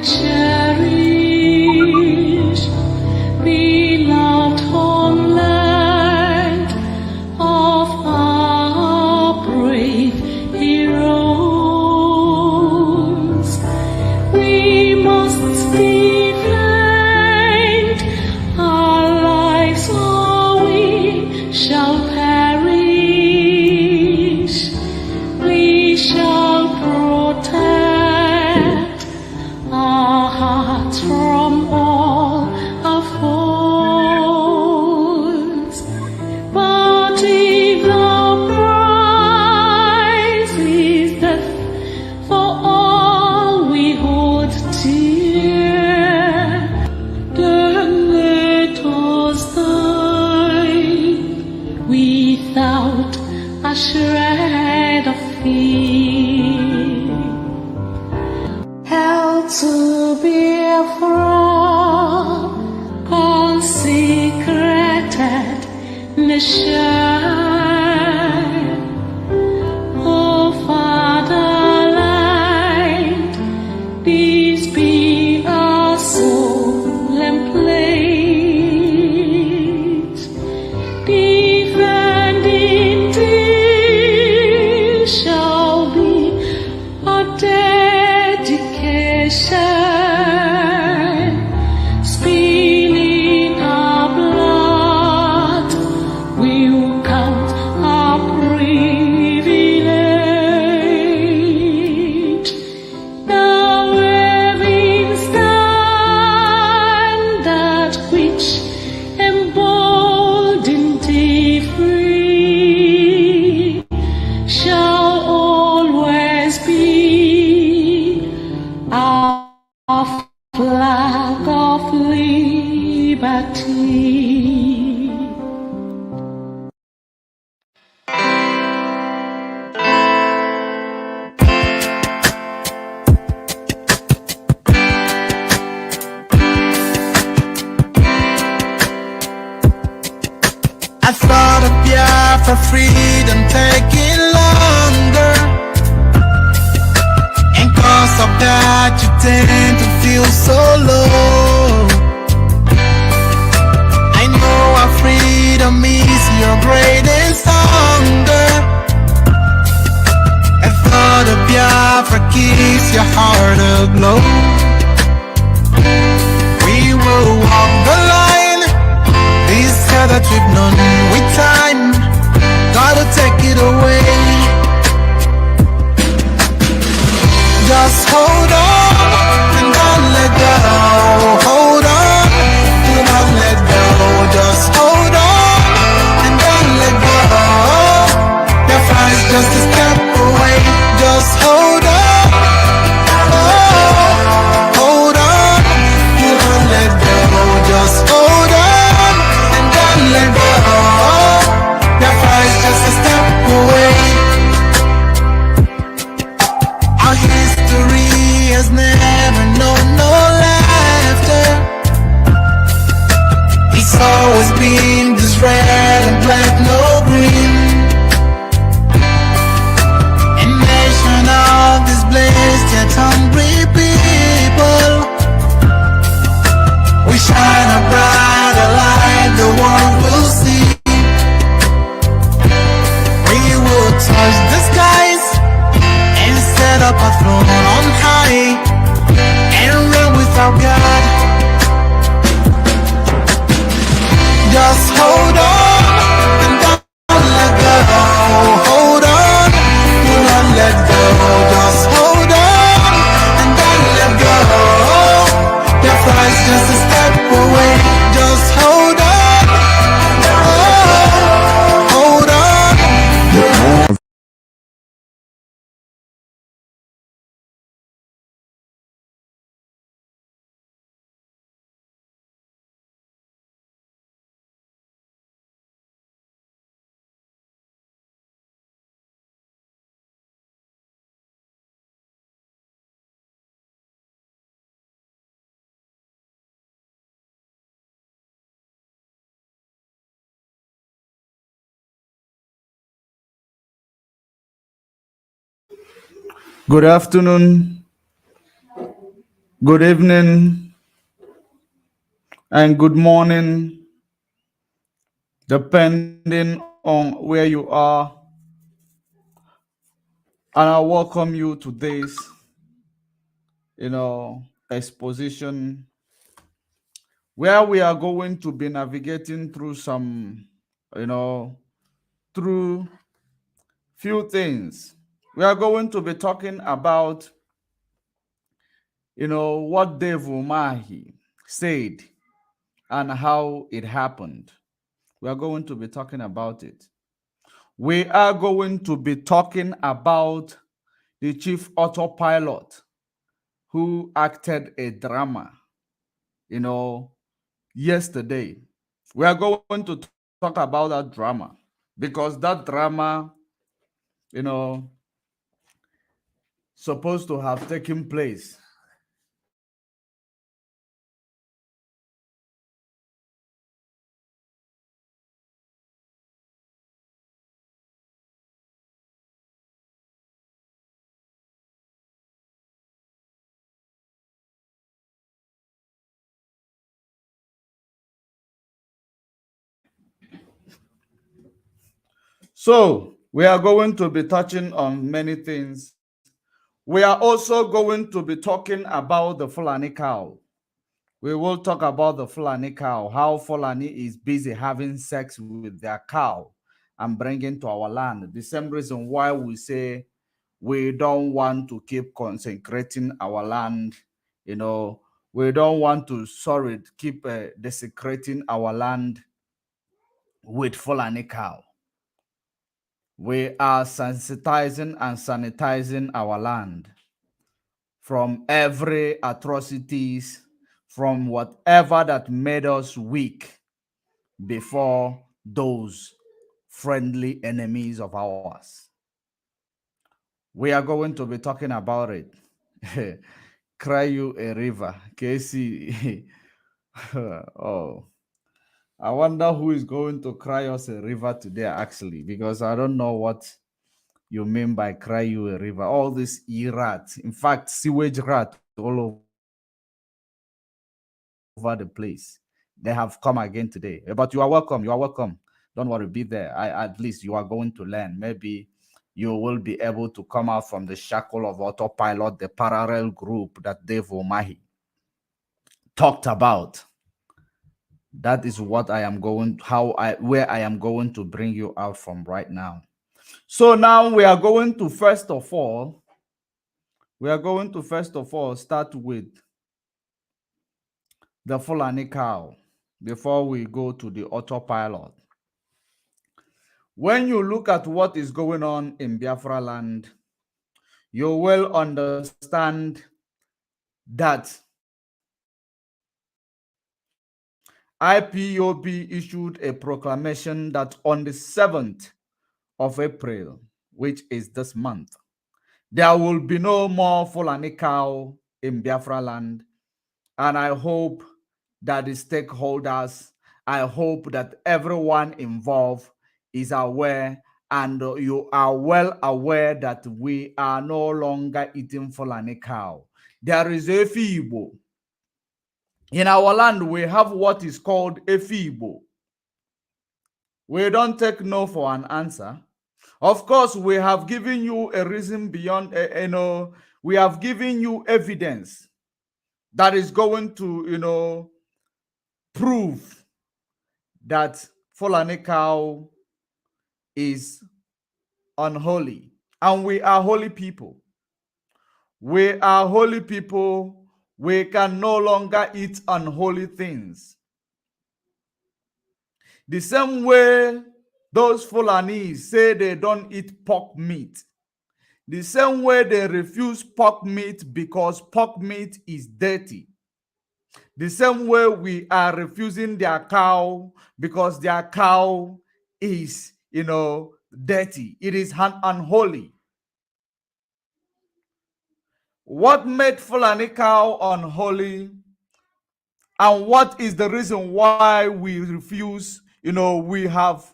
cherish, beloved homeland of our brave heroes. We must defend our lives or we shall perish. We shall protect our hearts from all our foes. But if the prize is death for all we hold dear, then let us die without a shred of fear. Held to be from consecrated nation, oh fatherland, peace be our solemn place. Defending thee shall be our dedication, spilling our blood will count our privilege. The waving standard which emboldened thee free shall always be our flag of liberty. I thought of Biafra freedom taking longer, and cause of that you tend to feel so low. I know our freedom is your greatest hunger. I thought of Biafra keeps your heart aglow. We will walk the line, this hell that we've known with time, gotta take it away. Just hold on and don't let go. Hold on, do not let go. Just hold on and don't let go. Your fight's just a step away. Just hold on, hold on, do not let go. Just hold on and don't let go. Your fight's just a step away. Our history has never known no laughter. It's always been this red and black, no green. A nation of these blessed yet hungry people. We shine a brighter light, the world will see. We will touch the skies and set up a throne on high and reign with our God. Just hold on and don't let go. Hold on, do not let go. Just hold on and don't let go. Your flight's just a step away. Just hold on, hold on. Good afternoon. Good evening and good morning, depending on where you are. And I welcome you to this, exposition where we are going to be navigating through some, you know, through few things. We are going to be talking about, what Dave UMAHI said and how it happened. We are going to be talking about it. We are going to be talking about the chief autopilot who acted a drama, you know, yesterday. We are going to talk about that drama because that drama, you know, supposed to have taken place. So we are going to be touching on many things. We are also going to be talking about the Fulani cow. We will talk about the Fulani cow, how Fulani is busy having sex with their cow and bringing to our land. The same reason why we say we don't want to keep consecrating our land, we don't want to, keep desecrating our land with Fulani cow. We are sensitizing and sanitizing our land from every atrocities, from whatever that made us weak before those friendly enemies of ours. We are going to be talking about it. Cry you a river, Casey. Oh, I wonder who is going to cry us a river today, actually, because I don't know what you mean by cry you a river. All this e-rat, in fact, sewage rat all over the place. They have come again today. But you are welcome. You are welcome. Don't worry, be there. At least you are going to learn. Maybe you will be able to come out from the shackle of Autopilot, the parallel group that Dave Omahi talked about. That is what I am going, where I am going to bring you out from right now. So now we are going to first of all start with the Fulani cow before we go to the autopilot. When you look at what is going on in Biafra land, you will understand that IPOB issued a proclamation that on the 7th of April, which is this month, there will be no more Fulani cow in Biafra land. And I hope that the stakeholders, I hope that everyone involved is aware, and you are well aware that we are no longer eating Fulani cow. There is Efi. In our land, we have what is called Efi. We don't take no for an answer. Of course, we have given you a reason beyond, we have given you evidence that is going to, prove that Fulani cow is unholy. And we are holy people. We are holy people. We can no longer eat unholy things. The same way those Fulanis say they don't eat pork meat. The same way they refuse pork meat because pork meat is dirty. The same way we are refusing their cow because their cow is, dirty. It is unholy. What made Fulani cow unholy, and what is the reason why we refuse, we have,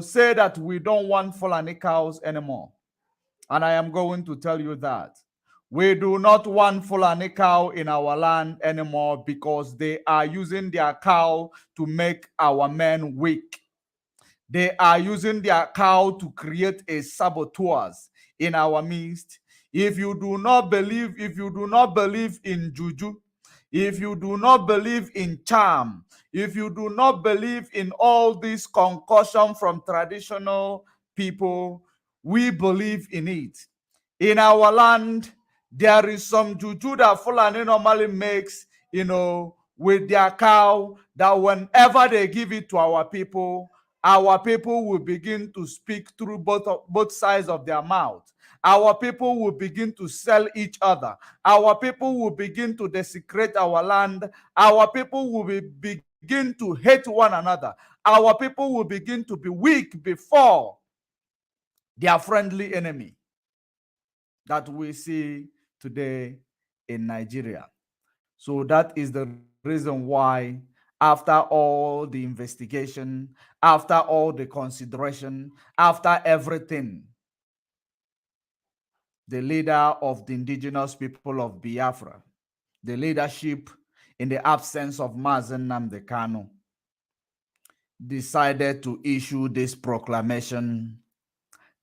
say that we don't want Fulani cows anymore. And I am going to tell you that. We do not want Fulani cow in our land anymore because they are using their cow to make our men weak. They are using their cow to create a saboteurs in our midst. If you do not believe in juju, if you do not believe in charm, if you do not believe in all this concussion from traditional people, we believe in it. In our land, there is some juju that Fulani normally makes, with their cow, that whenever they give it to our people will begin to speak through both sides of their mouth. Our people will begin to sell each other. Our people will begin to desecrate our land. Our people will begin to hate one another. Our people will begin to be weak before their friendly enemy that we see today in Nigeria. So that is the reason why, after all the investigation, after all the consideration, after everything, the leader of the indigenous people of Biafra, the leadership in the absence of Mazen Nnamdi Kanu, decided to issue this proclamation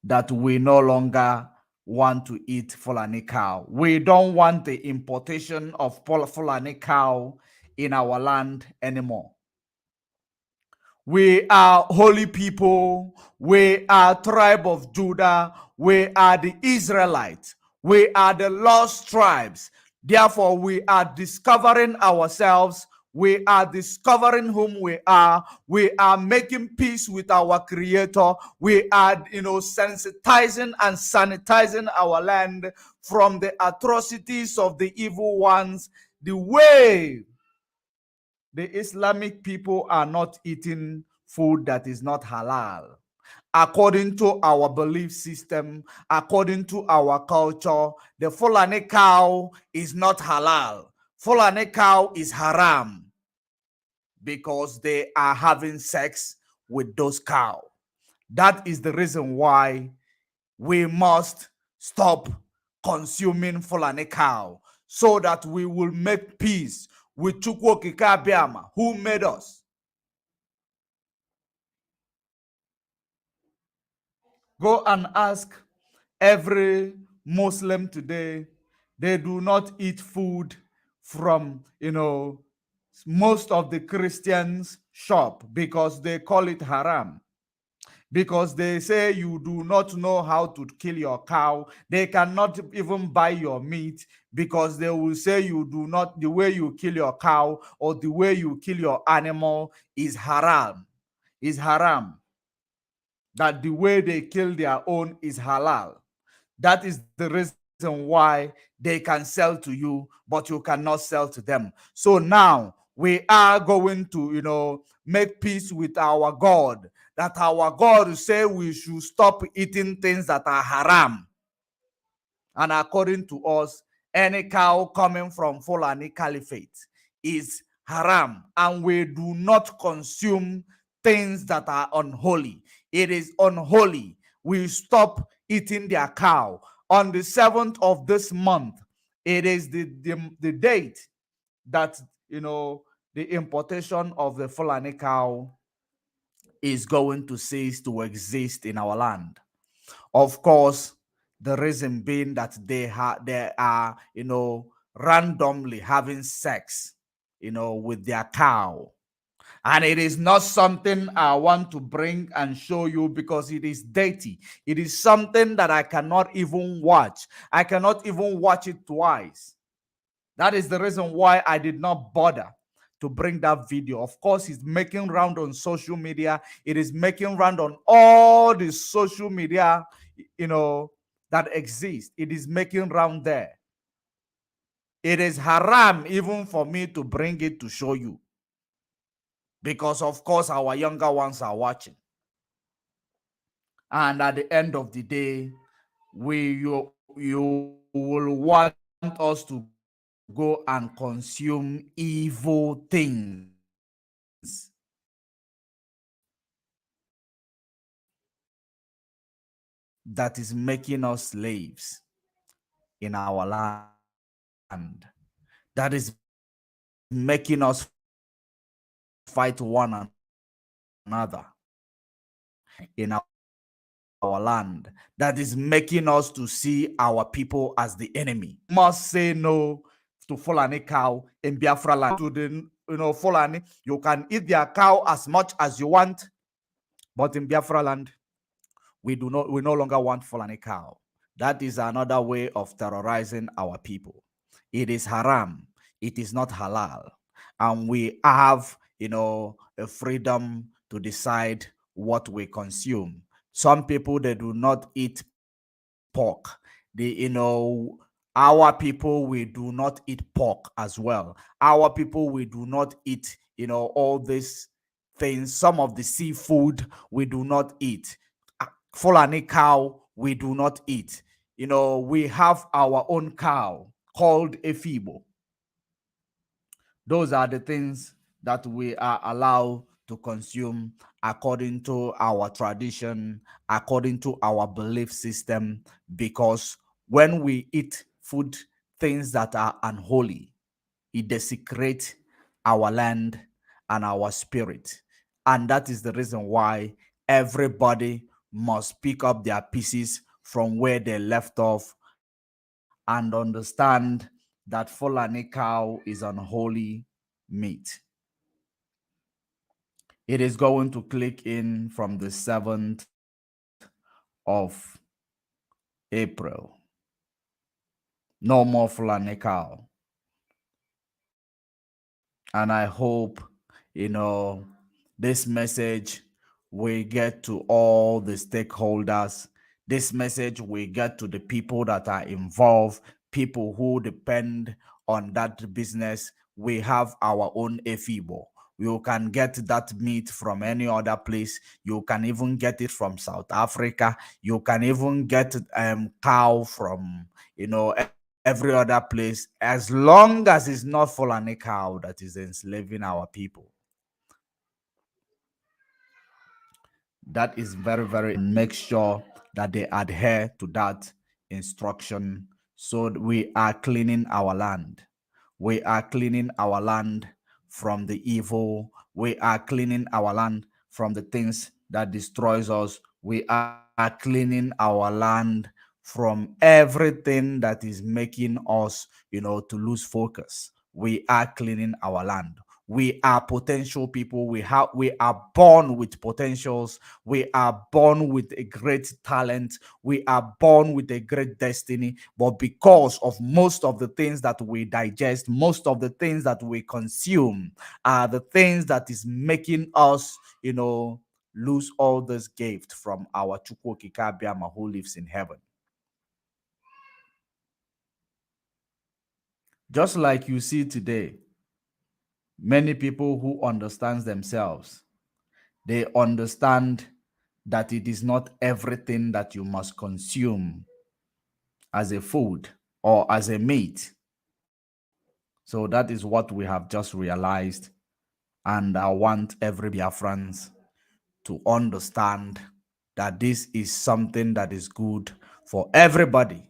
that we no longer want to eat Fulani cow. We don't want the importation of Fulani cow in our land anymore. We are holy people. We are tribe of Judah. We are the Israelites. We are the lost tribes. Therefore, we are discovering ourselves. We are discovering whom we are. We are making peace with our Creator. We are, sensitizing and sanitizing our land from the atrocities of the evil ones. The way the Islamic people are not eating food that is not halal. According to our belief system, according to our culture, the Fulani cow is not halal. Fulani cow is haram because they are having sex with those cows. That is the reason why we must stop consuming Fulani cow so that we will make peace with Chukwokika Abiyama, who made us. Go and ask every Muslim today. They do not eat food from, most of the Christians' shop because they call it haram. Because they say you do not know how to kill your cow. They cannot even buy your meat because they will say you do not, the way you kill your cow or the way you kill your animal is haram. Is haram. That the way they kill their own is halal. That is the reason why they can sell to you, but you cannot sell to them. So now we are going to, make peace with our God. That our God say we should stop eating things that are haram. And according to us, any cow coming from Fulani Caliphate is haram. And we do not consume things that are unholy. It is unholy. We stop eating their cow. On the 7th of this month, it is the date that, the importation of the Fulani cow is going to cease to exist in our land. Of course, the reason being that they are, randomly having sex, with their cow. And it is not something I want to bring and show you because it is dirty. It is something that I cannot even watch. I cannot even watch it twice. That is the reason why I did not bother to bring that video. Of course, it's making round on social media. It is making round on all the social media, that exist. It is making round there. It is haram even for me to bring it to show you. Because, of course, our younger ones are watching. And at the end of the day, you will want us to go and consume evil things that is making us slaves in our land that is making us fight one another in our land, that is making us to see our people as the enemy. Must say no to Fulani cow in Biafra land. To the Fulani, you can eat their cow as much as you want, but in Biafra land, we no longer want Fulani cow. That is another way of terrorizing our people. It is haram. It is not halal. And we have, a freedom to decide what we consume. Some people, they do not eat pork. Our people, we do not eat pork as well. Our people, we do not eat, all these things. Some of the seafood we do not eat. Fulani cow, we do not eat. We have our own cow called a Fibo. Those are the things that we are allowed to consume according to our tradition, according to our belief system, because when we eat food, things that are unholy, it desecrates our land and our spirit. And that is the reason why everybody must pick up their pieces from where they left off and understand that Fulani cow is unholy meat. It is going to click in from the 7th of April. No more Fulani cow. And I hope, this message will get to all the stakeholders. This message will get to the people that are involved, people who depend on that business. We have our own EFIBO. You can get that meat from any other place. You can even get it from South Africa. You can even get cow from, every other place, as long as it's not Fulani cow that is enslaving our people. That is very, very, make sure that they adhere to that instruction. So we are cleaning our land. We are cleaning our land from the evil. We are cleaning our land from the things that destroys us. We are cleaning our land from everything that is making us, to lose focus. We are cleaning our land. We are potential people. We are born with potentials. We are born with a great talent. We are born with a great destiny. But because of most of the things that we digest, most of the things that we consume are the things that is making us, lose all this gift from our Chukwokikabiama who lives in heaven. Just like you see today, many people who understand themselves, they understand that it is not everything that you must consume as a food or as a meat. So that is what we have just realized. And I want every Biafrans to understand that this is something that is good for everybody,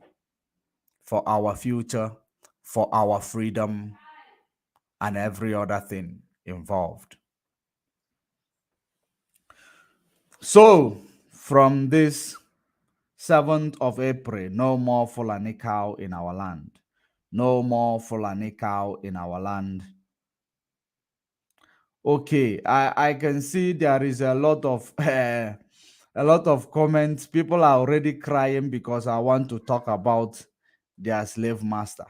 for our future, for our freedom, and every other thing involved. So, from this 7th of April, no more Fulani cow in our land. No more Fulani cow in our land. Okay, I can see there is a lot of comments. People are already crying because I want to talk about their slave master.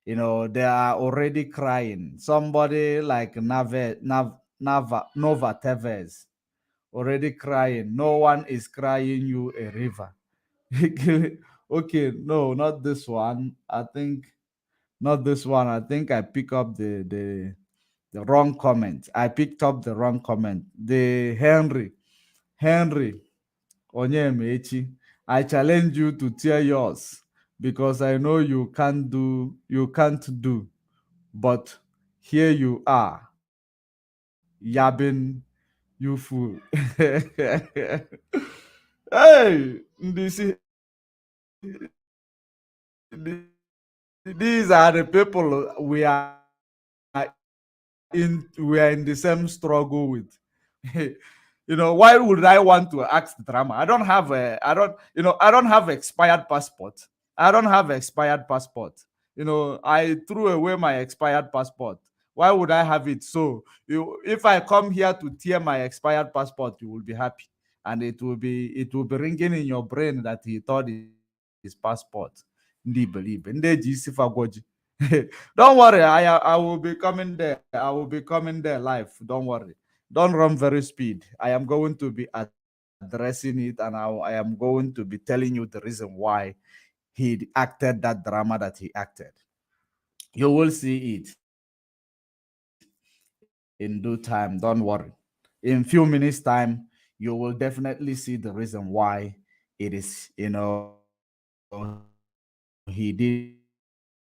They are already crying. Somebody like Nova Tevez already crying. No one is crying you a river. Okay, no, not this one. I think not this one. I think I pick up the wrong comment. I picked up the wrong comment. The Henry Onyemechi. I challenge you to tear yours because I know you can't do. But here you are, yabbing, you fool. Hey, this is these are the people we are in the same struggle with. Why would I want to ask the drama? I don't have expired passport. I don't have expired passport. I threw away my expired passport. Why would I have it? So if I come here to tear my expired passport, you will be happy, and it will be ringing in your brain that he thought his passport. Don't worry, I will be coming there. I will be coming there live. Don't worry. Don't run very speed. I am going to be addressing it, and I am going to be telling you the reason why he acted that drama that he acted. You will see it in due time. Don't worry. In few minutes time, you will definitely see the reason why it is, he did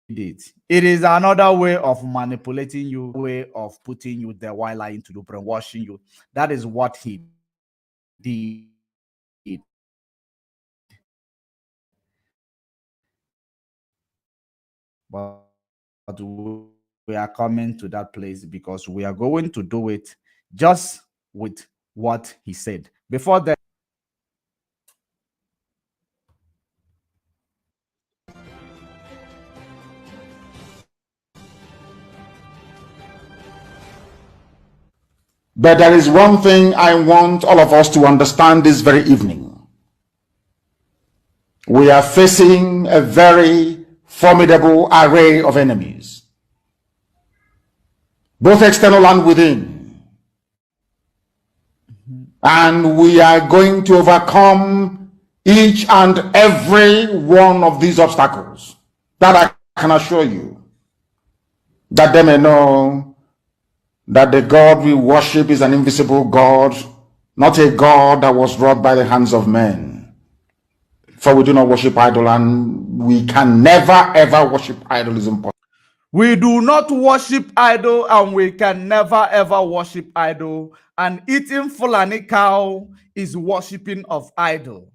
it. It is another way of manipulating you, another way of putting you there while lying to you, brainwashing you. That is what he did. But we are coming to that place because we are going to do it just with what he said. Before that, But there is one thing I want all of us to understand this very evening. We are facing a very formidable array of enemies, both external and within. And we are going to overcome each and every one of these obstacles. That I can assure you, that they may know that the God we worship is an invisible God, not a God that was wrought by the hands of men. For we do not worship idol, and we can never ever worship idol. Is impossible. we do not worship idol, and we can never ever worship idol. And eating Fulani cow is worshiping of idol,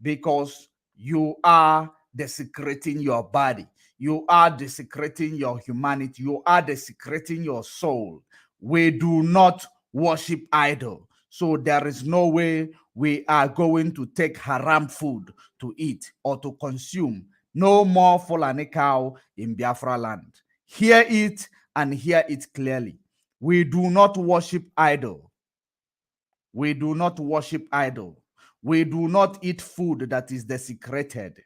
because you are desecrating your body, you are desecrating your humanity, you are desecrating your soul. We do not worship idol, so there is no way we are going to take haram food to eat or to consume. No more Fulani cow in Biafra land. Hear it and hear it clearly. We do not worship idol. We do not worship idol. We do not eat food that is desecrated.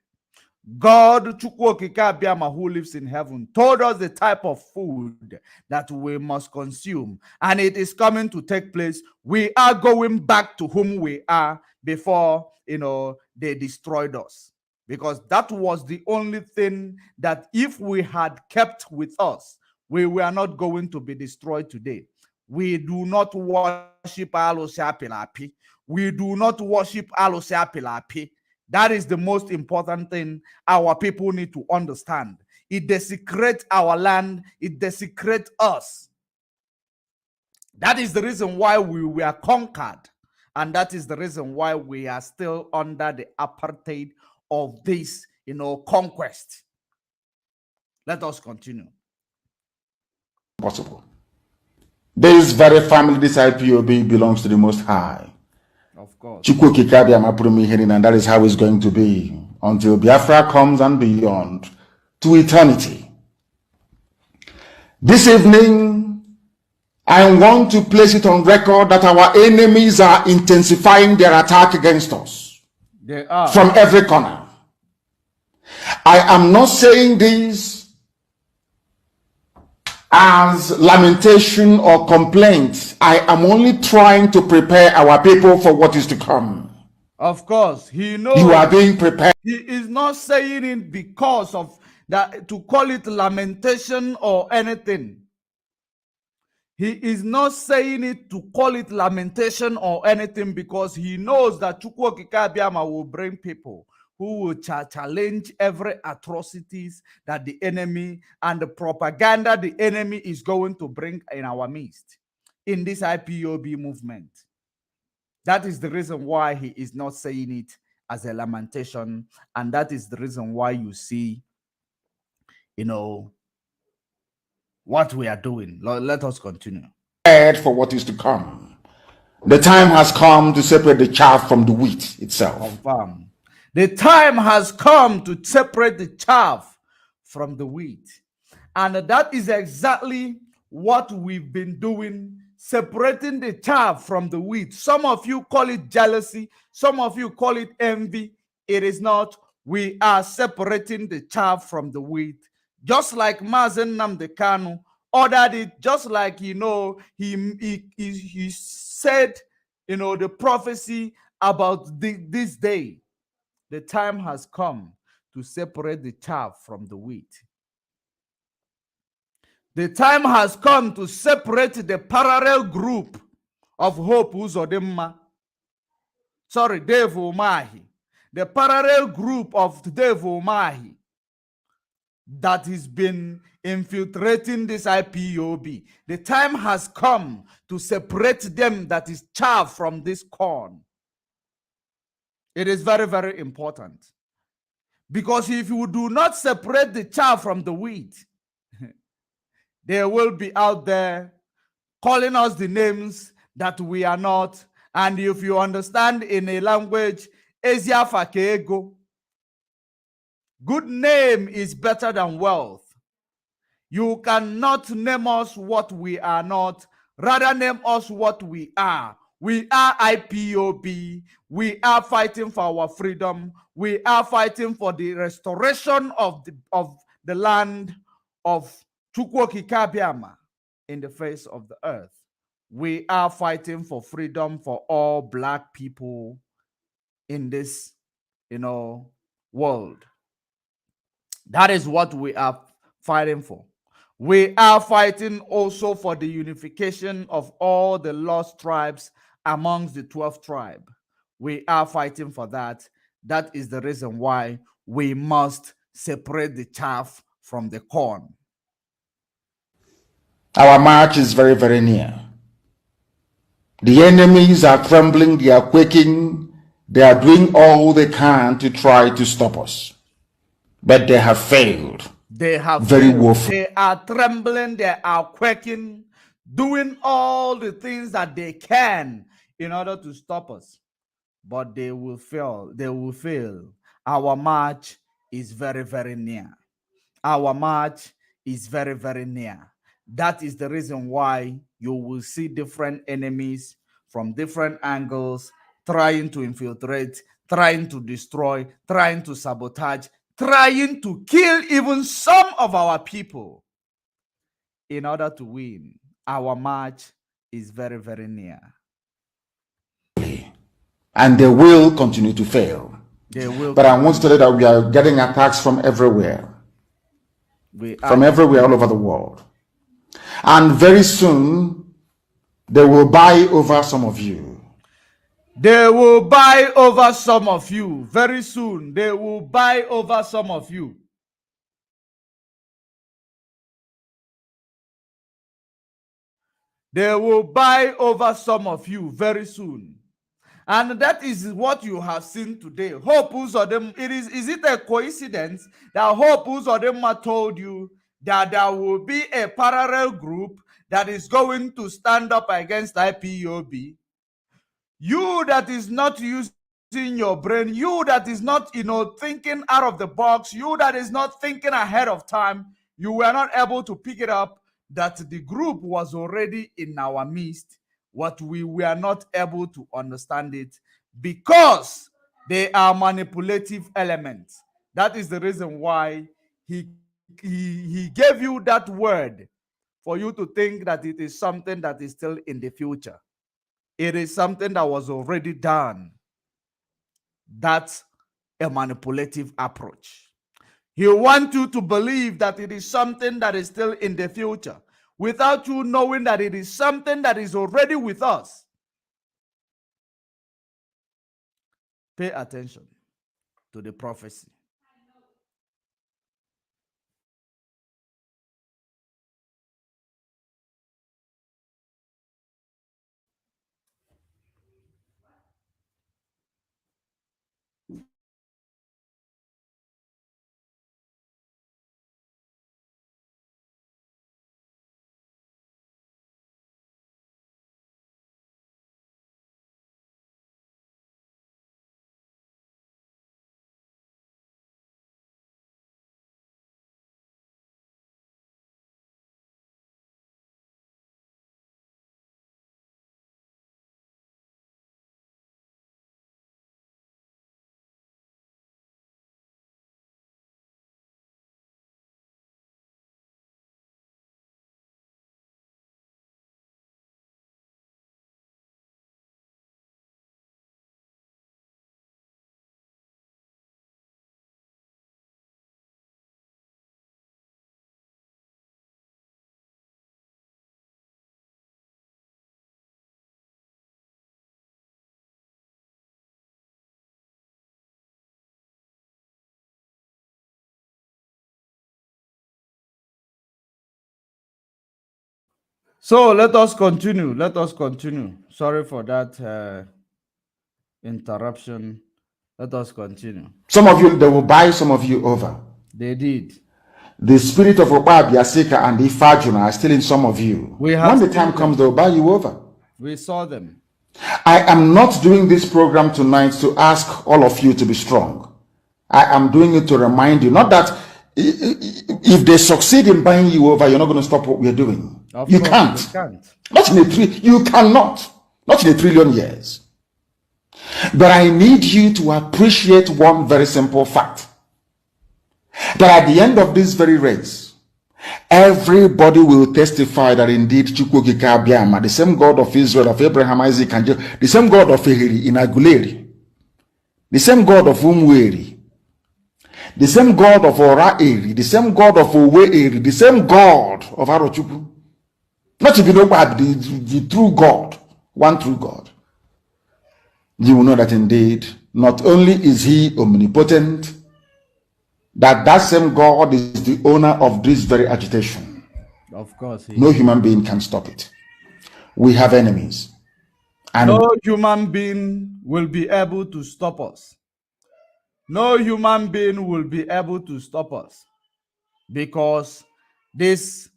God, Chukwokika who lives in heaven, told us the type of food that we must consume, and it is coming to take place. We are going back to whom we are before they destroyed us, because that was the only thing that if we had kept with us, we were not going to be destroyed today. We do not worship Alusi Apilapi. We do not worship Alusi Apilapi. That is the most important thing our people need to understand. It desecrates our land. It desecrates us. That is the reason why we were conquered. And that is the reason why we are still under the apartheid of this, conquest. Let us continue. Possible. This very family, this IPOB, belongs to the Most High. Of course. And that is how it's going to be until Biafra comes and beyond to eternity. This evening, I want to place it on record that our enemies are intensifying their attack against us. They are. From every corner. I am not saying this as lamentation or complaint. I am only trying to prepare our people for what is to come. Of course, he knows. You are being prepared. He is not saying it because of that, to call it lamentation or anything. He is not saying it to call it lamentation or anything, because he knows that Chukwokika Abiyama will bring people who will challenge every atrocities that the enemy and the propaganda the enemy is going to bring in our midst in this IPOB movement. That is the reason why he is not saying it as a lamentation, and that is the reason why you see what we are doing. Let us continue. For what is to come. The time has come to separate the chaff from the wheat itself. Confirm. The time has come to separate the chaff from the wheat. And that is exactly what we've been doing, separating the chaff from the wheat. Some of you call it jealousy. Some of you call it envy. It is not. We are separating the chaff from the wheat. Just like Mazen Nnamdi Kanu ordered it, just like, he said, the prophecy about this day. The time has come to separate the chaff from the wheat. The time has come to separate the parallel group of Hope Uzodimma. Sorry, Dave UMAHI. The parallel group of Dave UMAHI that has been infiltrating this IPOB. The time has come to separate them, that is chaff, from this corn. It is very, very important. Because if you do not separate the chaff from the wheat, they will be out there calling us the names that we are not. And if you understand in a language, Asia Fakego, good name is better than wealth. You cannot name us what we are not, rather name us what we are. We are IPOB. We are fighting for our freedom. We are fighting for the restoration of the land of Chukwokikabiama in the face of the earth. We are fighting for freedom for all Black people in this, world. That is what we are fighting for. We are fighting also for the unification of all the lost tribes amongst the 12th tribe. We are fighting for that. That is the reason why we must separate the chaff from the corn. Our march is very, very near. The enemies are trembling, they are quaking, they are doing all they can to try to stop us. But they have failed. They have very failed. woeful. They are trembling, they are quaking, doing all the things that they can in order to stop us. But they will fail. They will fail. Our march is very, very near. Our march is very, very near. That is the reason why you will see different enemies from different angles trying to infiltrate, trying to destroy, trying to sabotage, trying to kill even some of our people in order to win. Our march is very, very near. And they will continue to fail. They will. But I want to tell you that we are getting attacks from everywhere. From everywhere all over the world. And very soon, they will buy over some of you. They will buy over some of you. Very soon, they will buy over some of you. They will buy over some of you very soon. And that is what you have seen today. Hope Uzodimma, is it a coincidence that Hope Uzodimma told you that there will be a parallel group that is going to stand up against IPOB? You that is not using your brain, you that is not, thinking out of the box, you that is not thinking ahead of time, you were not able to pick it up that the group was already in our midst. What we were not able to understand it because they are manipulative elements. That is the reason why he gave you that word for you to think that it is something that is still in the future. It is something that was already done. That's a manipulative approach. He wants you to believe that it is something that is still in the future without you knowing that it is something that is already with us. Pay attention to the prophecy. So let us continue. Let us continue. Sorry for that interruption. Let us continue. Some of you, they will buy some of you over. They did. The spirit of Obabiasika and Ifajuna are still in some of you. When the time comes, they will buy you over. We saw them. I am not doing this program tonight to ask all of you to be strong. I am doing it to remind you, not that if they succeed in buying you over, you're not going to stop what we're doing. You can't. Not in you cannot. Not in 1 trillion years. But I need you to appreciate one very simple fact. That at the end of this very race, everybody will testify that indeed Chukwukika Abiyama, the same God of Israel, of Abraham, Isaac, and Jacob, the same God of Ehiri in Aguleri, the same God of Umweri, the same God of Ora-Eri, the same God of Owe-Eri, the same God of Arochukwu. Not to be nobody, the true God, one true God. You will know that indeed, not only is he omnipotent, that same God is the owner of this very agitation. Of course. No human being can stop it. We have enemies. And no human being will be able to stop us. No human being will be able to stop us. Because this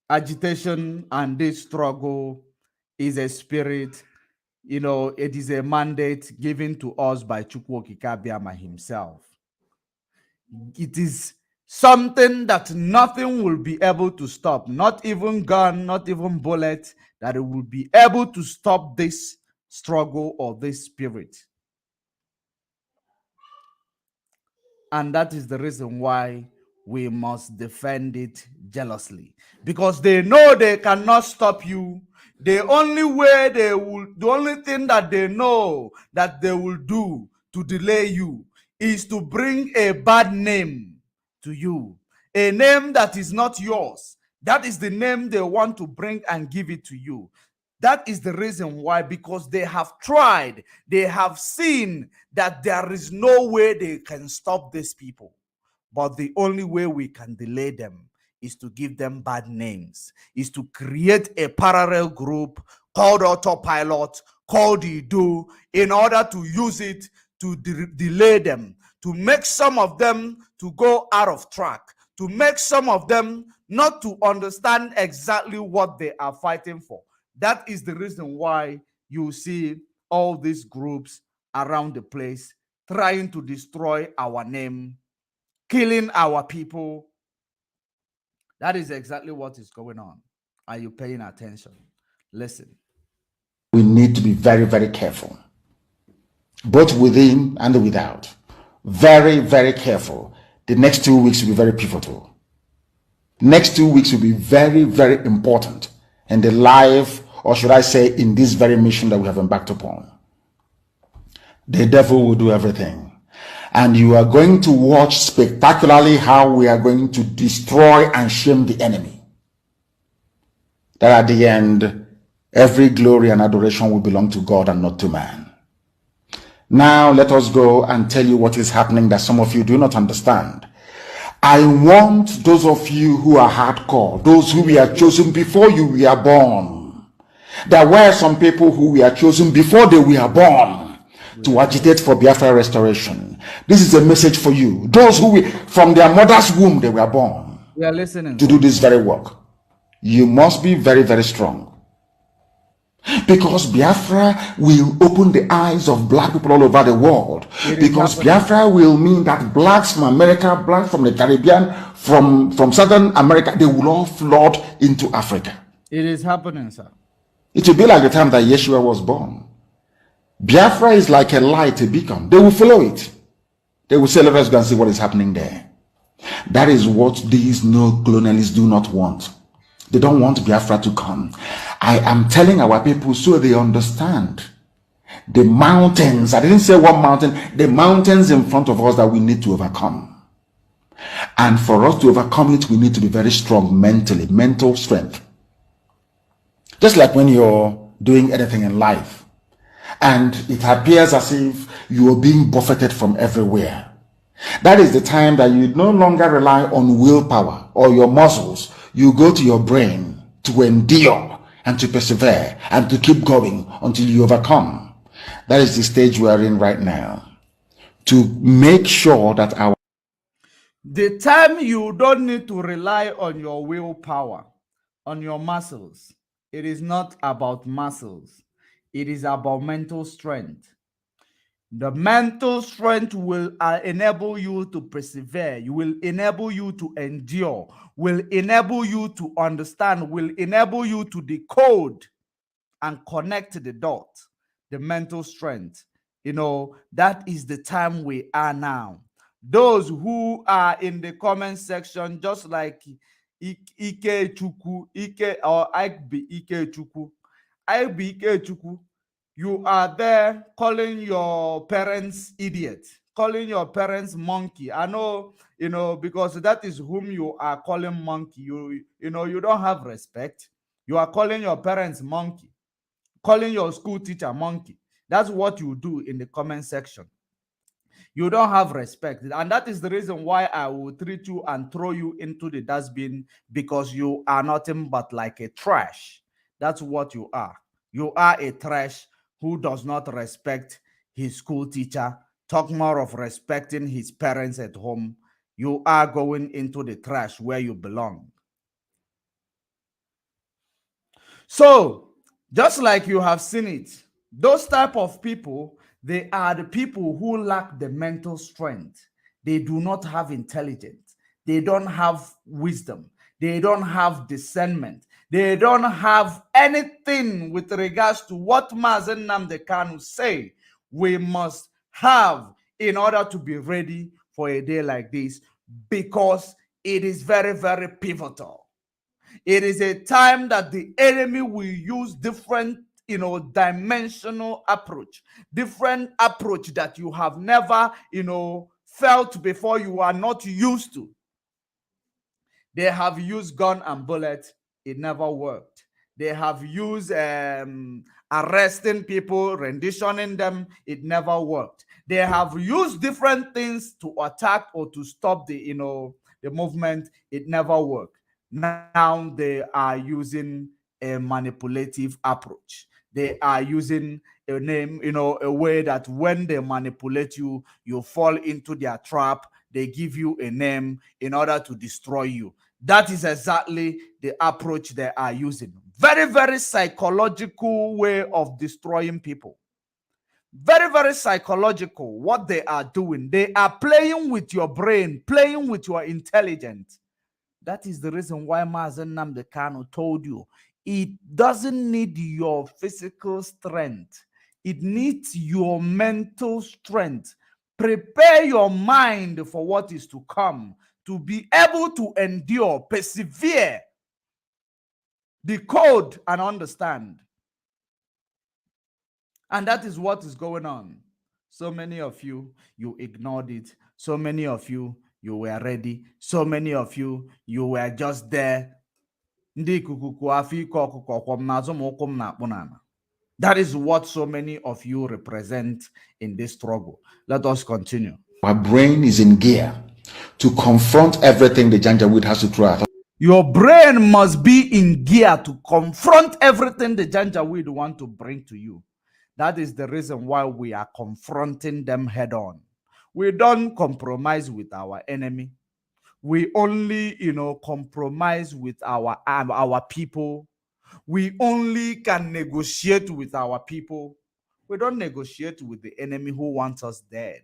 agitation and this struggle is a spirit, it is a mandate given to us by Chukwukika Abiyama himself. It is something that nothing will be able to stop, not even gun, not even bullet, that it will be able to stop this struggle or this spirit. And that is the reason why we must defend it jealously, because they know they cannot stop you. The only thing that they know that they will do to delay you is to bring a bad name to you, a name that is not yours. That is the name they want to bring and give it to you. That is the reason why, because they have tried, they have seen that there is no way they can stop these people. But the only way we can delay them is to give them bad names, is to create a parallel group called Autopilots, called Iduu, in order to use it to delay them, to make some of them to go out of track, to make some of them not to understand exactly what they are fighting for. That is the reason why you see all these groups around the place trying to destroy our name, killing our people. That is exactly what is going on. Are you paying attention? Listen. We need to be very, very careful, both within and without. Very, very careful. The next 2 weeks will be very pivotal. Next 2 weeks will be very, very important in the life, or should I say, in this very mission that we have embarked upon. The devil will do everything. And you are going to watch spectacularly how we are going to destroy and shame the enemy. That at the end, every glory and adoration will belong to God and not to man. Now let us go and tell you what is happening that some of you do not understand. I want those of you who are hardcore, those who were chosen before you were born. There were some people who were chosen before they were born to agitate for Biafra restoration. This is a message for you. Those who from their mother's womb they were born. We are listening to do this very work. You must be very, very strong. Because Biafra will open the eyes of black people all over the world. Because Biafra will mean that blacks from America, blacks from the Caribbean, from Southern America, they will all flood into Africa. It is happening, sir. It will be like the time that Yeshua was born. Biafra is like a light, a beacon. They will follow it. They will say, let us go and see what is happening there. That is what these neo-colonialists do not want. They don't want Biafra to come. I am telling our people so they understand. The mountains, I didn't say one mountain, the mountains in front of us that we need to overcome. And for us to overcome it, we need to be very strong mentally, mental strength. Just like when you're doing anything in life, and it appears as if you are being buffeted from everywhere. That is the time that you no longer rely on willpower or your muscles. You go to your brain to endure and to persevere and to keep going until you overcome. That is the stage we are in right now. To make sure that our The time you don't need to rely on your willpower, on your muscles. It is not about muscles. It is about mental strength. The mental strength will enable you to persevere, will enable you to endure, will enable you to understand, will enable you to decode and connect the dot. The mental strength. That is the time we are now. Those who are in the comment section, just like Ike Chuku, Ike or Ike Chuku, Ike Chuku, you are there calling your parents idiot, calling your parents monkey. I know, because that is whom you are calling monkey. You don't have respect. You are calling your parents monkey, calling your school teacher monkey. That's what you do in the comment section. You don't have respect, and that is the reason why I will treat you and throw you into the dustbin, because you are nothing but like a trash. That's what you are. You are a trash who does not respect his school teacher. Talk more of respecting his parents at home. You are going into the trash where you belong. So, just like you have seen it, those type of people, they are the people who lack the mental strength. They do not have intelligence. They don't have wisdom. They don't have discernment. They don't have anything with regards to what Mazen Nnamdi Kanu say we must have in order to be ready for a day like this, because it is very, very pivotal. It is a time that the enemy will use different, dimensional approach, different approach that you have never, felt before, you are not used to. They have used gun and bullet. It never worked. They have used arresting people, renditioning them. It never worked. They have used different things to attack or to stop the movement. It never worked. Now they are using a manipulative approach. They are using a name, a way that when they manipulate you, you fall into their trap. They give you a name in order to destroy you. That is exactly the approach they are using. Very, very psychological way of destroying people. Very, very psychological what they are doing. They are playing with your brain, playing with your intelligence. That is the reason why Mazen Nnamdi Kanu told you it doesn't need your physical strength. It needs your mental strength. Prepare your mind for what is to come, to be able to endure, persevere, decode, and understand. And that is what is going on. So many of you, you ignored it. So many of you, you were ready. So many of you, you were just there. That is what so many of you represent in this struggle. Let us continue. our brain is in gear to confront everything the Janjaweed has to throw at us. Your brain must be in gear to confront everything the Janjaweed want to bring to you. That is the reason why we are confronting them head on. We don't compromise with our enemy. We only, compromise with our people. We only can negotiate with our people. We don't negotiate with the enemy who wants us dead.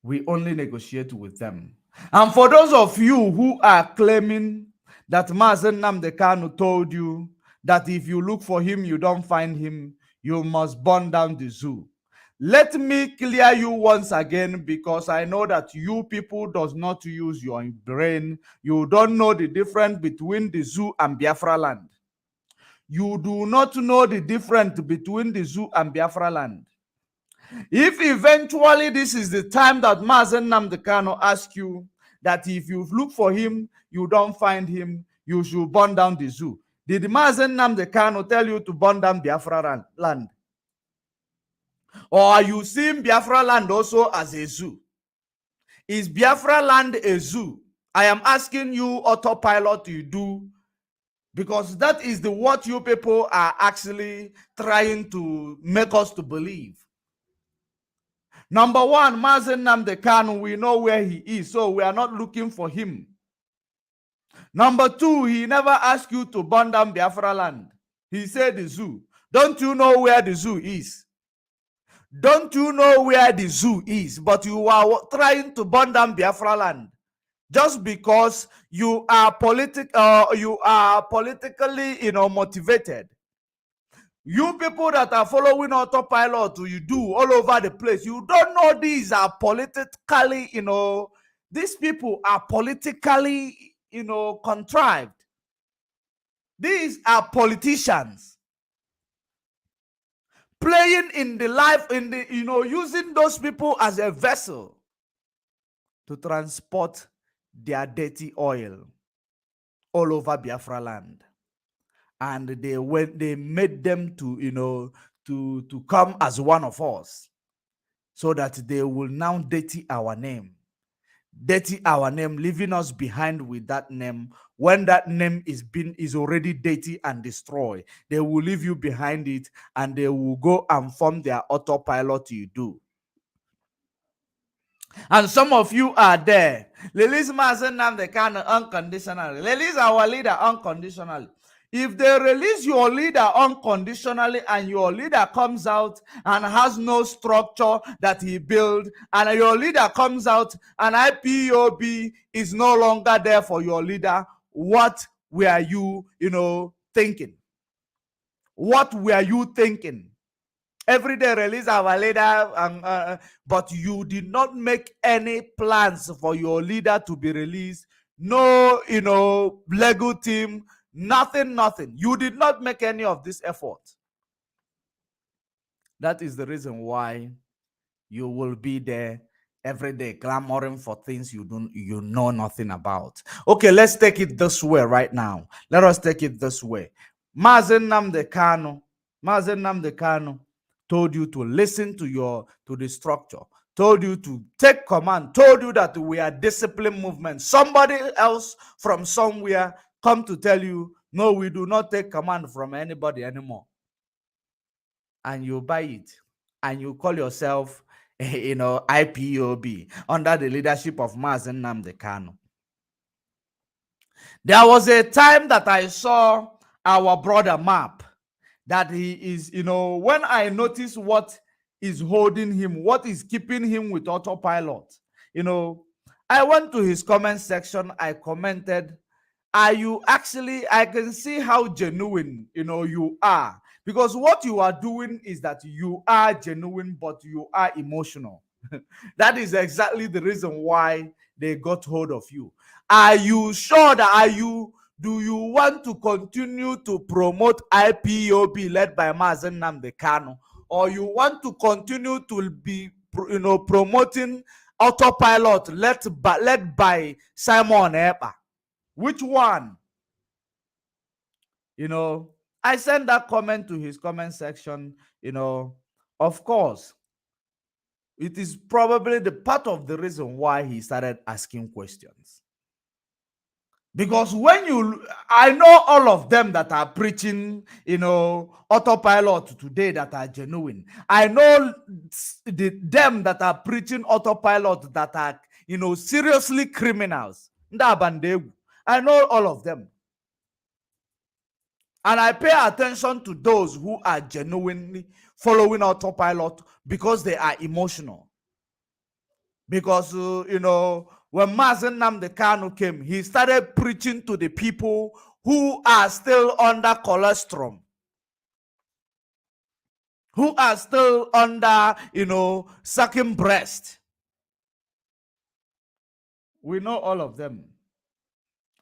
We only negotiate with them. And for those of you who are claiming that Mazen Nnamdi Kanu told you that if you look for him, you don't find him, you must burn down the zoo. Let me clear you once again, because I know that you people does not use your brain. You don't know the difference between the zoo and Biafra land. You do not know the difference between the zoo and Biafra land. If eventually this is the time that Mazen Nnamdi Kanu asks you that if you look for him, you don't find him, you should burn down the zoo. Did Mazen Nnamdi Kanu tell you to burn down Biafra land? Or are you seeing Biafra land also as a zoo? Is Biafra land a zoo? I am asking you, Autopilot, you do, because that is the what you people are actually trying to make us to believe. Number one, Mazen Nnamdi Kanu, we know where he is, so we are not looking for him. Number two, he never asked you to burn down Biafra land. He said the zoo. Don't you know where the zoo is? Don't you know where the zoo is? But you are trying to burn down Biafra land just because you are politically, motivated. You people that are following Autopilot, you do all over the place. You don't know these are politically, these people are politically, contrived. These are politicians playing in the life, using those people as a vessel to transport their dirty oil all over Biafra land. And they made them to, to come as one of us, so that they will now dirty our name, leaving us behind with that name. When that name is already dirty and destroyed, they will leave you behind it, and they will go and form their Autopilot you do. And some of you are there. Release Mazen Nnamdi Kanu unconditionally. Release our leader unconditionally. If they release your leader unconditionally and your leader comes out and has no structure that he built, and your leader comes out and IPOB is no longer there for your leader, what were you, thinking? What were you thinking? Every day release our leader, but you did not make any plans for your leader to be released. No, Lego team, nothing. You did not make any of this effort. That is the reason why you will be there every day clamoring for things you know nothing about. Okay, let's take it this way right now. Let us take it this way. Mazen Nnamdi Kanu told you to listen to the structure, told you to take command, told you that we are disciplined movement. Somebody else from somewhere come to tell you, no, we do not take command from anybody anymore. And you buy it, and you call yourself, IPOB under the leadership of Mazen Nnamdi Kanu. There was a time that I saw our brother map, that he is, when I noticed what is holding him, what is keeping him with Autopilot, I went to his comment section. I commented, are you actually, I can see how genuine, you are. Because what you are doing is that you are genuine, but you are emotional. That is exactly the reason why they got hold of you. Are you sure that do you want to continue to promote IPOB led by Mazen Nnamdi Kanu, or you want to continue to be, promoting Autopilot led by Simon Ekpa? Which one? I sent that comment to his comment section. Of course, it is probably the part of the reason why he started asking questions. Because I know all of them that are preaching, Autopilot today that are genuine. I know them that are preaching Autopilot that are, seriously criminals. I know all of them. And I pay attention to those who are genuinely following Autopilot because they are emotional. Because, when Mazen Nnamdi Kanu came, he started preaching to the people who are still under colostrum, who are still under, sucking breast. We know all of them.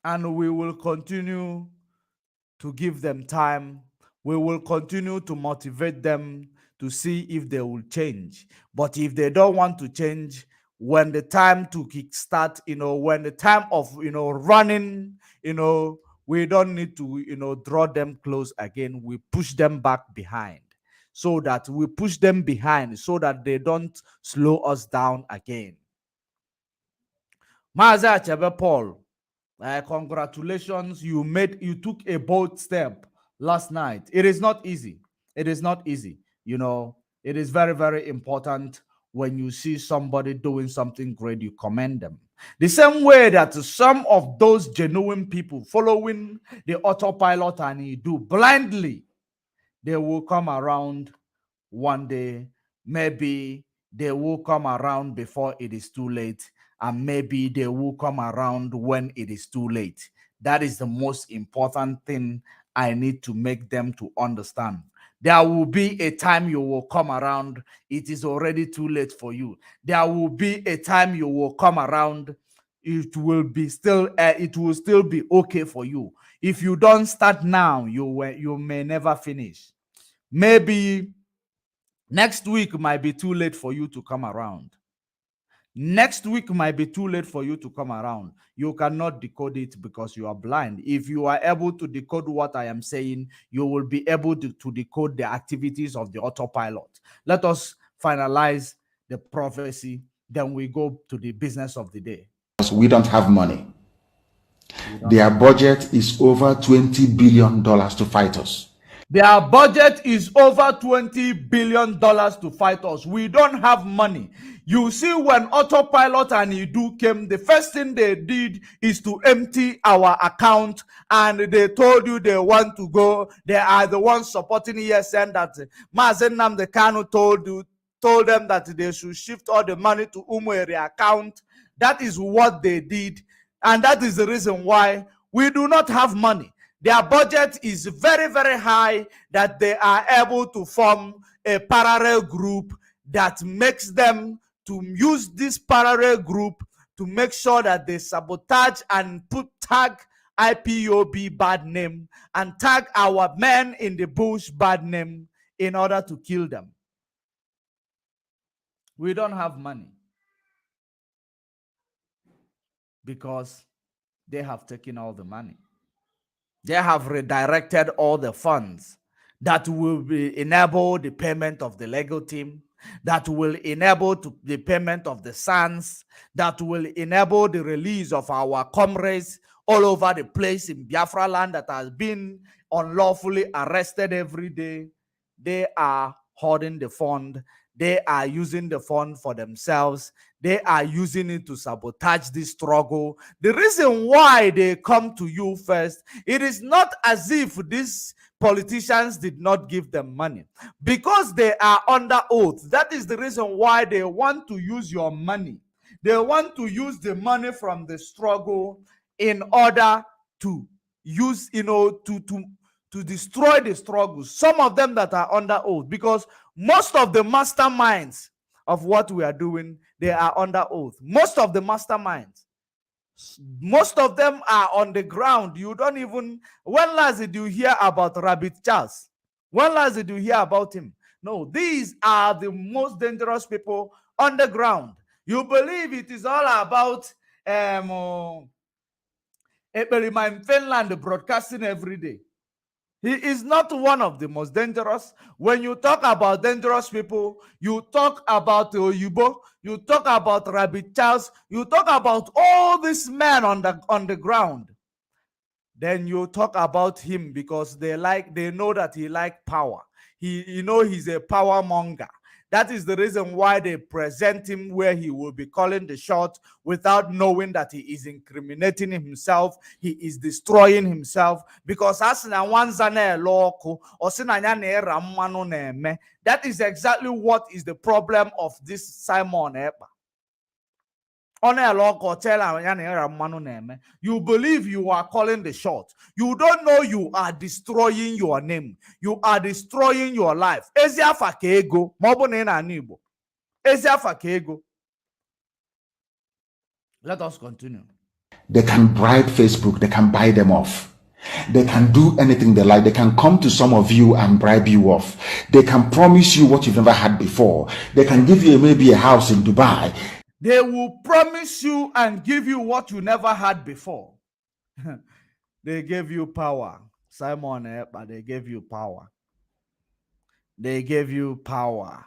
And we will continue to give them time. We will continue to motivate them to see if they will change. But if they don't want to change, when the time to kickstart, when the time of, running, we don't need to, draw them close again. We push them back behind, so that they don't slow us down again. Mazi Achebe Paul, Congratulations, you took a bold step last night. It is not easy. It is not easy. You know, it is very, very important when you see somebody doing something great, you commend them. The same way that some of those genuine people following the autopilot and Iduu blindly, they will come around one day. Maybe they will come around before it is too late, and maybe they will come around when it is too late. That is the most important thing I need to make them to understand. There will be a time you will come around, it is already too late for you. There will be a time you will come around, it will still be okay for you. If you don't start now, you may never finish. Maybe next week might be too late for you to come around. Next week might be too late for you to come around. You cannot decode it because you are blind. If you are able to decode what I am saying, you will be able to decode the activities of the autopilot. Let us finalize the prophecy, then we go to the business of the day. We don't have money. Their budget is over $20 billion to fight us. Their budget is over $20 billion to fight us. We don't have money. You see, when Autopilot and Iduu came, the first thing they did is to empty our account, and they told you they want to go. They are the ones supporting ESN that Mazen Nnamdi Kanu told them that they should shift all the money to UMAHI account. That is what they did, and that is the reason why we do not have money. Their budget is very, very high, that they are able to form a parallel group that makes them to use this parallel group to make sure that they sabotage and tag IPOB bad name and tag our men in the bush bad name in order to kill them. We don't have money because they have taken all the money. They have redirected all the funds that will enable the payment of the legal team, that will enable the payment of the sons, that will enable the release of our comrades all over the place in Biafra land that has been unlawfully arrested every day. They are hoarding the fund. They are using the fund for themselves. They are using it to sabotage this struggle. The reason why they come to you first, it is not as if these politicians did not give them money, because they are under oath. That is the reason why they want to use your money. They want to use the money from the struggle in order to use, to destroy the struggle. Some of them that are under oath, because most of the masterminds of what we are doing, they are under oath. Most of the masterminds, most of them are on the ground. You don't even, when last did you hear about Rabbit Charles? When last did you hear about him? No, these are the most dangerous people on the ground. You believe it is all about in Finland broadcasting every day. He is not one of the most dangerous. When you talk about dangerous people, you talk about Oyibo, you talk about Rabbit Charles, you talk about all these men on the ground. Then you talk about him because they know that he like power. He's a power monger. That is the reason why they present him where he will be calling the shot without knowing that he is incriminating himself. He is destroying himself. Because that is exactly what is the problem of this Simon Ekpa. You believe you are calling the shot. You don't know you are destroying your name. You are destroying your life. Let us continue. They can bribe Facebook. They can buy them off. They can do anything they like. They can come to some of you and bribe you off. They can promise you what you've never had before. They can give you maybe a house in Dubai. They will promise you and give you what you never had before. They gave you power. Simon Ekpa, they gave you power. They gave you power.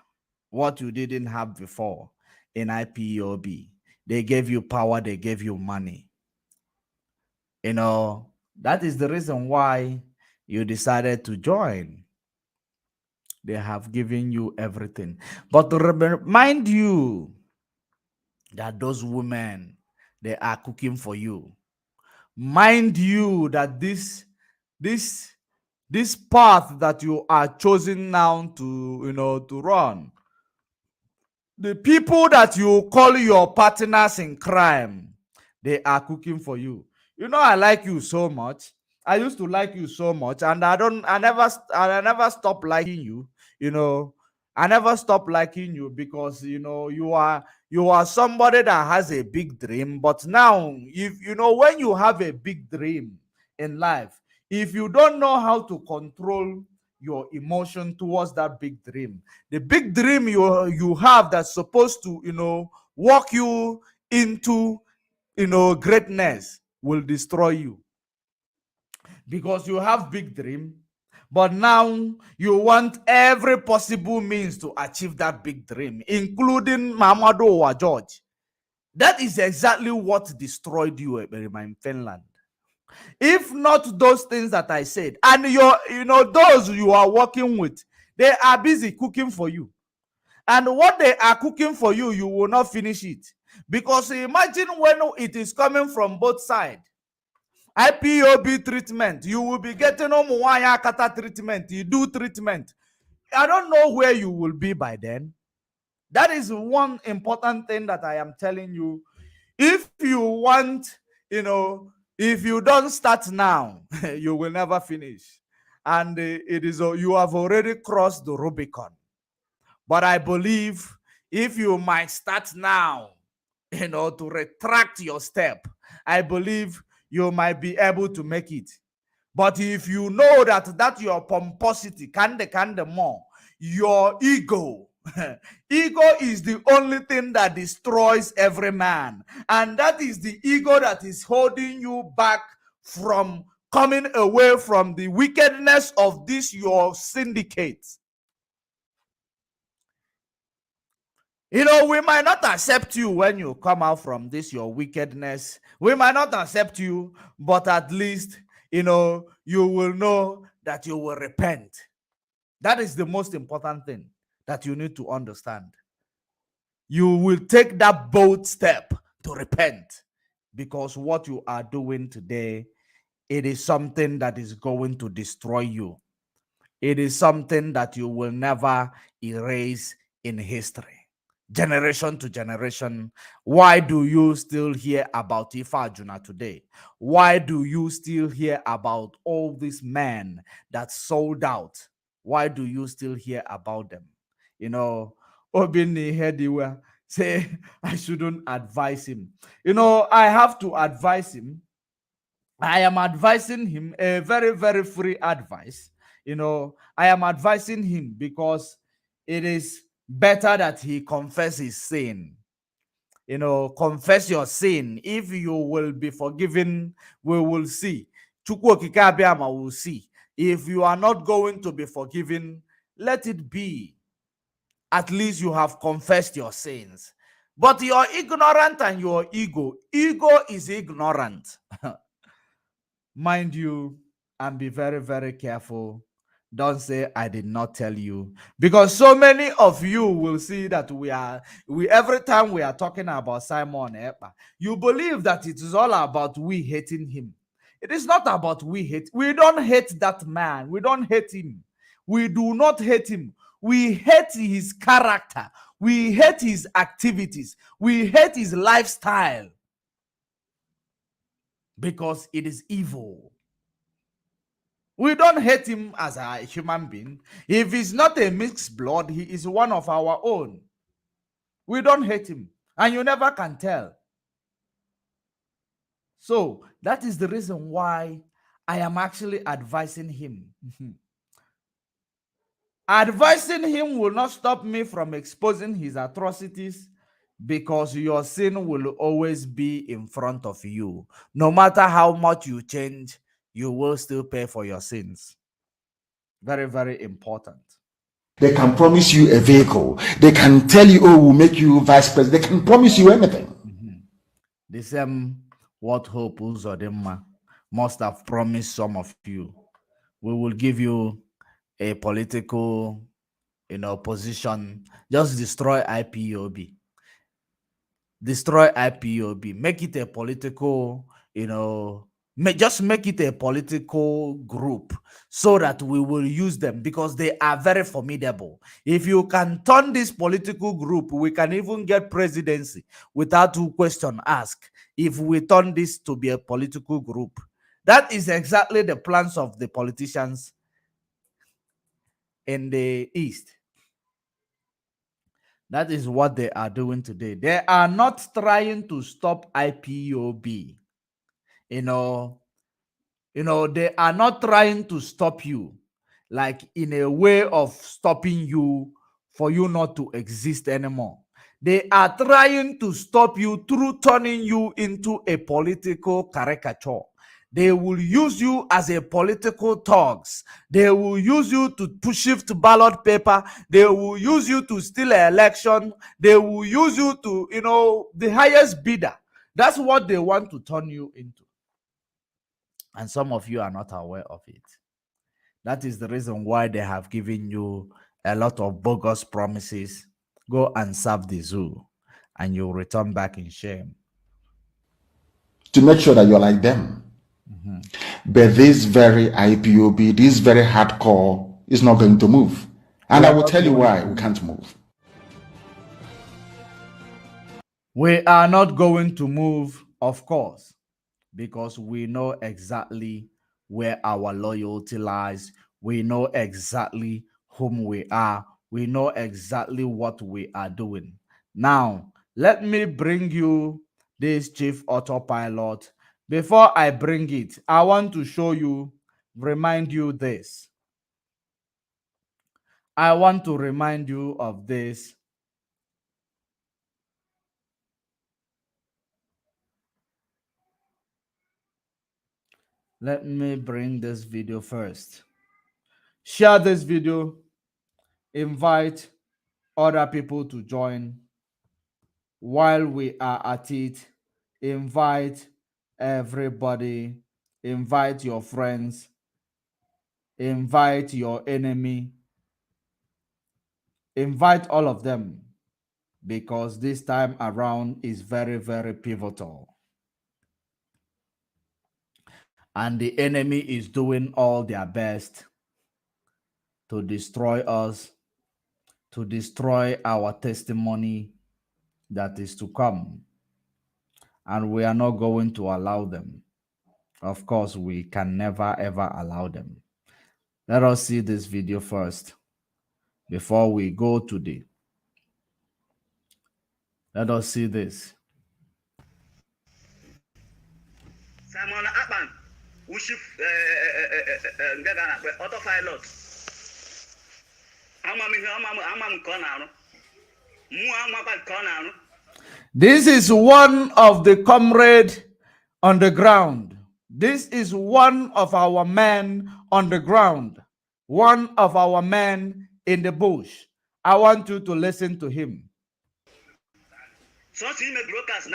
What you didn't have before in IPOB. They gave you power. They gave you money. You know, that is the reason why you decided to join. They have given you everything. But to remind you that those women, they are cooking for you. Mind you that this path that you are choosing now to run, the people that you call your partners in crime, they are cooking for you. I like you so much. I used to like you so much, and I never stop liking you. you know I never stop liking you because you are somebody that has a big dream. But now, if when you have a big dream in life, if you don't know how to control your emotion towards that big dream, the big dream you have that's supposed to walk you into greatness will destroy you, because you have big dream, but now you want every possible means to achieve that big dream, including Mamado or George. That is exactly what destroyed you in Finland. If not those things that I said, and those you are working with, they are busy cooking for you. And what they are cooking for you, you will not finish it. Because imagine when it is coming from both sides. IPOB treatment, you will be getting Omuwaya Kata treatment, Iduu treatment. I don't know where you will be by then. That is one important thing that I am telling you. If you want, if you don't start now, you will never finish. And you have already crossed the Rubicon. But I believe if you might start now, to retract your step, I believe you might be able to make it. But if you know that your pomposity, can more, your ego, ego is the only thing that destroys every man. And that is the ego that is holding you back from coming away from the wickedness of this your syndicate. We might not accept you when you come out from this, your wickedness. We might not accept you, but at least, you will know that you will repent. That is the most important thing that you need to understand. You will take that bold step to repent, because what you are doing today, it is something that is going to destroy you. It is something that you will never erase in history. Generation to generation. Why do you still hear about Ifajuna today? Why do you still hear about all these men that sold out? Why do you still hear about them? Obini Hediwa say I shouldn't advise him. I have to advise him. I am advising him a very, very free advice. I am advising him because it is better that he confess his sin. Confess your sin. If you will be forgiven, we will see. Chukwu Okike Abịama will see. If you are not going to be forgiven, let it be. At least you have confessed your sins. But you're ignorant, and your ego is ignorant. Mind you, and be very, very careful. Don't say I did not tell you, because so many of you will see that we every time we are talking about Simon Ekpa, you believe that it is all about we hating him. It is not about we hate. We don't hate that man. We don't hate him. We do not hate him. We hate his character. We hate his activities. We hate his lifestyle, because it is evil. We don't hate him as a human being. If he's not a mixed blood, he is one of our own. We don't hate him, and you never can tell. So that is the reason why I am actually advising him. Advising him will not stop me from exposing his atrocities, because your sin will always be in front of you. No matter how much you change, you will still pay for your sins. Very, very important. They can promise you a vehicle. They can tell you, oh, we'll make you vice president. They can promise you anything. The same what hope Uzodimma must have promised some of you. We will give you a political, position. Just destroy IPOB. Destroy IPOB. Make it a political, just make it a political group so that we will use them because they are very formidable. If you can turn this political group, we can even get presidency without two question asked. If we turn this to be a political group, that is exactly the plans of the politicians in the East. That is what they are doing today. They are not trying to stop IPOB. They are not trying to stop you, like in a way of stopping you for you not to exist anymore. They are trying to stop you through turning you into a political caricature. They will use you as a political thugs. They will use you to shift ballot paper. They will use you to steal an election. They will use you to, the highest bidder. That's what they want to turn you into. And some of you are not aware of it. That is the reason why they have given you a lot of bogus promises. Go and serve the zoo, and you'll return back in shame. To make sure that you're like them. But this very IPOB, this very hardcore, is not going to move. And I will tell you why we can't move. We are not going to move, of course, because we know exactly where our loyalty lies. We know exactly whom we are. We know exactly what we are doing. Now, let me bring you this chief autopilot. Before I bring it, I want to show you, remind you this. I want to remind you of this. Let me bring this video first. Share this video. Invite other people to join. While we are at it, invite everybody. Invite your friends. Invite your enemy. Invite all of them, because this time around is very, very pivotal. And the enemy is doing all their best to destroy us, to destroy our testimony that is to come. And we are not going to allow them. Of course, we can never ever allow them. Let us see this video first before we go to the. Let us see this. Simon Akpan, Wushif Autopilots. This is one of the comrade on the ground. This is one of our men on the ground. One of our men in the bush. I want you to listen to him. So brokers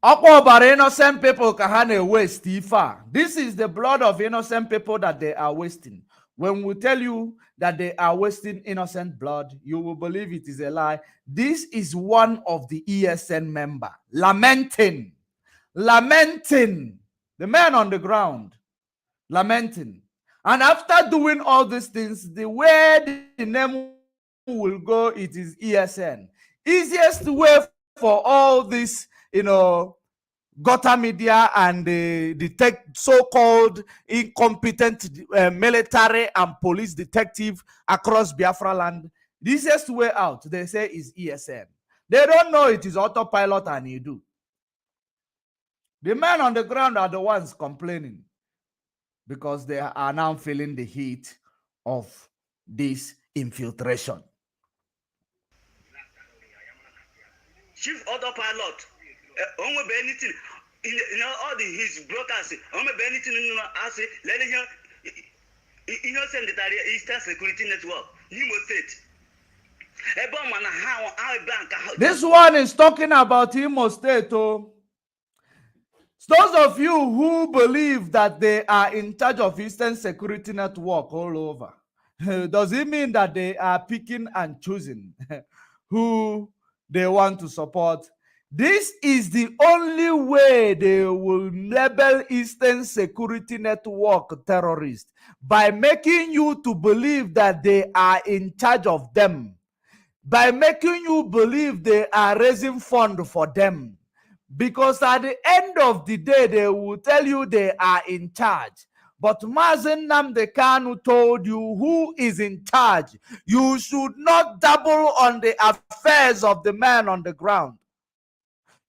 brokers innocent people waste. This is the blood of innocent people that they are wasting. When we tell you that they are wasting innocent blood, you will believe it is a lie. This is one of the ESN member lamenting, the man on the ground, lamenting. And after doing all these things, the way the name will go, it is ESN. Easiest way for all this, gutter media and the so-called incompetent military and police detective across Biafra land. The easiest way out, they say, is ESN. They don't know it is Autopilot and Iduu. The men on the ground are the ones complaining because they are now feeling the heat of this infiltration. Chief Autopilot, onwe anything all his brokers onwe anything as let him innocent that Eastern Security Network Imo State. This one is talking about Imo State. Oh. Those of you who believe that they are in charge of Eastern Security Network all over, does it mean that they are picking and choosing who they want to support? This is the only way they will label Eastern Security Network terrorists, by making you to believe that they are in charge of them, by making you believe they are raising funds for them. Because at the end of the day, they will tell you they are in charge. But Mazen Nnamdi Kanu told you who is in charge. You should not dabble on the affairs of the man on the ground.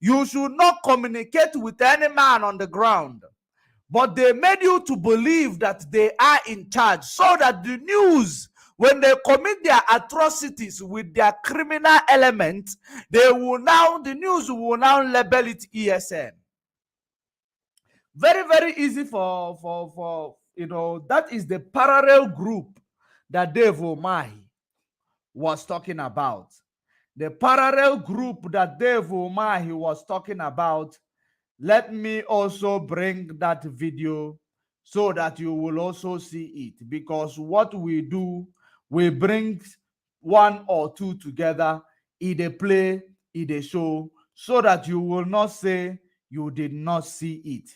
You should not communicate with any man on the ground. But they made you to believe that they are in charge, so that the news, when they commit their atrocities with their criminal elements, the news will now label it ESN. Very, very easy for that is the parallel group that Dave UMAHI was talking about. The parallel group that Dave UMAHI was talking about. Let me also bring that video so that you will also see it, because what we do, we bring one or two together in a play, in a show, so that you will not say you did not see it,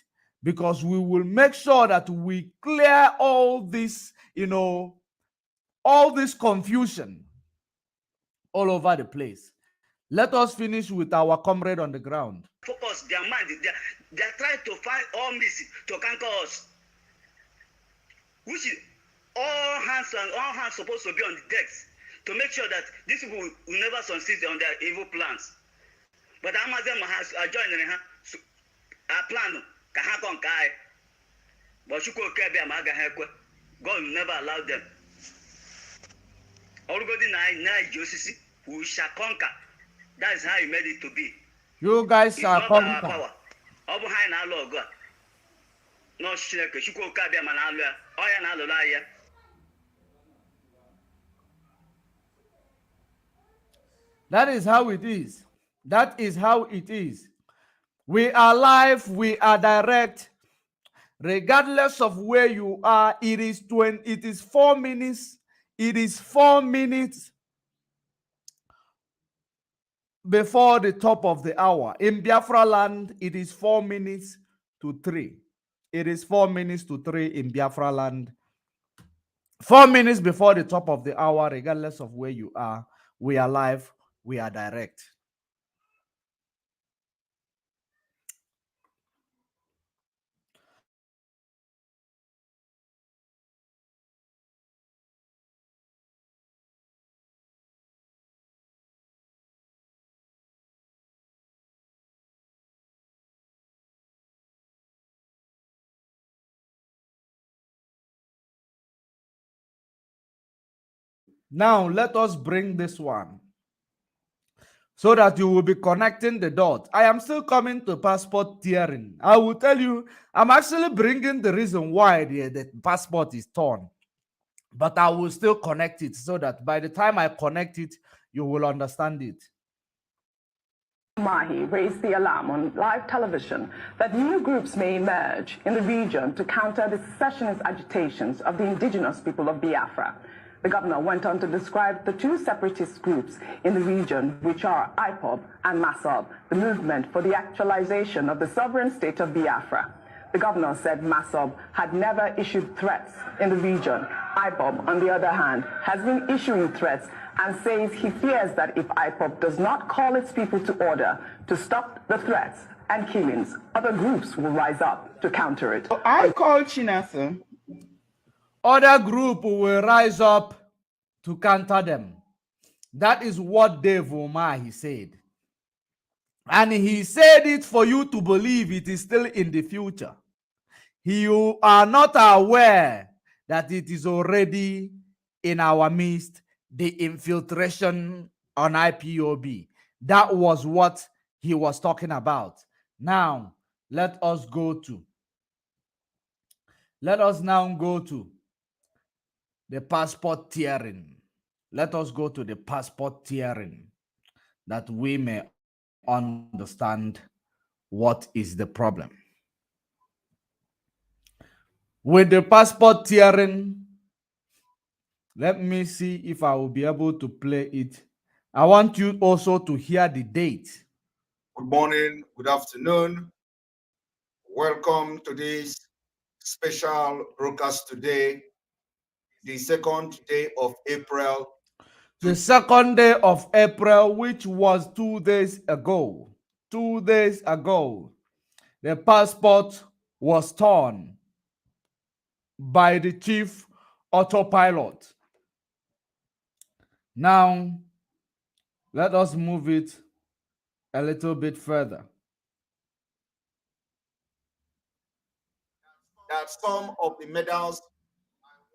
because we will make sure that we clear all this, all this confusion all over the place. Let us finish with our comrade on the ground. Focus their mind. They are trying to find all means to conquer us. Which is all hands supposed to be on the decks to make sure that these people will never succeed on their evil plans. But Amazon has joined in a plan. But God will never allow them. We shall conquer. That is how he made it to be. You guys are conquer. Power. No, that is how it is. That is how it is. We are live, we are direct. Regardless of where you are, it is 4 minutes. It is 4 minutes before the top of the hour. In Biafra land, it is 4 minutes to 3. It is 4 minutes to 3 in Biafra land. 4 minutes before the top of the hour, regardless of where you are. We are live, we are direct. Now, let us bring this one so that you will be connecting the dots. I am still coming to passport tearing. I will tell you, I'm actually bringing the reason why the passport is torn. But I will still connect it so that by the time I connect it, you will understand it. UMAHI raised the alarm on live television that new groups may emerge in the region to counter the secessionist agitations of the indigenous people of Biafra. The governor went on to describe the two separatist groups in the region, which are IPOB and MASOB, the movement for the actualization of the sovereign state of Biafra. The governor said MASOB had never issued threats in the region. IPOB, on the other hand, has been issuing threats and says he fears that if IPOB does not call its people to order to stop the threats and killings, other groups will rise up to counter it. I call Chinasa. Other group will rise up to counter them. That is what Dave UMAHI said. And he said it for you to believe it is still in the future. You are not aware that it is already in our midst, the infiltration on IPOB. That was what he was talking about. Now, let us now go to the passport tearing. Let us go to the passport tearing that we may understand what is the problem. With the passport tearing, let me see if I will be able to play it. I want you also to hear the date. Good morning, good afternoon. Welcome to this special broadcast today, the second day of April. The second day of April, which was 2 days ago. 2 days ago, the passport was torn by the chief autopilot. Now, let us move it a little bit further. That some of the medals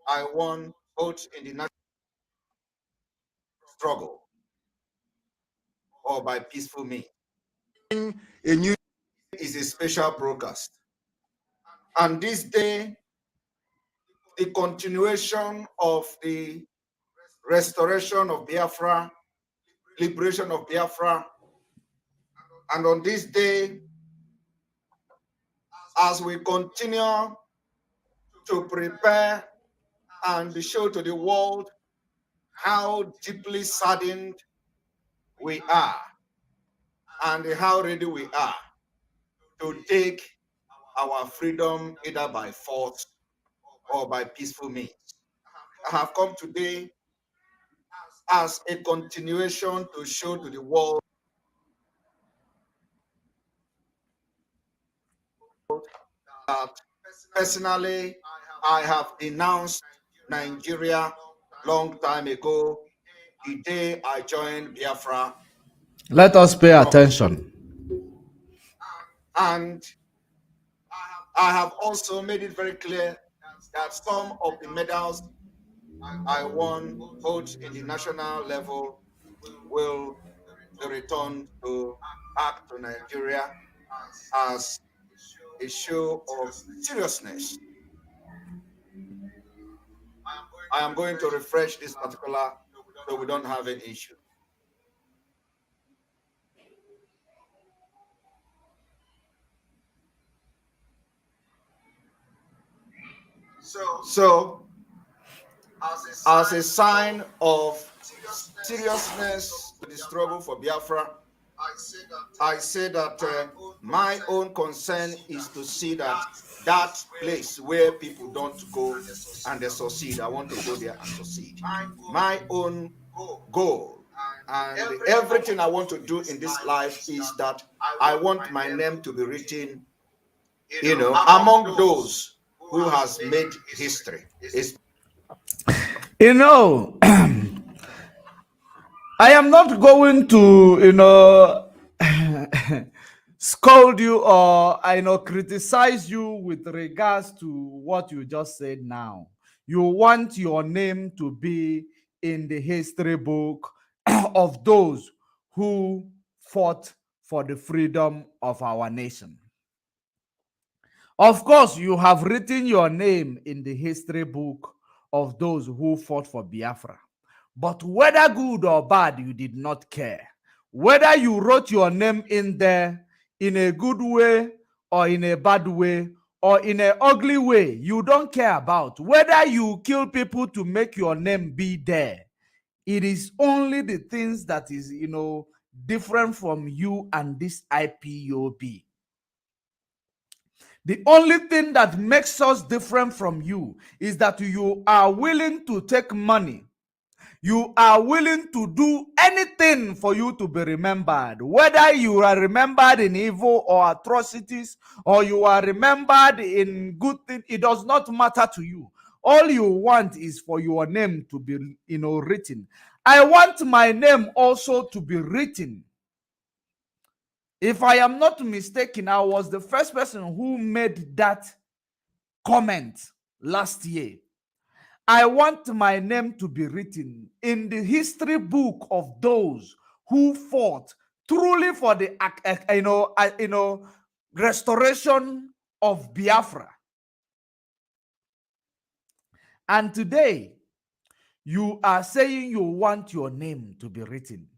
I won both in the national struggle or by peaceful means. A new is a special broadcast. And this day, the continuation of the restoration of Biafra, liberation of Biafra. And on this day, as we continue to prepare and show to the world how deeply saddened we are and how ready we are to take our freedom either by force or by peaceful means. I have come today as a continuation to show to the world that personally I have denounced Nigeria long time ago, the day I joined Biafra. Let us pay attention. And I have also made it very clear that some of the medals I won both in the national level will be returned back to Nigeria as a show of seriousness. I am going to refresh this particular so we don't have an issue. So, as a sign of seriousness to the struggle for Biafra, I say that my own concern is to see that that place where people don't go and they succeed, I want to go there and succeed. My own goal and everything I want to do in this life is that I want my name to be written, among those who has made history. I am not going to, scold you or criticize you with regards to what you just said now. You want your name to be in the history book of those who fought for the freedom of our nation. Of course, you have written your name in the history book of those who fought for Biafra. But whether good or bad, you did not care. Whether you wrote your name in there in a good way or in a bad way or in an ugly way, you don't care about. Whether you kill people to make your name be there, it is only the things that is, different from you and this IPOB. The only thing that makes us different from you is that you are willing to take money. You are willing to do anything for you to be remembered. Whether you are remembered in evil or atrocities, or you are remembered in good things, it does not matter to you. All you want is for your name to be, written. I want my name also to be written. If I am not mistaken, I was the first person who made that comment last year. I want my name to be written in the history book of those who fought truly for the restoration of Biafra. And today, you are saying you want your name to be written.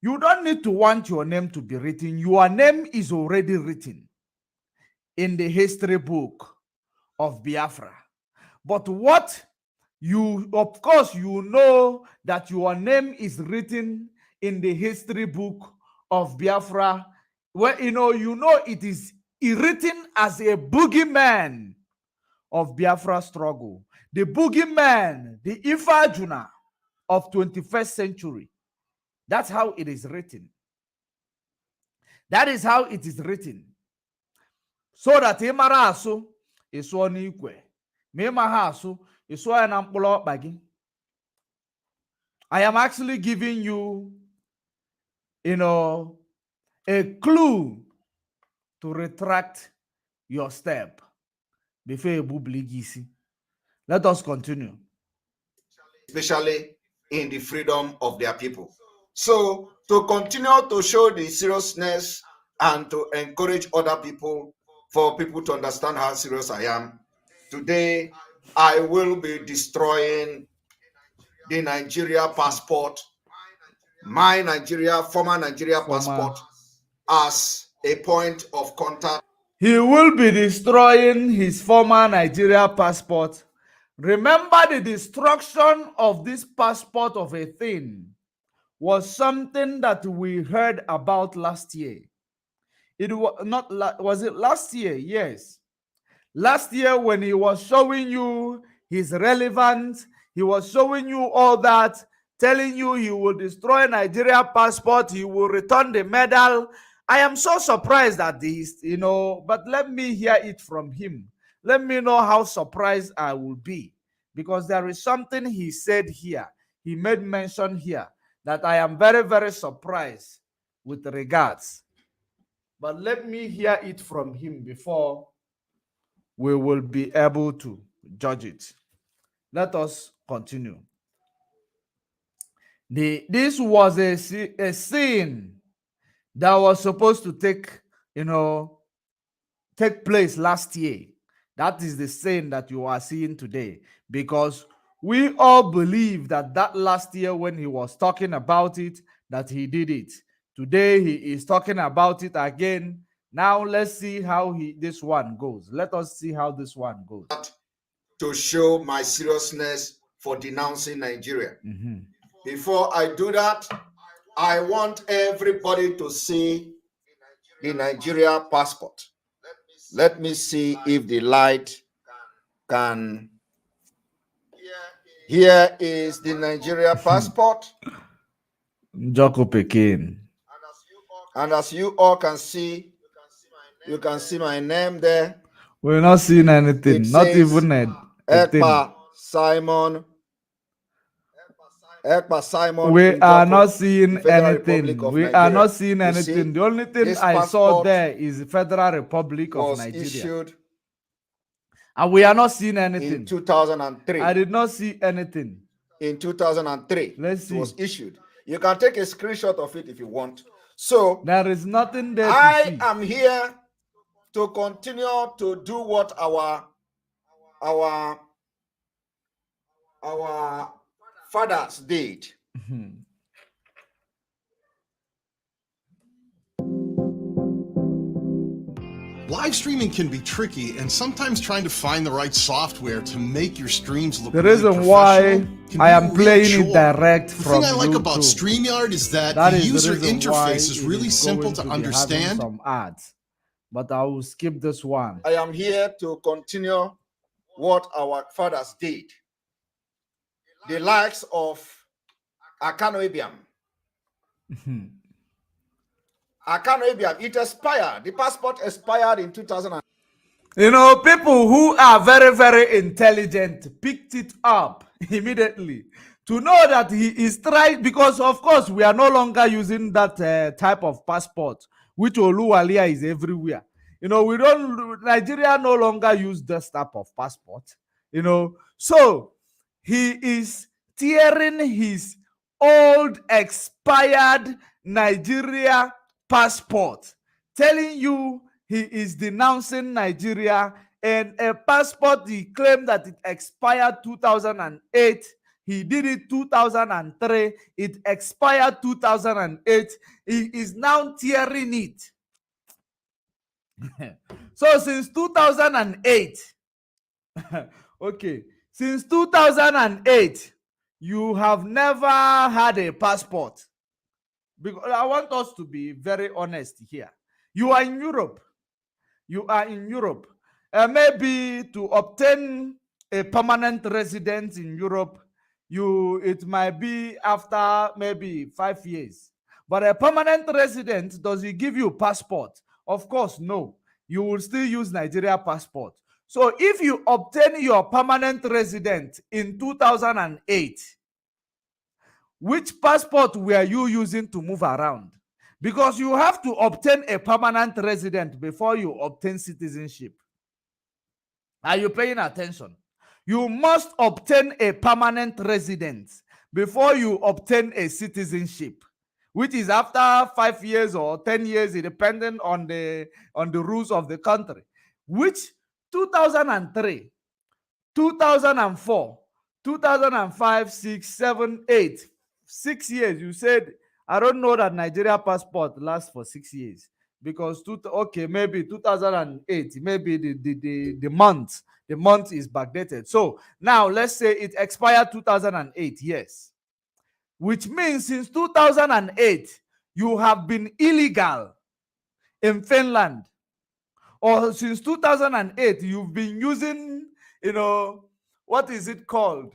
You don't need to want your name to be written. Your name is already written in the history book of Biafra. But what you, of course, you know that your name is written in the history book of Biafra, where you know it is written as a boogeyman of Biafra struggle, the boogeyman, the Ifajuna of 21st century. That's how it is written. That is how it is written. So that ịmara asụ ịsụọ n'ikwe, ma ịmaha asụ ịsụọ ya na mkpụrụ ọkpa gị. I am actually giving you, a clue to retract your step before you bubligisi. Let us continue. Especially in the freedom of their people. So to continue to show the seriousness and to encourage other people, for people to understand how serious I am, today I will be destroying the Nigeria passport, my former Nigeria passport, as a point of contact. He will be destroying his former Nigeria passport. Remember, the destruction of this passport of a thing was something that we heard about last year. It was not, was it last year? Yes. Last year, when he was showing you his relevance, he was showing you all that, telling you he will destroy Nigeria passport, he will return the medal. I am so surprised at this, but let me hear it from him. Let me know how surprised I will be, because there is something he said here. He made mention here that I am very, very surprised with regards. But let me hear it from him before we will be able to judge it. Let us continue. This was a scene that was supposed to take place last year. That is the scene that you are seeing today, because we all believe that last year when he was talking about it, that he did it. Today he is talking about it again. Now let's see how this one goes. Let us see how this one goes. To show my seriousness for denouncing Nigeria. Before I do that, I want everybody to see the Nigeria passport. Let me see if the light can. Here is the Nigeria passport. Joko Pekin. And as you all can see, you can see my name there. We're not seeing anything. Not even a Ekpa Simon. We are not seeing anything. We are not seeing anything. The only thing I saw there is the Federal Republic of Nigeria. Issued and we are not seeing anything. In 2003. I did not see anything. In 2003. Let's see. It was issued. You can take a screenshot of it if you want. So there is nothing there. I am here to continue to do what our fathers did. Live streaming can be tricky, and sometimes trying to find the right software to make your streams look the reason why I am playing it direct from the thing I like YouTube. about StreamYard is that the user interface is really simple to understand. Some ads, but I will skip this one. I am here to continue what our fathers did. The likes of Akano Ibiam. Akano Ibiam, it expired. The passport expired in 2000. People who are very, very intelligent picked it up immediately to know that he is trying, because of course we are no longer using that type of passport, which Oluwalia is everywhere. Nigeria no longer use this type of passport, so he is tearing his old expired Nigeria passport, telling you he is denouncing Nigeria, and a passport he claimed that it expired 2008. He did it 2003. It expired 2008. He is now tearing it. So since 2008, okay, since 2008, you have never had a passport. Because I want us to be very honest here. You are in Europe. You are in Europe. Maybe to obtain a permanent residence in Europe, it might be after maybe 5 years. But a permanent resident, does it give you passport? Of course, no. You will still use Nigeria passport. So if you obtain your permanent resident in 2008, which passport were you using to move around? Because you have to obtain a permanent resident before you obtain citizenship. Are you paying attention? You must obtain a permanent residence before you obtain a citizenship, which is after 5 years or 10 years, depending on the rules of the country. Which 2003, 2004, 2005, 6, 7, 8, 6 years. You said, I don't know that Nigeria passport lasts for 6 years, because okay, maybe 2008, maybe the month is backdated. So now let's say it expired 2008, yes, which means since 2008 you have been illegal in Finland, or since 2008 you've been using, what is it called,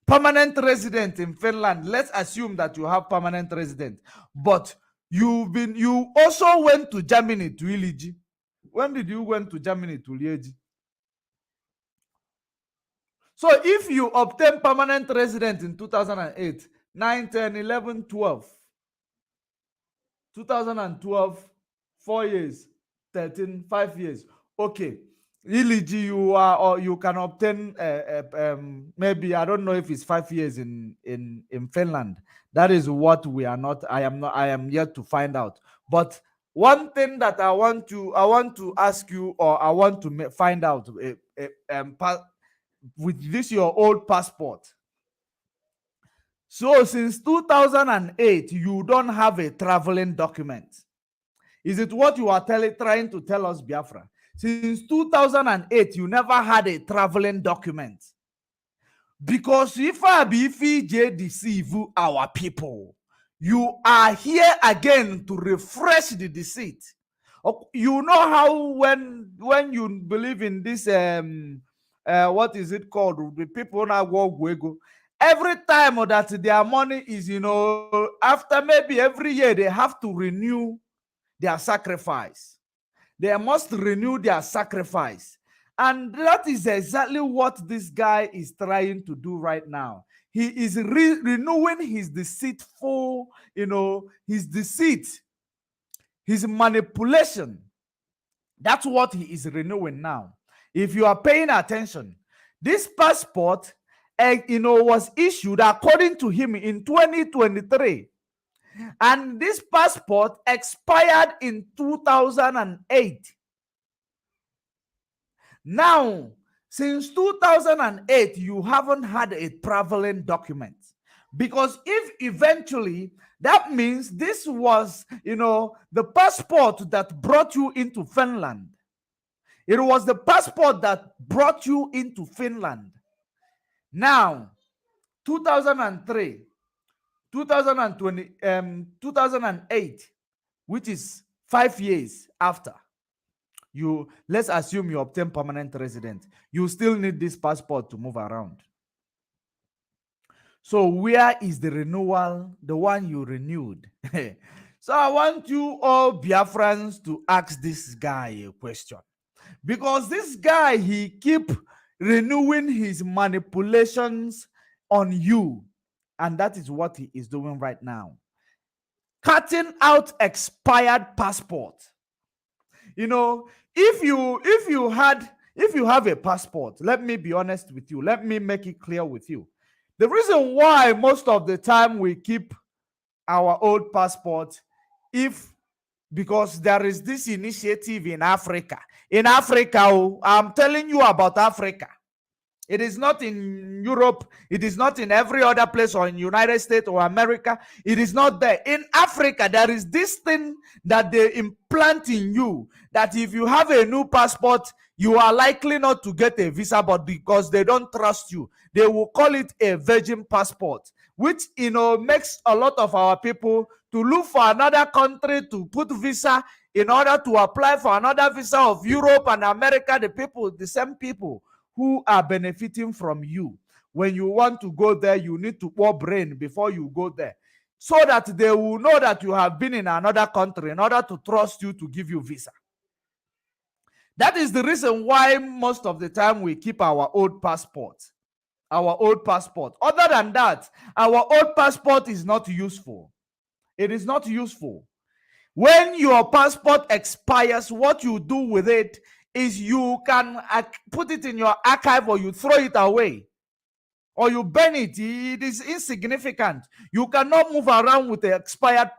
permanent resident in Finland. Let's assume that you have permanent resident, but you also went to Germany to Iliji. When did you went to Germany to Liegi? So if you obtain permanent resident in 2008, 9, 10, 11, 12, 2012, 4 years, 13, 5 years. Okay. Iliji, you can obtain maybe, I don't know if it's 5 years in Finland. That is what we are not. I am yet to find out. But one thing that I want to ask you, or I want to find out, with this your old passport. So since 2008, you don't have a traveling document. Is it what you are trying to tell us, Biafra? Since 2008, you never had a traveling document. Because if IBFJ deceive our people, you are here again to refresh the deceit. You know how when you believe in this, what is it called? The people now go. Every time that their money is, after maybe every year, they have to renew their sacrifice. They must renew their sacrifice. And that is exactly what this guy is trying to do right now. He is renewing his deceitful, his deceit, his manipulation. That's what he is renewing now. If you are paying attention, this passport, was issued according to him in 2023. And this passport expired in 2008. Now, since 2008, you haven't had a traveling document. Because if eventually, that means this was, the passport that brought you into Finland. It was the passport that brought you into Finland. Now, 2003, 2020, 2008, which is 5 years after, let's assume you obtain permanent resident, you still need this passport to move around. So where is the renewal, the one you renewed? So I want you all Biafrans to ask this guy a question, because this guy, he keep renewing his manipulations on you. And that is what he is doing right now. Cutting out expired passport. If you have a passport, let me be honest with you. Let me make it clear with you. The reason why most of the time we keep our old passport, if because there is this initiative in Africa. In Africa, I'm telling you about Africa. It is not in Europe. It is not in every other place or in United States or America. It is not there. In Africa, there is this thing that they implant in you, that if you have a new passport, you are likely not to get a visa, but because they don't trust you, they will call it a virgin passport, which makes a lot of our people to look for another country to put visa in order to apply for another visa of Europe and America. The same people who are benefiting from you. When you want to go there, you need to pour brain before you go there, so that they will know that you have been in another country in order to trust you to give you visa. That is the reason why most of the time we keep our old passport. Our old passport. Other than that, our old passport is not useful. It is not useful. When your passport expires, what you do with it is you can put it in your archive, or you throw it away, or you burn it. It is insignificant. You cannot move around with the expired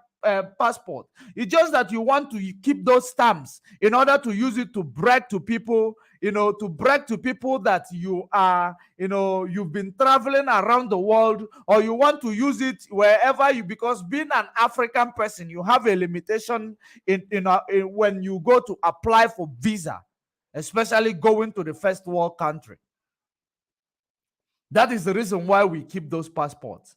passport. It's just that you want to keep those stamps in order to use it to brag to people, to brag to people that you are, you've been traveling around the world, or you want to use it wherever you, because being an African person, you have a limitation in when you go to apply for visa, especially going to the first world country. That is the reason why we keep those passports.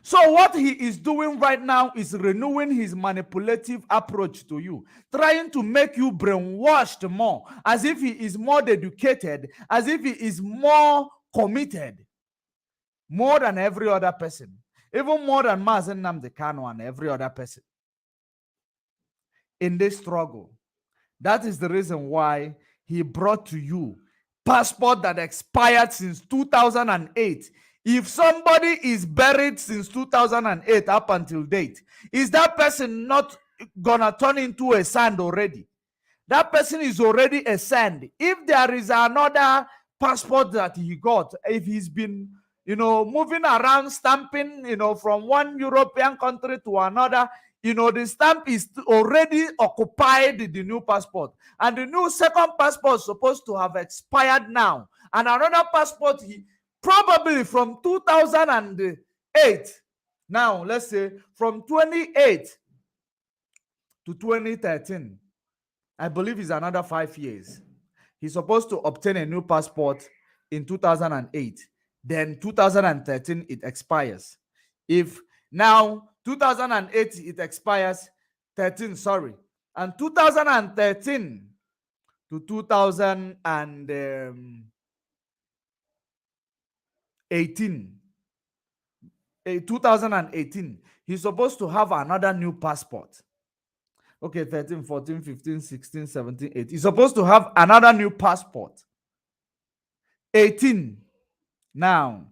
So what he is doing right now is renewing his manipulative approach to you, trying to make you brainwashed more, as if he is more dedicated, as if he is more committed, more than every other person, even more than Mazen Nnamdi Kanu and every other person in this struggle. That is the reason why he brought to you passport that expired since 2008. If somebody is buried since 2008 up until date, is that person not gonna turn into a sand already? That person is already a sand. If there is another passport that he got, if he's been, moving around stamping, from one European country to another, the stamp is already occupied the new passport. And the new second passport is supposed to have expired now. And another passport, probably from 2008. Now, let's say from 28 to 2013, I believe it's another 5 years. He's supposed to obtain a new passport in 2008. Then 2013, it expires. If now 2008, it expires, 13, sorry. And 2013 to 2018, he's supposed to have another new passport. Okay, 13, 14, 15, 16, 17, 18. He's supposed to have another new passport. 18. Now,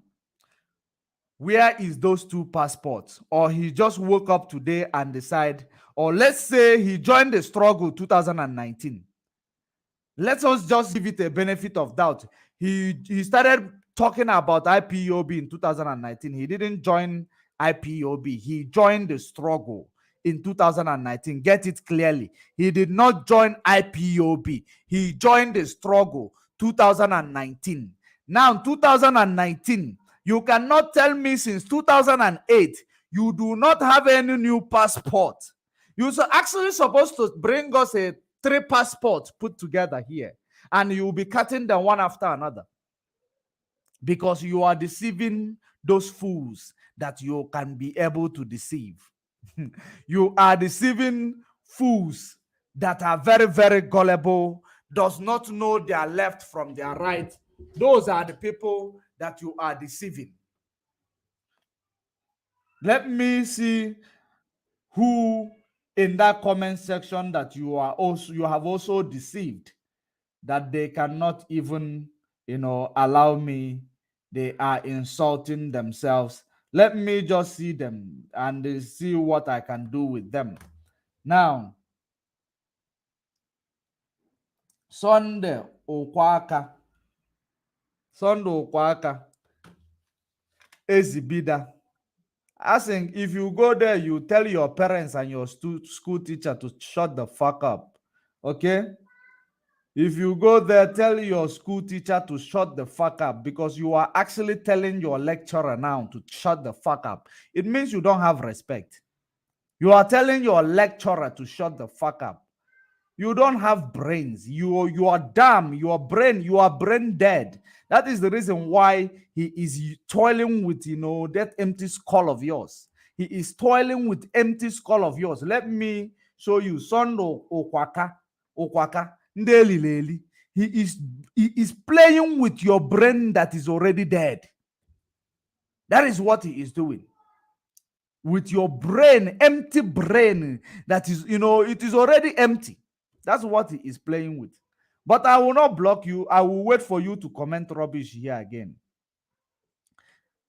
where is those two passports? Or he just woke up today and decide, or let's say he joined the struggle 2019. Let us just give it a benefit of doubt. He started talking about IPOB in 2019. He didn't join IPOB. He joined the struggle in 2019. Get it clearly. He did not join IPOB. He joined the struggle 2019. Now, 2019, you cannot tell me since 2008 you do not have any new passport. You're actually supposed to bring us 3 passports put together here, and you will be cutting them one after another, because you are deceiving those fools that you can be able to deceive. You are deceiving fools that are very, very gullible, does not know their left from their right. Those are the people that you are deceiving. Let me see who in that comment section that you have also deceived, that they cannot even allow me. They are insulting themselves. Let me just see them and see what I can do with them. Now, Sunday Okwaka, Ezibida, I think if you go there, you tell your parents and your school teacher to shut the fuck up. Okay? If you go there, tell your school teacher to shut the fuck up, because you are actually telling your lecturer now to shut the fuck up. It means you don't have respect. You are telling your lecturer to shut the fuck up. You don't have brains. You are dumb. You are brain dead. That is the reason why he is toiling with, that empty skull of yours. He is toiling with empty skull of yours. Let me show you. Sondo Okwaka, Ndeli Leli. He is playing with your brain that is already dead. That is what he is doing. With your brain, empty brain that is, it is already empty. That's what he is playing with. But I will not block you. I will wait for you to comment rubbish here again.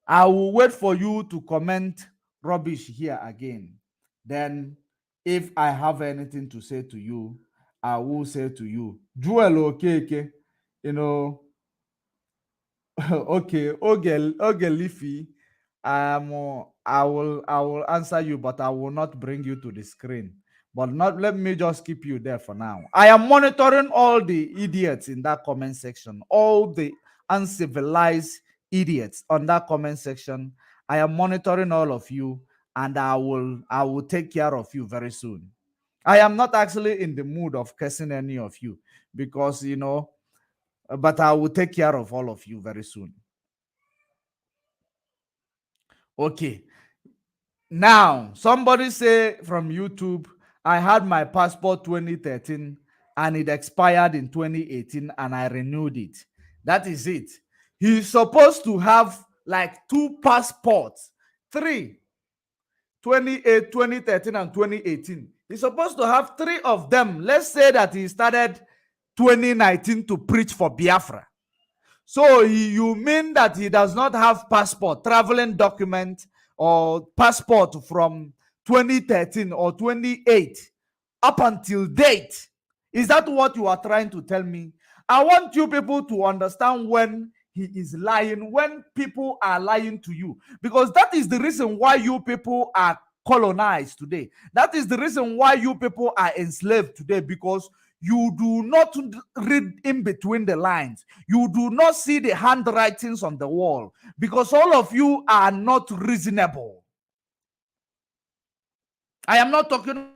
I will wait for you to comment rubbish here again. Then, if I have anything to say to you, I will say to you, Joel Okeke, okay, Oge Leafy, I will answer you, but I will not bring you to the screen. But not let me just keep you there for now. I am monitoring all the idiots in that comment section, all the uncivilized idiots on that comment section. I am monitoring all of you, and I will take care of you very soon. I am not actually in the mood of cursing any of you, because but I will take care of all of you very soon. Okay. Now, somebody say from YouTube, I had my passport 2013 and it expired in 2018 and I renewed it. That is it. He's supposed to have like 2 passports, 3, 2013 and 2018. He's supposed to have 3 of them. Let's say that he started 2019 to preach for Biafra. So you mean that he does not have passport, traveling document, or passport from 2013 or 28 up until date? Is that what you are trying to tell me? I want you people to understand when he is lying, when people are lying to you, because that is the reason why you people are colonized today. That is the reason why you people are enslaved today, because you do not read in between the lines. You do not see the handwritings on the wall, because all of you are not reasonable. I am not talking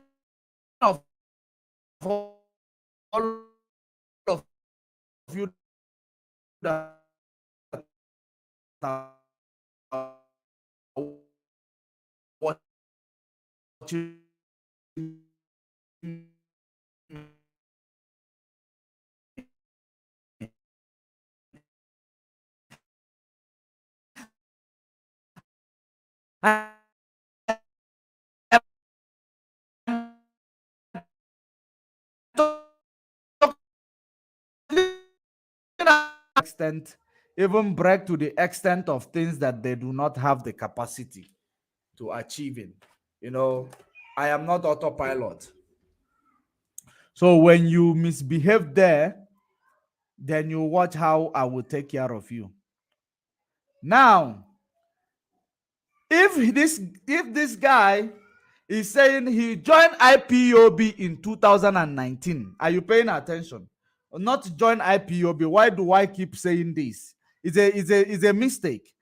of all of you that are watching extent, even brag to the extent of things that they do not have the capacity to achieving. I am not autopilot. So when you misbehave there, then you watch how I will take care of you. Now, if this guy is saying he joined IPOB in 2019, are you paying attention? Not join IPOB. Why do I keep saying this? It's a mistake.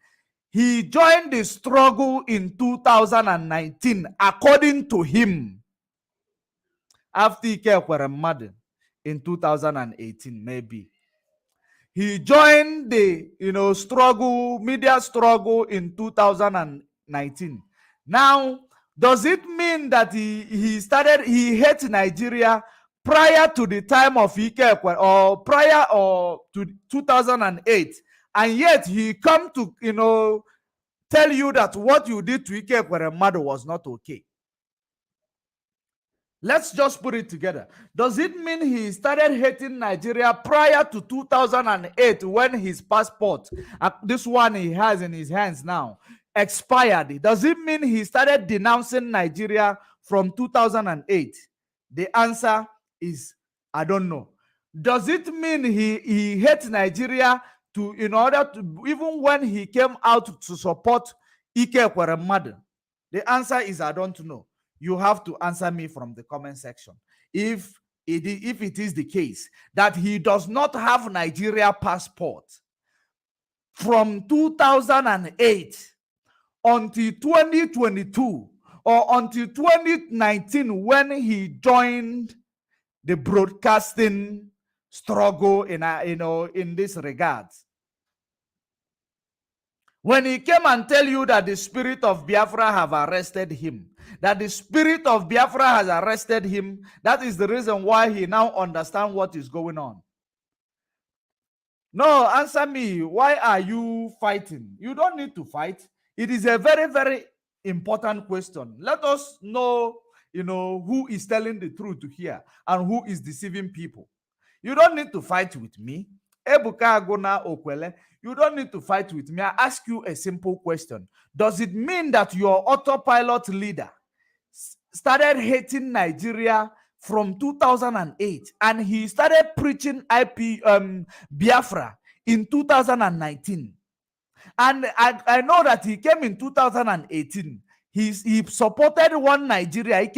He joined the struggle in 2019, according to him. After he came mad in 2018, maybe. He joined the media struggle in 2019. Now, does it mean that he hates Nigeria prior to the time of Ike, or prior or to 2008, and yet he come to tell you that what you did to Ike Ekweremadu was not okay? Let's just put it together. Does it mean he started hating Nigeria prior to 2008, when his passport, this one he has in his hands now, expired? Does it mean he started denouncing Nigeria from 2008? The answer is, I don't know. Does it mean he hates Nigeria in order to, even when he came out to support Ike Ekweremadu? The answer is I don't know. You have to answer me from the comment section. If it is the case that he does not have Nigeria passport from 2008 until 2022 or until 2019 when he joined the broadcasting struggle in this regard. When he came and tell you that the spirit of Biafra have arrested him, that the spirit of Biafra has arrested him, that is the reason why he now understands what is going on. No, answer me. Why are you fighting? You don't need to fight. It is a very, very important question. Let us know, who is telling the truth here and who is deceiving people. You don't need to fight with me. Ebuka Agona Okwele, you don't need to fight with me. I ask you a simple question. Does it mean that your autopilot leader started hating Nigeria from 2008 and he started preaching Biafra in 2019? And I know that he came in 2018. He supported one Nigeria.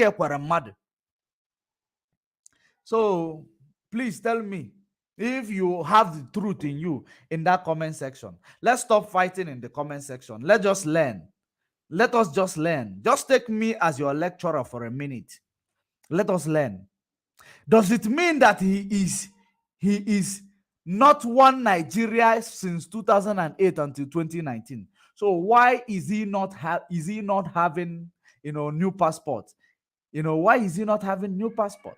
So please tell me if you have the truth in you in that comment section. Let's stop fighting in the comment section. Let's just learn. Let us just learn. Just take me as your lecturer for a minute. Let us learn. Does it mean that he is not one Nigeria since 2008 until 2019? So why is he not having new passport? Why is he not having new passport?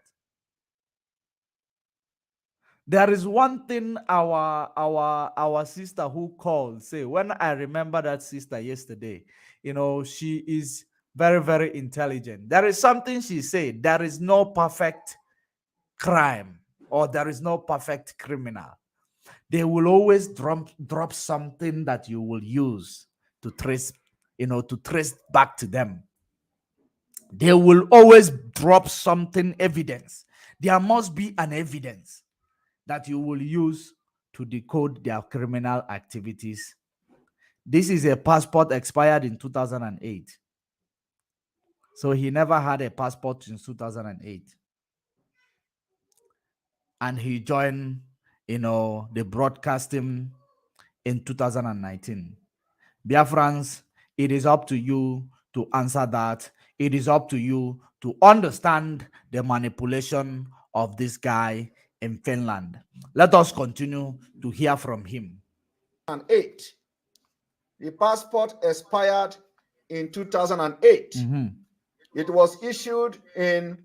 There is one thing our sister who called say, when I remember that sister yesterday, she is very, very intelligent. There is something she said, there is no perfect crime or there is no perfect criminal. They will always drop something that you will use to trace back to them. They will always drop something, evidence. There must be an evidence that you will use to decode their criminal activities. This is a passport expired in 2008. So he never had a passport since 2008. And he joined, the broadcasting in 2019. Biafrans, it is up to you to answer that. It is up to you to understand the manipulation of this guy in Finland. Let us continue to hear from him. 2008. The passport expired in 2008. It was issued in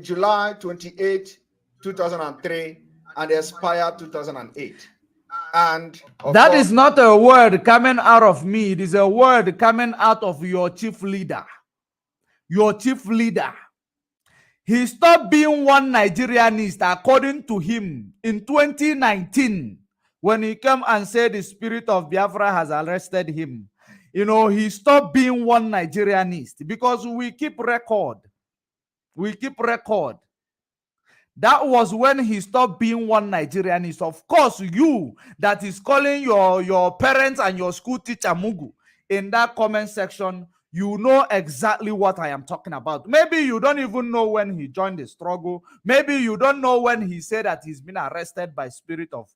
July 28, 2003, and expired 2008. And that is not a word coming out of me. It is a word coming out of your chief leader. Your chief leader. He stopped being one Nigerianist, according to him, in 2019, when he came and said the spirit of Biafra has arrested him. He stopped being one Nigerianist because we keep record. We keep record. That was when he stopped being one Nigerianist. Of course, you that is calling your parents and your school teacher Mugu in that comment section, you know exactly what I am talking about. Maybe you don't even know when he joined the struggle. Maybe you don't know when he said that he's been arrested by spirit of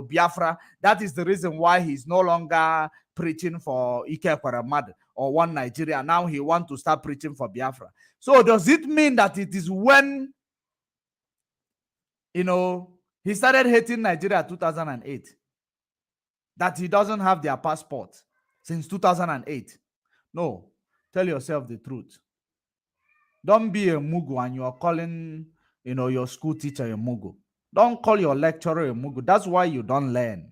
Biafra. That is the reason why he's no longer preaching for Ike Kwaramad or one Nigeria. Now he wants to start preaching for Biafra. So does it mean that it is when he started hating Nigeria 2008 that he doesn't have their passport since 2008? No. Tell yourself the truth. Don't be a Mugu and you are calling, your school teacher a Mugu. Don't call your lecturer a Mugu. That's why you don't learn.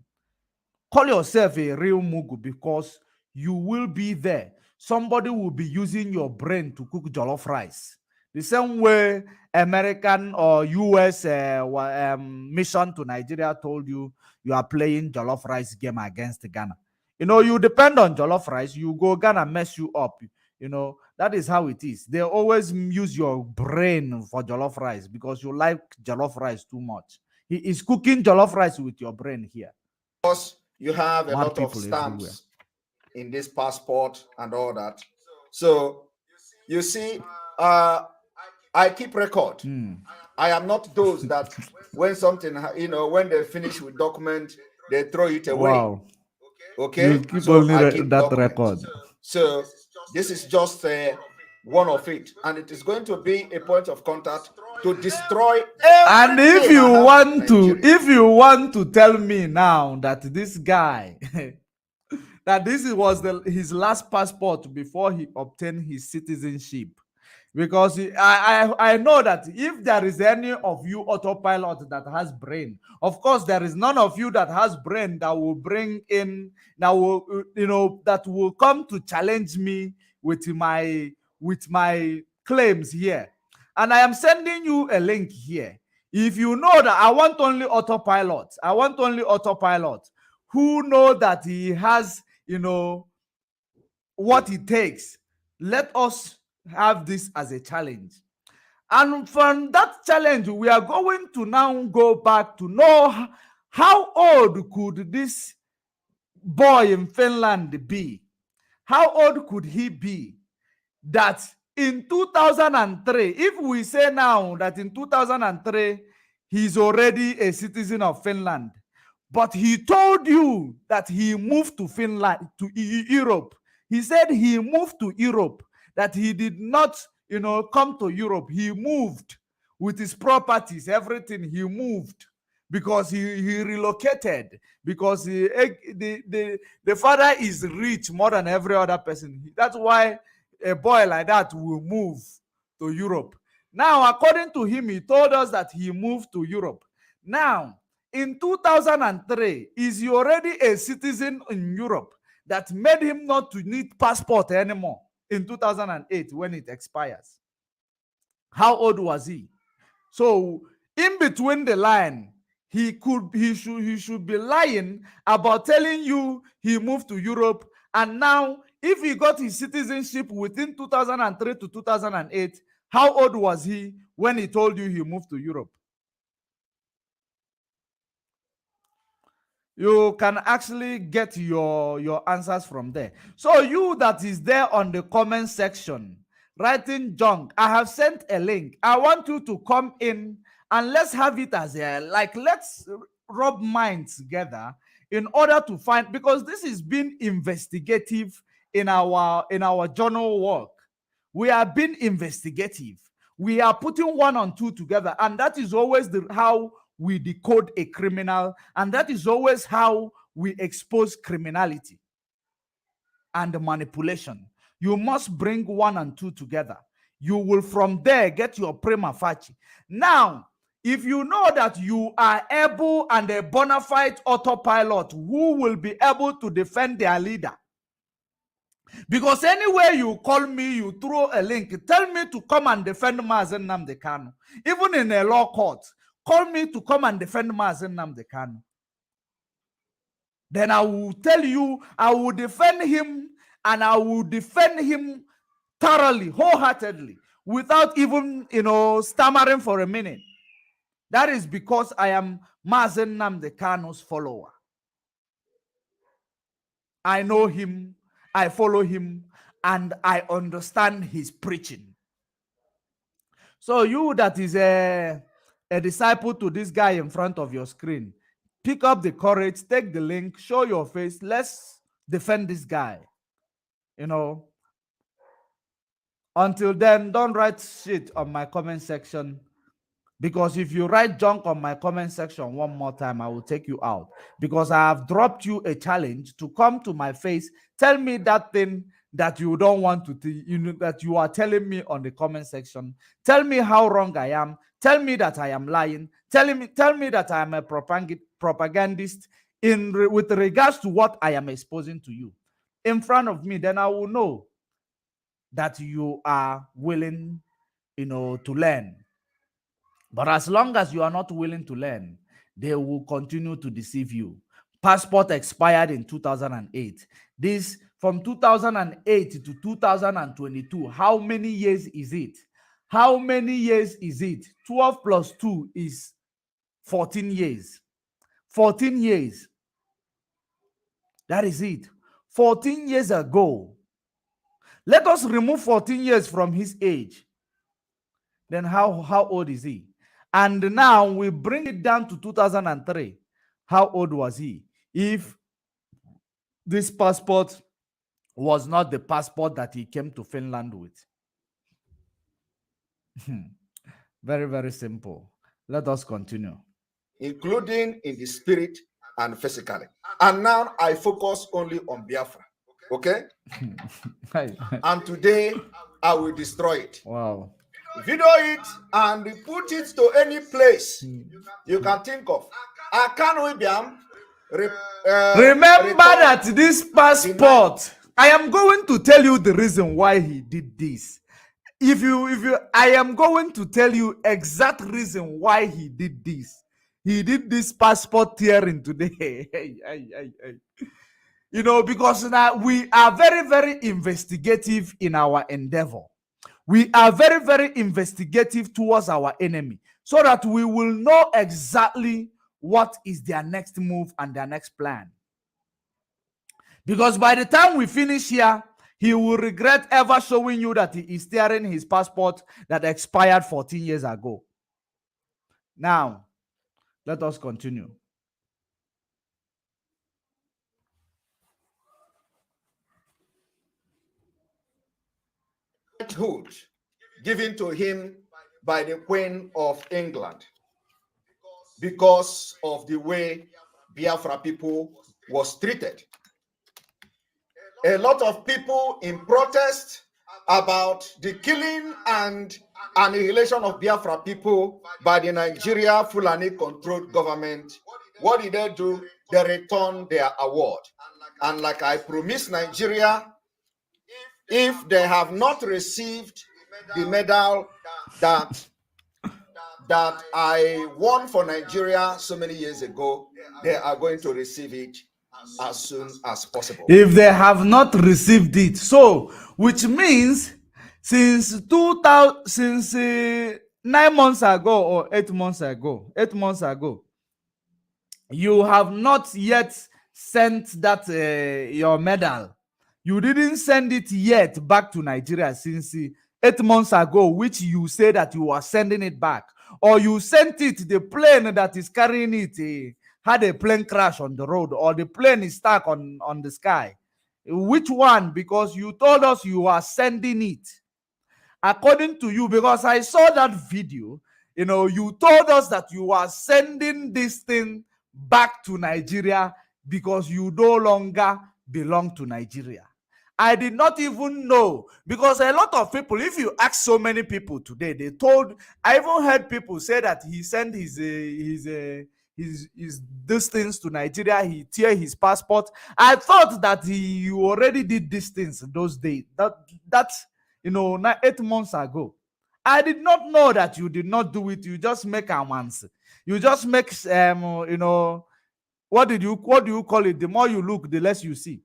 Call yourself a real Mugu because you will be there. Somebody will be using your brain to cook jollof rice. The same way American or US mission to Nigeria told you are playing jollof rice game against Ghana. You depend on jollof rice, you go Ghana mess you up. That is how it is. They always use your brain for jollof rice because you like jollof rice too much. He is cooking jollof rice with your brain here. Of course, you have a lot of stamps everywhere in this passport and all that. So you see, I keep record. I am not those that when something, when they finish with document, they throw it away. Wow. Okay, You keep so only I keep that document. record. So this is just one of it, and it is going to be a point of contact to destroy And everything if you want to tell me now that this guy that this was his last passport before he obtained his citizenship, because I know that if there is any of you autopilot that has brain, of course there is none of you that has brain that will bring in, that will that will come to challenge me with my claims here. And I am sending you a link here. If you know that I want only autopilot who know that he has what it takes, let us have this as a challenge. And from that challenge, we are going to now go back to know how old could this boy in Finland be? How old could he be that in 2003, if we say now that in 2003, he's already a citizen of Finland, but he told you that he moved to Finland, to Europe. He said he moved to Europe, that he did not, come to Europe. He moved with his properties, everything. He moved because he relocated, because the father is rich more than every other person. That's why a boy like that will move to Europe. Now, according to him, he told us that he moved to Europe. Now, in 2003, is he already a citizen in Europe that made him not to need passport anymore in 2008 when it expires? How old was he? So in between the line, he should be lying about telling you he moved to Europe. And now, if he got his citizenship within 2003 to 2008, how old was he when he told you he moved to Europe? You can actually get your answers from there. So you that is there on the comment section writing junk, I have sent a link. I want you to come in and let's have it as a, like, let's rub minds together in order to find, because this is being investigative in our journal work. We are being investigative. We are putting one on two together, and that is always how we decode a criminal, and that is always how we expose criminality and manipulation. You must bring one and two together. You will from there get your prima facie. Now, if you know that you are able and a bona fide autopilot who will be able to defend their leader, because anywhere you call me, you throw a link, tell me to come and defend Mazen Nnamdi Kanu. Even in a law court, call me to come and defend Mazen Nnamdi Kanu. Then I will tell you, I will defend him, and I will defend him thoroughly, wholeheartedly, without even, stammering for a minute. That is because I am Mazen Nnamdi Kanu's follower. I know him, I follow him, and I understand his preaching. So you that is a disciple to this guy in front of your screen, pick up the courage, take the link, show your face. Let's defend this guy. Until then, don't write shit on my comment section, because if you write junk on my comment section one more time, I will take you out, because I have dropped you a challenge to come to my face, tell me that thing that you don't want to, that you are telling me on the comment section. Tell me how wrong I am. Tell me that I am lying. Tell me that I am a propagandist with regards to what I am exposing to you in front of me. Then I will know that you are willing, to learn. But as long as you are not willing to learn, they will continue to deceive you. Passport expired in 2008. This from 2008 to 2022. How many years is it? How many years is it? 12 plus 2 is 14 years. 14 years. That is it. 14 years ago. Let us remove 14 years from his age. Then how old is he? And now we bring it down to 2003. How old was he? If this passport was not the passport that he came to Finland with. Very, very simple. Let us continue. Including in the spirit and physically. And now I focus only on Biafra. Okay? And today I will destroy it. Wow. Video it and put it to any place you can think of. I can't remember that this passport, I am going to tell you the reason why he did this. I am going to tell you exact reason why he did this. He did this passport tearing today. You know, because now we are very, very investigative in our endeavor. We are very, very investigative towards our enemy so that we will know exactly what is their next move and their next plan. Because by the time we finish here, he will regret ever showing you that he is tearing his passport that expired 14 years ago. Now, let us continue. Hood given to him by the Queen of England because of the way Biafra people was treated. A lot of people in protest about the killing and annihilation of Biafra people by the Nigeria Fulani-controlled government. What did they do? They returned their award. And like I promised Nigeria, if they have not received the medal that I won for Nigeria so many years ago, they are going to receive it as soon as possible. If they have not received it, so which means since 9 months ago or 8 months ago, you have not yet sent that your medal. You didn't send it yet back to Nigeria since 8 months ago, which you say that you are sending it back, or you sent it, the plane that is carrying it had a plane crash on the road, or the plane is stuck on the sky. Which one? Because you told us you are sending it. According to you, because I saw that video, you know, you told us that you are sending this thing back to Nigeria because you no longer belong to Nigeria. I did not even know, because a lot of people, if you ask so many people today, they told, I even heard people say that he sent his these things to Nigeria, he tear his passport. I thought that you already did these things those days. That's 8 months ago. I did not know that you did not do it. You just make amounts. You just make what do you call it? The more you look, the less you see.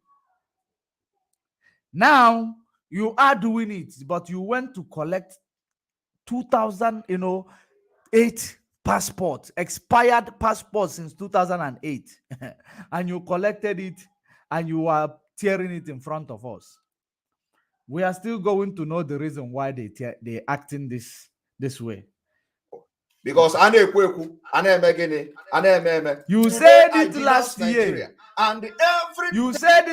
Now you are doing it, but you went to collect 2008 passport, expired passport since 2008, and you collected it and you are tearing it in front of us. We are still going to know the reason why they acting this way. Because you said it last year, and you said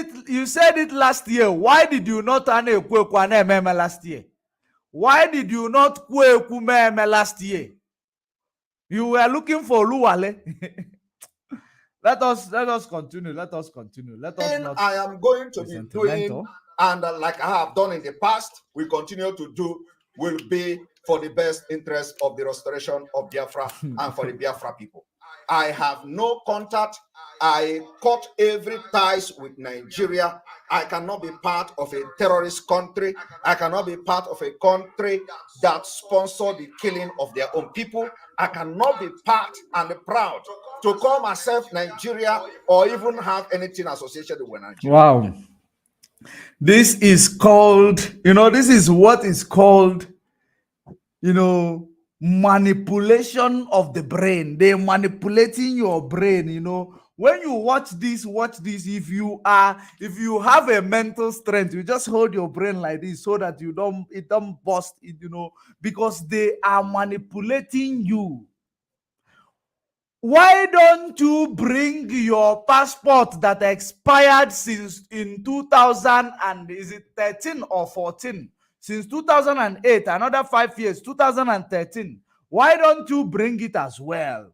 it last year. Why did you not last year? Why did you not last year? You were looking for Luwale. Let us continue. Let us not. I am going to be doing, and like I have done in the past, we continue to do, will be for the best interest of the restoration of Biafra and for the Biafra people. I have no contact. I cut every ties with Nigeria. I cannot be part of a terrorist country. I cannot be part of a country that sponsors the killing of their own people. I cannot be part and proud to call myself Nigeria or even have anything associated with Nigeria. Wow. This is called, this is what is called, manipulation of the brain. They're manipulating your brain, you know. When you watch this, if you have a mental strength, you just hold your brain like this so that it don't bust it, you know, because they are manipulating you. Why don't you bring your passport that expired since in 2000 and is it 13 or 14? Since 2008, another 5 years, 2013. Why don't you bring it as well?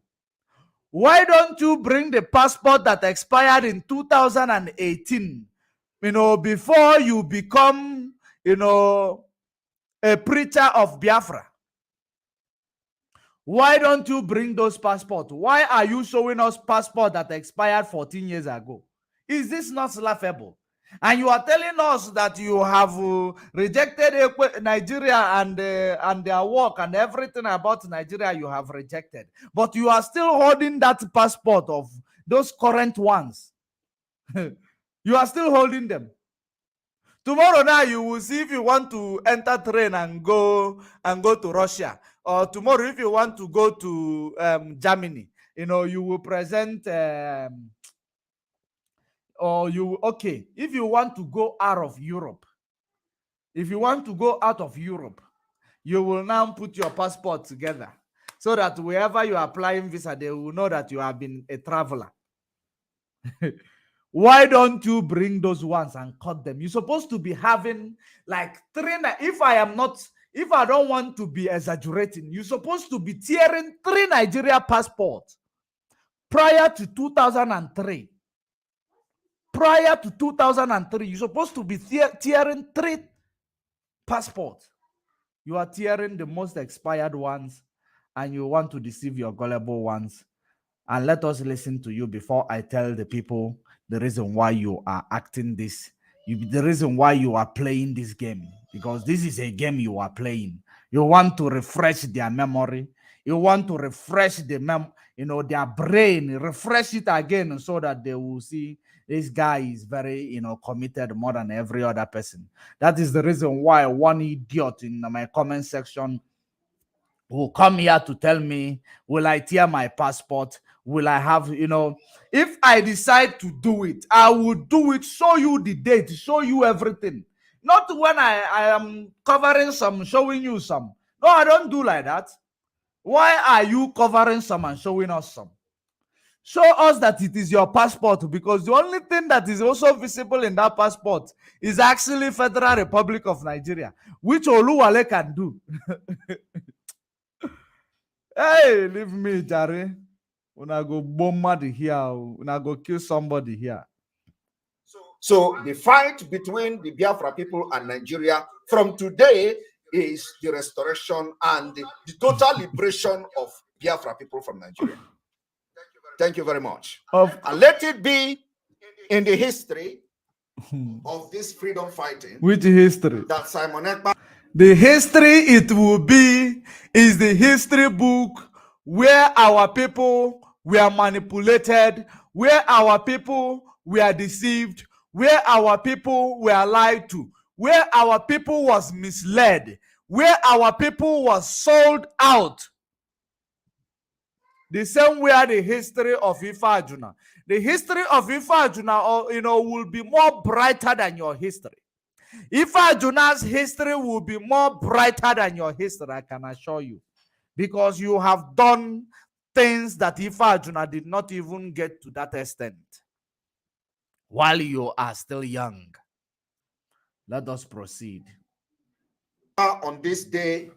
Why don't you bring the passport that expired in 2018? You know, before you become, you know, a preacher of Biafra. Why don't you bring those passports? Why are you showing us passport that expired 14 years ago? Is this not laughable? And you are telling us that you have rejected Nigeria and their work and everything about Nigeria you have rejected. But you are still holding that passport of those current ones. You are still holding them. Tomorrow now you will see if you want to enter train and go to Russia, or tomorrow if you want to go to Germany, you know, you will present or you okay. If you want to go out of Europe, you will now put your passport together so that wherever you are applying visa, they will know that you have been a traveler. Why don't you bring those ones and cut them? You're supposed to be having like 3. If I don't want to be exaggerating, you're supposed to be tearing 3 Nigeria passports prior to 2003. Prior to 2003, you're supposed to be tearing 3 passports. You are tearing the most expired ones, and you want to deceive your gullible ones. And let us listen to you before I tell the people the reason why you are acting this, the reason why you are playing this game, because this is a game you are playing. You want to refresh their memory. You want to refresh their brain, refresh it again so that they will see this guy is very, committed more than every other person. That is the reason why one idiot in my comment section will come here to tell me, will I tear my passport? Will I have, if I decide to do it, I will do it, show you the date, show you everything. Not when I am covering some, showing you some. No, I don't do like that. Why are you covering some and showing us some? Show us that it is your passport, because the only thing that is also visible in that passport is actually Federal Republic of Nigeria, which Oluwale can do. Hey, leave me, Jare. When I go bomb mad here, when I go kill somebody here. So the fight between the Biafra people and Nigeria from today is the restoration and the total liberation of Biafra people from Nigeria. Thank you very much. And let it be in the history of this freedom fighting. Which history? That Simon Ekpa. The history it will be is the history book where our people were manipulated, where our people were deceived, where our people were lied to, where our people was misled, where our people was sold out. The same way the history of Ifa Ajuna. The history of Ifa Ajuna, will be more brighter than your history. Ifa Ajuna's history will be more brighter than your history, I can assure you. Because you have done things that Ifa Ajuna did not even get to that extent while you are still young. Let us proceed. On this day,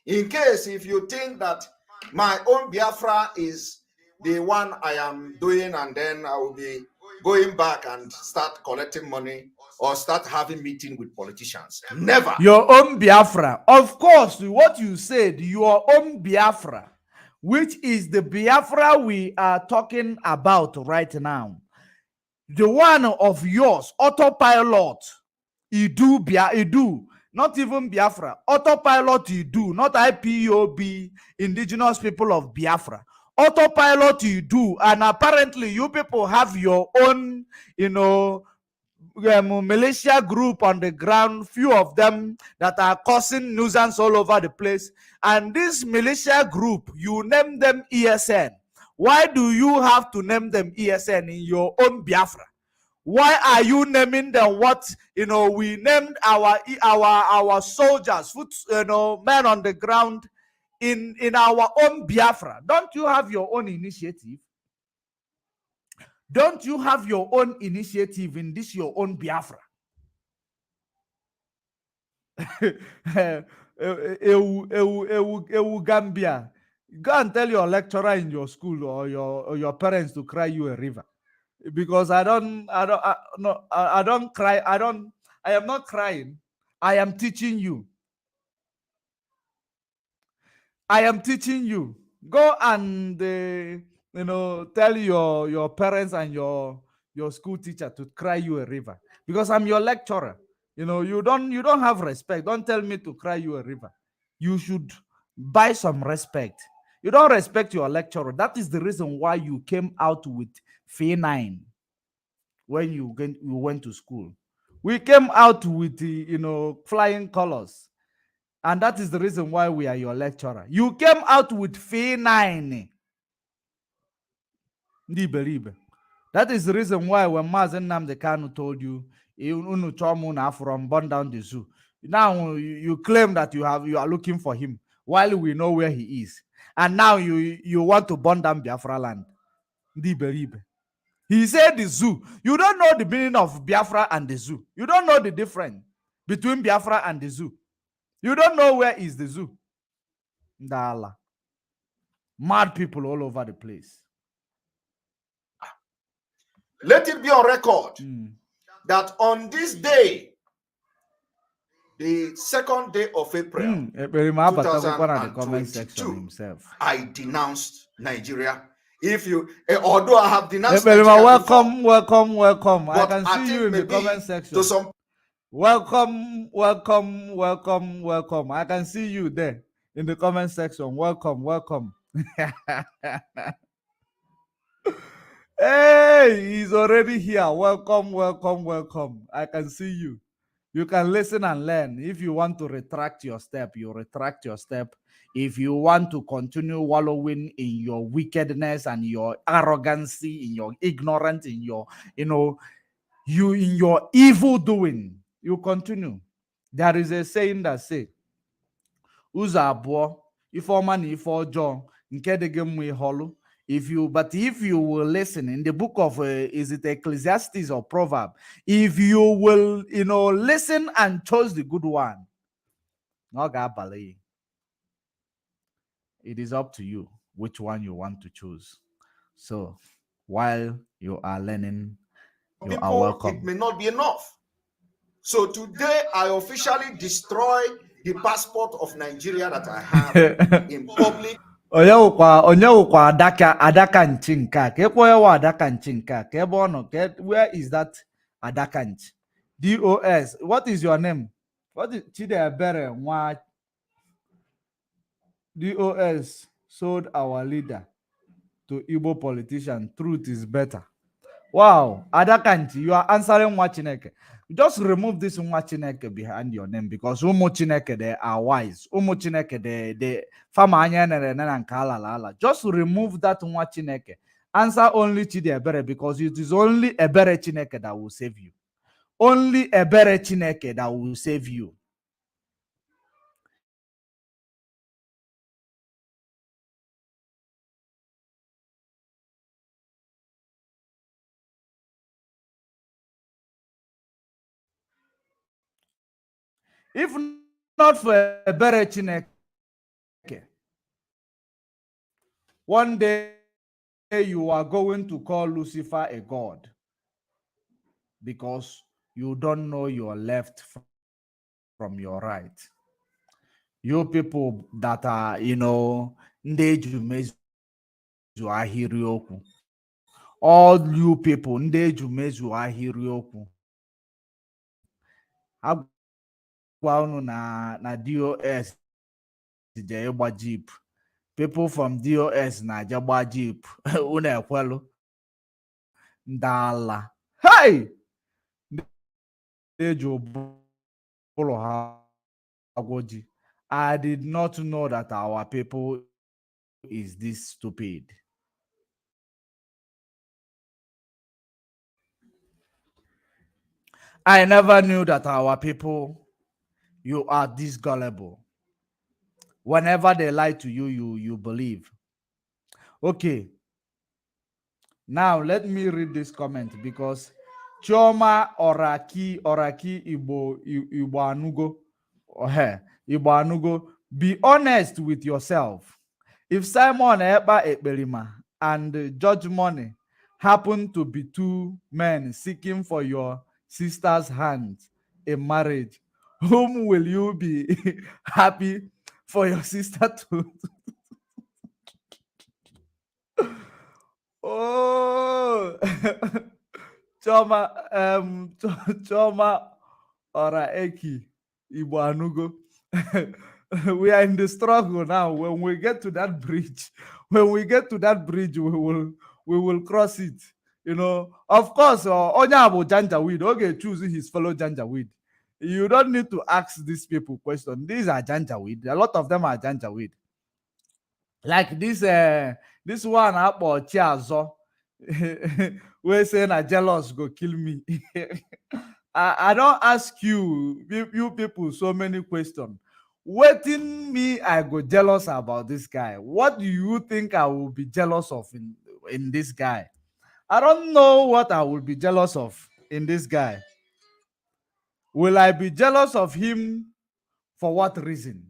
in case if you think that my own Biafra is the one I am doing, and then I will be going back and start collecting money or start having meeting with politicians. Never. Your own Biafra. Of course, what you said, your own Biafra, which is the Biafra we are talking about right now. The one of yours, Autopilot, Iduu, not even Biafra. Autopilot Iduu, not IPOB, Indigenous People of Biafra. Autopilot Iduu, and apparently you people have your own, militia group on the ground, few of them that are causing nuisance all over the place. And this militia group, you name them ESN. Why do you have to name them ESN in your own Biafra? Why are you naming them what we named our soldiers, men on the ground in our own Biafra? Don't you have your own initiative? Don't you have your own initiative in this your own Biafra? Gambia. Go and tell your lecturer in your school or your parents to cry you a river. Because I don't cry. I am not crying. I am teaching you. I am teaching you. Go and tell your parents and your school teacher to cry you a river, because I'm your lecturer. You don't have respect. Don't tell me to cry you a river. You should buy some respect. You don't respect your lecturer. That is the reason why you came out with F9 when you went to school. We came out with flying colors. And that is the reason why we are your lecturer. You came out with F9. That is the reason why when Mazen Nnamdi Kanu told you, from burn down the zoo. Now you claim that you are looking for him while we know where he is. And now you want to burn down Biafra land. He said the zoo. You don't know the meaning of Biafra and the zoo. You don't know the difference between Biafra and the zoo. You don't know where is the zoo. Ndala. Mad people all over the place. Let it be on record that on this day, the second day of April, 2022, I denounced Nigeria. If you, although I have denounced Nigeria welcome. I can I see you in the comment section. Welcome. I can see you there in the comment section. Welcome. Hey, he's already here. Welcome. I can see you. You can listen and learn. If you want to retract your step, you retract your step. If you want to continue wallowing in your wickedness and your arrogancy, in your ignorance, in your, in your evil doing, you continue. There is a saying that says, "Ụzọ abụọ, ife ọma na ife ọjọọ, nke dị gị mma ịhọlụ." If you will listen in the book of is it Ecclesiastes or Proverb, if you will listen and choose the good one, it is up to you which one you want to choose. So while you are learning, you are welcome. It may not be enough. So today I officially destroy the passport of Nigeria that I have in public. Onye wụkwa adaka nchi nke a ka ekwe wa adaka nchi nke a ka ebe ọ nọ where is that adaka nchi? DOS, what is your name? What is Chidiebere Nwa? DOS sold our leader to Igbo politician. Truth is better. Wow, Adakanti, you are answering Nwa Chineke. Just remove this Nwa Chineke behind your name, because Umu Chineke, they are wise. Umu Chineke, they fama anya nere na nke ala. Just remove that Nwa Chineke. Answer only Chidiebere, because it is only Ebere Chineke that will save you. Only Ebere Chineke that will save you. If not for Ebere Chineke, one day you are going to call Lucifer a god, because you don't know your left from your right. You people that are, ndị ejumezu ahịrịokwu. All you people, ndị ejumezu ahịrịokwu. Na DOS je ịgba jeep. People from DOS na je gba jeep. Unu ekwelu. Ndala. Hey! I did not know that our people is this stupid. I never knew that our people, you are this gullible. Whenever they lie to you, you believe. Okay. Now let me read this comment because Choma Oraki Igbo Anugo. Igbo Anugo. Be honest with yourself. If Simon Eba Ekberima and Judge Money happen to be two men seeking for your sister's hand in marriage, whom will you be happy for your sister to? Oh, Choma, Choma, Ora Eki, Igbo Anugo. We are in the struggle now. When we get to that bridge, we will cross it. You know, of course, Onyabo Janjaweed, okay, choose his fellow Janjaweed. You don't need to ask these people questions. These are Janjaweed. A lot of them are Janjaweed. Like this one up or Chiazo. We say na jealous go kill me. I don't ask you people so many questions. Waiting me, I go jealous about this guy. What do you think I will be jealous of in this guy? I don't know what I will be jealous of in this guy. Will I be jealous of him for what reason?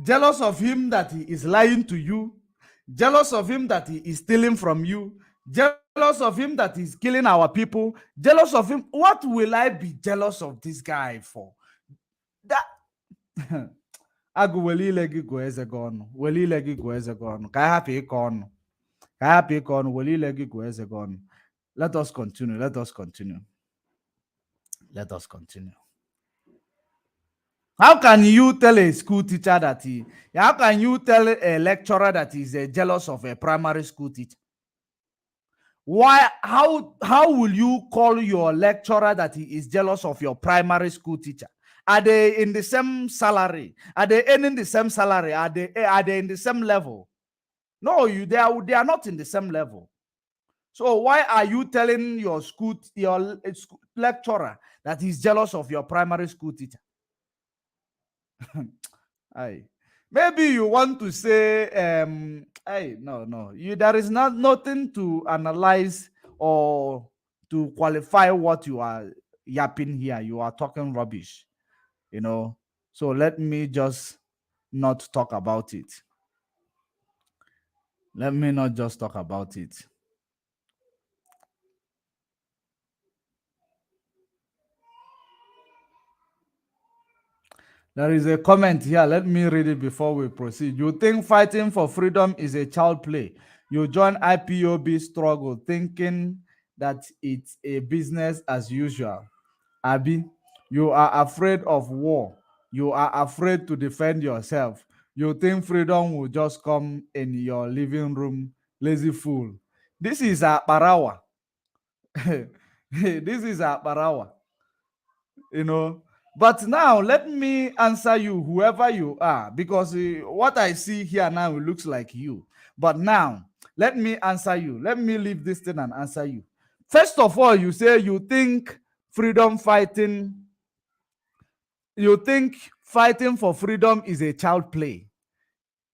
Jealous of him that he is lying to you? Jealous of him that he is stealing from you? Jealous of him that he's killing our people? Jealous of him? What will I be jealous of this guy for? That agụ wele ile gị gụọ eze gị ọnụ, wele ile gị gụọ eze gị ọnụ, ka anyị hapụ ịkọ ọnụ, ka anyị hapụ ịkọ ọnụ, wele ile gị gụọ eze gị ọnụ. Let us continue. Let us continue. Let us continue. How can you tell a school teacher that how can you tell a lecturer that he's jealous of a primary school teacher? Why, how will you call your lecturer that he is jealous of your primary school teacher? Are they in the same salary? Are they earning the same salary? Are they in the same level? No, they are not in the same level. So why are you telling your lecturer that he's jealous of your primary school teacher? Maybe you want to say, no. There is nothing to analyze or to qualify what you are yapping here. You are talking rubbish, you know. So let me just not talk about it. Let me not just talk about it. There is a comment here. Let me read it before we proceed. You think fighting for freedom is a child play. You join IPOB struggle thinking that it's a business as usual. Abi, you are afraid of war. You are afraid to defend yourself. You think freedom will just come in your living room, lazy fool. This is a parawa. This is a parawa. You know. But now let me answer you, whoever you are, because what I see here now looks like you. But now let me answer you. Let me leave this thing and answer you. First of all, you say you think freedom fighting, you think fighting for freedom is a child play.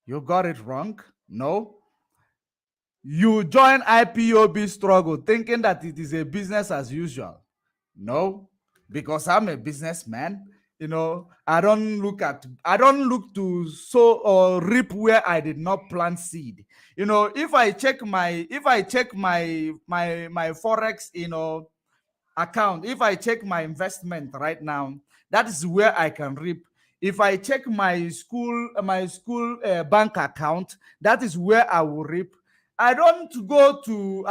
You got it wrong. No. You join IPOB struggle thinking that it is a business as usual. No. Because I'm a businessman, you know, I don't look to sow or reap where I did not plant seed. You know, if I check my forex, you know, account, if I check my investment right now, that is where I can reap. If I check my school bank account, that is where I will reap. I don't go to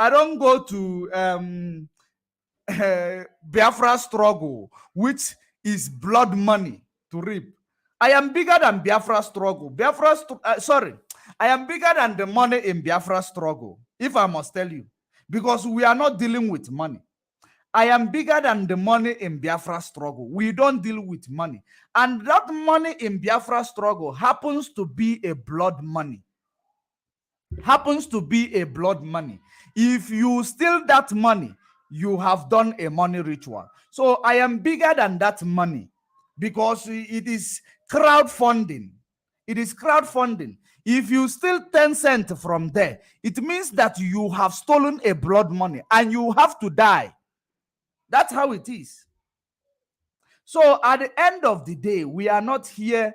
Biafra struggle, which is blood money to reap. I am bigger than Biafra struggle. I am bigger than the money in Biafra struggle, if I must tell you, because we are not dealing with money. I am bigger than the money in Biafra struggle. We don't deal with money. And that money in Biafra struggle happens to be a blood money. Happens to be a blood money. If you steal that money, you have done a money ritual. So I am bigger than that money because it is crowdfunding. It is crowdfunding. If you steal 10 cents from there, it means that you have stolen a blood money and you have to die. That's how it is. So at the end of the day, we are not here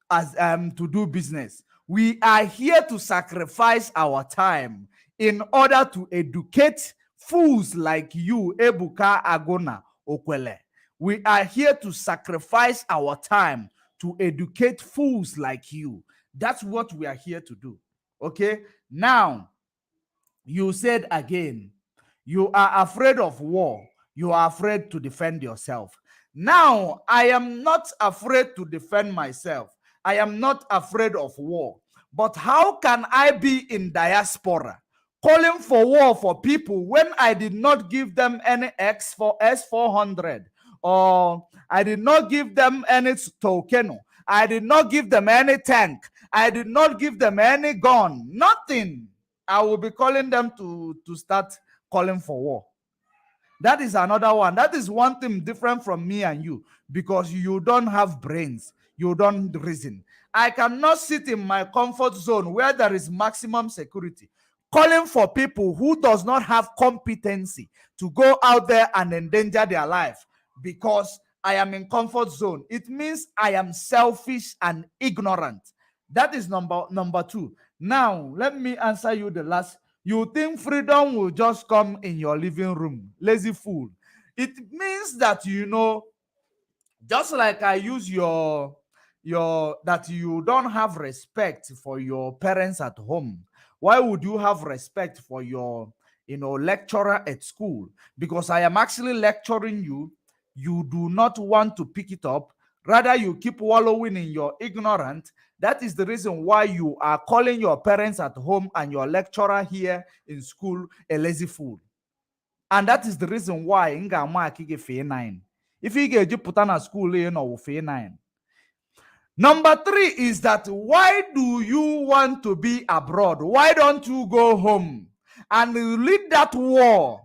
as to do business. We are here to sacrifice our time in order to educate fools like you, Ebuka Agona Okwele. We are here to sacrifice our time to educate fools like you. That's what we are here to do. Okay? Now, you said again, you are afraid of war. You are afraid to defend yourself. Now, I am not afraid to defend myself. I am not afraid of war. But how can I be in diaspora calling for war for people when I did not give them any S400 or I did not give them any token? I did not give them any tank. I did not give them any gun. Nothing. I will be calling them to start calling for war. That is another one. That is one thing different from me and you, because you don't have brains. You don't reason. I cannot sit in my comfort zone where there is maximum security, calling for people who does not have competency to go out there and endanger their life because I am in comfort zone. It means I am selfish and ignorant. That is number two. Now, let me answer you the last. You think freedom will just come in your living room? Lazy fool. It means that, you know, just like I use your that you don't have respect for your parents at home. Why would you have respect for your, you know, lecturer at school? Because I am actually lecturing you. You do not want to pick it up. Rather, you keep wallowing in your ignorance. That is the reason why you are calling your parents at home and your lecturer here in school a lazy fool. And that is the reason why nga mark get F9. If you get put on a school, you know, F9. Number three is that why do you want to be abroad? Why don't you go home and lead that war?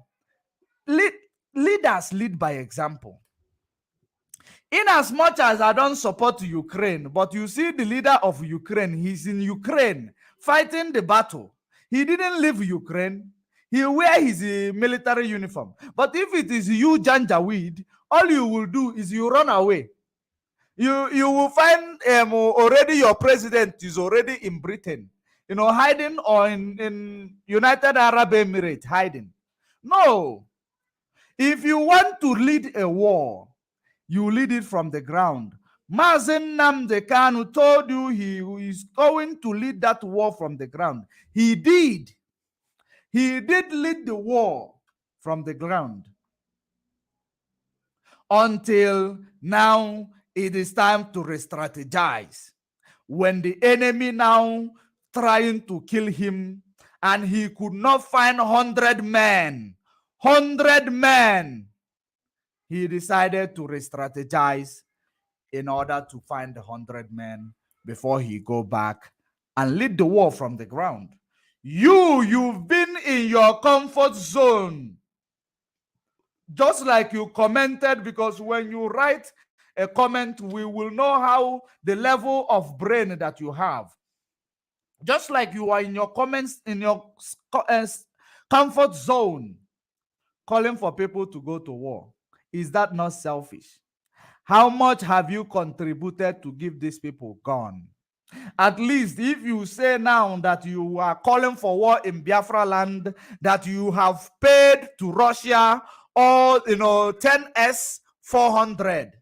Leaders lead by example. In as much as I don't support Ukraine, but you see the leader of Ukraine, he's in Ukraine fighting the battle. He didn't leave Ukraine. He wear his military uniform. But if it is you, Janjaweed, all you will do is you run away. You will find already your president is already in Britain, you know, hiding, or in United Arab Emirates hiding. No. If you want to lead a war, you lead it from the ground. Mazen Nnamdi Kanu told you he is going to lead that war from the ground. He did. He did lead the war from the ground. Until now, it is time to re-strategize. When the enemy now trying to kill him, and he could not find 100 men, he decided to re-strategize in order to find the 100 men before he go back and lead the war from the ground. You've been in your comfort zone. Just like you commented, because when you write a comment, we will know how the level of brain that you have. Just like you are in your comments, in your comfort zone, calling for people to go to war. Is that not selfish? How much have you contributed to give these people gun? At least if you say now that you are calling for war in Biafra land, that you have paid to Russia or, you know, 10 S-400.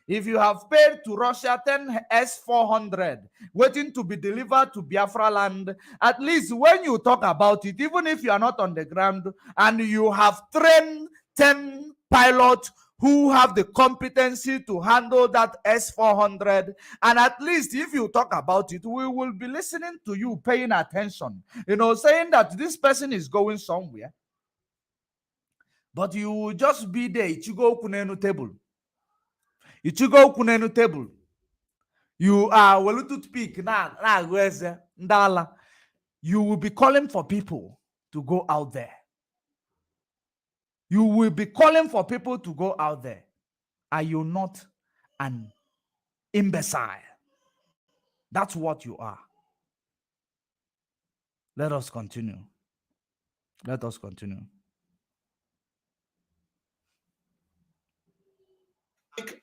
If you have paid to Russia 10 S-400 waiting to be delivered to Biafra land, at least when you talk about it, even if you are not on the ground and you have trained 10 pilots who have the competency to handle that S-400, and at least if you talk about it, we will be listening to you, paying attention, you know, saying that this person is going somewhere. But you will just be there. Ichigo kunenu table. Ichigo kunenu table. You are well to speak ndala. You will be calling for people to go out there. You will be calling for people to go out there. Are you not an imbecile? That's what you are. Let us continue. Let us continue.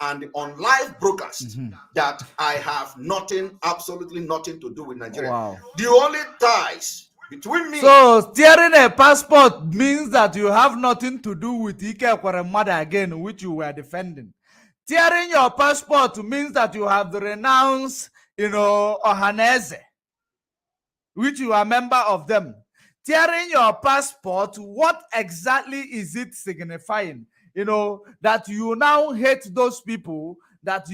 And on live broadcast that I have nothing, absolutely nothing to do with Nigeria. Wow. The only ties between me. So steering a passport means that you have nothing to do with Ike Kwaremada again, which you were defending. Tearing your passport means that you have renounced, Ohaneze, which you are a member of them. Tearing your passport, what exactly is it signifying? That you now hate those people that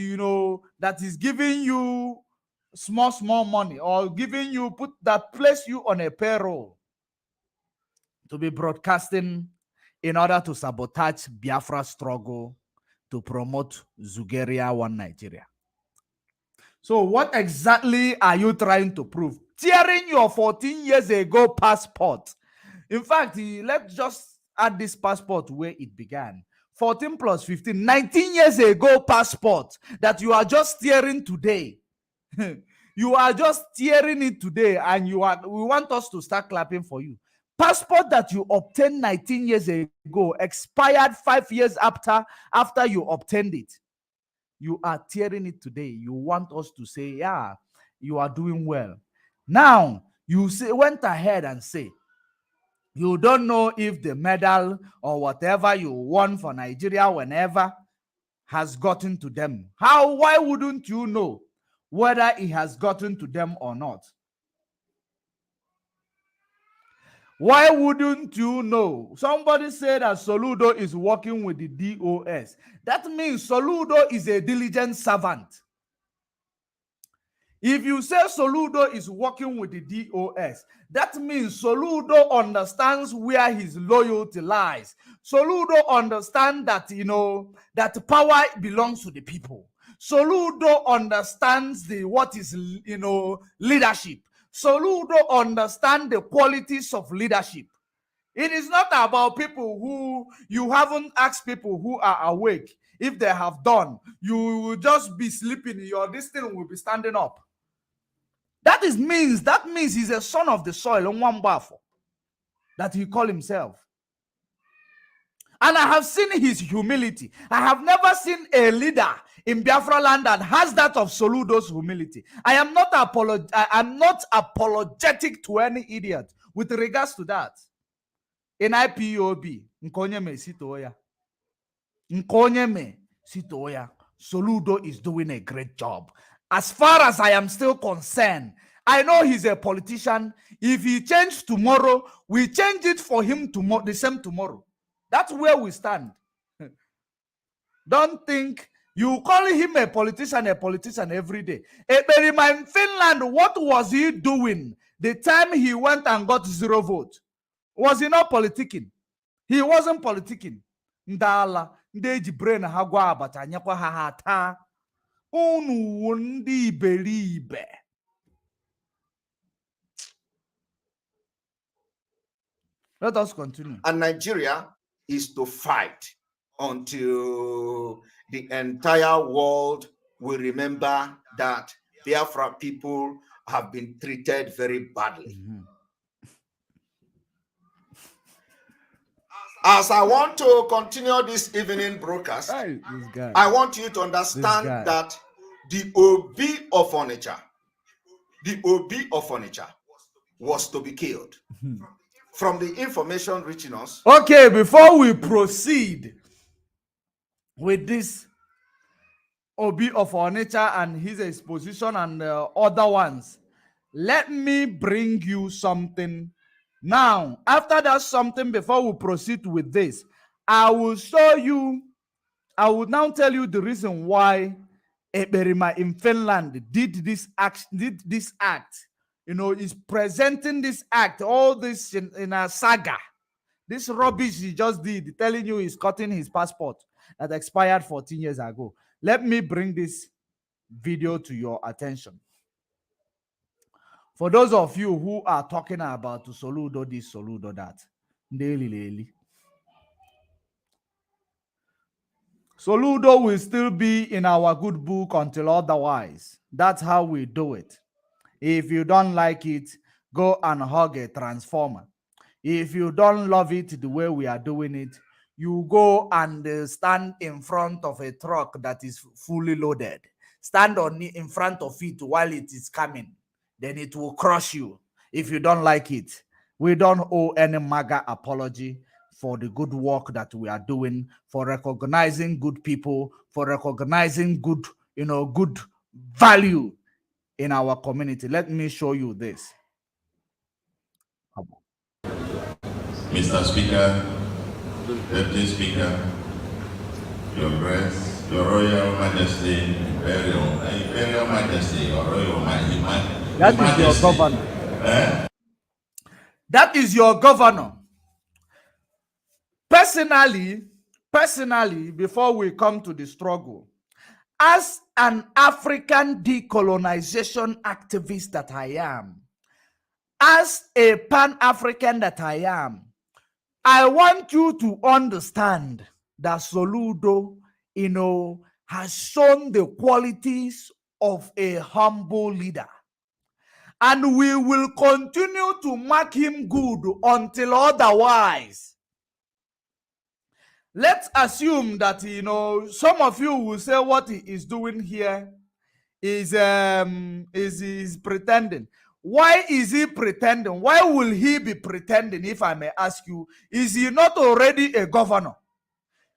that is giving you small money, or giving you place you on a payroll to be broadcasting in order to sabotage Biafra struggle to promote Zugeria One Nigeria. So what exactly are you trying to prove? Tearing your 14 years ago passport. In fact, let's just add this passport where it began. 14 plus 15, 19 years ago passport that you are just tearing today. You are just tearing it today, and we want us to start clapping for you. Passport that you obtained 19 years ago expired 5 years after you obtained it. You are tearing it today. You want us to say, yeah, you are doing well. Now, you went ahead and say, you don't know if the medal or whatever you won for Nigeria whenever has gotten to them. Why wouldn't you know whether it has gotten to them or not? Why wouldn't you know? Somebody said that Soludo is working with the DOS. That means Soludo is a diligent servant. If you say Soludo is working with the DOS, that means Soludo understands where his loyalty lies. Soludo understands that, that power belongs to the people. Soludo understands what is, leadership. Soludo understands the qualities of leadership. It is not about people who you haven't asked people who are awake. If they have done, you will just be sleeping. Your destiny will be standing up. That means he's a son of the soil on one baffle that he call himself. And I have seen his humility. I have never seen a leader in Biafra land that has that of Soludo's humility. I am not apologetic to any idiot with regards to that. In IPOB, Nkonyeme Sitoya, Soludo is doing a great job. As far as I am still concerned, I know he's a politician. If he changes tomorrow, we change it for him tomorrow, the same tomorrow. That's where we stand. Don't think you call him a politician every day. Eberima in Finland, what was he doing the time he went and got 0 vote? Was he not politicking? He wasn't politicking. Ndala, ndeji brain hagwa abata nyakwa hahata. Unu wundi believe. Let us continue. And Nigeria is to fight until the entire world will remember that Biafra people have been treated very badly. As I want to continue this evening broadcast, I want you to understand that the OB of Onitsha, was to be killed. From the information reaching us. Okay, before we proceed with this OB of Onitsha and his exposition and other ones, let me bring you something. Now, after that something, before we proceed with this, I will now tell you the reason why Eberima in Finland did this act. Is presenting this act, all this in a saga This rubbish he just did, telling you he's cutting his passport that expired 14 years ago. Let me bring this video to your attention. For those of you who are talking about to Soludo this, Soludo that, Soludo will still be in our good book until otherwise. That's how we do it. If you don't like it, go and hug a transformer. If you don't love it the way we are doing it, you go and stand in front of a truck that is fully loaded. Stand in front of it while it is coming. Then it will crush you if you don't like it. We don't owe any MAGA apology for the good work that we are doing, for recognizing good people, for recognizing good, good value in our community. Let me show you this. Mr. Speaker, Deputy Speaker, Your Grace, Your Royal Majesty, Imperial Majesty, Your Royal Majesty. That is your governor. That is your governor. Personally, before we come to the struggle, as an African decolonization activist that I am, as a Pan-African that I am, I want you to understand that Soludo, has shown the qualities of a humble leader. And we will continue to mark him good until otherwise. Let's assume that, some of you will say what he is doing here is pretending. Why is he pretending? Why will he be pretending, if I may ask you? Is he not already a governor?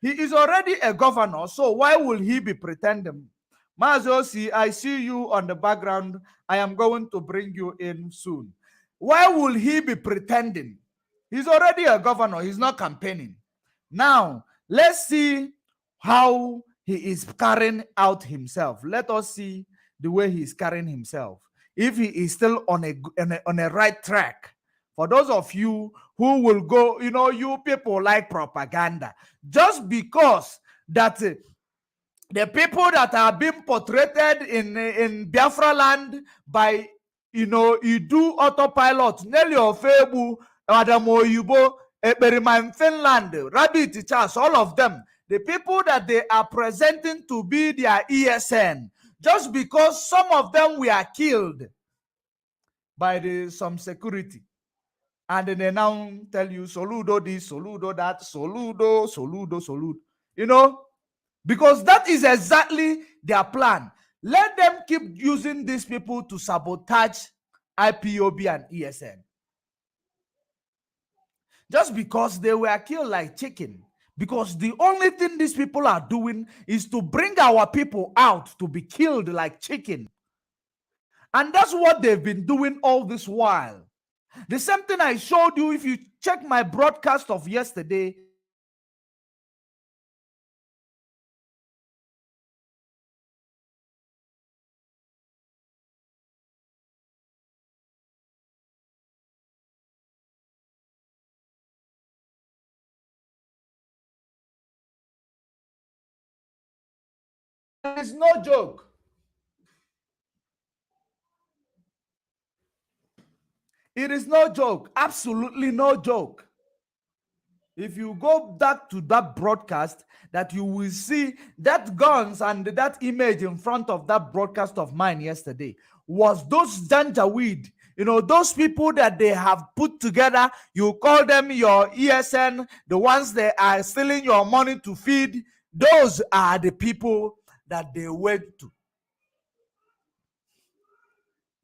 He is already a governor, so why will he be pretending? Mazosi, I see you on the background. I am going to bring you in soon. Why will he be pretending? He's already a governor. He's not campaigning. Now, let's see how he is carrying out himself. Let us see the way he is carrying himself. If he is still on a right track. For those of you who will go, you people like propaganda. Just because that the people that are being portrayed in Biafra land by, Iduu Autopilots, Nelly Ofebu, Adam Oyubo, Ekperima Finland, Rabbit Charles, all of them, the people that they are presenting to be their ESN, just because some of them were killed by some security. And then they now tell you, Soludo this, Soludo that, Soludo. Because that is exactly their plan. Let them keep using these people to sabotage IPOB and ESN. Just because they were killed like chicken. Because the only thing these people are doing is to bring our people out to be killed like chicken. And that's what they've been doing all this while. The same thing I showed you, if you check my broadcast of yesterday, it's no joke. It is no joke. Absolutely no joke. If you go back to that broadcast, that you will see that guns and that image in front of that broadcast of mine yesterday was those Janjaweed, those people that they have put together. You call them your ESN, the ones that are stealing your money to feed. Those are the people that they went to.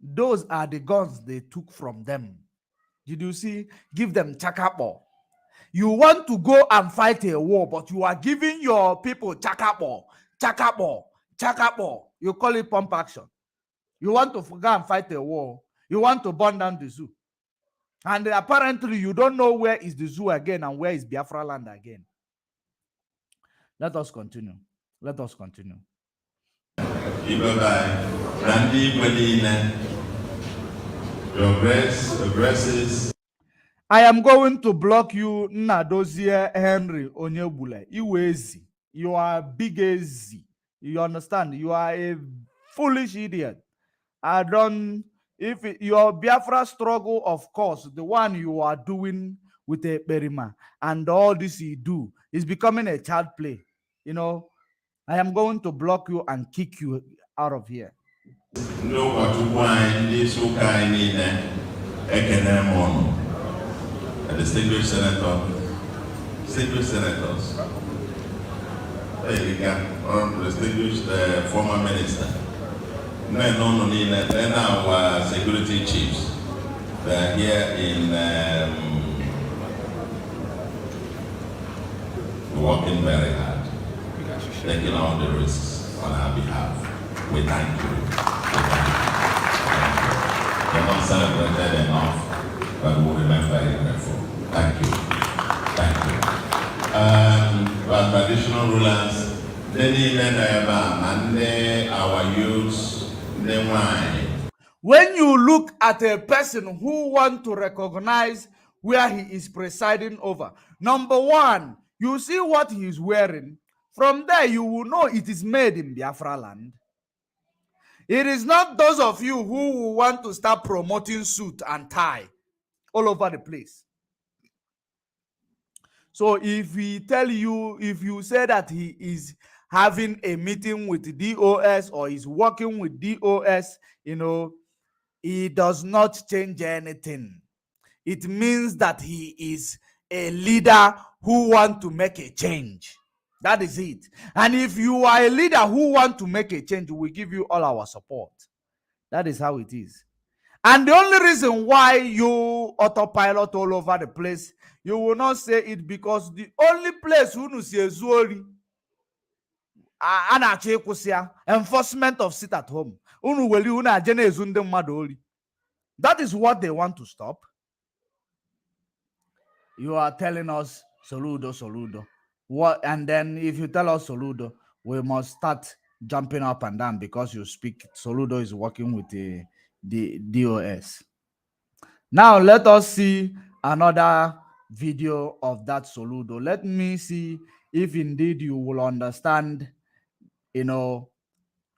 Those are the guns they took from them. Did you see? Give them chakapo. You want to go and fight a war, but you are giving your people chakapo. You call it pump action. You want to go and fight a war. You want to burn down the zoo. And apparently you don't know where is the zoo again and where is Biafra land again. Let us continue. I am going to block you, Nadozie Henry Onyebule. Iwezi. You are big as. You understand? You are a foolish idiot. I don't. If your Biafra struggle, of course, the one you are doing with a Berima and all this you do is becoming a child play. You know, I am going to block you and kick you out of here. No, what to find this so kind in a distinguished senator, distinguished senators. There you go, distinguished former minister. Then our security chiefs. They are here in working very hard, taking all the risks on our behalf. We thank you. You're not celebrated enough, but we'll remain very grateful. Thank you. Thank you. Our traditional rulers, they need and our youths. When you look at a person who wants to recognize where he is presiding over, number one, you see what he is wearing. From there, you will know it is made in Biafra land. It is not those of you who will want to start promoting suit and tie all over the place. So if we tell you, if you say that he is having a meeting with DOS or is working with DOS, you know, it does not change anything. It means that he is a leader who wants to make a change. That is it. And if you are a leader who wants to make a change, we give you all our support. That is how it is. And the only reason why you autopilot all over the place, you will not say it because the only place who see Zuori enforcement of sit at home. That is what they want to stop. You are telling us Soludo, Soludo. What? And then if you tell us Soludo, we must start jumping up and down because you speak Soludo is working with the DOS. Now let us see another video of that Soludo. Let me see if indeed you will understand, you know,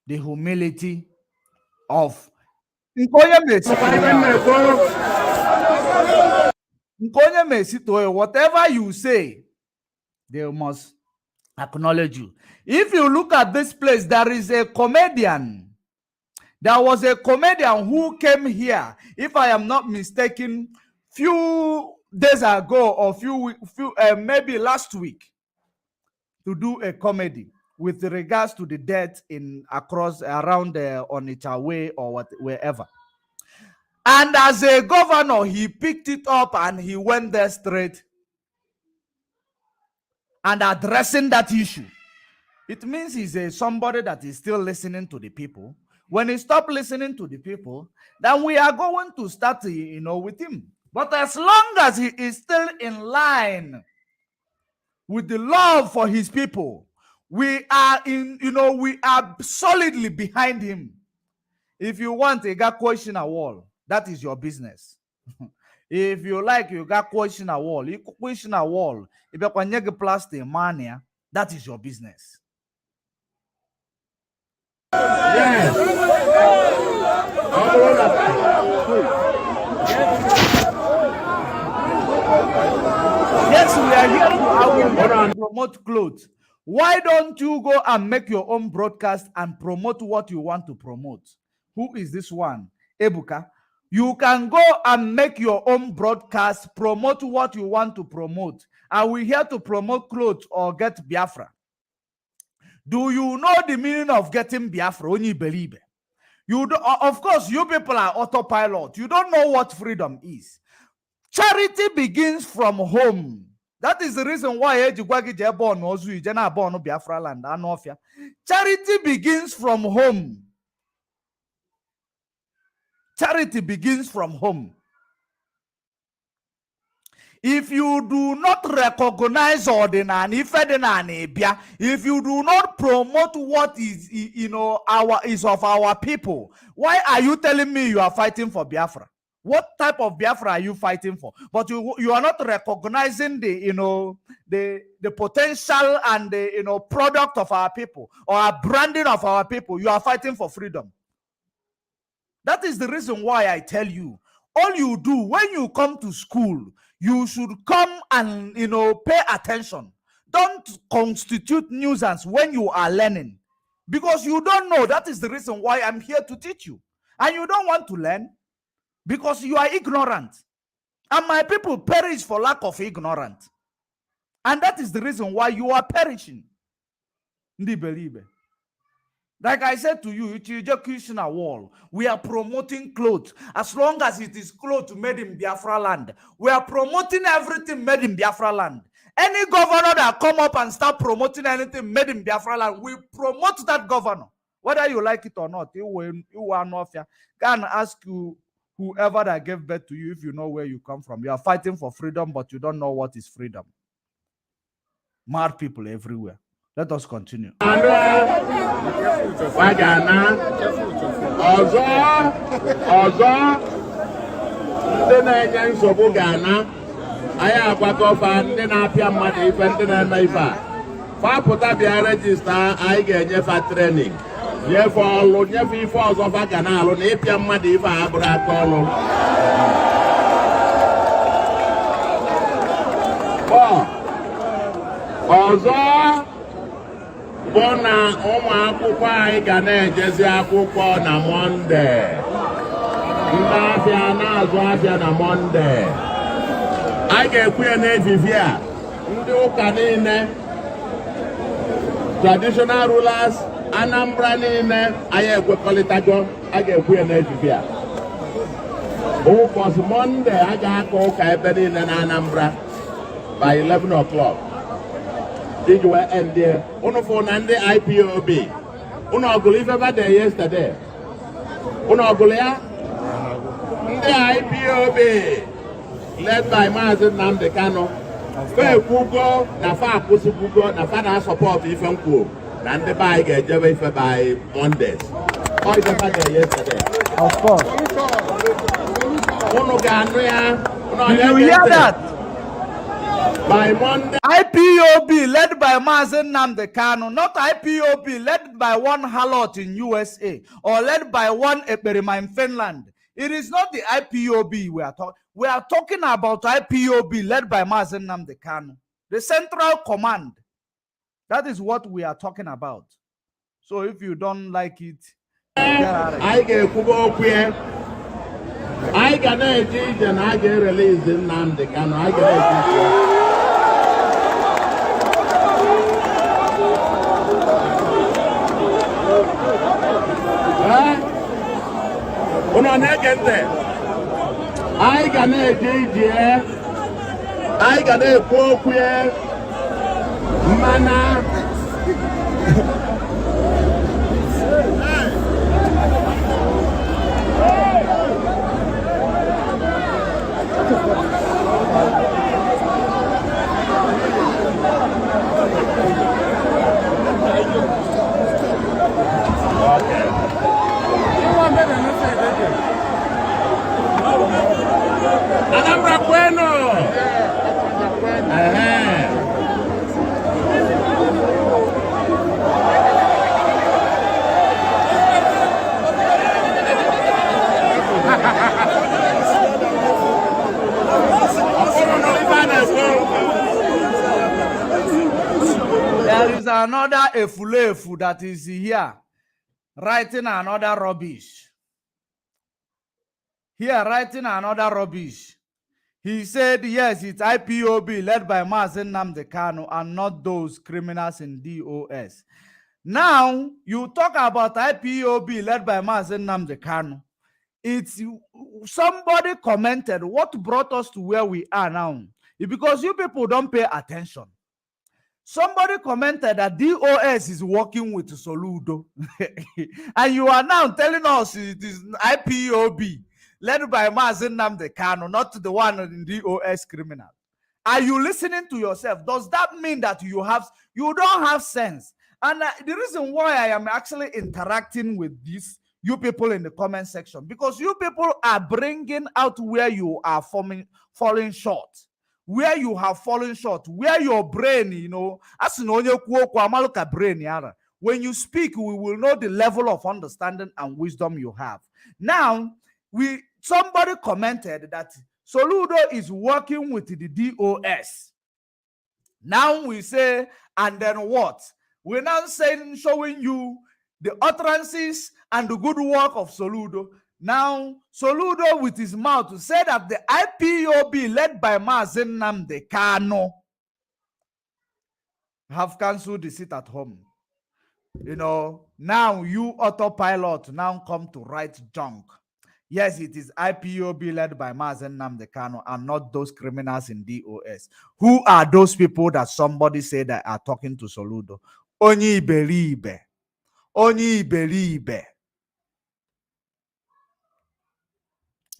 the humility of whatever you say, they must acknowledge you. If you look at this place, there is a comedian. There was a comedian who came here, if I am not mistaken, few days ago or maybe last week, to do a comedy with regards to the death in around Onitsha Way or wherever. And as a governor, he picked it up and he went there straight and addressing that issue. It means he's somebody that is still listening to the people. When he stops listening to the people, then we are going to start, you know, with him. But as long as he is still in line with the love for his people, we are we are solidly behind him. If you want a guy question a wall, that is your business. If you like, you got question a wall. You question a wall. If you can plastic mania, that is your business. Yes. Yes, we are here to promote clothes. Why don't you go and make your own broadcast and promote what you want to promote? Who is this one? Ebuka. You can go and make your own broadcast, promote what you want to promote. Are we here to promote clothes or get Biafra? Do you know the meaning of getting Biafra? Only believe it. You do, of course, you people are autopilot. You don't know what freedom is. Charity begins from home. That is the reason why Biafra land. Charity begins from home. Charity begins from home. If you do not recognize if you do not promote what is is of our people, why are you telling me you are fighting for Biafra? What type of Biafra are you fighting for? But you are not recognizing the the potential and the product of our people or our branding of our people. You are fighting for freedom. That is the reason why I tell you, all you do when you come to school, you should come and pay attention. Don't constitute nuisance when you are learning, because you don't know. That is the reason why I'm here to teach you, and you don't want to learn because you are ignorant, and my people perish for lack of ignorance, and that is the reason why you are perishing. Like I said to you, it's a Krishna wall. We are promoting clothes. As long as it is clothes made in Biafra land, we are promoting everything made in Biafra land. Any governor that come up and start promoting anything made in Biafra land, we promote that governor. Whether you like it or not, you are not fair. Can ask you whoever that gave birth to you if you know where you come from. You are fighting for freedom, but you don't know what is freedom. Mad people everywhere. Let us continue. Ndị na-enye nsogbu Ghana, anyị agbakọfa ndị na-apịa mmadụ ife, ndị na-eme ife a. Fapụta bịa rejista, anyị ga-enyefa trening, nyefe ọlụ, nyefe ife ọzọ fa ga na-alụ na ịpịa mmadụ ife a bụrụ aka ọlụ. Ọzọ bụ na ụmụ akwụkwọ anyị ga na-ejezi akwụkwọ na Mọnde. Ndị afịa na-azụ afịa na Mọnde. Anyị ga-ekwu ya n'efifi a, ndị ụka niile, traditional rulers, Anambra niile, anyị ekwekọrịtago, a ga-ekwu ya n'efifi a. Ụbọchị Mọnde a ga-aka ụka ebe niile na Anambra by 11 o'clock. Did you end there? Uno for Nande IPOB. Uno Ogulifeva there yesterday. Uno Ogulia? The IPOB, led by Mazen Namdekano. Fair Google, Nafa Pussy Google, Nafa support even cool. And the bike get by Mondays. Or is the there yesterday? Of course. Uno Ganria. Did you hear that? By Monday. IPOB led by Mazen Namdekano, not IPOB led by one harlot in USA or led by one Eperima in Finland. It is not the IPOB we are talking. We are talking about IPOB led by Mazen Namdekano, the Central Command. That is what we are talking about. So if you don't like it, get out of here. I get Kubo. I can edit and I get released in Namdekano. I get Uno negende. I can edit. I can edit. Mana. Anambra bueno. There is another Efulefu that is here writing another rubbish. Here writing another rubbish. He said, yes, it's IPOB led by Mazen Namdekano and not those criminals in DOS. Now, you talk about IPOB led by Mazen Namdekano. It's somebody commented what brought us to where we are now. It's because you people don't pay attention. Somebody commented that DOS is working with Soludo. And you are now telling us it is IPOB led by Mazen Namdekano, not the one in DOS criminal. Are you listening to yourself? Does that mean that you don't have sense? And the reason why I am actually interacting with this, You people in the comment section, because you people are bringing out where you are falling short, where you have fallen short, where your brain, you know, as brain, when you speak, we will know the level of understanding and wisdom you have. Now, somebody commented that Soludo is working with the DOS. Now we say, and then what? We're now showing you the utterances and the good work of Soludo. Now, Soludo with his mouth to say that the IPOB led by Mazen Nnamdi Kanu have cancelled the seat at home. You know, now you Autopilot now come to write junk. Yes, it is IPOB led by Mazen Nnamdi Kanu and not those criminals in DOS. Who are those people that somebody said that are talking to Soludo? Onye iberibe. Onye iberibe.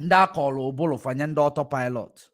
Ndị akọrọ ụbụrụ fanye ndị Autopilot.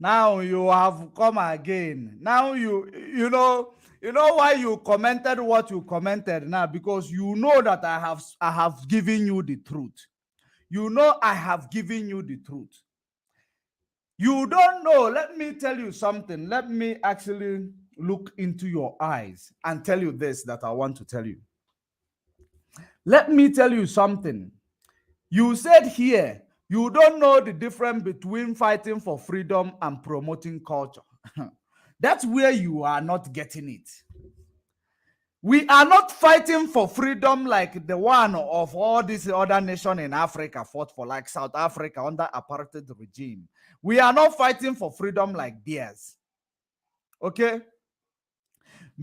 Now you have come again. Now you know why you commented what you commented now, because you know that I have given you the truth. You know I have given you the truth. You don't know. Let me tell you something. Let me actually look into your eyes and tell you this that I want to tell you. Let me tell you something. You said here, you don't know the difference between fighting for freedom and promoting culture. That's where you are not getting it. We are not fighting for freedom like the one of all these other nations in Africa fought for, like South Africa under apartheid regime. We are not fighting for freedom like theirs. Okay?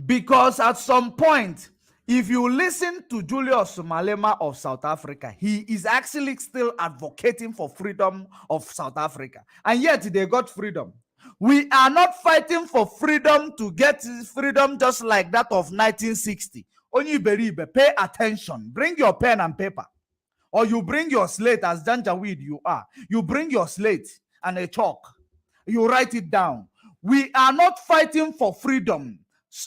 Because at some point, if you listen to Julius Malema of South Africa, he is actually still advocating for freedom of South Africa. And yet they got freedom. We are not fighting for freedom to get freedom just like that of 1960. Only believe, pay attention. Bring your pen and paper. Or you bring your slate, as Janjaweed you are. You bring your slate and a chalk. You write it down. We are not fighting for freedom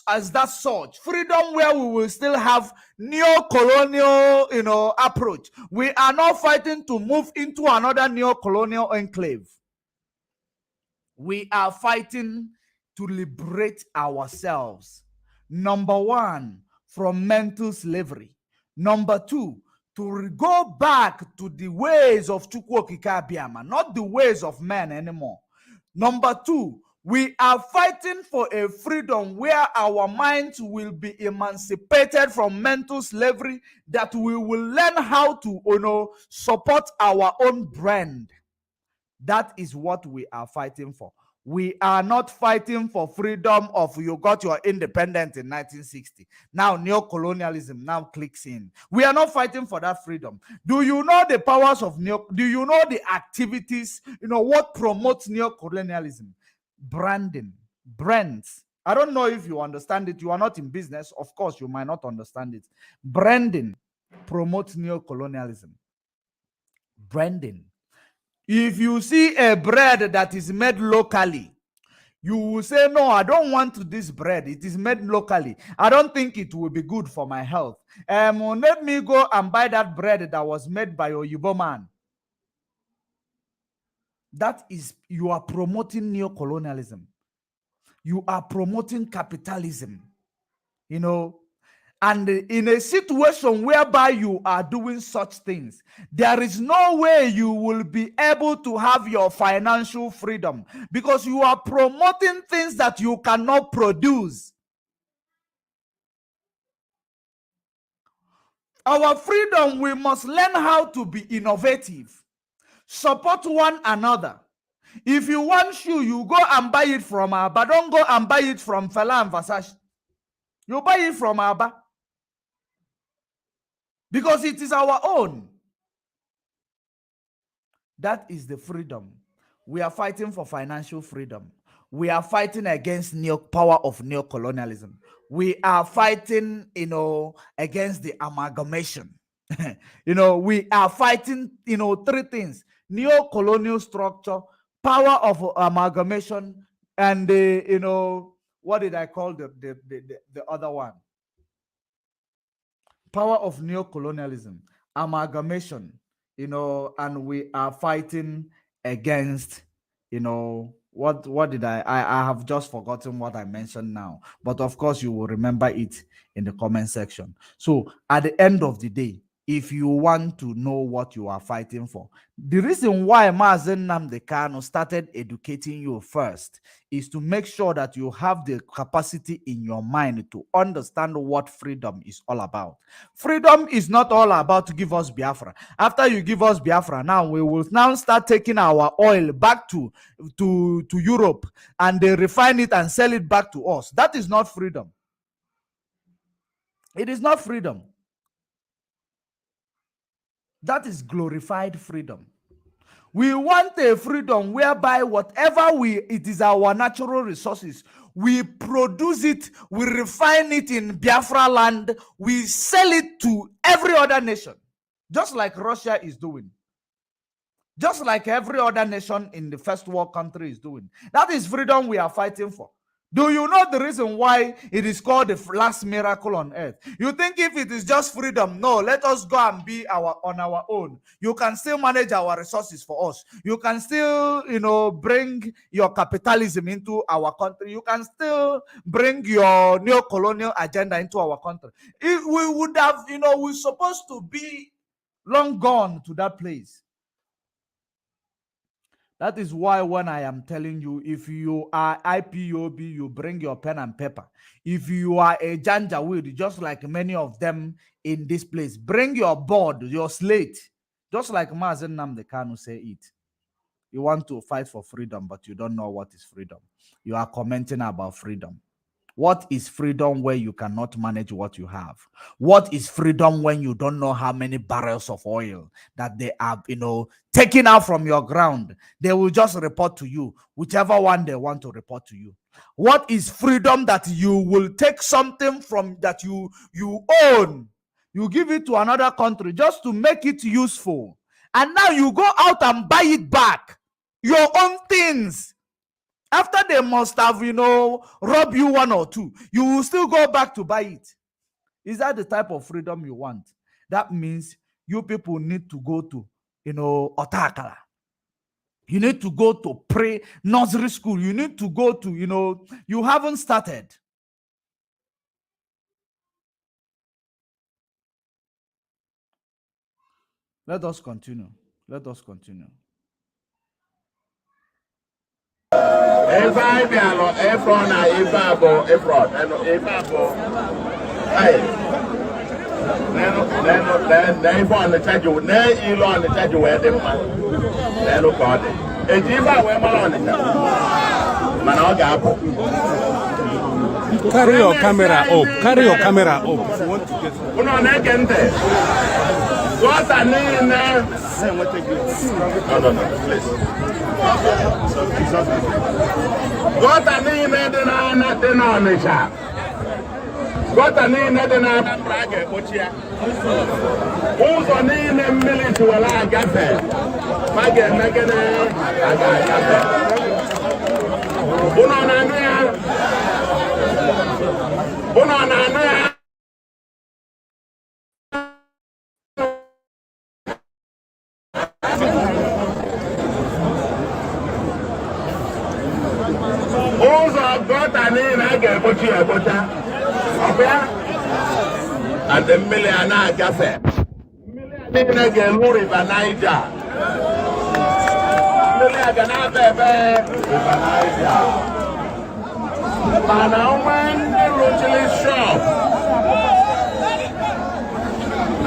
as that such. Freedom where we will still have neo-colonial, approach. We are not fighting to move into another neo-colonial enclave. We are fighting to liberate ourselves. Number one, from mental slavery. Number two, to go back to the ways of Chukwokika Abiyama, not the ways of men anymore. Number two, we are fighting for a freedom where our minds will be emancipated from mental slavery, that we will learn how to support our own brand. That is what we are fighting for. We are not fighting for freedom of you got your independence in 1960. Now neo-colonialism now clicks in. We are not fighting for that freedom. Do you know the powers of do you know the activities, what promotes neo-colonialism? Branding, brands, I don't know if you understand it. You are not in business. Of course, you might not understand it. Branding promotes neocolonialism. Branding. If you see a bread that is made locally, you will say, no, I don't want this bread. It is made locally. I don't think it will be good for my health. Let me go and buy that bread that was made by Oyibo man. That is, you are promoting neocolonialism. You are promoting capitalism. You know, and in a situation whereby you are doing such things, there is no way you will be able to have your financial freedom, because you are promoting things that you cannot produce. Our freedom, we must learn how to be innovative, support one another. If you want shoe, you go and buy it from Abba. Don't go and buy it from Fela and Versace. You buy it from Abba, because it is our own. That is the freedom. We are fighting for financial freedom. We are fighting against power of neocolonialism. We are fighting, against the amalgamation. We are fighting, three things: neo-colonial structure, power of amalgamation, and what did I call the other one? Power of neocolonialism, amalgamation, and we are fighting against, what did I have just forgotten what I mentioned now, but of course you will remember it in the comment section. So at the end of the day, if you want to know what you are fighting for, the reason why Mazen Nnamdi Kanu started educating you first is to make sure that you have the capacity in your mind to understand what freedom is all about. Freedom is not all about to give us Biafra. After you give us Biafra, now we will now start taking our oil back to Europe, and they refine it and sell it back to us. That is not freedom. It is not freedom. That is glorified freedom. We want a freedom whereby whatever it is our natural resources, we produce it, we refine it in Biafra land, we sell it to every other nation, just like Russia is doing, just like every other nation in the first world country is doing. That is freedom we are fighting for. Do you know the reason why it is called the last miracle on earth? You think if it is just freedom, no, let us go and be on our own. You can still manage our resources for us. You can still, bring your capitalism into our country. You can still bring your neo-colonial agenda into our country. If we would have, we're supposed to be long gone to that place. That is why when I am telling you, if you are IPOB, you bring your pen and paper. If you are a Janjaweed, just like many of them in this place, bring your board, your slate, just like Mazen Nnamdi Kanu say it. You want to fight for freedom, but you don't know what is freedom. You are commenting about freedom. What is freedom where you cannot manage what you have? What is freedom when you don't know how many barrels of oil that they have, taken out from your ground? They will just report to you, whichever one they want to report to you. What is freedom that you will take something from that you own, you give it to another country just to make it useful, and now you go out and buy it back, your own things. After they must have, robbed you one or two, you will still go back to buy it. Is that the type of freedom you want? That means you people need to go to, Otakala. You need to go to pre-nursery school. You need to go to, you haven't started. Let us continue. Let us continue. Carry your camera up. Carry your camera up. If you want to get No, please. Gọta niile dị n'Ọnịcha. Gọta niile dị n'Anambra a ga-ekpochi ya. Ụzọ niile mmiri tiwara agafe. Ma ga-eme gịnị? A ga-agafe. Unu na-anụ ya? Unu na-anụ ya? Ụzọ gọta niile a ga-ekpochi ekpocha. Ọbịa? Adị mmiri a na-agafe. Mmiri niile ga-elu River Niger. Mmiri a ga na-aba ebe River Niger. Mana onwe ndị rụchiri shop.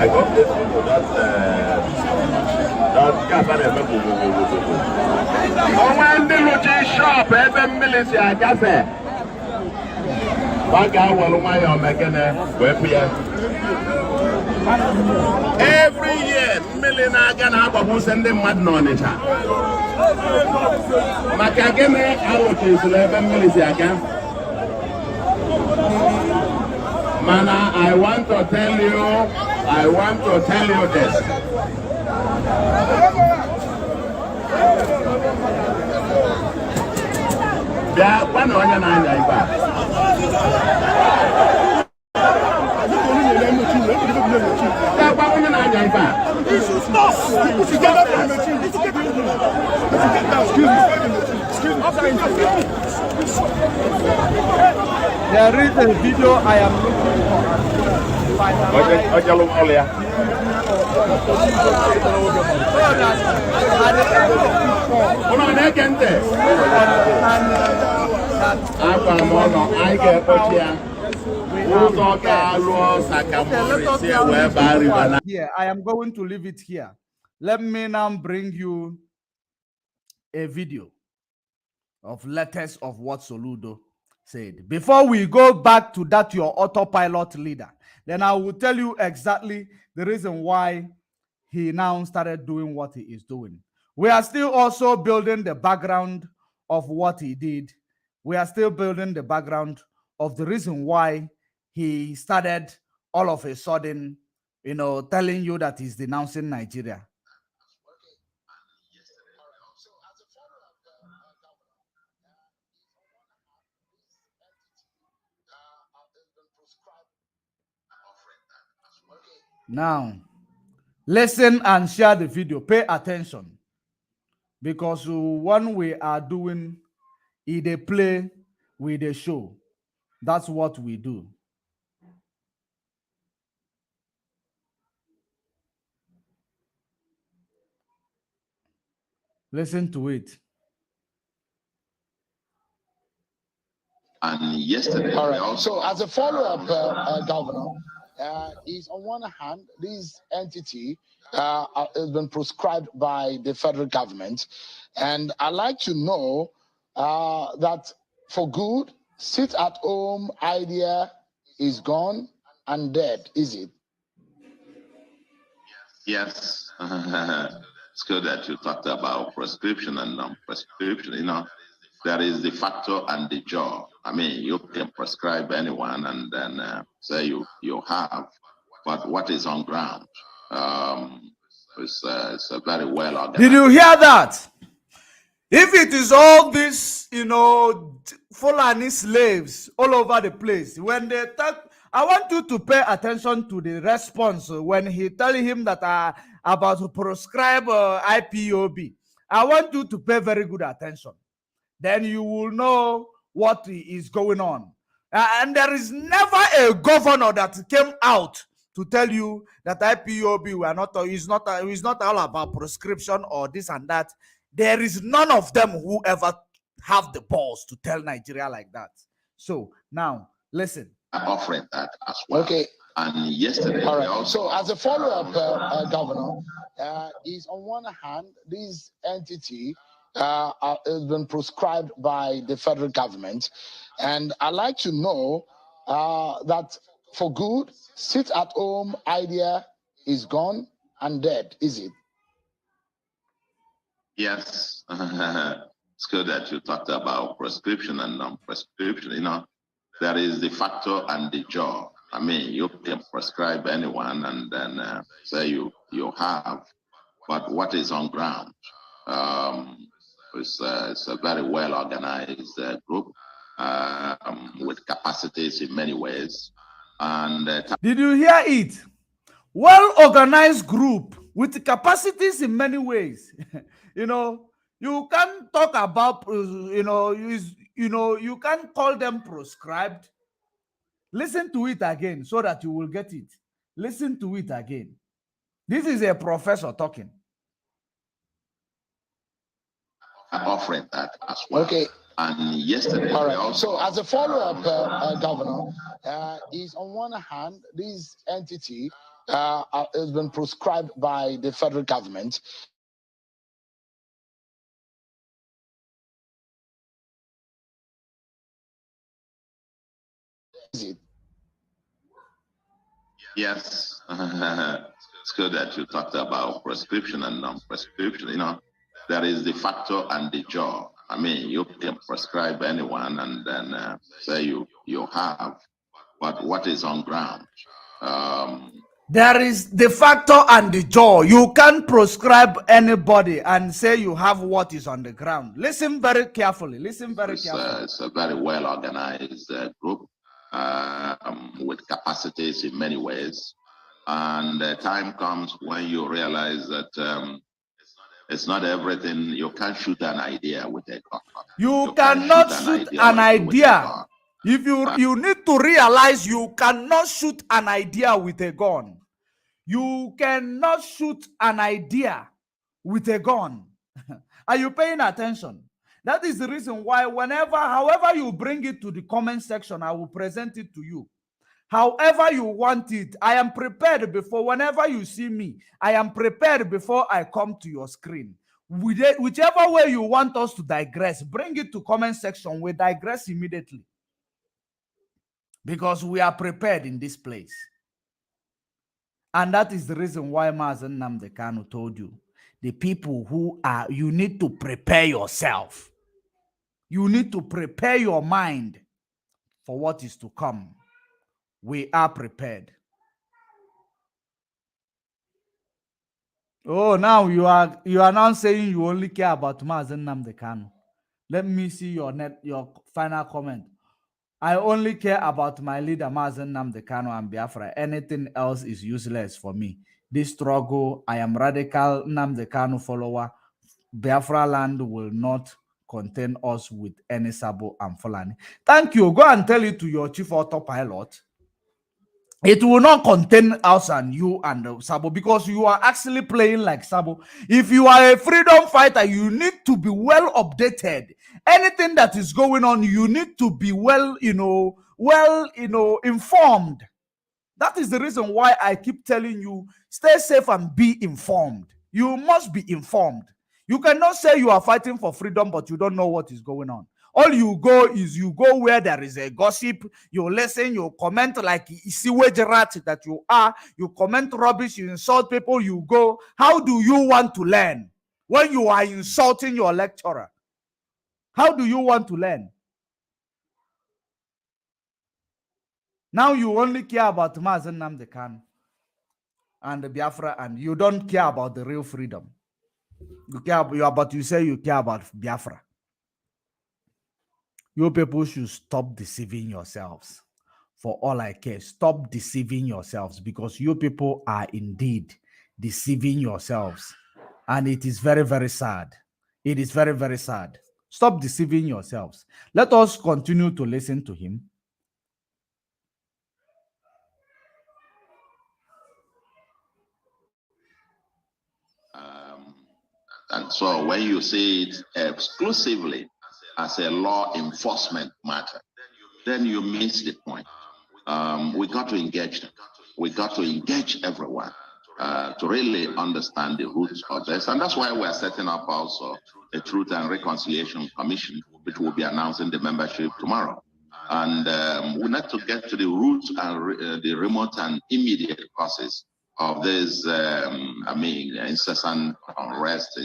I got this people that onwe ndị rụchiri shop ebe mmiri si agafe. Every year, million again about sending mad knowledge. Macagame, I will choose 11 million again. Mana, I want to tell you this. Yeah, one on your nine. There is a video I am looking for. Here, I am going to leave it here. Let me now bring you a video of letters of what Soludo said. Before we go back to that your autopilot leader, then I will tell you exactly the reason why he now started doing what he is doing. We are still also building the background of what he did. We are still building the background of the reason why he started all of a sudden, telling you that he's denouncing Nigeria. Now, listen and share the video. Pay attention. Because when we are doing a play with a show, that's what we do. Listen to it. And yesterday, all right. So, as a follow-up, Governor, is on one hand, this entity has been prescribed by the federal government, and I'd like to know that for good, sit-at-home idea is gone and dead, is it? Yes. It's good that you talked about prescription and non-prescription. There is the factor and the job. I mean, you can prescribe anyone and then say you have, but what is on ground? It's a very well organized. Did you hear that? If it is all this, Fulani slaves all over the place, when they talk, I want you to pay attention to the response when he tell him that about to prescribe IPOB. I want you to pay very good attention. Then you will know what is going on. And there is never a governor that came out to tell you that IPOB is not all about prescription or this and that. There is none of them who ever have the balls to tell Nigeria like that. So now listen. I'm offering that as well. Okay. And yesterday, all right. So as a follow-up, Governor, is on one hand, this entity has been prescribed by the federal government, and I'd like to know that for good, sit-at-home idea is gone and dead, is it? Yes. it's good that you talked about prescription and non-prescription. You know, there is the factor and the job. I mean, you can prescribe anyone and then say you have, but what is on ground? It's a very well organized group with capacities in many ways. And did you hear it? Well organized group with capacities in many ways. You know, you can't talk about you can't call them proscribed. Listen to it again so that you will get it. Listen to it again. This is a professor talking. Offering that as well. Okay. And yesterday, all right. So as a follow-up, Governor, is on one hand, this entity has been proscribed by the federal government. Is it? Yes. It's good that you talked about prescription and non-prescription. You know, there is the factor and the job. I mean, you can prescribe anyone and then say you have, but what is on ground? There is the factor and the jaw. You can't prescribe anybody and say you have what is on the ground. Listen very carefully. Listen very carefully. It's a very well organized group with capacities in many ways. And the time comes when you realize that it's not everything. You can't shoot an idea with a gun. You cannot shoot an idea. If you need to realize you cannot shoot an idea with a gun. You cannot shoot an idea with a gun. Are you paying attention? That is the reason why however you bring it to the comment section, I will present it to you. However you want it, I am prepared before. Whenever you see me, I am prepared before I come to your screen. Whichever way you want us to digress, bring it to comment section. We digress immediately. Because we are prepared in this place. And that is the reason why Mazen Nnamdi Kanu told you, the people who are, you need to prepare yourself. You need to prepare your mind for what is to come. We are prepared. Oh, now you are now saying you only care about Mazen Nnamdi Kanu. Let me see your final comment. I only care about my leader Mazen Nnamdi Kanu and Biafra. Anything else is useless for me. This struggle, I am radical Nnamdi Kanu follower. Biafra land will not contain us with any Sabo and Fulani. Thank you. Go and tell it to your chief autopilot. It will not contain us and you and Sabo, because you are actually playing like Sabo. If you are a freedom fighter, you need to be well updated. Anything that is going on, you need to be well informed. That is the reason why I keep telling you, stay safe and be informed. You must be informed. You cannot say you are fighting for freedom, but you don't know what is going on. All you go is you go where there is a gossip, you listen, you comment like sewage rat that you are, you comment rubbish, you insult people, you go. How do you want to learn when you are insulting your lecturer? How do you want to learn? Now you only care about Mazen Nnamdi Kanu and the Biafra, and you don't care about the real freedom. You say you care about Biafra. You people should stop deceiving yourselves. For all I care, stop deceiving yourselves, because you people are indeed deceiving yourselves. And it is very, very sad. It is very, very sad. Stop deceiving yourselves. Let us continue to listen to him. And so when you see it exclusively as a law enforcement matter, then you miss the point. We got to engage them. We got to engage everyone to really understand the roots of this. And that's why we're setting up also a Truth and Reconciliation Commission, which will be announcing the membership tomorrow. And we need to get to the roots and the remote and immediate causes this, incessant unrest,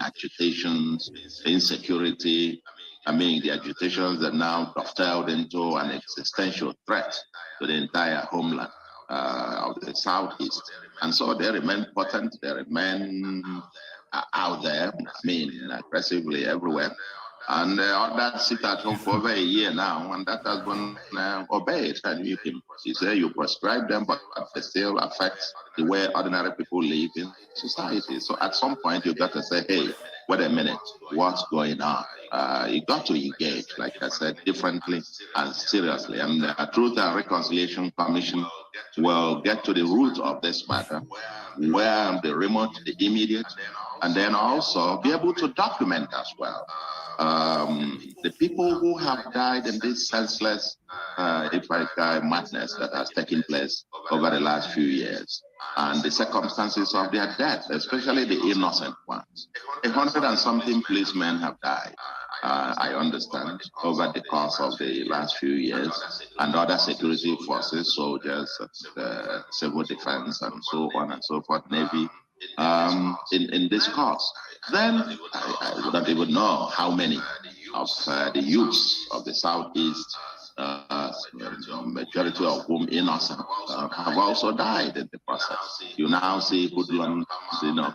agitations, insecurity. The agitations that now dovetailed into an existential threat to the entire homeland of the Southeast. And so they remain potent, they remain out there, aggressively everywhere. And all that sit at home for over a year now, and that has been obeyed. And you say you prescribe them, but they still affect the way ordinary people live in society. So at some point, you got to say, hey, wait a minute, what's going on? You got to engage, like I said, differently and seriously. And the Truth and Reconciliation Commission will get to the root of this matter, where the remote, the immediate, and then also be able to document as well. The people who have died in this senseless, madness that has taken place over the last few years, and the circumstances of their death, especially the innocent ones. 100 and something policemen have died, I understand, over the course of the last few years, and other security forces, soldiers, civil defense, and so on and so forth, Navy, in this cause. Then I wouldn't even know how many of the youths of the Southeast, majority of whom innocent, have also died in the process. You now see hoodlums,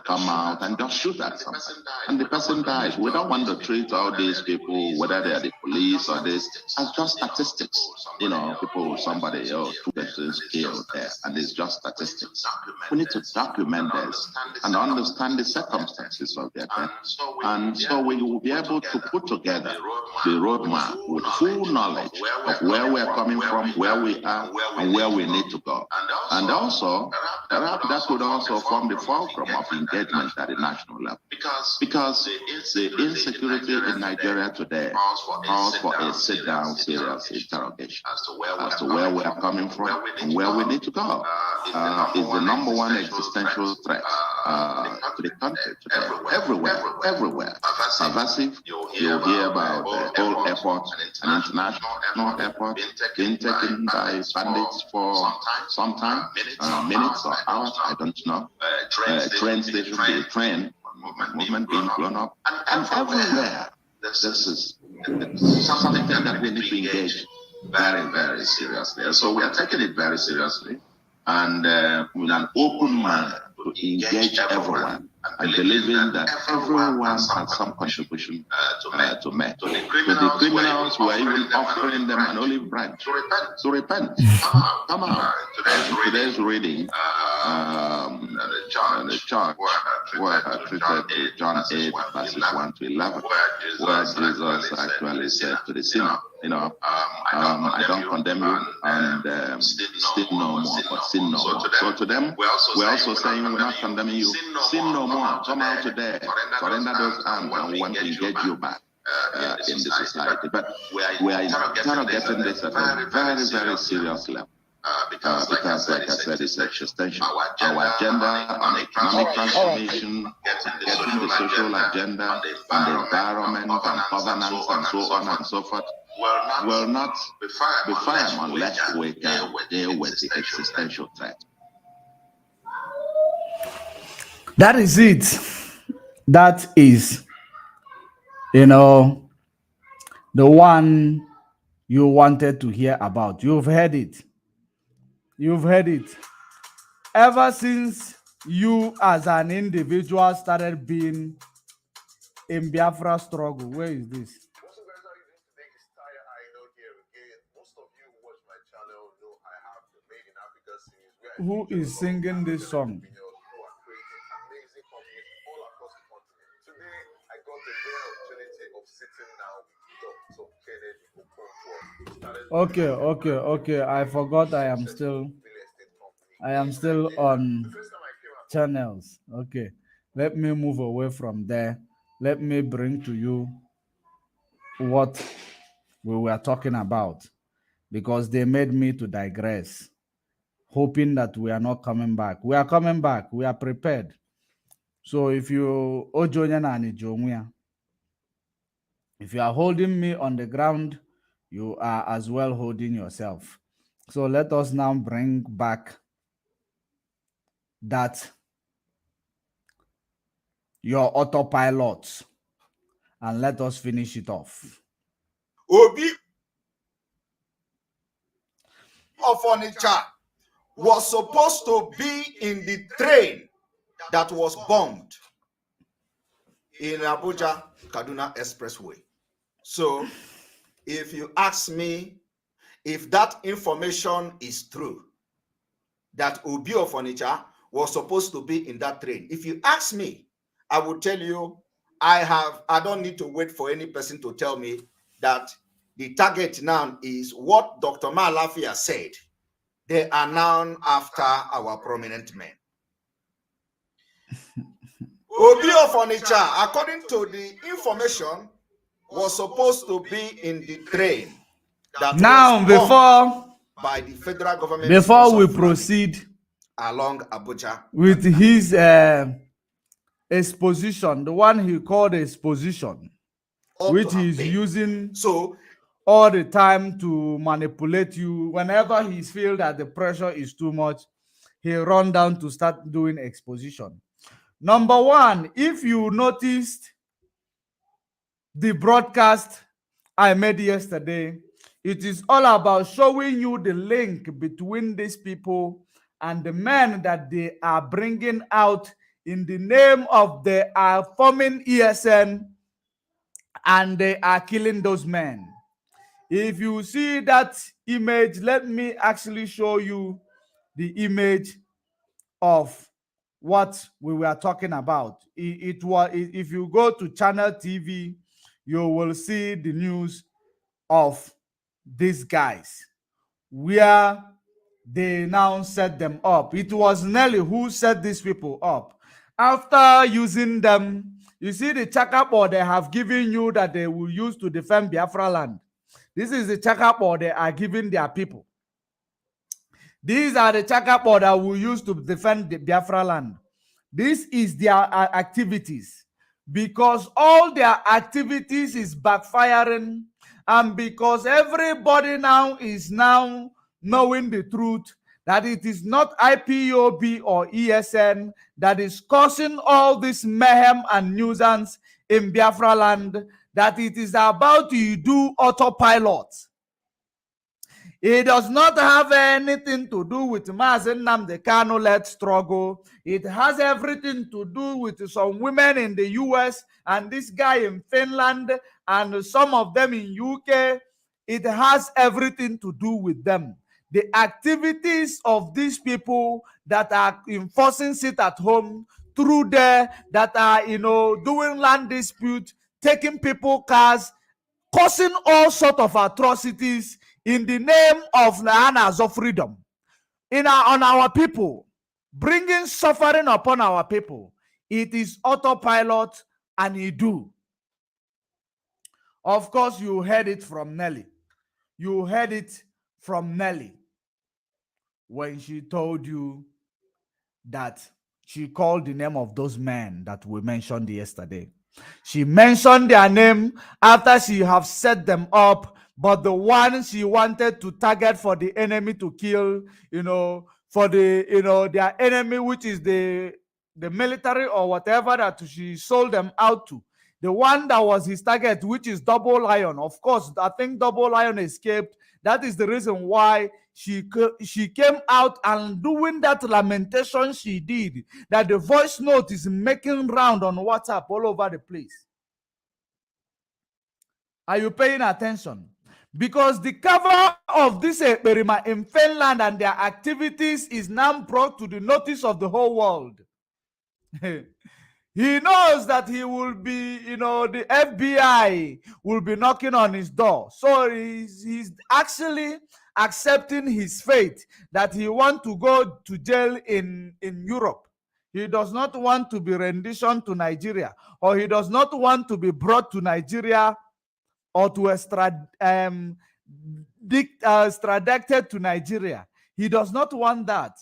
come out and just shoot at someone, and the person dies. We don't want to treat all these people, whether they are the police or this, as just statistics. People, somebody else, 2 persons killed there, and it's just statistics. We need to document this and understand the circumstances of their death, and so we will be able to put together the roadmap with full knowledge of where we're coming from, where we are, and where we need to go. And also, that could also form the fulcrum of engagement at the national level. Because the insecurity in Nigeria today calls for a sit-down, serious interrogation as to where we are coming from and where we need to go. Is the number one existential threat to the country today. Everywhere. Subversive, you'll hear about the whole airport, an international airport, being taken by bandits for some time, minutes or hours, I don't know. Train station, the train movement being blown up. And everywhere, this is something that we need to engage very, very seriously. So we are taking it very seriously, and with an open manner to engage everyone, and believing that everyone has some contribution to make. To the criminals, we are even offering them an olive branch to repent. Come on. Today's reading, the church were treated John 8, verses 1 to 11, where Jesus actually said to the sinner, I don't condemn you, and sin no more, but sin no more. So to them, we're also saying we're not condemning you. Sin no more. Come out today, surrender those arms, and we want to engage you back in the society. But we are interrogating this at a very, very serious level. Because, like I said, it's existential. Our agenda on economic transformation, getting the social agenda, and the environment, and governance, and so on and so forth, will not be firm unless we can deal with the existential threat. That is it. That is, the one you wanted to hear about. You've heard it. You've heard it. Ever since you as an individual started being in Biafra struggle. Where is this? Who is singing this song? Okay. I forgot I am still on channels. Okay. Let me move away from there. Let me bring to you what we were talking about, because they made me to digress, hoping that we are not coming back. We are coming back. We are prepared. So if you if you are holding me on the ground, you are as well holding yourself. So let us now bring back that your autopilots, and let us finish it off. Obi of Onitsha was supposed to be in the train that was bombed in Abuja Kaduna Expressway. So, if you ask me if that information is true, that Obi of Onitsha was supposed to be in that train, if you ask me, I will tell you I don't need to wait for any person to tell me that the target now is what Dr. Malafia said. They are now after our prominent men. Obi of Onitsha, according to the information, was supposed to be in the train that now was before by the federal government. Before we proceed along Abuja with his exposition, the one he called exposition, which he's using all the time to manipulate you. Whenever he feels that the pressure is too much, he'll run down to start doing exposition. Number one, if you noticed the broadcast I made yesterday, it is all about showing you the link between these people and the men that they are bringing out in the name of they are forming ESN and they are killing those men. If you see that image, let me actually show you the image of what we were talking about. It was, if you go to Channel TV, you will see the news of these guys where they now set them up. It was Nelly who set these people up. After using them, you see the chakapo they have given you that they will use to defend Biafra land. This is the chakapo they are giving their people. These are the chakapo that will use to defend the Biafra land. This is their activities. Because all their activities is backfiring, and because everybody now is now knowing the truth that it is not IPOB or ESN that is causing all this mayhem and nuisance in Biafra land, that it is about to do autopilots. It does not have anything to do with Mazen Nnamdi Kanu-led struggle. It has everything to do with some women in the US and this guy in Finland and some of them in UK. It has everything to do with them. The activities of these people that are enforcing sit at home through there, that are, doing land dispute, taking people cars, causing all sort of atrocities in the name of Nahanas of freedom on our people, bringing suffering upon our people. It is Autopilot and Iduu. Of course, you heard it from Nelly. You heard it from Nelly when she told you that she called the name of those men that we mentioned yesterday. She mentioned their name after she have set them up, but the one she wanted to target for the enemy to kill, for the, their enemy, which is the military or whatever that she sold them out to. The one that was his target, which is Double Lion. Of course, I think Double Lion escaped. That is the reason why she came out and doing that lamentation she did, that the voice note is making round on WhatsApp all over the place. Are you paying attention? Because the cover of this experiment in Finland and their activities is now brought to the notice of the whole world. He knows that he will be, the FBI will be knocking on his door. So he's actually accepting his fate, that he wants to go to jail in Europe. He does not want to be renditioned to Nigeria, or he does not want to be brought to Nigeria or to extradited to Nigeria. He does not want that.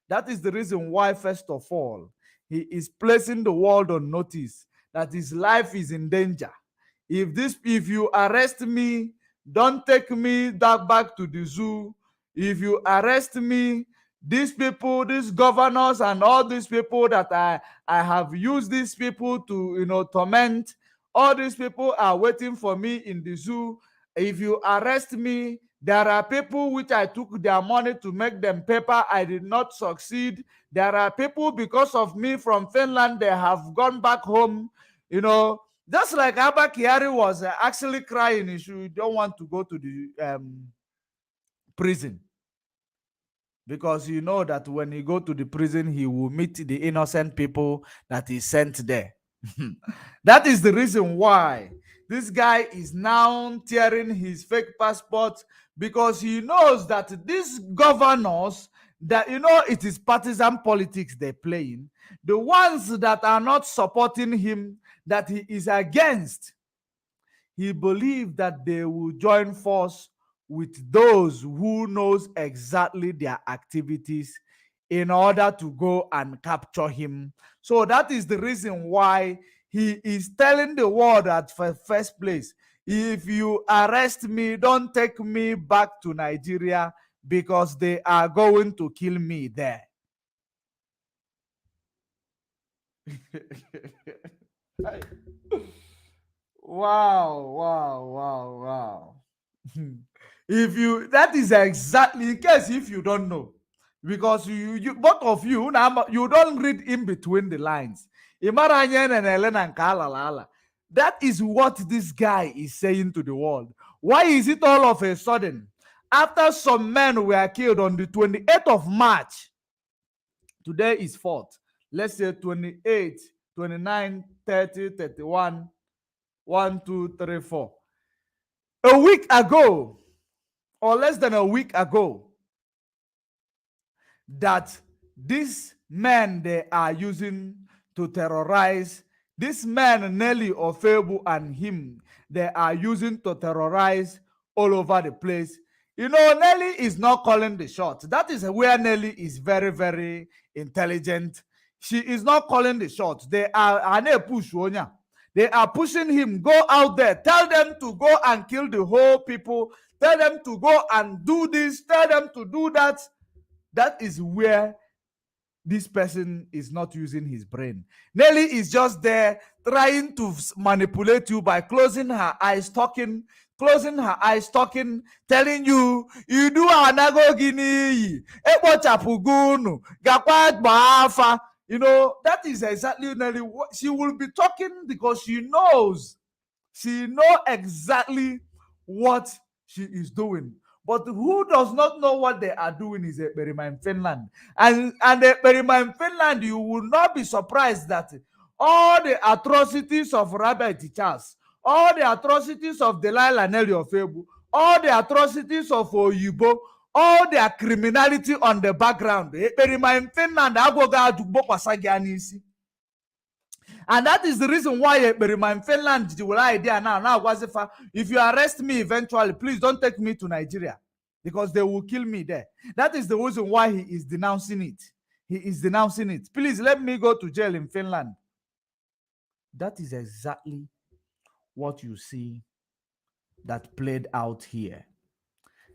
That is the reason why, first of all, he is placing the world on notice that his life is in danger. If you arrest me, don't take me back to the zoo. If you arrest me, these people, these governors, and all these people that I have used these people to, torment. All these people are waiting for me in the zoo. If you arrest me, there are people which I took their money to make them paper. I did not succeed. There are people because of me from Finland. They have gone back home. Just like Abba Kiari was actually crying. She don't want to go to the prison. Because you know that when he go to the prison, he will meet the innocent people that he sent there. That is the reason why this guy is now tearing his fake passport, because he knows that these governors, that it is partisan politics they're playing. The ones that are not supporting him, that he is against, he believed that they will join force with those who knows exactly their activities in order to go and capture him. So that is the reason why he is telling the world at first place, if you arrest me, don't take me back to Nigeria, because they are going to kill me there. Wow. That is exactly in case if you don't know, because you both of you now, you don't read in between the lines. That is what this guy is saying to the world. Why is it all of a sudden, after some men were killed on the 28th of March, today is 4th, let's say 28, 29, 30, 31, 1, 2, 3, 4. A week ago, or less than a week ago, that these men they are using to terrorize, this man Nelly Ofebu and him, they are using to terrorize all over the place. Nelly is not calling the shots. That is where Nelly is very, very intelligent. She is not calling the shots. They are pushing him. Go out there. Tell them to go and kill the whole people. Tell them to go and do this. Tell them to do that. That is where this person is not using his brain. Nelly is just there trying to manipulate you by closing her eyes, talking, telling you, Iduu anago gini, chapugunu, gakwad baafa. That is exactly Nelly. She will be talking because she knows exactly what she is doing. But who does not know what they are doing is Ekperima in Finland. And Ekperima in Finland, you will not be surprised that all the atrocities of Rabbi Tichas, all the atrocities of Delilah Nelly Ofebu, all the atrocities of Oyibo, all their criminality on the background, Ekperima in Finland, and that is the reason why in Finland will idea now if you arrest me eventually, please don't take me to Nigeria, because they will kill me there. That is the reason why he is denouncing it. Please let me go to jail in Finland. That is exactly what you see that played out here.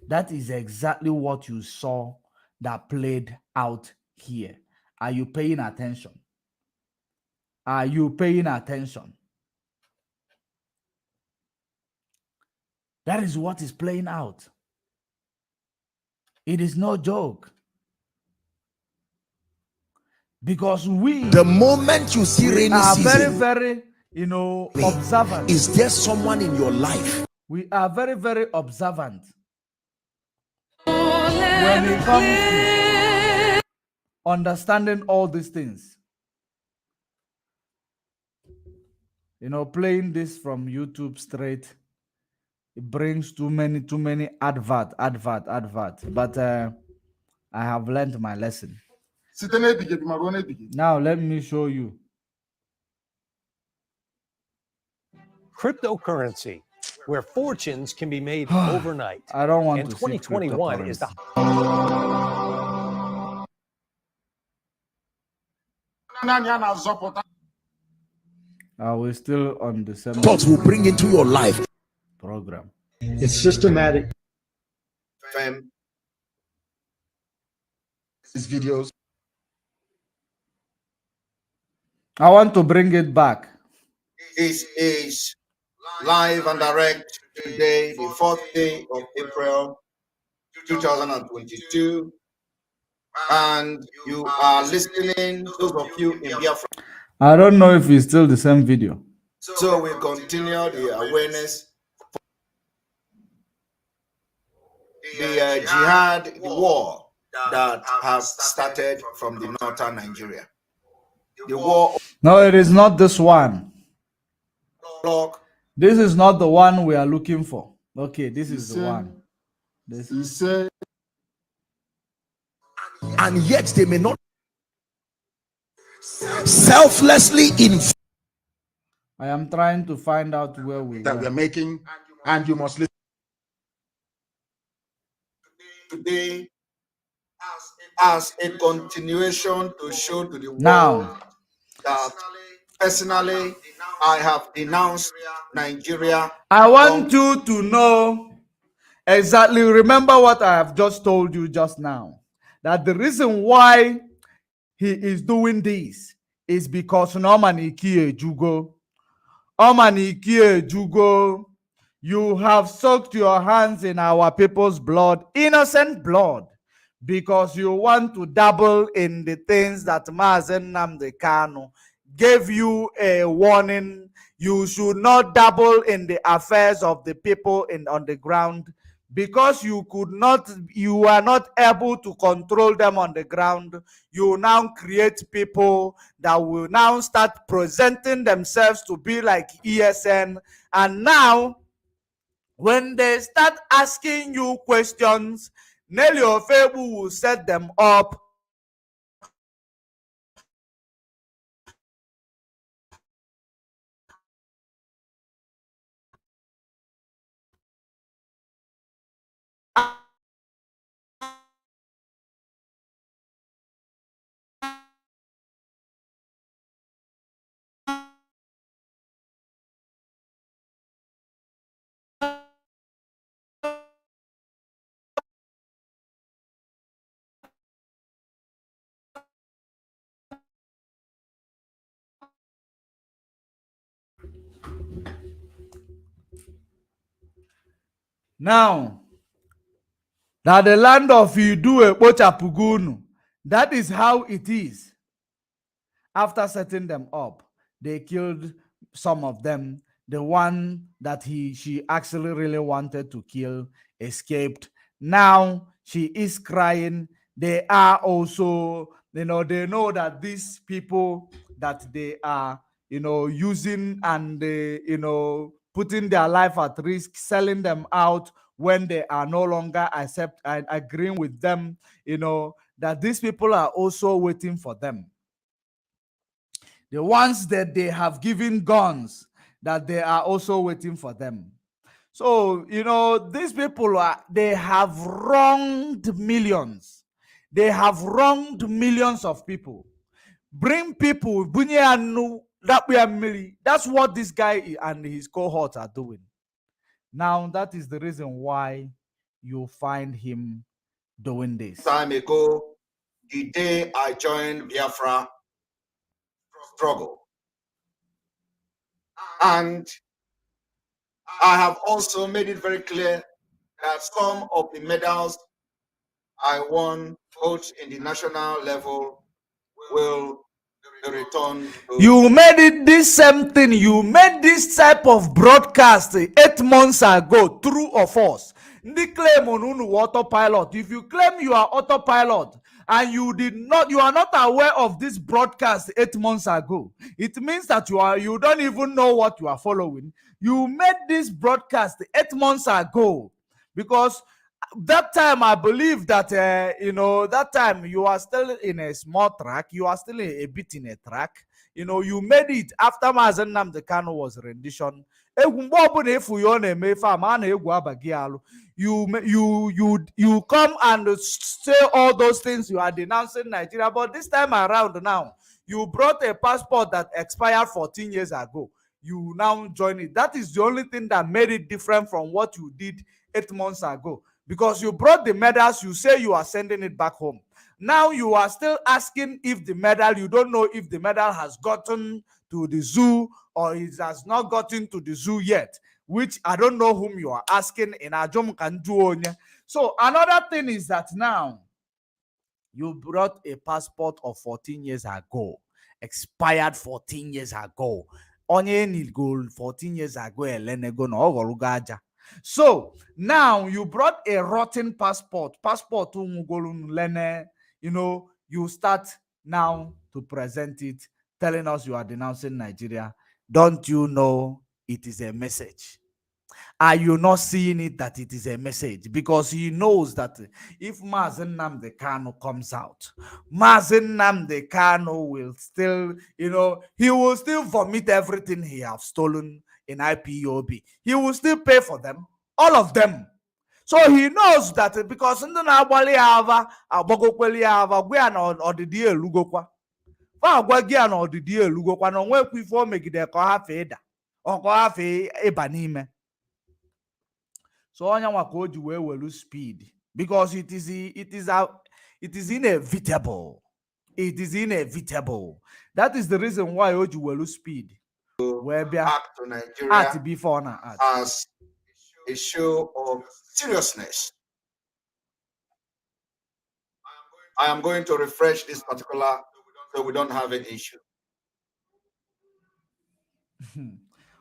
That is exactly what you saw that played out here. Are you paying attention? Are you paying attention? That is what is playing out. It is no joke. Because the moment you see rainy season, very, observant. Is there someone in your life? We are very, very observant when it comes to understanding all these things. Playing this from YouTube straight, it brings too many advert. But I have learned my lesson. Now let me show you. Cryptocurrency, where fortunes can be made overnight. I don't want and to 2021 is the we're still on the same thoughts will bring into your life program. It's systematic. these videos. I want to bring it back. This is live and direct today, the 4th day of April 2022. And you are listening, those of you in Biafra. I don't know if it's still the same video. So we continue the awareness, the jihad, the war that has started from the northern Nigeria. The war. No, it is not this one. This is not the one we are looking for. Okay, this is the one. This is. And yet they may not selflessly invest. I am trying to find out where we we're making, and you must listen. Today, as a continuation to show to the world now that personally I have denounced Nigeria. I want you to know exactly, remember what I have just told you just now, that the reason why he is doing this is because Norman Ikie Jugo, you have soaked your hands in our people's blood, innocent blood, because you want to dabble in the things that Mazen Nnamdi Kanu gave you a warning. You should not dabble in the affairs of the people on the ground, because you are not able to control them on the ground. You now create people that will now start presenting themselves to be like ESN, and now when they start asking you questions, Nelly Ofebu will set them up. Now, that the land of Iduu Ekpochapugunu, that is how it is. After setting them up, they killed some of them. The one that she actually really wanted to kill escaped. Now she is crying. They are also, they know that these people that they are, using and putting their life at risk, selling them out when they are no longer agreeing with them, that these people are also waiting for them. The ones that they have given guns, that they are also waiting for them. So, these people they have wronged millions. They have wronged millions of people. Bring people, that's what this guy and his cohorts are doing. Now, that is the reason why you find him doing this. Time ago, the day I joined Biafra struggle. And I have also made it very clear that some of the medals I won, both in the national level, will be returned. You made it this same thing. You made this type of broadcast 8 months ago, true or false? The claim on autopilot. If you claim you are autopilot and you are not aware of this broadcast 8 months ago, it means that you don't even know what you are following. You made this broadcast 8 months ago, because that time I believe that that time you are still in a small track, you are still a bit in a track. You made it after Mazen Nnamdi Kanu was rendition. You come and say all those things. You are denouncing Nigeria, but this time around now you brought a passport that expired 14 years ago. You now join it. That is the only thing that made it different from what you did 8 months ago, because you brought the medals. You say you are sending it back home, Now you are still asking if the medal, you don't know if the medal has gotten to the zoo or it has not gotten to the zoo yet, which I don't know whom you are asking in Ajom Kanjuonya. So another thing is that now you brought a passport of 14 years ago, expired 14 years ago. Onye need gold 14 years ago, elenego no ogolugaja. So now you brought a rotten passport. Passport lene, you know, you start now to present it, telling us you are denouncing Nigeria. Don't you know it is a message? Are you not seeing it that it is a message? Because he knows that if Mazen Nnamdi Kanu comes out, Mazen Nnamdi Kanu will still, you know, he will still vomit everything he have stolen in IPOB. He will still pay for them, all of them. So he knows that because ndị na-agbali ava agbagokweli ava gwa na ọdịdị elugokwa. Fa agwa gị na ọdịdị elugokwa na onwekwa ife o megide ka ọ hafe ịda ọ ka ọ hafe ịba n'ime. So onyanwa ka o ji wee welu speed because it is inevitable. It is inevitable. That is the reason why o ji welu speed. Where be back to Nigeria before now as a show of seriousness. I am going to refresh this particular so we don't have an issue.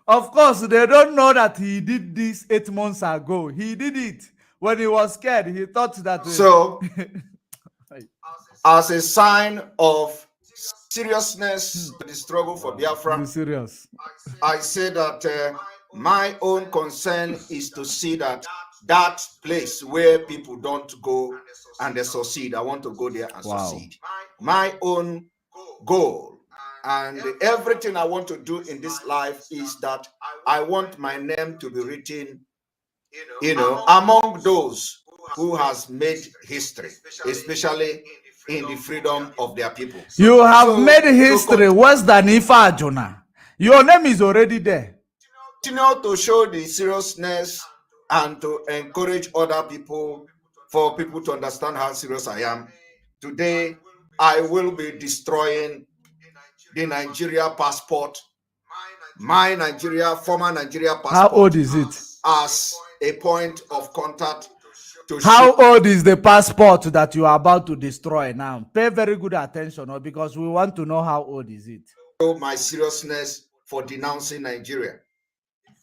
Of course, they don't know that he did this 8 months ago. He did it when he was scared. He thought that. So, as a sign of seriousness to the struggle for Biafra, be serious. I say that my own concern is to see that that place where people don't go and they succeed, I want to go there and succeed. My own goal and everything I want to do in this life is that I want my name to be written, you know, among those who has made history, especially in the freedom of their people. You have made history worse than Ifa Ajuna. Your name is already there. Continue to show the seriousness and to encourage other people, for people to understand how serious I am. Today, I will be destroying the Nigeria passport, my former Nigeria passport. How old is it? As a point of contact. How old is the passport that you are about to destroy now? Pay very good attention, because we want to know how old is it. Show my seriousness for denouncing Nigeria.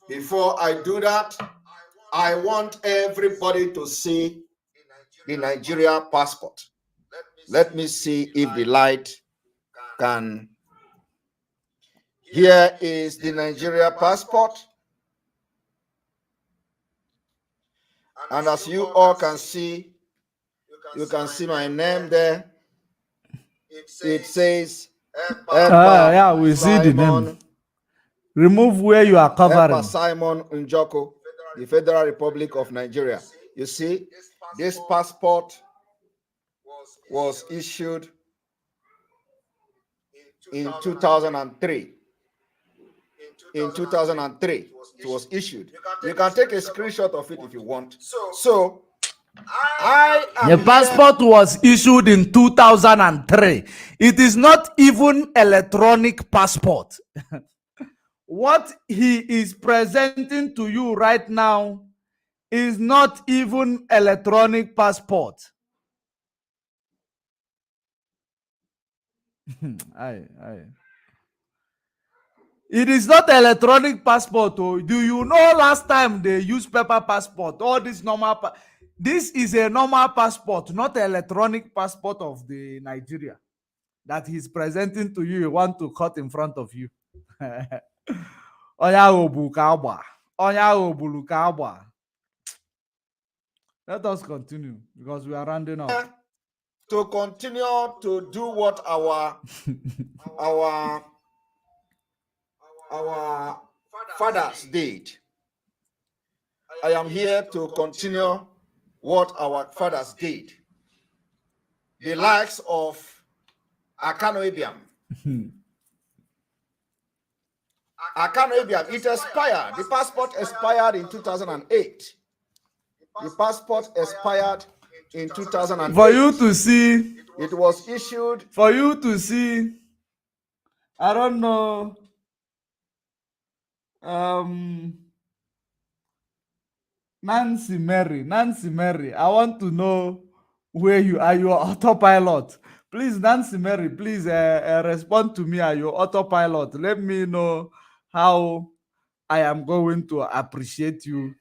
Before I do that, I want everybody to see the Nigeria passport. Let me see if the light can. Here is the Nigeria passport. And as you all can see, you can see my name there. It says, yeah, we see the name. Remove where you are covering. Simon Njoko, the Federal Republic of Nigeria. You see, this passport was issued in 2003. In 2003, it was issued. You can take a screenshot of it if you want. So, the passport was issued in 2003. It is not even electronic passport. What he is presenting to you right now is not even electronic passport. It is not electronic passport. Oh. Do you know last time they used paper passport? All this normal. This is a normal passport, not electronic passport of the Nigeria that he's presenting to you. You want to cut in front of you. Let us continue because we are rounding up. To continue to do what our fathers did. I am here to continue what our fathers did. The likes of Akano Ibiam. Akano Ibiam, it expired. The passport expired in 2008. The passport expired in 2008. For you to see. It was issued. For you to see. I don't know. Nancy Mary, I want to know where you are. Your autopilot. Please, Nancy Mary, please respond to me. Are you autopilot? Let me know how I am going to appreciate you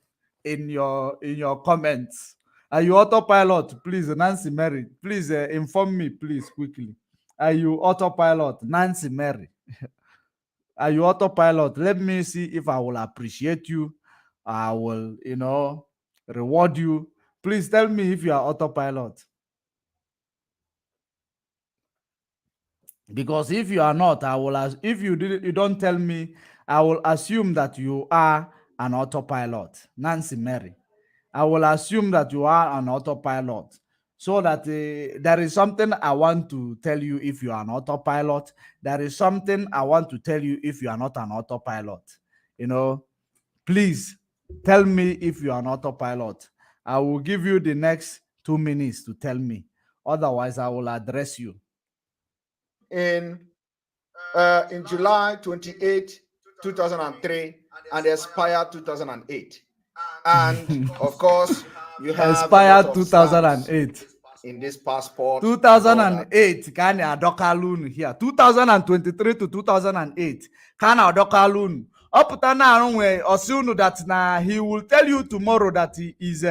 in your comments. Are you autopilot? Please, Nancy Mary, please inform me, please, quickly. Are you autopilot? Nancy Mary. Are you autopilot? Let me see if I will appreciate you. I will, reward you. Please tell me if you are autopilot. Because if you are not, I will. If you don't tell me, I will assume that you are an autopilot. Nancy Mary, I will assume that you are an autopilot. So that there is something I want to tell you if you are an autopilot. There is something I want to tell you if you are not an autopilot. Please tell me if you are an autopilot. I will give you the next 2 minutes to tell me. Otherwise, I will address you. In July 28, 2003, and expired 2008. And of course, you have expired 2008 in this passport. 2008 kind of dokalun here. 2023 to 2008 kind of dokalun. Up to now, that now he will tell you tomorrow that he is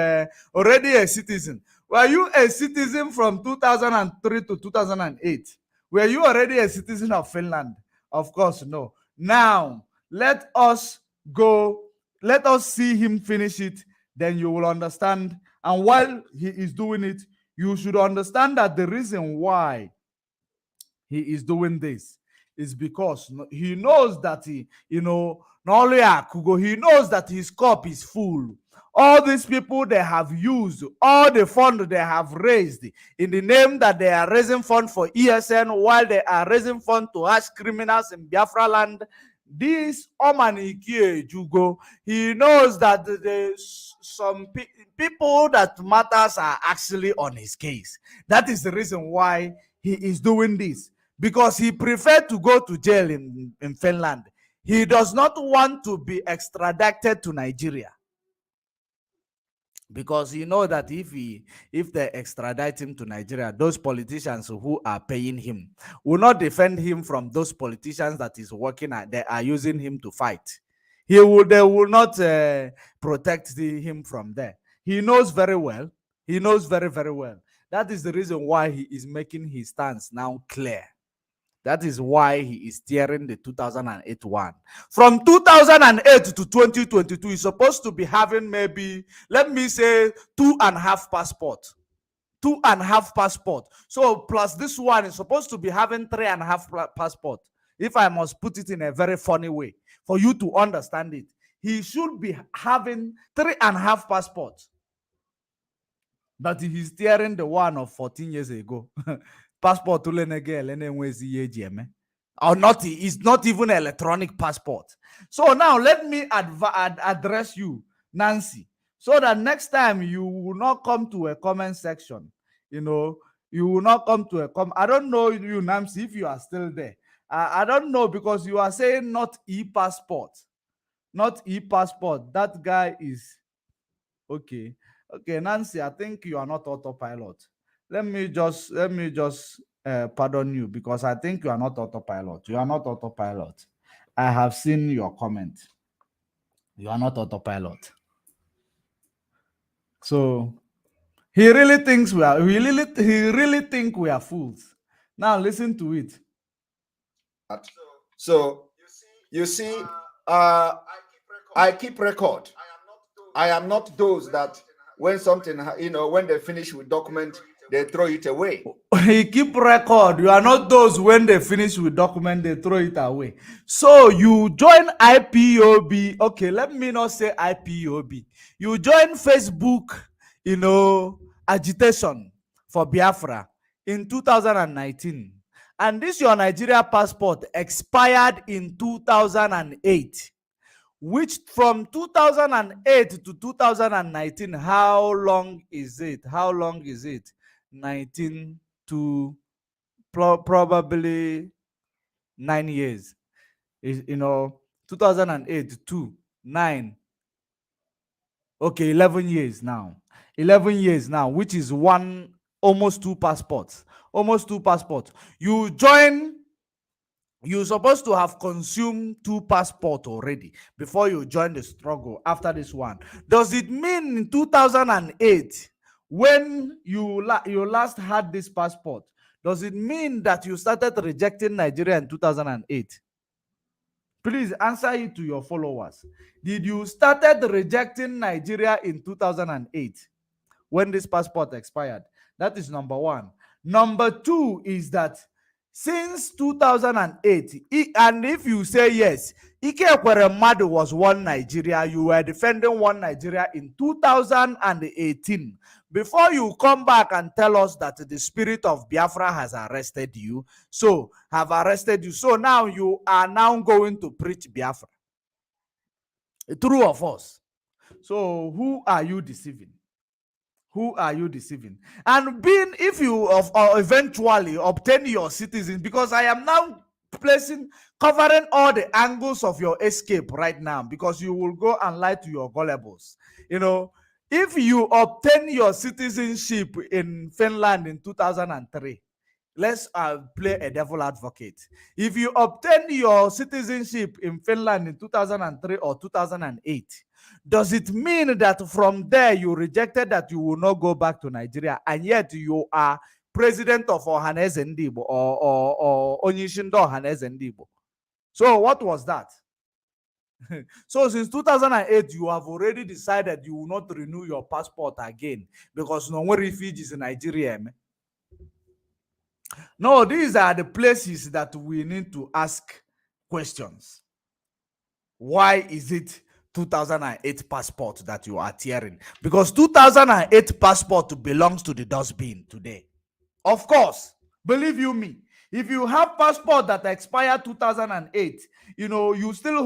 already a citizen. Were you a citizen from 2003 to 2008? Were you already a citizen of Finland? Of course, no. Now, let us go. Let us see him finish it. Then you will understand. And while he is doing it, you should understand that the reason why he is doing this is because he knows that he knows that his cup is full. All these people they have used, all the fund they have raised in the name that they are raising fund for ESN while they are raising fund to ask criminals in Biafra land. This Omanikie Jugo, he knows that some people that matters are actually on his case. That is the reason why he is doing this. Because he preferred to go to jail in Finland. He does not want to be extradited to Nigeria. Because you know that if they extradite him to Nigeria, those politicians who are paying him will not defend him from those politicians that is working at. They are using him to fight. They will not protect him from there. He knows very well. He knows very, very well. That is the reason why he is making his stance now clear. That is why he is steering the 2008 one. From 2008 to 2022, he's supposed to be having maybe, let me say, 2.5 passports. 2.5 passport. So plus this one is supposed to be having 3.5 passport. If I must put it in a very funny way for you to understand it, he should be having 3.5 passports. But he's steering the one of 14 years ago. Passport or not, it's not even electronic passport. So now let me address you, Nancy, so that next time you will not come to a comment section. You will not come to a comment. I don't know you, Nancy, if you are still there. I don't know, because you are saying not e-passport. Not e-passport. That guy is okay. Okay, Nancy, I think you are not autopilot. Let me just pardon you, because I think you are not autopilot. You are not autopilot. I have seen your comment. You are not autopilot. So he really thinks he really think we are fools. Now listen to it. So you see, I keep record. I am not those that when something, when they finish with document, they throw it away. He keep record. You are not those when they finish with document, they throw it away. So you join IPOB. Okay, let me not say IPOB. You join Facebook, agitation for Biafra in 2019. And this your Nigeria passport expired in 2008. which from 2008 to 2019, how long is it? How long is it? 19 to probably 9 years. Is, 2008 to 9. Okay, 11 years now. 11 years now, which is almost two passports. Almost two passports. You're supposed to have consumed two passports already before you join the struggle after this one. Does it mean in 2008, when you last had this passport, does it mean that you started rejecting Nigeria in 2008? Please answer it to your followers. Did you started rejecting Nigeria in 2008 when this passport expired? That is number one. Number two is that since 2008, and if you say yes, Ike Ekweremadu was one Nigeria. You were defending one Nigeria in 2018. Before you come back and tell us that the spirit of Biafra has arrested you, so now you are now going to preach Biafra. True or false? So who are you deceiving? Who are you deceiving? And if you eventually obtain your citizen, because I am now covering all the angles of your escape right now, because you will go and lie to your gullibles. If you obtain your citizenship in Finland in 2003, let's play a devil advocate. If you obtain your citizenship in Finland in 2003 or 2008, does it mean that from there you rejected that you will not go back to Nigeria, and yet you are president of Ohaneze Ndibo or Onyishindo Ohaneze Ndibo? So what was that? So since 2008, you have already decided you will not renew your passport again because no more refugees in Nigeria. No, these are the places that we need to ask questions. Why is it 2008 passport that you are tearing? Because 2008 passport belongs to the dustbin today. Of course, believe you me, if you have passport that expired 2008, you still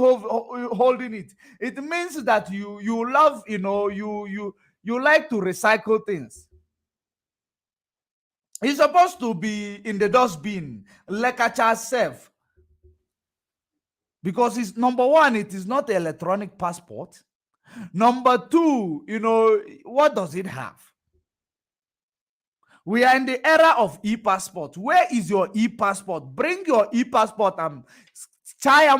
holding it. It means that you love, you like to recycle things. It's supposed to be in the dustbin, like a child self. Because it's number one, it is not an electronic passport. Number two, what does it have? We are in the era of e-passport. Where is your e-passport? Bring your e-passport and tear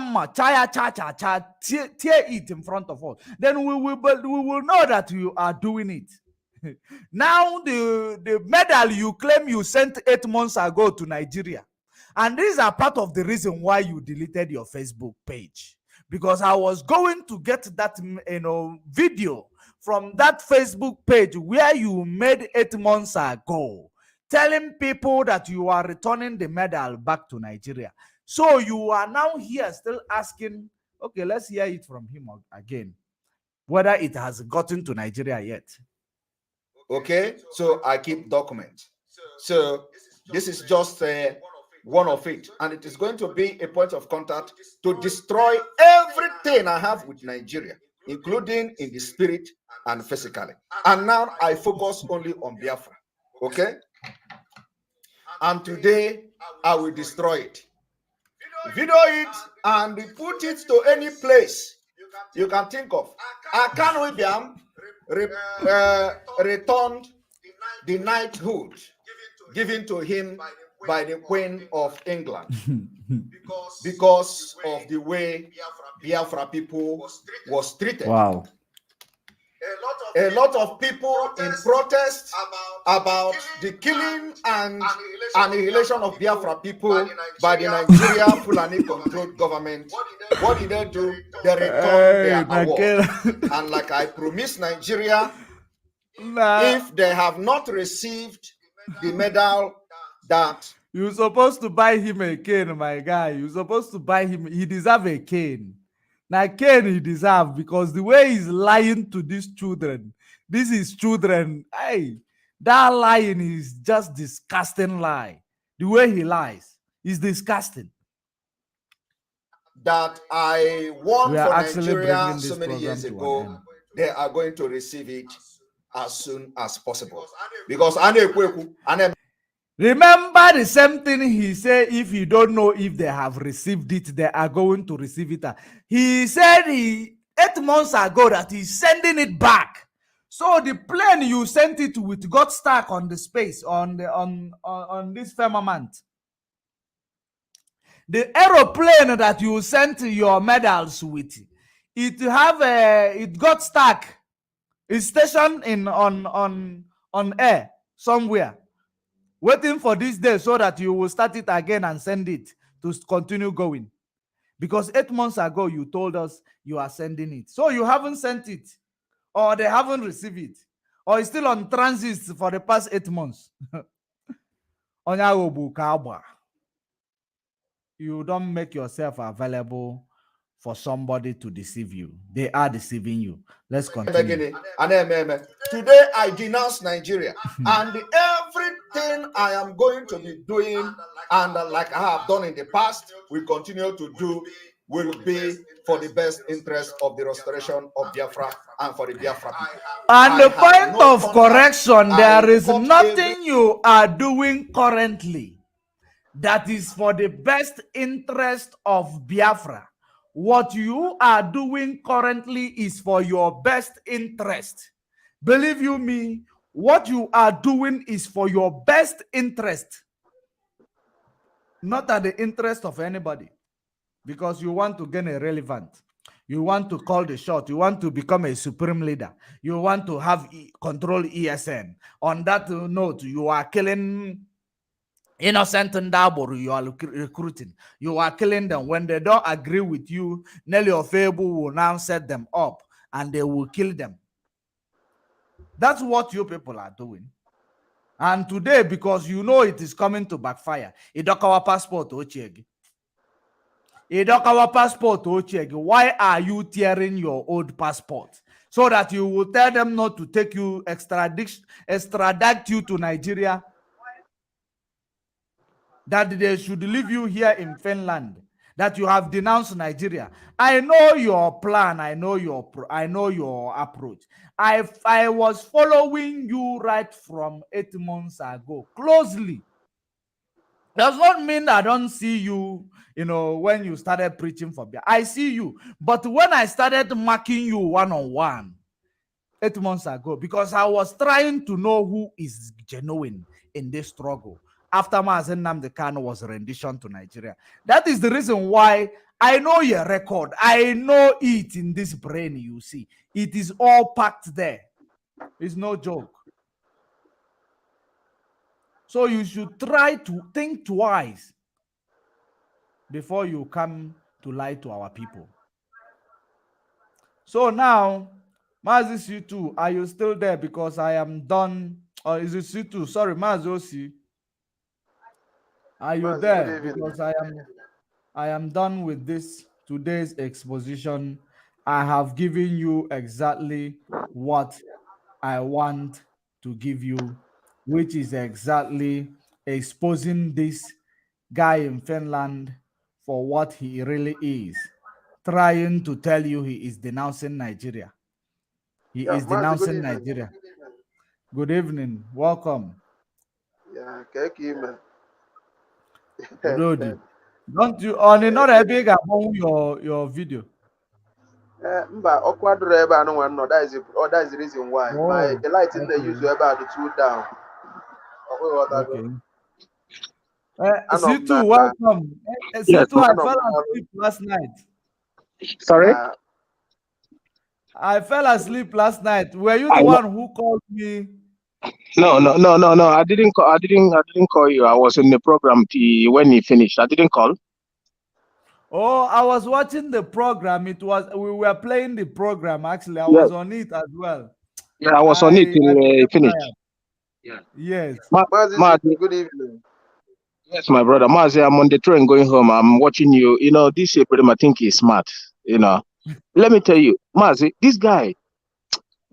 it in front of us. Then we will know that you are doing it. Now the medal you claim you sent 8 months ago to Nigeria, and these are part of the reason why you deleted your Facebook page, because I was going to get that video from that Facebook page where you made 8 months ago telling people that you are returning the medal back to Nigeria. So you are now here still asking, okay, let's hear it from him again, whether it has gotten to Nigeria yet. Okay, so I keep documents. So this is just one of it, and it is going to be a point of contact to destroy everything I have with Nigeria, including in the spirit and physically. And now I focus only on Biafra. Okay, and today I will destroy it, video it, and put it to any place you can think of. Akan Wibiam returned the knighthood given to him by the Queen of England because of the way Biafra people was treated. Wow. A lot of people in protest about the killing and annihilation of Biafra people by the Nigeria Fulani-controlled government. What did they do? They returned their award. And like I promised Nigeria, if they have not received the medal that... You're supposed to buy him a cane, my guy. You're supposed to buy him. He deserves a cane. Now, cane he deserves, because the way he's lying to these children, this is children. Hey, that lying is just disgusting lie. The way he lies is disgusting. that I won We are for actually Nigeria bringing so this many program years to an ago, end. they are going to receive it as soon as possible. Because remember the same thing he said, if you don't know if they have received it, they are going to receive it. He said 8 months ago that he's sending it back. So the plane you sent it with got stuck on the space on this firmament. The aeroplane that you sent your medals with, it got stuck. It's stationed on air somewhere, waiting for this day so that you will start it again and send it to continue going. Because 8 months ago you told us you are sending it, so you haven't sent it, or they haven't received it, or it's still on transit for the past 8 months. You don't make yourself available for somebody to deceive you. They are deceiving you. Let's continue. Today I denounce Nigeria and everything I am going to be doing, and like I have done in the past, we continue to do, will be for the best interest of the restoration of Biafra and for the Biafra people. And the point of correction, there is nothing you are doing currently that is for the best interest of Biafra. What you are doing currently is for your best interest. Believe you me, what you are doing is for your best interest, not at the interest of anybody, because you want to gain a relevant. You want to call the shot. You want to become a supreme leader. You want to have control ESN. On that note, you are killing innocent Ndaboru. You are recruiting. You are killing them. When they don't agree with you, Nelly Ofebu will now set them up and they will kill them. That's what you people are doing. And today, because you know it is coming to backfire, Idokawa passport Ochiegi. Idokawa passport Ochiegi. Why are you tearing your old passport? So that you will tell them not to take you, extradite you to Nigeria, that they should leave you here in Finland, that you have denounced Nigeria. I know your plan. I know your approach. I was following you right from 8 months ago closely. Does not mean I don't see you, when you started preaching for Biafra. I see you. But when I started marking you one-on-one 8 months ago, because I was trying to know who is genuine in this struggle after Mazen Nnamdi Kanu was rendition to Nigeria. That is the reason why I know your record. I know it in this brain, you see. It is all packed there. It's no joke. So you should try to think twice before you come to lie to our people. So now, Mazis U2, are you still there? Because I am done. Or is it U2? Sorry, Mazosi. Are you there? Because I am done with this today's exposition. I have given you exactly what I want to give you, which is exactly exposing this guy in Finland for what he really is, trying to tell you he is denouncing Nigeria. He is denouncing Nigeria. Good evening. Welcome. Yeah, thank you, man. Rodi, don't you on another big about your video? That is the reason why. The light in the use about the two down. Okay. C2, welcome. C2, I fell asleep last night. Sorry? I fell asleep last night. Were you the one who called me? No. I didn't call you. I was in the program when he finished. I didn't call. Oh, I was watching the program. We were playing the program actually. I was on it as well. Yeah, I was on it till he finished. Yeah. Yes. Good evening. Yes, my brother. Mazi, I'm on the train going home. I'm watching you. This Ibrahim, I think he's smart. Let me tell you, Mazi, this guy.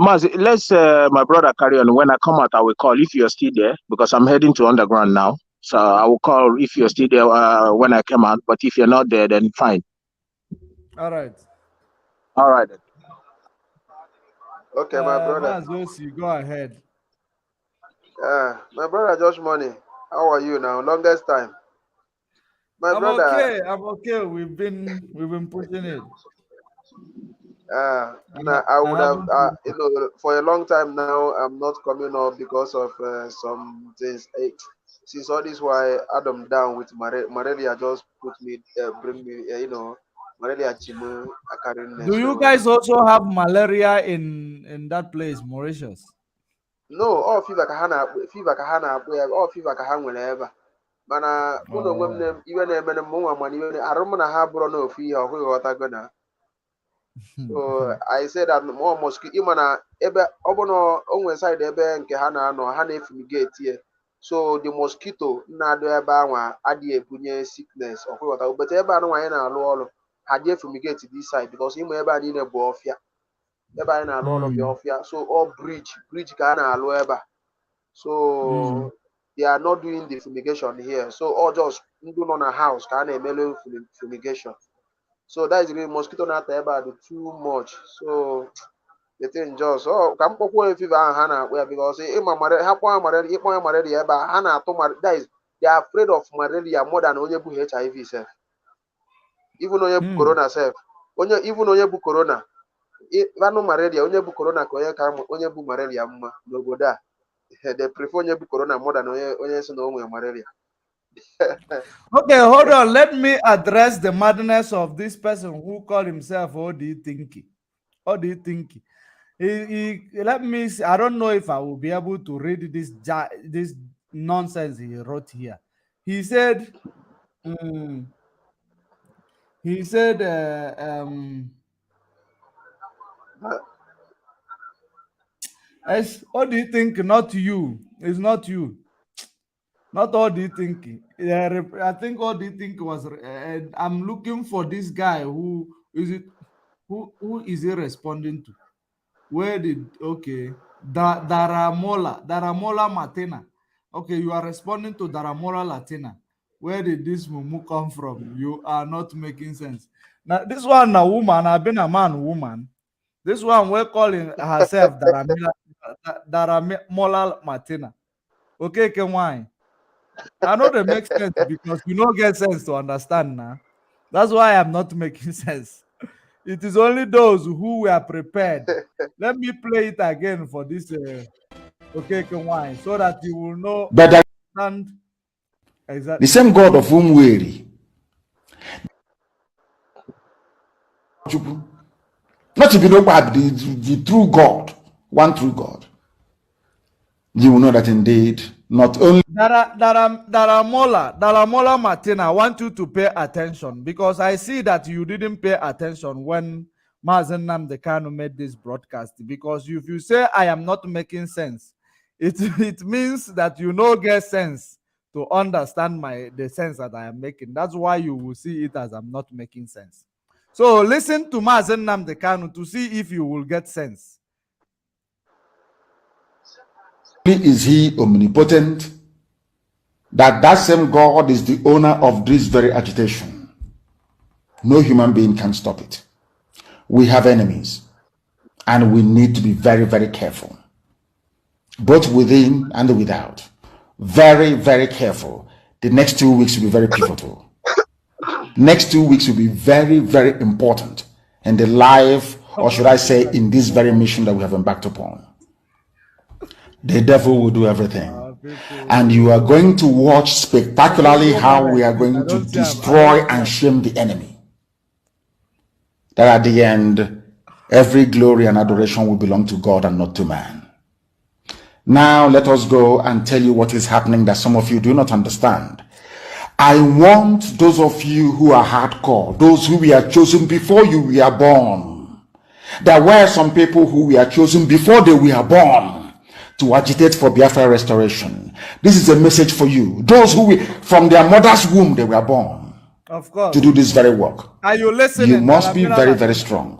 Mazi, let's my brother carry on. When I come out, I will call if you're still there because I'm heading to underground now. So I will call if you're still there when I come out. But if you're not there, then fine. All right. All right. Okay, my brother. Mazosi, go ahead. My brother Josh Money. How are you now? Longest time. My I'm brother. okay. I'm okay. We've been pushing it. Now I would have, haven't. for a long time now, I'm not coming up because of some things. Since all this why Adam down with malaria just put me, bring me, malaria chimu, Do you guys also have malaria in that place, Mauritius? No, all fever kahana, all fever kahana whenever. Mana muno mwemne iwe na emene mwa mani iwe arumu na ha bro no fi ha hwe ghọta gona. So I said that more mosquito imana ebe obono onwe side ebe nke ha na anọ ha na fumigate here. So the mosquito na do ebe anwa adi ebunye sickness of ghọta but ebe anọ anyị na alụ ọrụ ha je fumigate this side because imo ebe anyị na bụ ọfịa. Ebe anyị na alụ ọrụ bi ọfịa. So all bridge ka na alụ ebe. So they are not doing the fumigation here. So all just do on a house can emelo fumigation. So that is the mosquito not about too much. So the thing just come fever hana because malaria that is they are afraid of malaria more than onyebu HIV self. Even onyebu corona self. Even onyebu corona. Vano malaria onyebu corona onyebu malaria mma n'obodo. They prefer onyebu corona more than onye so no malaria. Okay, hold on. Let me address the madness of this person who called himself Odithinki. Odithinki. Let me see. I don't know if I will be able to read this nonsense he wrote here. He said, what do you think? Not you. It's not you. Not all do you think. I think all do you think was. I'm looking for this guy. Who is it? Who is he responding to? Where did Daramola Martina? Okay, you are responding to Daramola Latina. Where did this mumu come from? You are not making sense. Now this one a woman. I've been a man, woman. This one we're calling herself Daramola Martina. Okay, can why? I know they make sense because you don't get sense to understand now. That's why I'm not making sense. It is only those who were prepared. Let me play it again for this okay, why so that you will know. But exactly the same God of whom weary. Not to be no bad, the true God, one true God. You will know that indeed, not only Daramola Martina, I want you to pay attention because I see that you didn't pay attention when Mazen Nnamdi Kanu made this broadcast. Because if you say I am not making sense, it means that you no get sense to understand the sense that I am making. That's why you will see it as I'm not making sense. So listen to Mazen Nnamdi Kanu to see if you will get sense. is he omnipotent, that same God is the owner of this very agitation. No human being can stop it. We have enemies, and we need to be very, very careful, both within and without. Very, very careful. The next 2 weeks will be very pivotal. Next 2 weeks will be very, very important in the life, or should I say, in this very mission that we have embarked upon. The devil will do everything. And you are going to watch spectacularly how we are going to destroy and shame the enemy. That at the end, every glory and adoration will belong to God and not to man. Now let us go and tell you what is happening that some of you do not understand. I want those of you who are hardcore, those who were chosen before you were born. There were some people who were chosen before they were born to agitate for Biafra restoration. This is a message for you. Those who from their mother's womb they were born, of course, to do this very work. Are you listening? You must be very, very strong.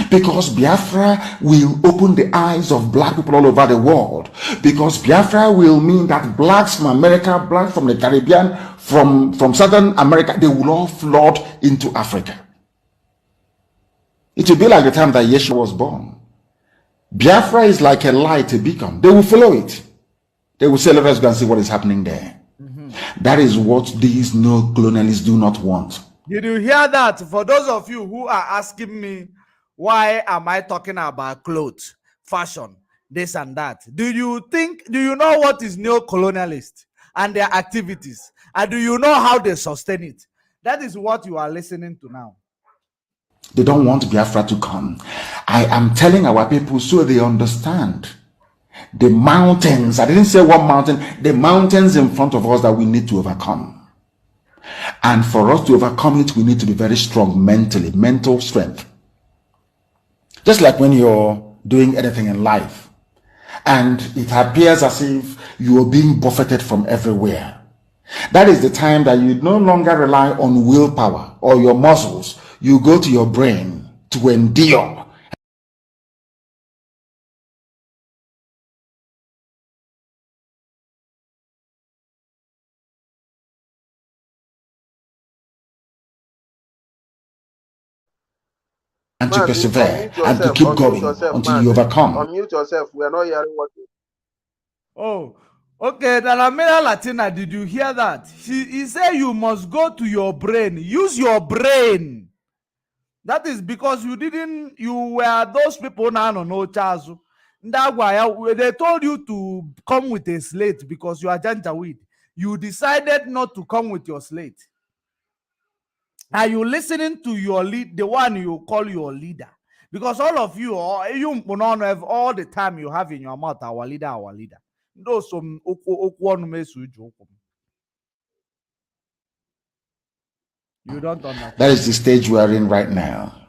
Because Biafra will open the eyes of black people all over the world. Because Biafra will mean that blacks from America, blacks from the Caribbean, from Southern America, they will all flood into Africa. It will be like the time that Yeshua was born. Biafra is like a light, a beacon. They will follow it. They will say, let us go and see what is happening there. That is what these neo-colonialists do not want. Did you hear that? For those of you who are asking me, why am I talking about clothes, fashion, this and that? Do you know what is neo-colonialist and their activities? And do you know how they sustain it? That is what you are listening to now. They don't want Biafra to come. I am telling our people so they understand. The mountains, I didn't say one mountain, the mountains in front of us that we need to overcome. And for us to overcome it, we need to be very strong mentally, mental strength. Just like when you're doing anything in life and it appears as if you are being buffeted from everywhere. That is the time that you no longer rely on willpower or your muscles. You go to your brain to endure. And to persevere and to keep going until you overcome. Unmute yourself. We are not hearing what you. Oh, okay. Dalamina Latina, did you hear that? He said you must go to your brain. Use your brain. That is because you were those people now no chazu. They told you to come with a slate because you are Janjaweed. You decided not to come with your slate. Are you listening to your lead, the one you call your leader? Because all of you, you have all the time you have in your mouth, our leader, our leader. Those some you don't understand. That is the stage we are in right now.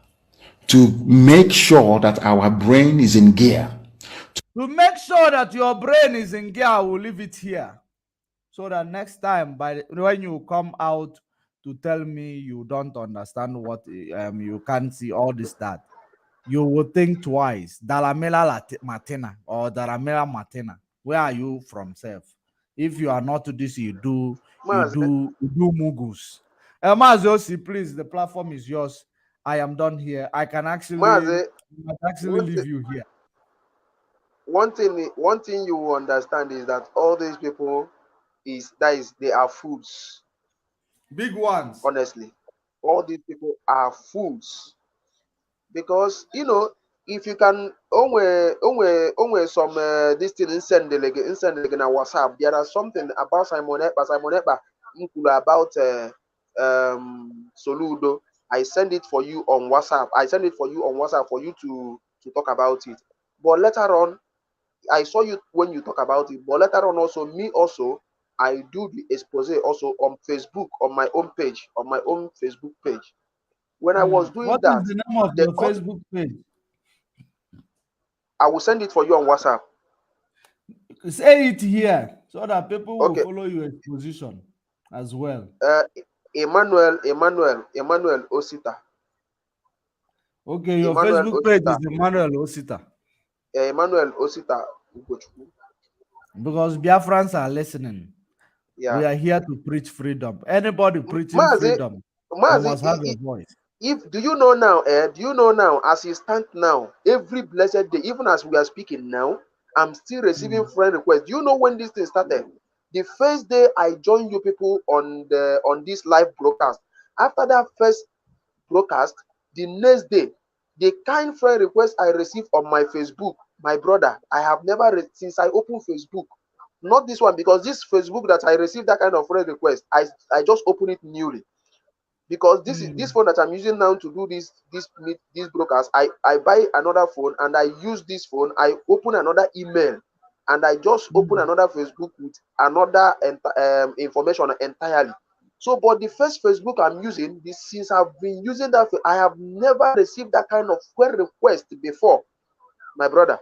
To make sure that our brain is in gear. To make sure that your brain is in gear, I will leave it here. So that next time, when you come out to tell me you don't understand what you can't see, all this, that, you will think twice. Dalamela Martina or Dalamela Martina. Where are you from, self? If you are not to this, you do mugus. Mazosi, please, the platform is yours. I am done here. I can actually leave you here. One thing you will understand is that all these people they are fools. Big ones. Honestly, all these people are fools. Because if you can only some this thing send the WhatsApp. There are something about Simon Ekpa about Soludo. I send it for you on WhatsApp. I send it for you on WhatsApp for you to talk about it. But later on, I saw you when you talk about it. But later on, also, I do the expose also on Facebook, on my own page, on my own Facebook page. When I was doing that, what is the name of your Facebook page? I will send it for you on WhatsApp. Say it here so that people will follow your position as well. Emmanuel Osita. Okay, your Facebook page is Emmanuel Osita. Emmanuel Osita. Because Biafrans are listening. Yeah. We are here to preach freedom. Anybody preaching freedom, you must have a voice. Do you know now, as you stand now, every blessed day, even as we are speaking now, I'm still receiving friend requests. Do you know when this thing started? The first day I joined you people on this live broadcast. After that first broadcast, the next day, the kind friend request I received on my Facebook, my brother, I have never since I opened Facebook. Not this one, because this Facebook that I received that kind of friend request, I just opened it newly. Because this phone that I'm using now to do this broadcast, I buy another phone and I use this phone. I open another email and I just open another Facebook with another information entirely. So, but the first Facebook I'm using, since I've been using that, I have never received that kind of friend request before, my brother.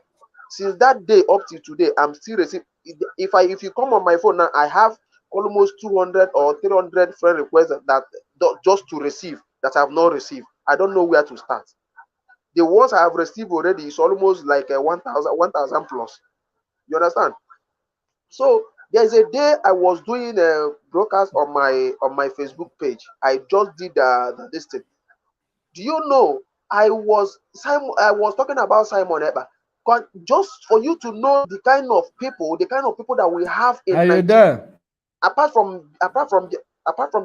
Since that day up to today, I'm still receiving. If you come on my phone now, I have almost 200 or 300 friend requests that just to receive that I have not received. I don't know where to start. The ones I have received already is almost like 1,000 plus. You understand? So there's a day I was doing a broadcast on my Facebook page. I just did this thing. Do you know? I was talking about Simon Ekpa. Just for you to know the kind of people that we have in Are you Nigeria, there? apart from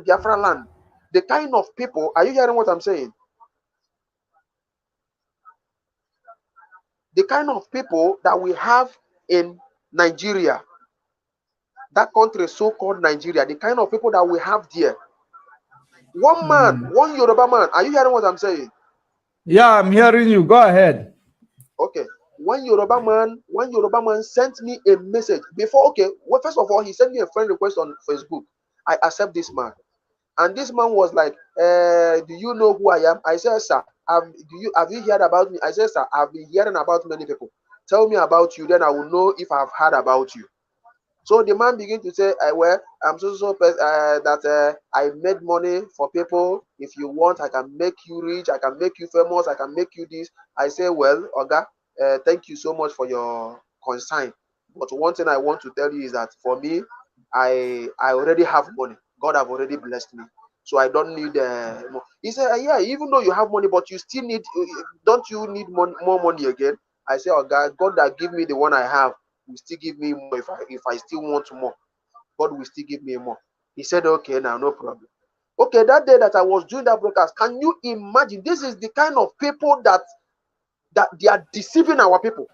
Biafra land, the kind of people. Are you hearing what I'm saying? The kind of people that we have in Nigeria, that country so-called Nigeria, the kind of people that we have there. One man, one Yoruba man. Are you hearing what I'm saying? Yeah, I'm hearing you. Go ahead. Okay. One Yoruba man sent me a message before. Okay, well, first of all, he sent me a friend request on Facebook. I accept this man, and this man was like, "Do you know who I am?" I said, "Sir, have you heard about me?" I said, "Sir, I've been hearing about many people. Tell me about you, then I will know if I've heard about you." So the man began to say, "Well, I'm that I made money for people. If you want, I can make you rich. I can make you famous. I can make you this." I say, "Well, Oga, thank you so much for your consign. But one thing I want to tell you is that for me, I already have money. God have already blessed me, so I don't need more." He said, "Yeah, even though you have money, but you still need. Don't you need more money again?" I say, "Oga, God that give me the one I have will still give me more if I still want more. God will still give me more." He said, "Okay, now no problem." Okay, that day that I was doing that broadcast, can you imagine? This is the kind of people that they are deceiving our people.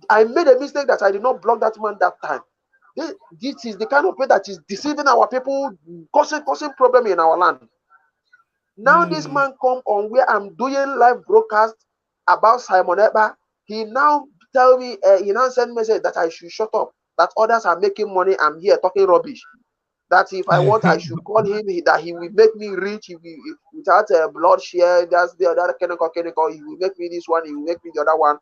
I made a mistake that I did not block that man that time. This is the kind of people that is deceiving our people, causing problem in our land. Now this man come on where I'm doing live broadcast about Simon Ekpa. He now tell me, he now send message that I should shut up, that others are making money. I'm here talking rubbish. That if I want, I should call him, that he will make me rich. He will, without blood share. That's the other chemical. He will make me this one. He will make me the other one.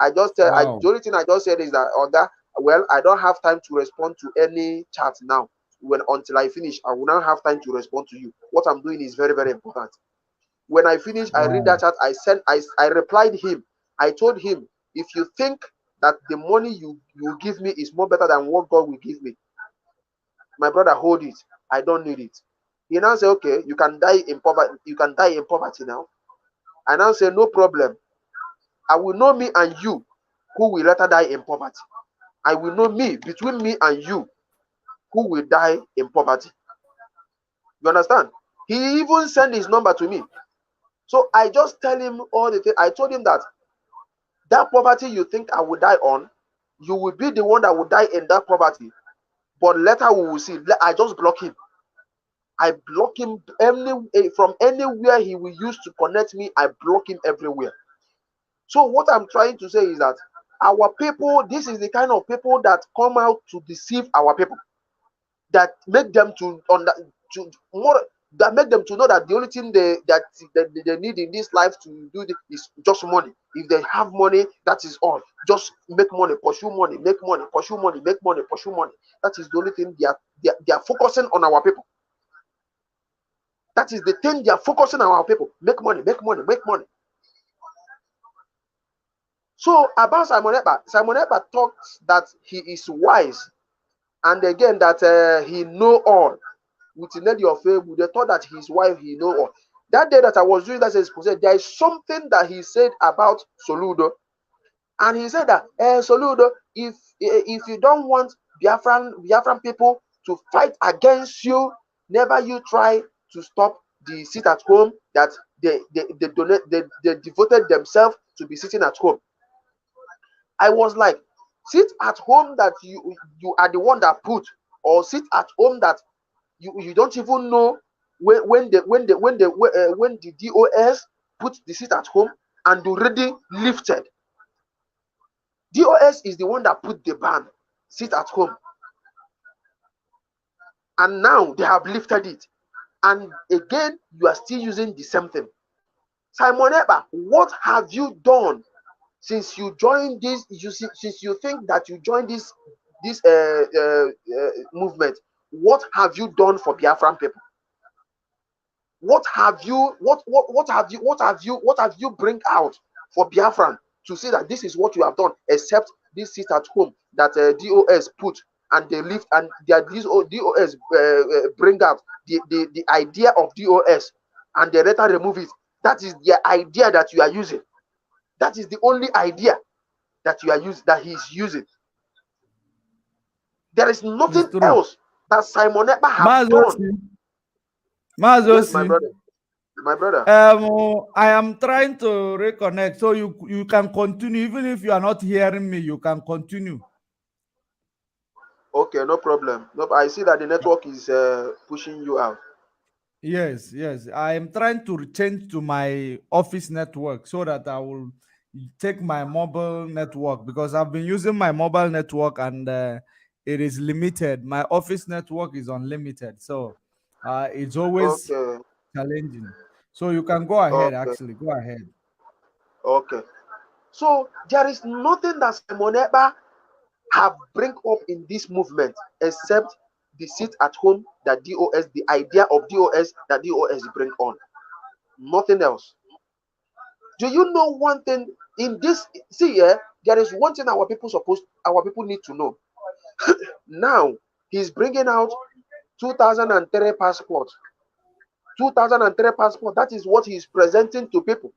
I just tell. Wow. The only thing I just said is that, Oga, well, I don't have time to respond to any chat now. Until I finish, I will not have time to respond to you. What I'm doing is very, very important. When I finish, I read that chat. I replied him. I told him, if you think that the money you give me is more better than what God will give me, my brother, hold it. I don't need it. He now say, okay, you can die in poverty. You can die in poverty now. I now say, no problem. I will know me and you who will later die in poverty. I will know me, between me and you, who will die in poverty. You understand? He even sent his number to me. So I just tell him all the things. I told him that poverty you think I will die on, you will be the one that will die in that poverty. But later we will see. I just block him. I block him from anywhere he will use to connect me. I block him everywhere. So what I'm trying to say is that our people, this is the kind of people that come out to deceive our people, that make them that make them to know that the only thing they need in this life to do is just money. If they have money, that is all. Just make money, pursue money, make money, pursue money, make money, pursue money. That is the only thing they are focusing on our people. That is the thing they are focusing on our people. Make money, make money, make money. So about Simon Ekpa talks that he is wise, and again that he know all. With Nedi of Fame, they thought that his wife he know all. That day that I was doing that, there is something that he said about Soludo, and he said that Soludo, if you don't want Biafran people to fight against you, never you try to stop the sit at home that they devoted themselves to be sitting at home. I was like, sit at home that you are the one that put, or sit at home that you don't even know when the DOS put the sit at home and already lifted. DOS is the one that put the ban, sit at home, and now they have lifted it, and again you are still using the same thing. Simon Ekpa, what have you done since you joined this? Since you think that you joined this movement, what have you done for Biafran people? What have you bring out for Biafran to say that this is what you have done, except this sit at home that DOS put, and they lift, and these DOS bring out the idea of DOS, and they later remove it. That is the idea that you are using. That is the only idea that you are using, that he's using. There is nothing else that Simon Ekpa has done. Yes, my brother. My brother. I am trying to reconnect, so you can continue. Even if you are not hearing me, you can continue. Okay, no problem. No, I see that the network is pushing you out. Yes, yes. I am trying to change to my office network so that I will take my mobile network, because I've been using my mobile network and it is limited. My office network is unlimited, so it's always challenging. So you can go ahead. Actually, go ahead. Okay. So there is nothing that Simon Ekpa have bring up in this movement except the sit at home that DOS, the idea of DOS that DOS bring on. Nothing else. Do you know one thing in this? See, there is one thing our people need to know. Now he's bringing out 2003 passport. 2003 passport. That is what he's presenting to people.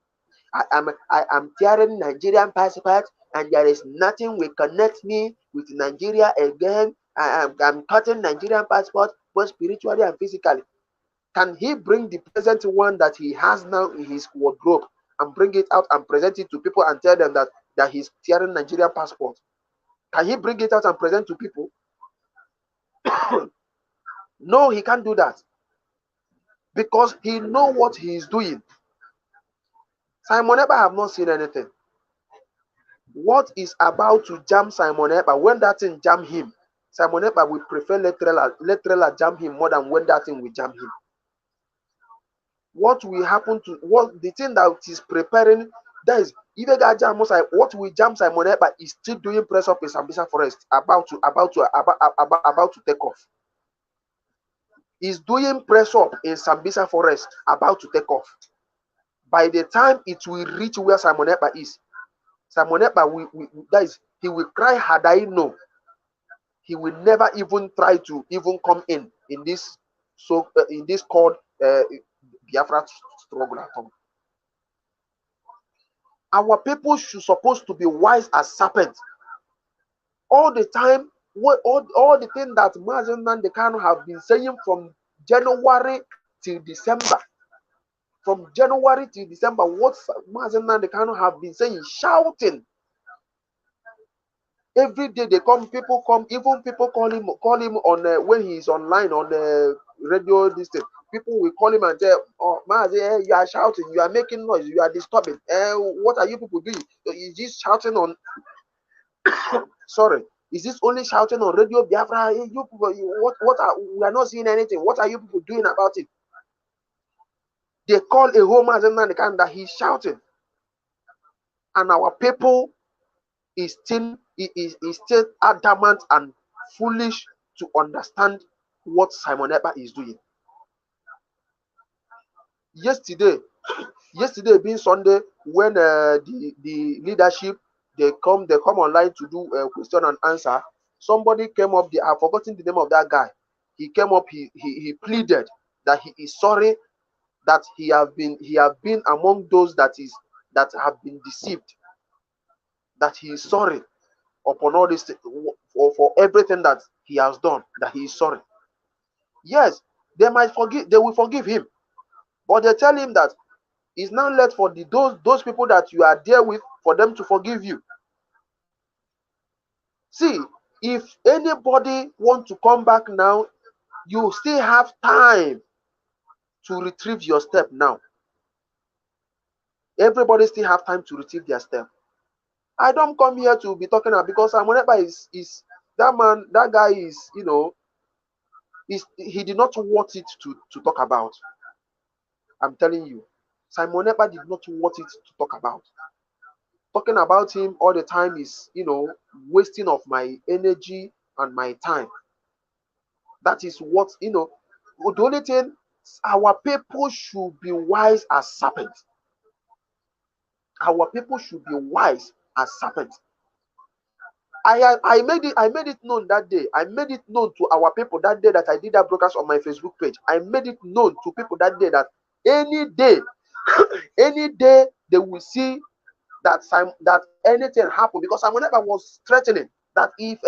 I am tearing Nigerian passport, and there is nothing will connect me with Nigeria again. I'm cutting Nigerian passport, both spiritually and physically. Can he bring the present one that he has now in his wardrobe and bring it out and present it to people and tell them that he's tearing Nigerian passport? Can he bring it out and present to people? No, he can't do that, because he know what he is doing. Simon Ekpa have not seen anything. What is about to jam Simon Ekpa, when that thing jam him, Simon Ekpa will prefer let trailer jam him more than when that thing will jam him. What will happen to the thing that is preparing? That is, even that jam, what will jam Simon Ekpa is still doing press up in Sambisa Forest, about to take off. He's doing press up in Sambisa Forest, about to take off. By the time it will reach where Simon Ekpa is, Simon Ekpa he will cry Hadaino. He will never even try to even come in this called Biafra struggle at all. Our people should supposed to be wise as serpents. All the time, all the things that Mazen Nnamdi Kanu have been saying from January till December. From January to December, what Mazen Nnamdi Kanu have been saying, shouting. Every day they come, people come, even people call him on when he is online on the radio. This thing, people will call him and say, "Oh, Mazen, you are shouting, you are making noise, you are disturbing. What are you people doing? Is this shouting on?" Sorry, is this only shouting on radio Biafra? You people, we are not seeing anything. What are you people doing about it? They call a whole Mazen Nnamdi Kanu that he's shouting, and our people is still adamant and foolish to understand what Simon Ekpa is doing. Yesterday being Sunday, when the leadership they come online to do a question and answer, somebody came up. I've forgotten the name of that guy. He came up. He pleaded that he is sorry that he have been among those that have been deceived. That he is sorry upon all this, for everything that he has done, that he is sorry. Yes, they will forgive him, but they tell him that it's now left for those people that you are there with, for them to forgive you. See, if anybody want to come back now, you still have time to retrieve your step now. Everybody still have time to retrieve their step. I don't come here to be talking about, because Simon Ekpa is that man, that guy is, he did not want it to talk about. I'm telling you, Simon Ekpa did not want it to talk about. Talking about him all the time is, wasting of my energy and my time. That is what, the only thing, our people should be wise as serpents. Our people should be wise as serpents. I made it known that day. I made it known to our people that day that I did that broadcast on my Facebook page. I made it known to people that day that any day Any day they will see that that anything happened, because Simon Ekpa was threatening that if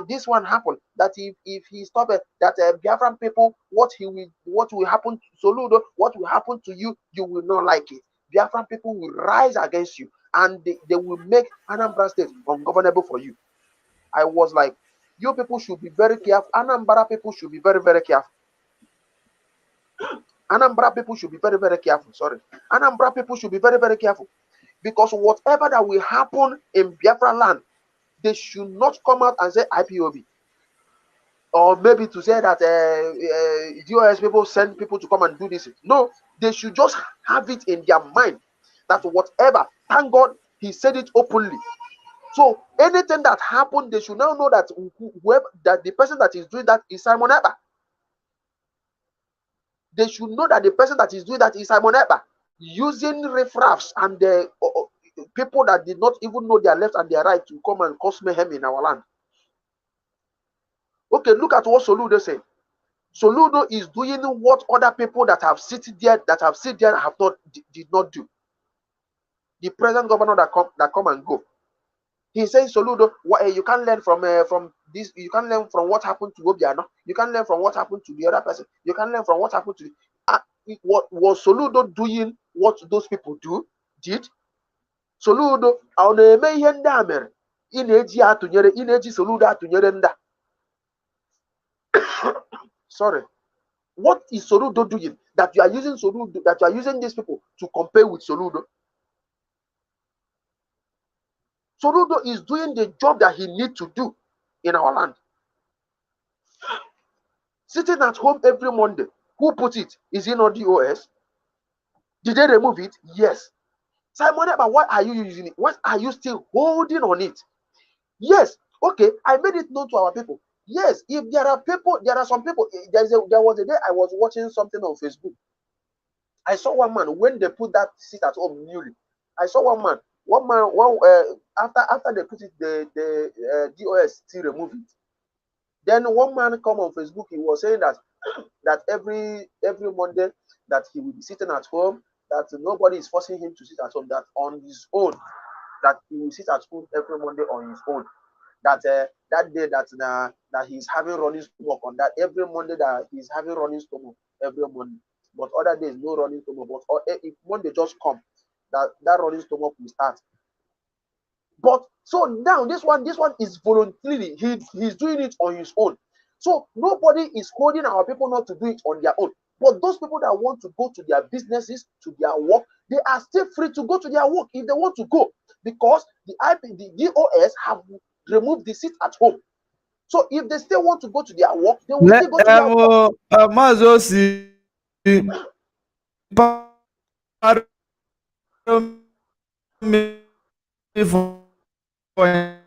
this one happened, that if he stop it, that Biafran people, what will happen to Soludo, what will happen to you, you will not like it. Biafran people will rise against you, and they will make Anambra State ungovernable for you. I was like, you people should be very careful. Anambra people should be very, very careful. Anambra people should be very, very careful. Sorry. Anambra people should be very, very careful. Because whatever that will happen in Biafra land, they should not come out and say IPOB. Or maybe to say that DOS people send people to come and do this. No, they should just have it in their mind that whatever, thank God he said it openly. So anything that happened, they should now know that whoever, that the person that is doing that is Simon Ekpa. They should know that the person that is doing that is Simon Ekpa, using riffraffs and the people that did not even know their left and their right to come and cause mayhem in our land. Okay, look at what Soludo said. Soludo is doing what other people that have sitting there have not did not do. The present governor that come and go. He says, Soludo, you can't learn from this. You can't learn from what happened to Obiano. You can't learn from what happened to the other person. You can't learn from what happened to what was Soludo doing? What those people did? Soludo, ọ na-eme ihe ndị a mere ị na-eji Soludo atụnyere ndị. Sorry, what is Soludo doing that you are using Soludo, that you are using these people to compare with Soludo? Soludo is doing the job that he needs to do in our land. Sitting at home every Monday. Who put it? Is it not DOS? Did they remove it? Yes. Simon, but why are you using it? Why are you still holding on it? Yes. Okay, I made it known to our people. Yes, if there are people, there are some people. There was a day I was watching something on Facebook. I saw one man when they put that seat at home newly. I saw one man. After they put it, the DOS still remove it. Then one man come on Facebook. He was saying that that every Monday that he will be sitting at home, that nobody is forcing him to sit at home, that on his own, that he will sit at home every Monday on his own. That that day that he's having running stomach, on that every Monday that he's having running stomach every Monday. But other days no running stomach. But if Monday just come, that running stomach will start. But so now this one is voluntarily. He's doing it on his own. So nobody is holding our people not to do it on their own. But those people that want to go to their businesses, to their work, they are still free to go to their work if they want to go, because the DOS have removed the seat at home. So if they still want to go to their work, they will still go to their work. Mazosi, for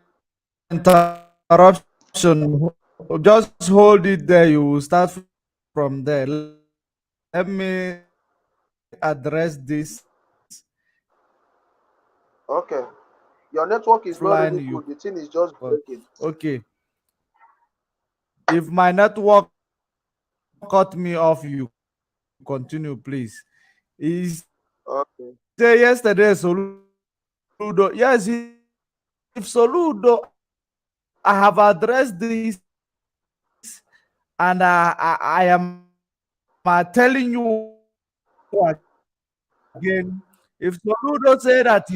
interruption. Just hold it there. You will start from there. Let me address this. Okay. Your network is not really good. The thing is just breaking. Okay. If my network cut me off, you continue, please. Okay. Say yesterday, Soludo. Yes, if Soludo, I have addressed this, and I am telling you again. If Soludo say that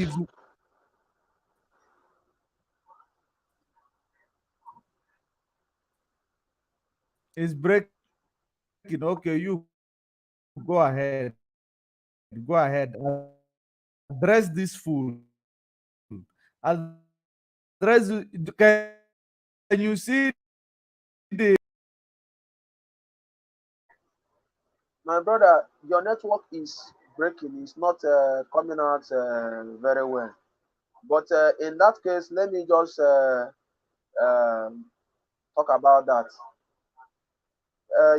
it's breaking, okay, you go ahead. Go ahead. Address this fool. Address. Can you see the? My brother, your network is breaking. It's not coming out very well. But in that case, let me just talk about that.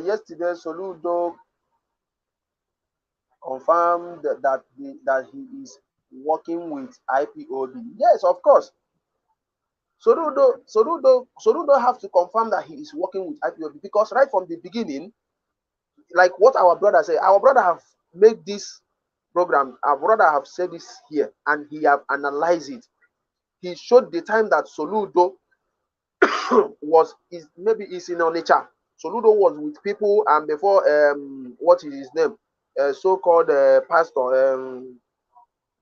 Yesterday, Soludo confirmed that he is working with IPOB. Yes, of course. Soludo have to confirm that he is working with IPOB, because right from the beginning, like what our brother said, our brother have made this program, our brother have said this here, and he have analyzed it. He showed the time that Soludo maybe is in Onitsha. Soludo was with people, and before what is his name, so-called pastor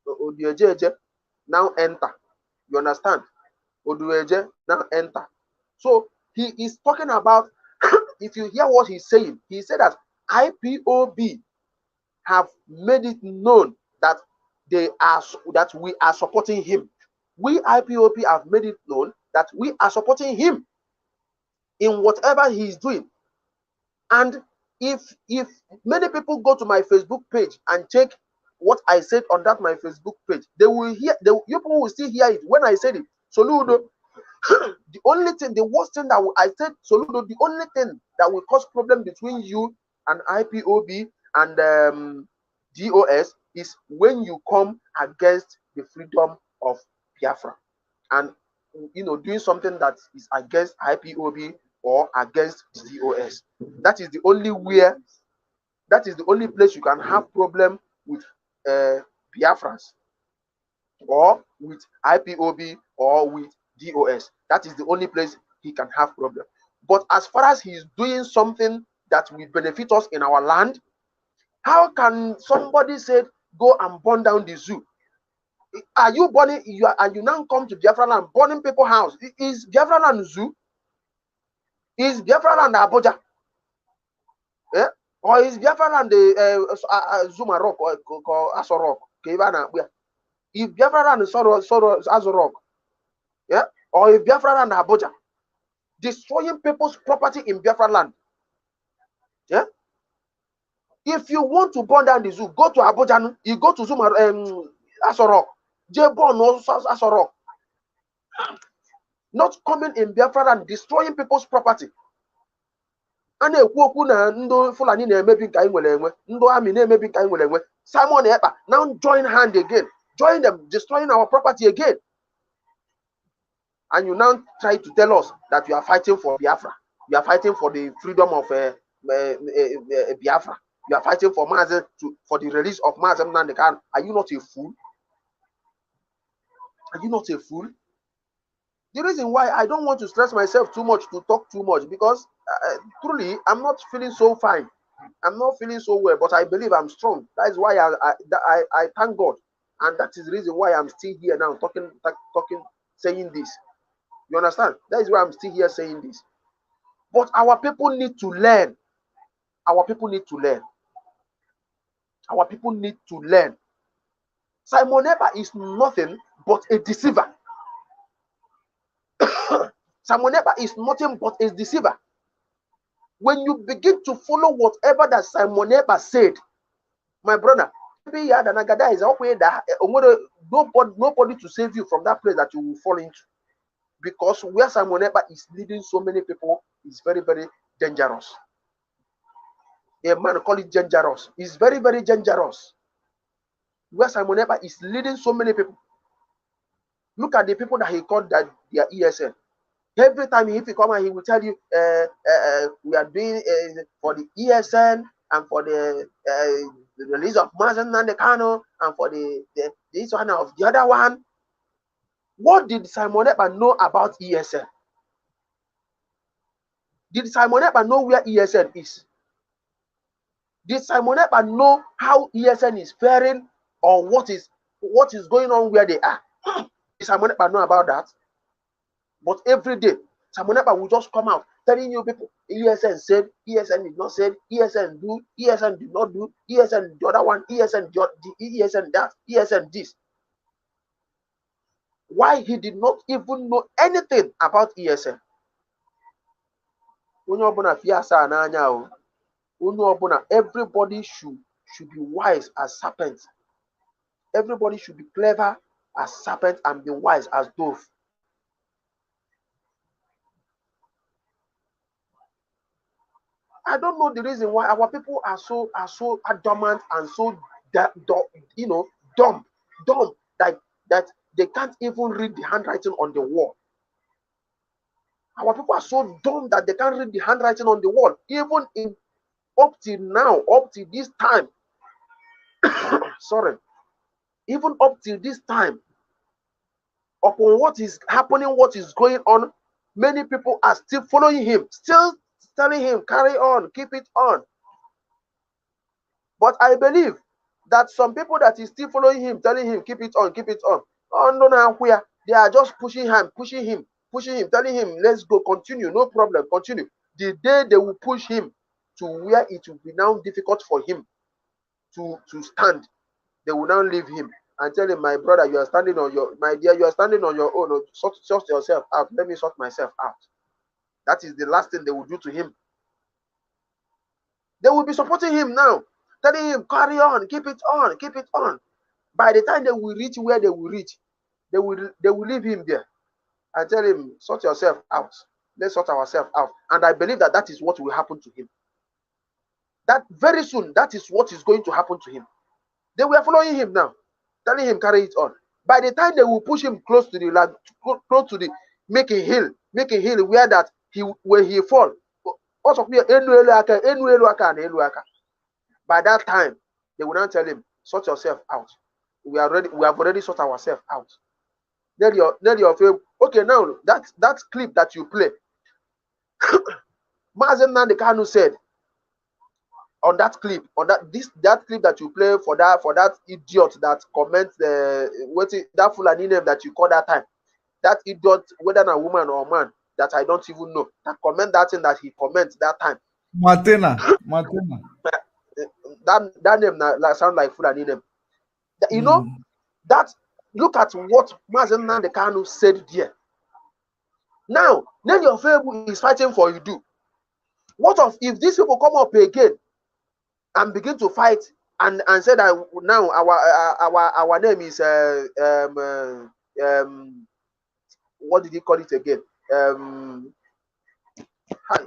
Odiejeje now enter. You understand? Odueje now enter. So he is talking about. If you hear what he's saying, he said that IPOB have made it known that we are supporting him. We IPOB have made it known that we are supporting him in whatever he is doing. And if many people go to my Facebook page and check what I said on that my Facebook page, they will hear. You people will still hear it when I said it. Soludo, the worst thing that I said, Soludo, the only thing that will cause problem between you and IPOB and DOS is when you come against the freedom of Biafra and doing something that is against IPOB or against DOS. That is the only place you can have problem with Biafrans or with IPOB or with DOS. That is the only place he can have problem. But as far as he's doing something that will benefit us in our land, how can somebody say go and burn down the zoo? Are you burning? And you now come to Biafra land burning people's house? Is Biafra land zoo? Is Biafra land Abuja? Yeah? Or is Biafra land the Zuma Rock or Aso Rock? If Biafra land is Aso Rock, yeah, or if Biafra land Abuja, destroying people's property in Biafra land, yeah. If you want to burn down the zoo, go to Abuja. You go to Zuma Aso Rock. Jebon also Aso Rock. Not coming in Biafra and destroying people's property. And ndo Fulani na-emebi nke anyị nwere enwe, ndo Army na-emebi nke anyị nwere enwe. Simon Ekpa now join hand again, join them destroying our property again. And you now try to tell us that you are fighting for Biafra, you are fighting for the freedom of Biafra, you are fighting for for the release of Mazen Nandekan. Are you not a fool? Are you not a fool? The reason why I don't want to stress myself too much to talk too much, because truly I'm not feeling so fine. I'm not feeling so well, but I believe I'm strong. That is why I thank God, and that is the reason why I'm still here now talking, saying this. You understand? That is why I'm still here saying this. But our people need to learn. Our people need to learn. Our people need to learn. Simon Ekpa is nothing but a deceiver. Simon Ekpa is nothing but a deceiver. When you begin to follow whatever that Simon Ekpa said, my brother, maybe Nagada is okay that nobody to save you from that place that you will fall into. Because where Simon Ekpa is leading so many people is very, very dangerous. A man call it dangerous. It's very, very dangerous. Where Simon Ekpa is leading so many people. Look at the people that he called that they are ESN. Every time if he come and he will tell you, we are doing for the ESN and for the release of Mazen Nandekano and for this one of the other one. What did Simon Ekpa know about ESN? Did Simon Ekpa know where ESN is? Did Simon Ekpa know how ESN is faring or what is going on where they are? Did Simon Ekpa know about that? But every day, Simon Ekpa will just come out telling you people, ESN said, ESN did not say, ESN do, ESN did not do, ESN the other one, ESN ESN that, ESN this. Why he did not even know anything about ESN? Everybody should be wise as serpents. Everybody should be clever as serpents and be wise as dove. I don't know the reason why our people are so adamant and so dumb that they can't even read the handwriting on the wall. Our people are so dumb that they can't read the handwriting on the wall. Even up till now, up to this time, sorry, even up till this time, upon what is happening, what is going on, many people are still following him, still telling him, carry on, keep it on. But I believe that some people that is still following him, telling him, keep it on, oh, no, no, where they are just pushing him, telling him, let's go, continue, no problem, continue. The day they will push him to where it will be now difficult for him to stand, they will now leave him and tell him, my brother, you are standing on your, my dear, you are standing on your own, sort yourself out, let me sort myself out. That is the last thing they will do to him. They will be supporting him now, telling him, carry on, keep it on, keep it on. By the time they will reach where they will reach, they will leave him there and tell him, sort yourself out. Let's sort ourselves out. And I believe that that is what will happen to him. That very soon, that is what is going to happen to him. They were following him now, telling him, carry it on. By the time they will push him close to the making hill where that when he fall. By that time, they will not tell him, sort yourself out. We have already sorted ourselves out. Okay, now that clip that you play, Mazen Nandekanu said on that clip, that clip that you play for that idiot that comments that Fulani name that you call that time, that idiot, whether a woman or man that I don't even know, that comment that thing that he comments that time. Martina. That name that sound like Fulani name. You know, that look at what Mazen Nandekanu said there. Now, then your Febu is fighting for Iduu. What if these people come up again and begin to fight and say that now our name is what did he call it again? Hi.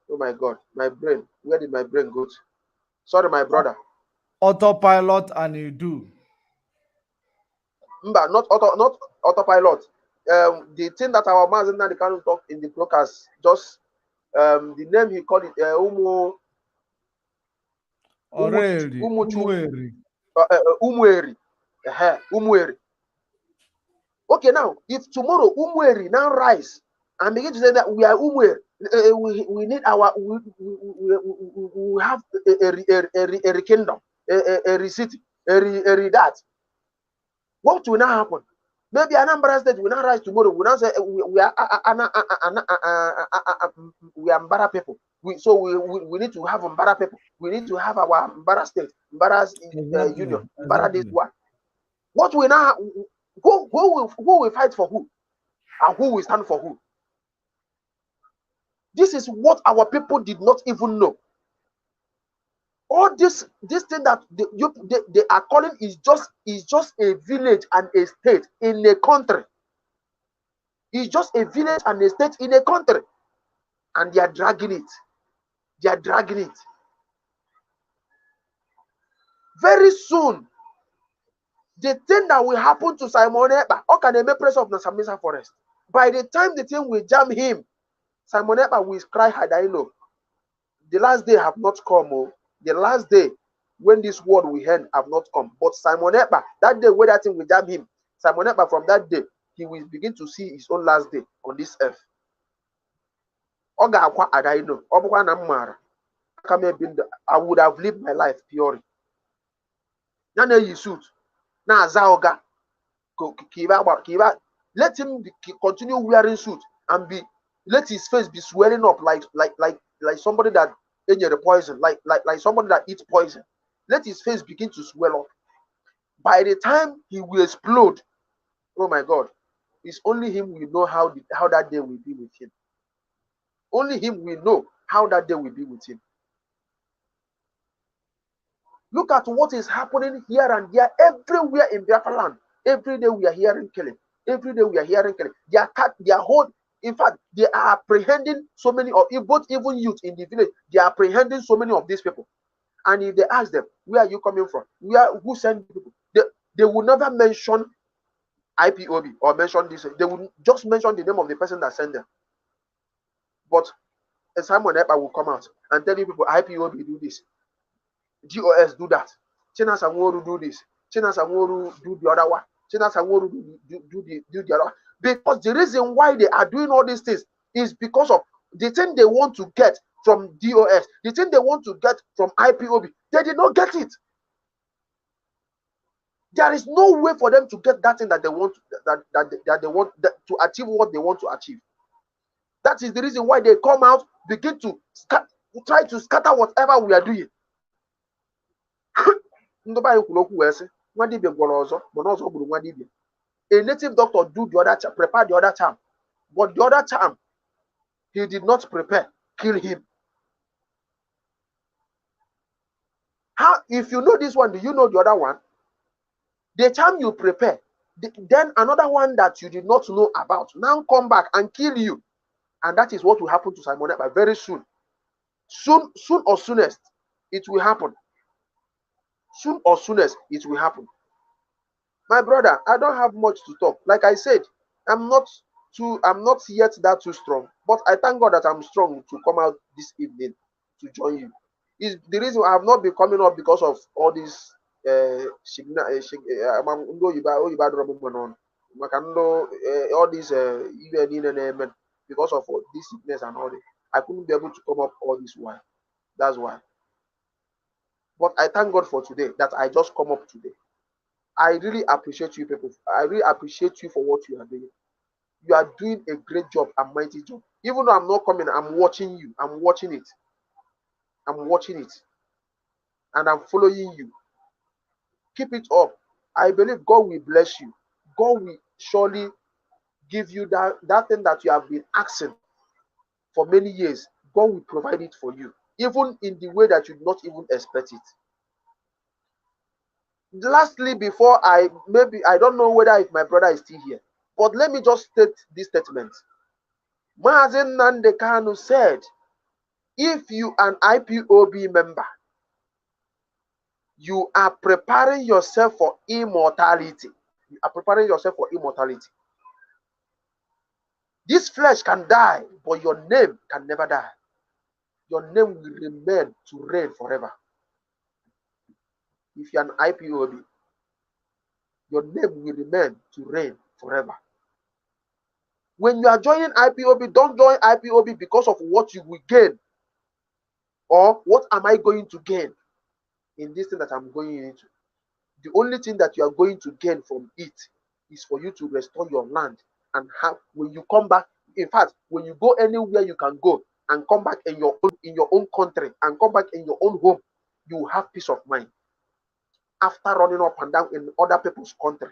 Oh my God, my brain. Where did my brain go to? Sorry, my brother. Autopilot and Iduu. Not autopilot. The thing that our man in the can talk in the broadcast, just the name he called it Umweri. Okay, now if tomorrow Umweri now rise and begin to say that we are Umweri, we need our we have a kingdom, a city, a that. What will now happen? Maybe Anambra State will not rise tomorrow. We now say we are Mbara people. So we need to have Mbara people. We need to have our Mbara State, Mbara Union, Mbara this one. What will now? Who will fight for who, and who will stand for who? This is what our people did not even know. All this thing that they are calling is just a village and a state in a country. It's just a village and a state in a country, and they are dragging it. They are dragging it. Very soon, the thing that will happen to Simon Ekpa, how can they make press of the Sambisa forest? By the time the thing will jam him, Simon Ekpa will cry, Hadaino. The last day have not come. Oh. The last day when this word will end have not come. But Simon Ekpa, that day where that thing will jam him, Simon Ekpa, from that day, he will begin to see his own last day on this earth. I would have lived my life purely. Now you suit. Now Zaoga. Let him continue wearing suit and let his face be swelling up like somebody that ate the poison, like somebody that eats poison. Let his face begin to swell up. By the time he will explode, oh my God, it's only him will know how that day will be with him. Only him will know how that day will be with him. Look at what is happening here and there, everywhere in Biafra land. Every day we are hearing killing. Every day we are hearing killing. In fact, they are apprehending so many of both even youth in the village. They are apprehending so many of these people. And if they ask them, where are you coming from? Who sent people? They will never mention IPOB or mention this. They will just mention the name of the person that sent them. But Simon Ekpa will come out and tell you people, IPOB do this, GOS do that, Chinasa Nworu do this. Chinasa Nworu do the other one. Chinasa Nworu do the other one. Because the reason why they are doing all these things is because of the thing they want to get from DOS, the thing they want to get from IPOB. They did not get it. There is no way for them to get that thing that they want to achieve what they want to achieve. That is the reason why they come out, begin to try to scatter whatever we are doing. A native doctor do the other prepare the other charm, but the other charm he did not prepare, kill him. How, if you know this one, do you know the other one? The charm you prepare, then another one that you did not know about now come back and kill you. And that is what will happen to Simon Ekpa very soon. Soon or soonest, it will happen. Soon or soonest, it will happen. My brother, I don't have much to talk. Like I said, I'm not yet that too strong. But I thank God that I'm strong to come out this evening to join you. Is the reason I have not been coming up because of all this all this because of this sickness and all that. I couldn't be able to come up all this while. That's why. But I thank God for today that I just come up today. I really appreciate you people. I really appreciate you for what you are doing. You are doing a great job, a mighty job. Even though I'm not coming, I'm watching you. I'm watching it. I'm watching it. And I'm following you. Keep it up. I believe God will bless you. God will surely give you that thing that you have been asking for many years. God will provide it for you, even in the way that you do not even expect it. Lastly, before I don't know whether if my brother is still here, but let me just state this statement. Mazen Nnamdi Kanu said, if you an IPOB member, you are preparing yourself for immortality. You are preparing yourself for immortality. This flesh can die, but your name can never die. Your name will remain to reign forever. If you're an IPOB, your name will remain to reign forever. When you are joining IPOB, don't join IPOB because of what you will gain or what am I going to gain in this thing that I'm going into. The only thing that you are going to gain from it is for you to restore your land and have, when you come back, in fact, when you go anywhere you can go and come back in your own country and come back in your own home, you have peace of mind. After running up and down in other people's country,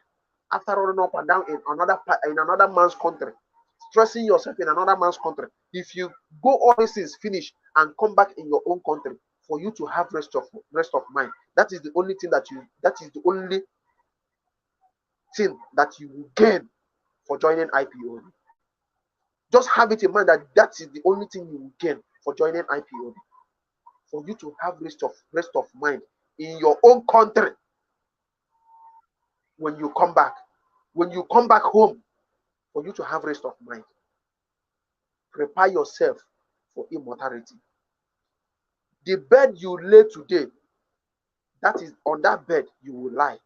after running up and down in another man's country, stressing yourself in another man's country, if you go all these things finish and come back in your own country, for you to have rest of mind, that is the only thing that you will gain for joining IPOB. Just have it in mind that that is the only thing you will gain for joining IPOB. For you to have rest of mind in your own country when you come back home, for you to have rest of mind. Prepare yourself for immortality. The bed you lay today, that is on that bed you will lie.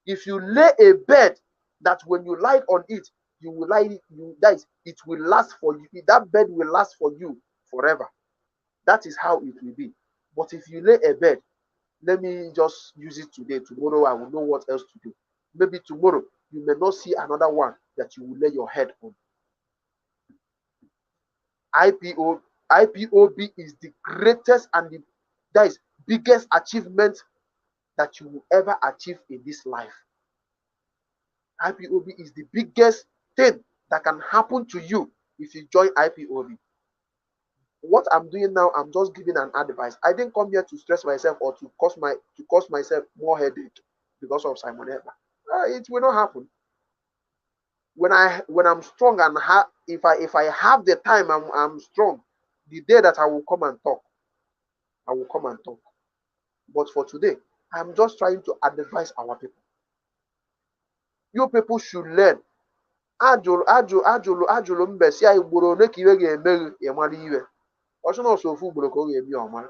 If you lay a bed that when you lie on it, you will lie, it will last for you. That bed will last for you forever. That is how it will be. But if you lay a bed, let me just use it today. Tomorrow I will know what else to do. Maybe tomorrow you may not see another one that you will lay your head on. IPOB is the greatest and that is biggest achievement that you will ever achieve in this life. IPOB is the biggest thing that can happen to you if you join IPOB. What I'm doing now, I'm just giving an advice. I didn't come here to stress myself or to cause myself more headache because of Simon Ekpa. It will not happen. When I'm strong and if I have the time, I'm strong. The day that I will come and talk, I will come and talk. But for today, I'm just trying to advise our people. You people should learn. Ajụlụ mbe si anyị gboro one ka iwe ga-eme ya mara iwe. Ọchụ na ọsọ ofu ugboro ka ọ ga-ebi ọmara.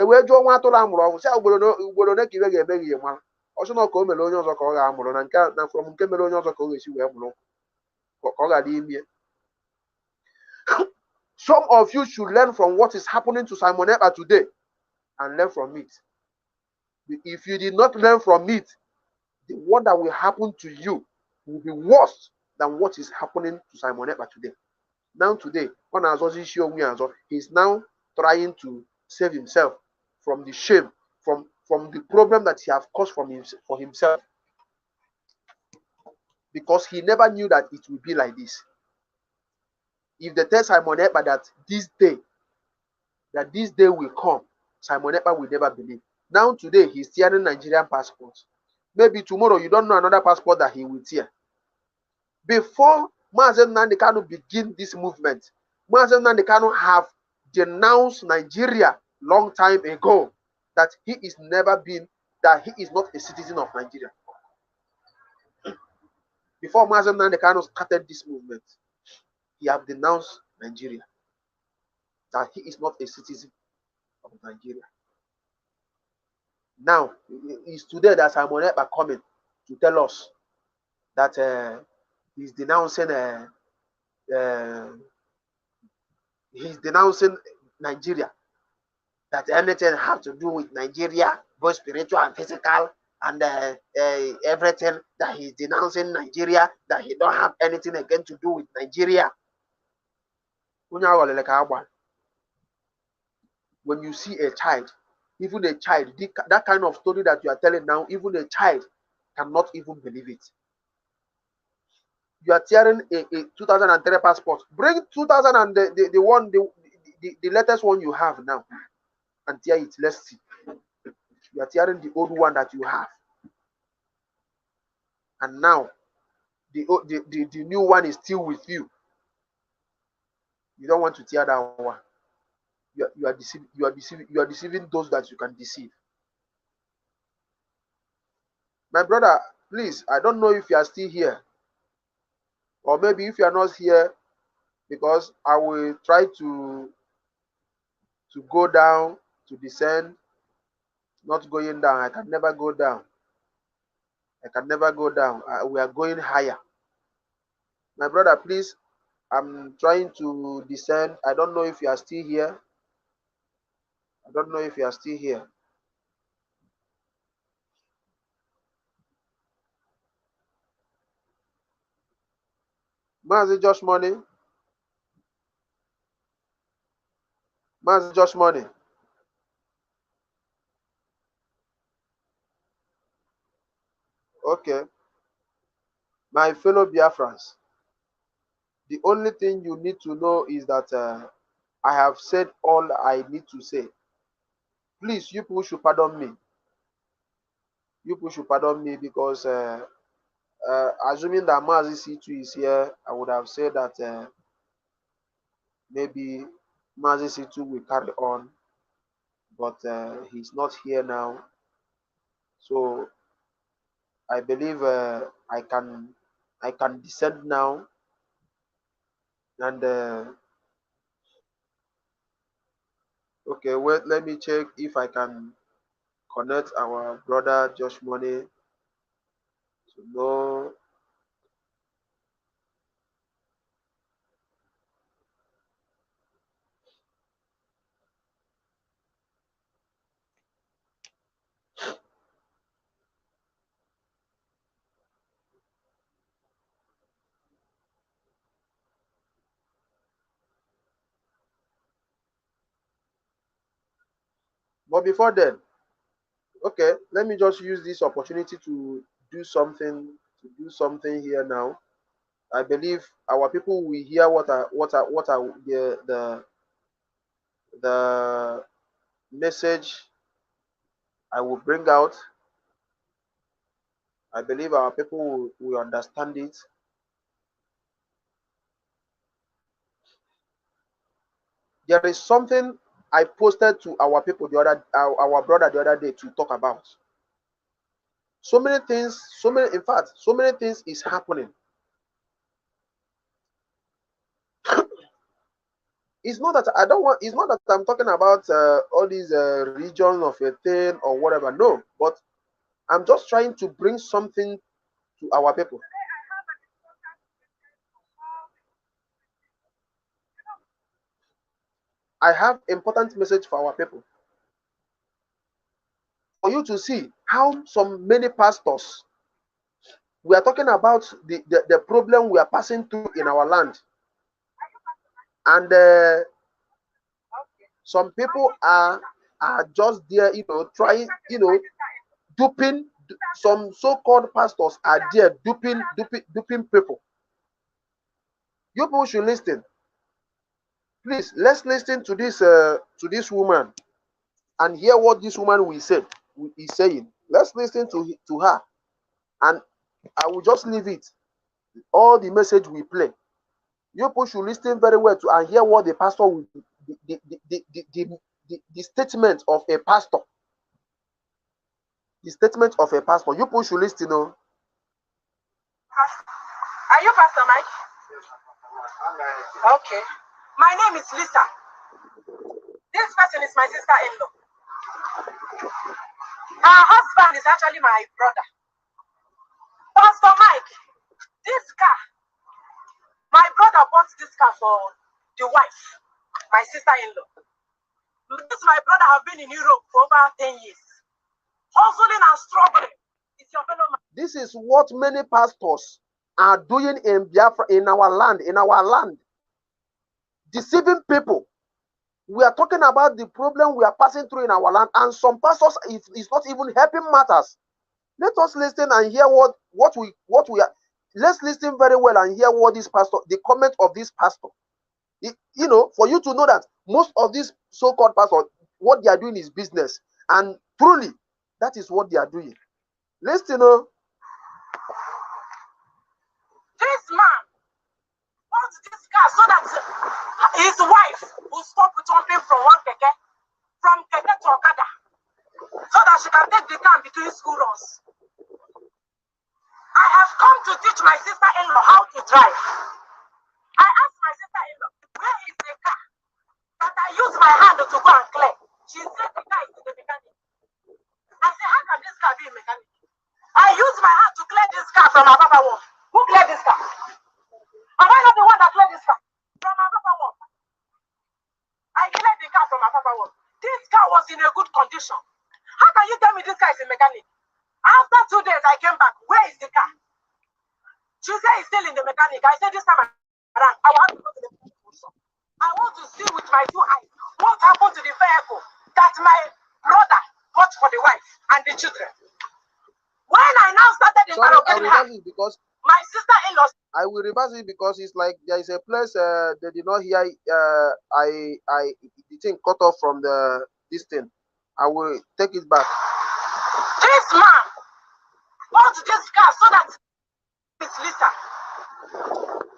wee jụọ nwa atụrụ amụrụ ọhụrụ, si ugboro ne ka iwe ga-eme gị mara ọsọ na ka o mere onye ọzọ ka ọ ga-amụrụ na nke mere onye ọzọ ka ọ ga-esi wee mụrụ ka ọ ghara ime. Some of you should learn from what is happening to Simon Ekpa today and learn from it. If you did not learn from it, the one that will happen to you will be worse than what is happening to Simon Ekpa today. Now today, he's now trying to save himself from the shame, from the problem that he has caused for himself. Because he never knew that it would be like this. If they tell Simon Ekpa that this day will come, Simon Ekpa will never believe. Now today, he's tearing Nigerian passports. Maybe tomorrow, you don't know another passport that he will tear. Before Mazen Nnamdi Kanu begin this movement, Mazen Nnamdi Kanu have denounced Nigeria long time ago that he is not a citizen of Nigeria. Before Mazen Nnamdi Kanu started this movement, he have denounced Nigeria, that he is not a citizen of Nigeria. Now, it's today that Simon Ekpa coming to tell us that he's denouncing Nigeria, that anything have to do with Nigeria, both spiritual and physical, and everything, that he's denouncing Nigeria, that he don't have anything again to do with Nigeria. When you see a child, even a child, that kind of story that you are telling now, even a child cannot even believe it. You are tearing a 2003 passport. Bring 2000 and the latest one you have now and tear it. Let's see. You are tearing the old one that you have. And now the new one is still with you. You don't want to tear that one. You are deceiving those that you can deceive. My brother, please, I don't know if you are still here. Or maybe if you are not here, because I will try to go down, to descend, not going down. I can never go down. I can never go down. We are going higher. My brother, please, I'm trying to descend. I don't know if you are still here. I don't know if you are still here. Mazi Josh Money. Mazi Josh Money. Okay. My fellow Biafrans, the only thing you need to know is that I have said all I need to say. Please, you people should pardon me. You people should pardon me because assuming that Mazi C2 is here, I would have said that maybe Mazi C2 will carry on, but he's not here now. So I believe I can descend now, and okay, wait, let me check if I can connect our brother Josh Money to know. But before then, okay, let me just use this opportunity to do something here now. I believe our people will hear what are the message I will bring out. I believe our people will understand it. There is something I posted to our people our brother the other day to talk about. So many things, in fact, so many things is happening. It's not that I don't want. It's not that I'm talking about all these regions of a thing or whatever. No, but I'm just trying to bring something to our people. I have important message for our people. For you to see how many pastors, we are talking about the problem we are passing through in our land. And some people are just there, trying, duping. Some so-called pastors are there duping people. You people should listen. Please, let's listen to this woman and hear what this woman is saying. Let's listen to her, and I will just leave it. All the message we play. You people should listen very well to and hear what the pastor will, the statement of a pastor. The statement of a pastor. You people should listen. Are you Pastor Mike? Okay. My name is Lisa. This person is my sister-in-law. Her husband is actually my brother. Pastor Mike, this car, my brother bought this car for the wife, my sister-in-law. This my brother have been in Europe for over 10 years. Hustling and struggling. It's your fellow man. This is what many pastors are doing in Biafra, in our land. Deceiving people. We are talking about the problem we are passing through in our land, and some pastors is not even helping matters. Let us listen and hear what we are. Let's listen very well and hear what this pastor, the comment of this pastor. For you to know that most of these so-called pastors, what they are doing is business, and truly, that is what they are doing. Listen, This man bought this car so that his wife will stop jumping from one keke, from keke to Okada, so that she can take the car between school runs. I have come to teach my sister-in-law how to drive. I asked my sister-in-law, where is the car that I use my hand to go and clear? She said the car is in the mechanic. I said, how can this car be a mechanic? I use my hand to clear this car from our papa wall. Who cleared this car? Am I not the one that cleared this car? From our papa wall. I cleared the car from our papa wall. This car was in a good condition. How can you tell me this car is a mechanic? After 2 days, I came back. Where is the car? She said it's still in the mechanic. I said this time around, I want to go to the mechanic shop. I want to see with my 2 eyes what happened to the vehicle that my brother bought for the wife and the children. When I now started interrogating her, because my sister-in-law. I will reverse it because it's like there is a place they did not hear. The thing cut off from this thing. I will take it back. This man bought this car so that it's Lisa.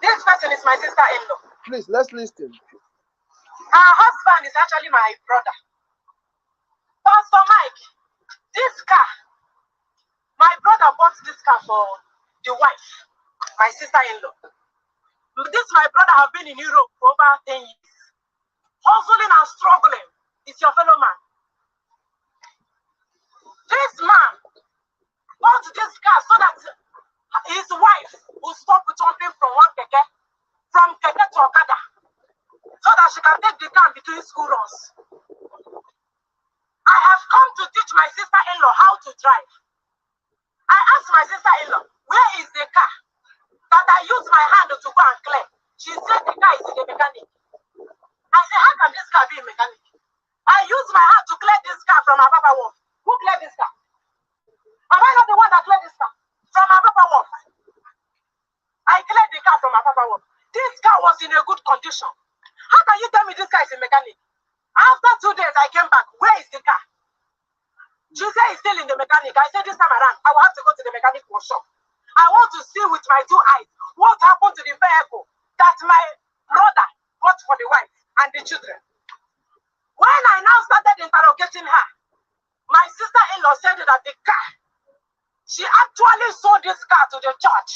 This person is my sister-in-law. Please, let's listen. Her husband is actually my brother. Pastor Mike, this car, my brother bought this car for the wife, my sister-in-law. This my brother have been in Europe for over 10 years. Hustling and struggling. It's your fellow man. This man bought this car so that his wife will stop jumping from one keke, from keke to Okada, so that she can take the car between school runs. I have come to teach my sister-in-law how to drive. I asked my sister-in-law, where is the car that I use my hand to go and clear? She said the car is in the mechanic. I said, how can this car be a mechanic? I use my hand to clear this car from our papa wall. Who cleared this car? Am I not the one that cleared this car? From our papa wall. I cleared the car from our papa wall. This car was in a good condition. How can you tell me this car is a mechanic? After 2 days, I came back. Where is the car? She said it's still in the mechanic. I said this time around, I will have to go to the mechanic workshop. I want to see with my 2 eyes what happened to the vehicle that my brother bought for the wife and the children. When I now started interrogating her, my sister-in-law said that the car, she actually sold this car to the church.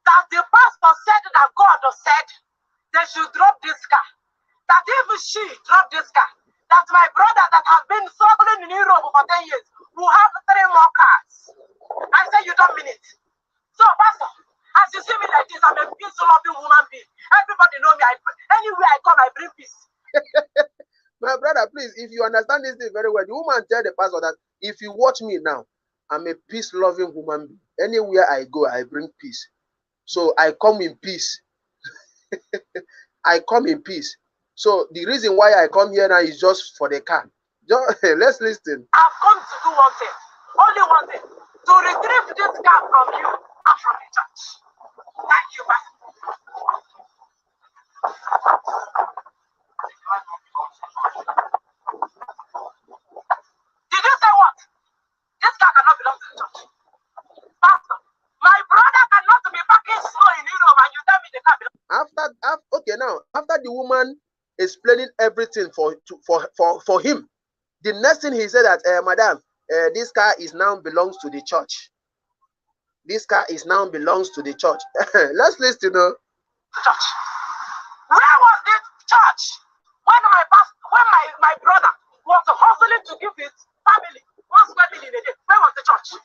That the pastor said that God said they should drop this car. that if she drop this car, that my brother that has been struggling in Europe for 10 years will have 3 more cars. I say you don't mean it. So, Pastor, as you see me like this, I'm a peace-loving woman being. Everybody know me. Anywhere I come, I bring peace. My brother, please, if you understand this thing very well, the woman tell the pastor that if you watch me now, I'm a peace-loving woman being. Anywhere I go, I bring peace. So I come in peace. I come in peace. So the reason why I come here now is just for the car. Just, let's listen. I've come to do one thing, only one thing, to retrieve this car from you and from the church. Thank you, Pastor. Did you say what? This car cannot belong to the church. Pastor, my brother cannot be parking slow in Europe and you tell me the car belongs. Okay, now after the woman explaining everything for him, the next thing he said that, Madam, this car is now belongs to the church. This car is now belongs to the church. Let's listen, Church. Where was this church when my brother was hustling to give his family 1 square meal in a day? Where was the church?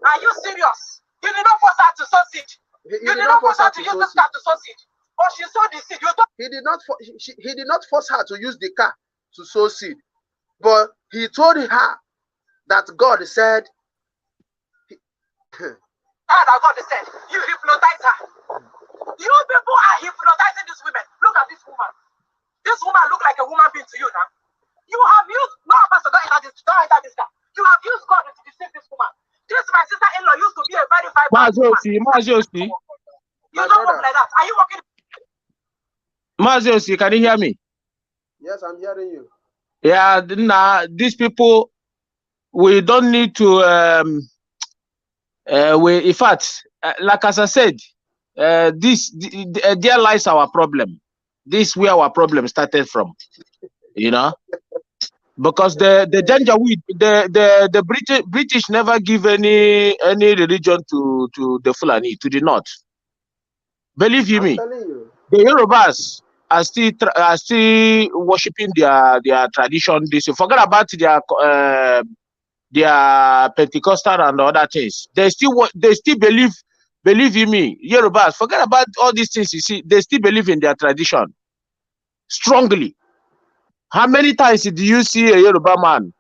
Are you serious? You did not force her to sow seed. You did not force her to use this car to sow seed. But she sowed the seed. He did not force her to use the car to sow seed. But he told her that God said, God said, you hypnotize her. You people are hypnotizing these women. Look at this woman. This woman look like a woman being to you now. You have used, no, Pastor, don't enter this car. You have used God to deceive this woman. This, my sister-in-law, used to be a very vibrant woman. You don't work like that. Are you working? Maziosi, can you hear me? Yes, I'm hearing you. Yeah, nah, these people, we don't need to, in fact, like as I said, there lies our problem. This is where our problem started from, you know, because the danger the British never give any religion to the Fulani, to the north. Believe you me, the Yorubas are still worshiping their tradition. Forget about their Pentecostal and other things. They still believe in me. Yorubas, forget about all these things. You see, they still believe in their tradition strongly. How many times do you see a Yoruba man?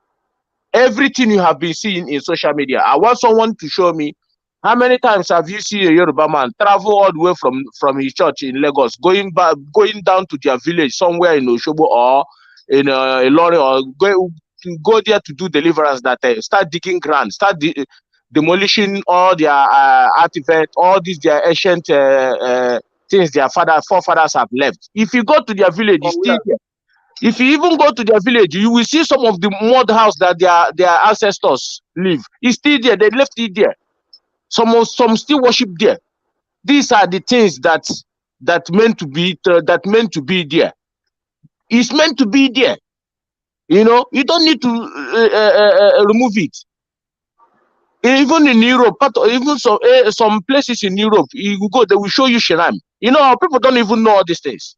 Everything you have been seeing in social media. I want someone to show me how many times have you seen a Yoruba man travel all the way from his church in Lagos, going down to their village somewhere in Oshobo or in Ilorin, or go there to do deliverance, that start digging ground, start demolishing all their artifacts, all these their ancient things their forefathers have left. If you go to their village, it's still there. If you even go to their village, you will see some of the mud house that their ancestors live. It's still there. They left it there. Some still worship there. These are the things that meant to be there. It's meant to be there. You know, you don't need to remove it. Even in Europe, even some places in Europe, you go, they will show you Shrine. You know, people don't even know all these things.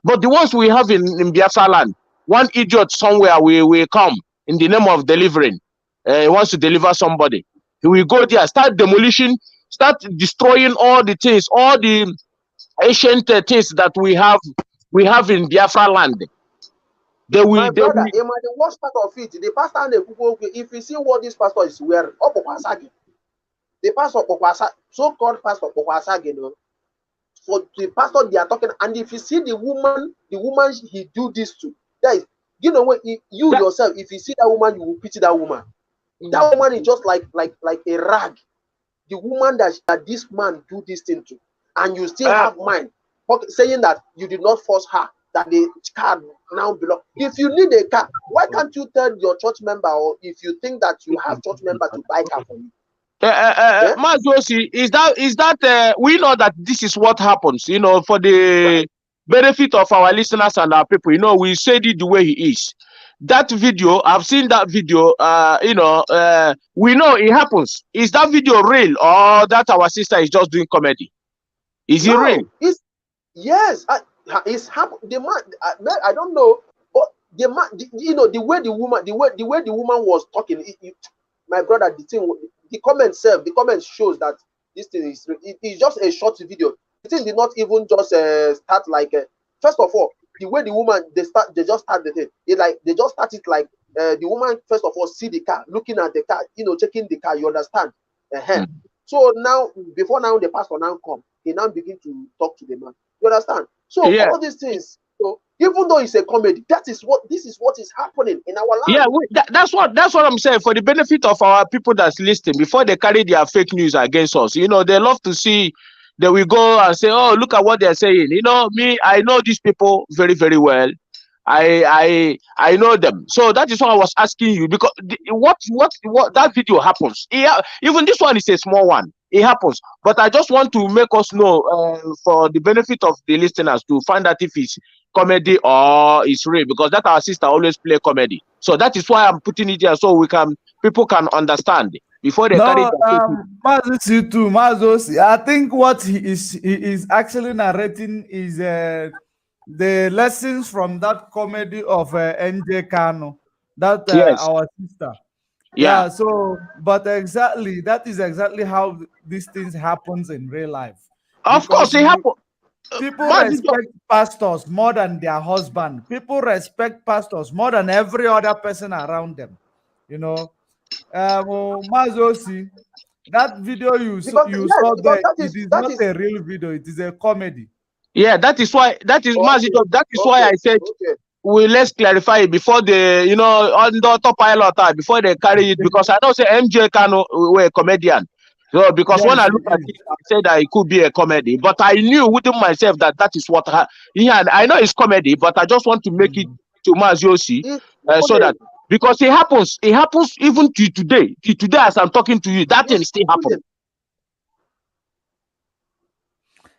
But the ones we have in Biafra land, one idiot somewhere will come in the name of delivering. He wants to deliver somebody. He will go there, start demolition, start destroying all the things, all the ancient things that we have in Biafra land. My brother, the worst part of it, the pastor, if you see what this pastor is wearing, the pastor, so-called pastor, for the pastor they are talking, and if you see the woman he do this to, that is, you know what, yourself, if you see that woman, you will pity that woman. That woman is just like a rag. The woman that this man do this thing to, and you still have mind saying that you did not force her, that the car now belongs. If you need a car, why can't you tell your church member, or if you think that you have church member to buy car for you? Mazosi, is that we know that this is what happens, you know, for the benefit of our listeners and our people, you know, we said it the way he is. That video, I've seen that video, you know, we know it happens. Is that video real, or that our sister is just doing comedy? Is it real? Yes, it's happened. The man, I don't know, but the man, you know, the way the woman was talking. My brother, the comment shows that this thing is. It's just a short video. The thing did not even just start like. First of all, the way the woman they just start the thing. They just started like the woman first of all see the car, looking at the car, you know, checking the car. You understand? So now, before now, the pastor now come. He now begin to talk to the man. You understand? So all these things, so even though it's a comedy, this is what is happening in our land. Yeah, that's what I'm saying. For the benefit of our people that's listening, before they carry their fake news against us, you know, they love to see that we go and say, "Oh, look at what they're saying." You know, I know these people very, very well. I know them. So that is why I was asking you, because what that video happens. Yeah, even this one is a small one. It happens, but I just want to make us know, for the benefit of the listeners, to find out if it's comedy or it's real, because that our sister always play comedy. So that is why I'm putting it here, so people can understand before they carry Mazosi, I think what he is actually narrating is the lessons from that comedy of NJ Kano, that our sister. Yeah. So, but exactly, that is exactly how these things happens in real life. Of course, it happens. People respect pastors more than their husband. People respect pastors more than every other person around them. You know, Mazosi, that video you saw there, it is not a real video. It is a comedy. Yeah, that is why. That is why I said let's clarify it before they, you know, on the Autopilot, before they carry it, because I don't say MJ Kano were a comedian. So because when I look at it, I said that it could be a comedy, but I knew within myself that is what he had. I know it's comedy, but I just want to make it to Maziosi, so that, because it happens even to today. As I'm talking to you, that thing still happens.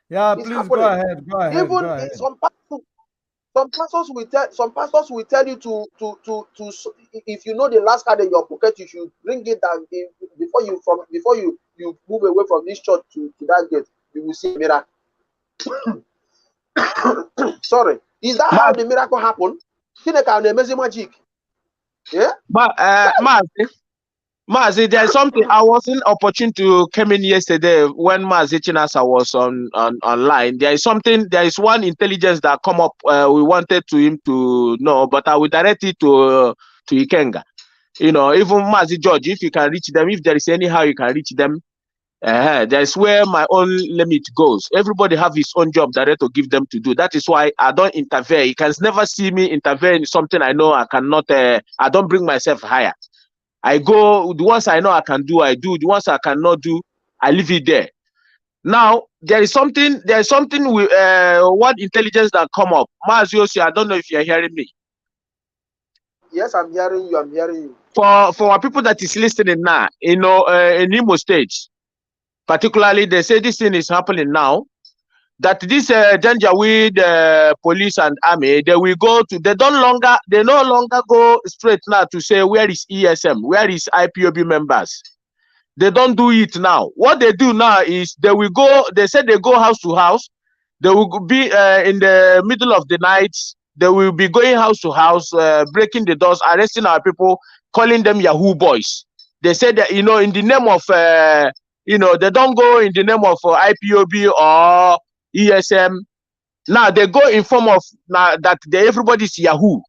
Yeah, please go ahead. Even some pastors will tell you to if you know the last card in your pocket, you should bring it down before you move away from this church to that gate. You will see a miracle. Sorry, is that how the miracle happened? The amazing magic. Yeah. But Mazi, there's something I wasn't opportune to come in yesterday when Mazi Chinasa was on online. There is one intelligence that come up. We wanted him to know, but I will direct it to Ikenga. You know, even Mazi George, if you can reach them, if there is anyhow you can reach them, that's where my own limit goes. Everybody have his own job that to give them to do. That is why I don't intervene. You can never see me intervene in something I know I cannot. I don't bring myself higher. I go, the ones I know I can do, I do. The ones I cannot do, I leave it there. Now, there is something with what intelligence that come up. Maziosi, I don't know if you're hearing me. Yes, I'm hearing you. For our people that is listening now, you know, in Imo State, particularly, they say this thing is happening now, that this Janjaweed police and army, they no longer go straight now to say where is ESM, where is IPOB members. They don't do it now. What they do now is they say they go house to house. They will be in the middle of the night. They will be going house to house, breaking the doors, arresting our people, calling them Yahoo boys. They say that, you know, in the name of, you know, they don't go in the name of IPOB or ESM. Now they go in form of that everybody's Yahoo.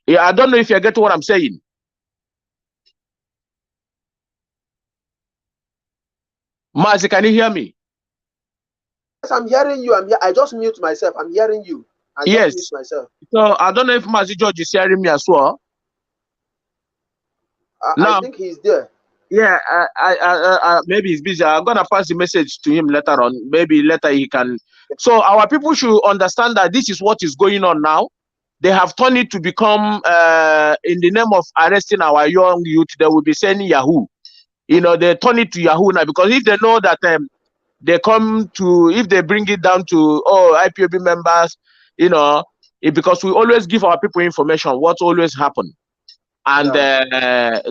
Yeah, I don't know if you get what I'm saying. Mazi, can you hear me? Yes, I'm hearing you. I just mute myself. I'm hearing you. Yes. Just mute myself. So I don't know if Mazi George is hearing me as well. I think he's there. Yeah, I maybe he's busy. I'm gonna pass the message to him later on. Maybe later he can. So our people should understand that this is what is going on now. They have turned it to become, in the name of arresting our young youth, they will be saying Yahoo. You know, they turn it to Yahoo now, because if they know that if they bring it down to IPOB members, you know, because we always give our people information what always happen. And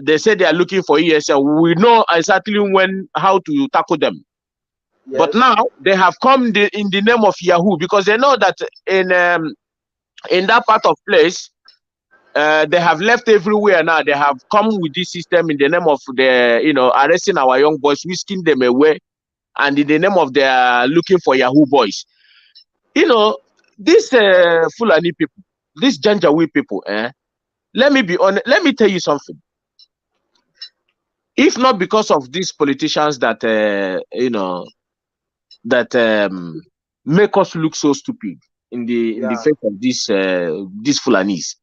they say they are looking for ESL. We know exactly how to tackle them. Yes. But now they have come in the name of Yahoo, because they know that in that part of place, they have left everywhere now. They have come with this system in the name of arresting our young boys, whisking them away, and in the name of their looking for Yahoo boys. These Fulani people, these Janjaweed people, let me be honest, let me tell you something. If not because of these politicians that make us look so stupid in the face of these Fulanis.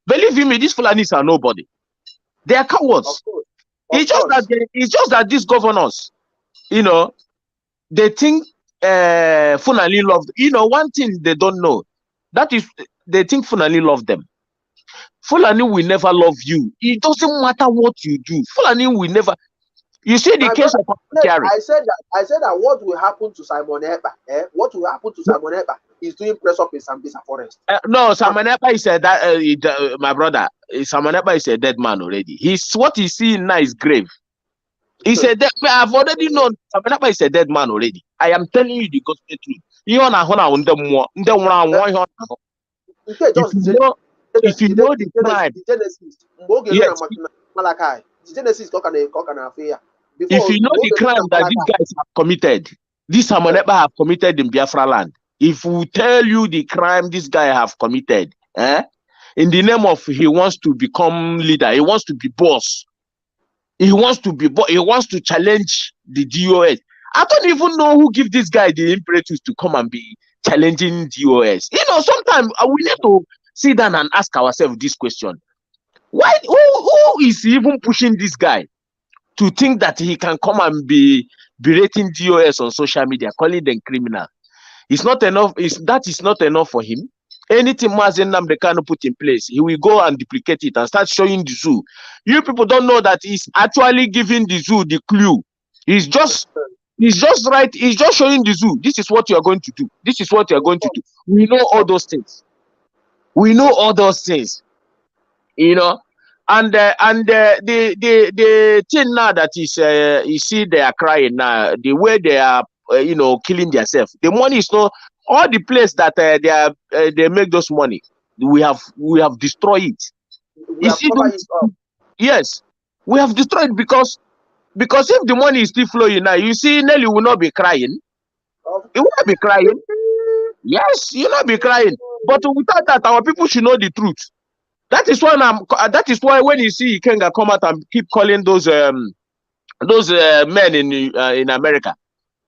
Believe me, these Fulanis are nobody. They are cowards. It's just that these governors, they think Fulani love. One thing they don't know, that is, they think Fulani love them. Fulani will never love you. It doesn't matter what you do. Fulani will never. You see the case of Carry. I said that what will happen to Simon Ekpa? What will happen to Simon Ekpa is doing press up in Sambisa Forest. No, Simon Ekpa is my brother. Simon Ekpa is a dead man already. What he's seeing now is grave. He said that I've already known Simon Ekpa is a dead man already. I am telling you the gospel truth. If you know the crime, if you know the crime that these guys have committed, this Simon Ekpa have committed in Biafra land. If we tell you the crime this guy have committed, in the name of he wants to become leader, he wants to be boss, he wants to challenge the DOS. I don't even know who give this guy the impetus to come and be challenging DOS. Sometimes we need to sit down and ask ourselves this question: why? Who is even pushing this guy to think that he can come and be berating DOS on social media, calling them criminal? It's not enough. That is not enough for him. Anything Mazi Nnamdi Kanu put in place, he will go and duplicate it and start showing the zoo. You people don't know that he's actually giving the zoo the clue. He's just right. He's just showing the zoo. This is what you are going to do. This is what you are going to do. We know all those things. We know all those things. And the thing now that is you see they are crying now, the way they are killing themselves. The money is not all the place that they make those money. We have destroyed it. Yes, we have destroyed because if the money is still flowing now, you see Nelly will not be crying. He will not be crying. Yes, you will not be crying. But without that, our people should know the truth. That is why when you see Ikenga come out and keep calling those men in America,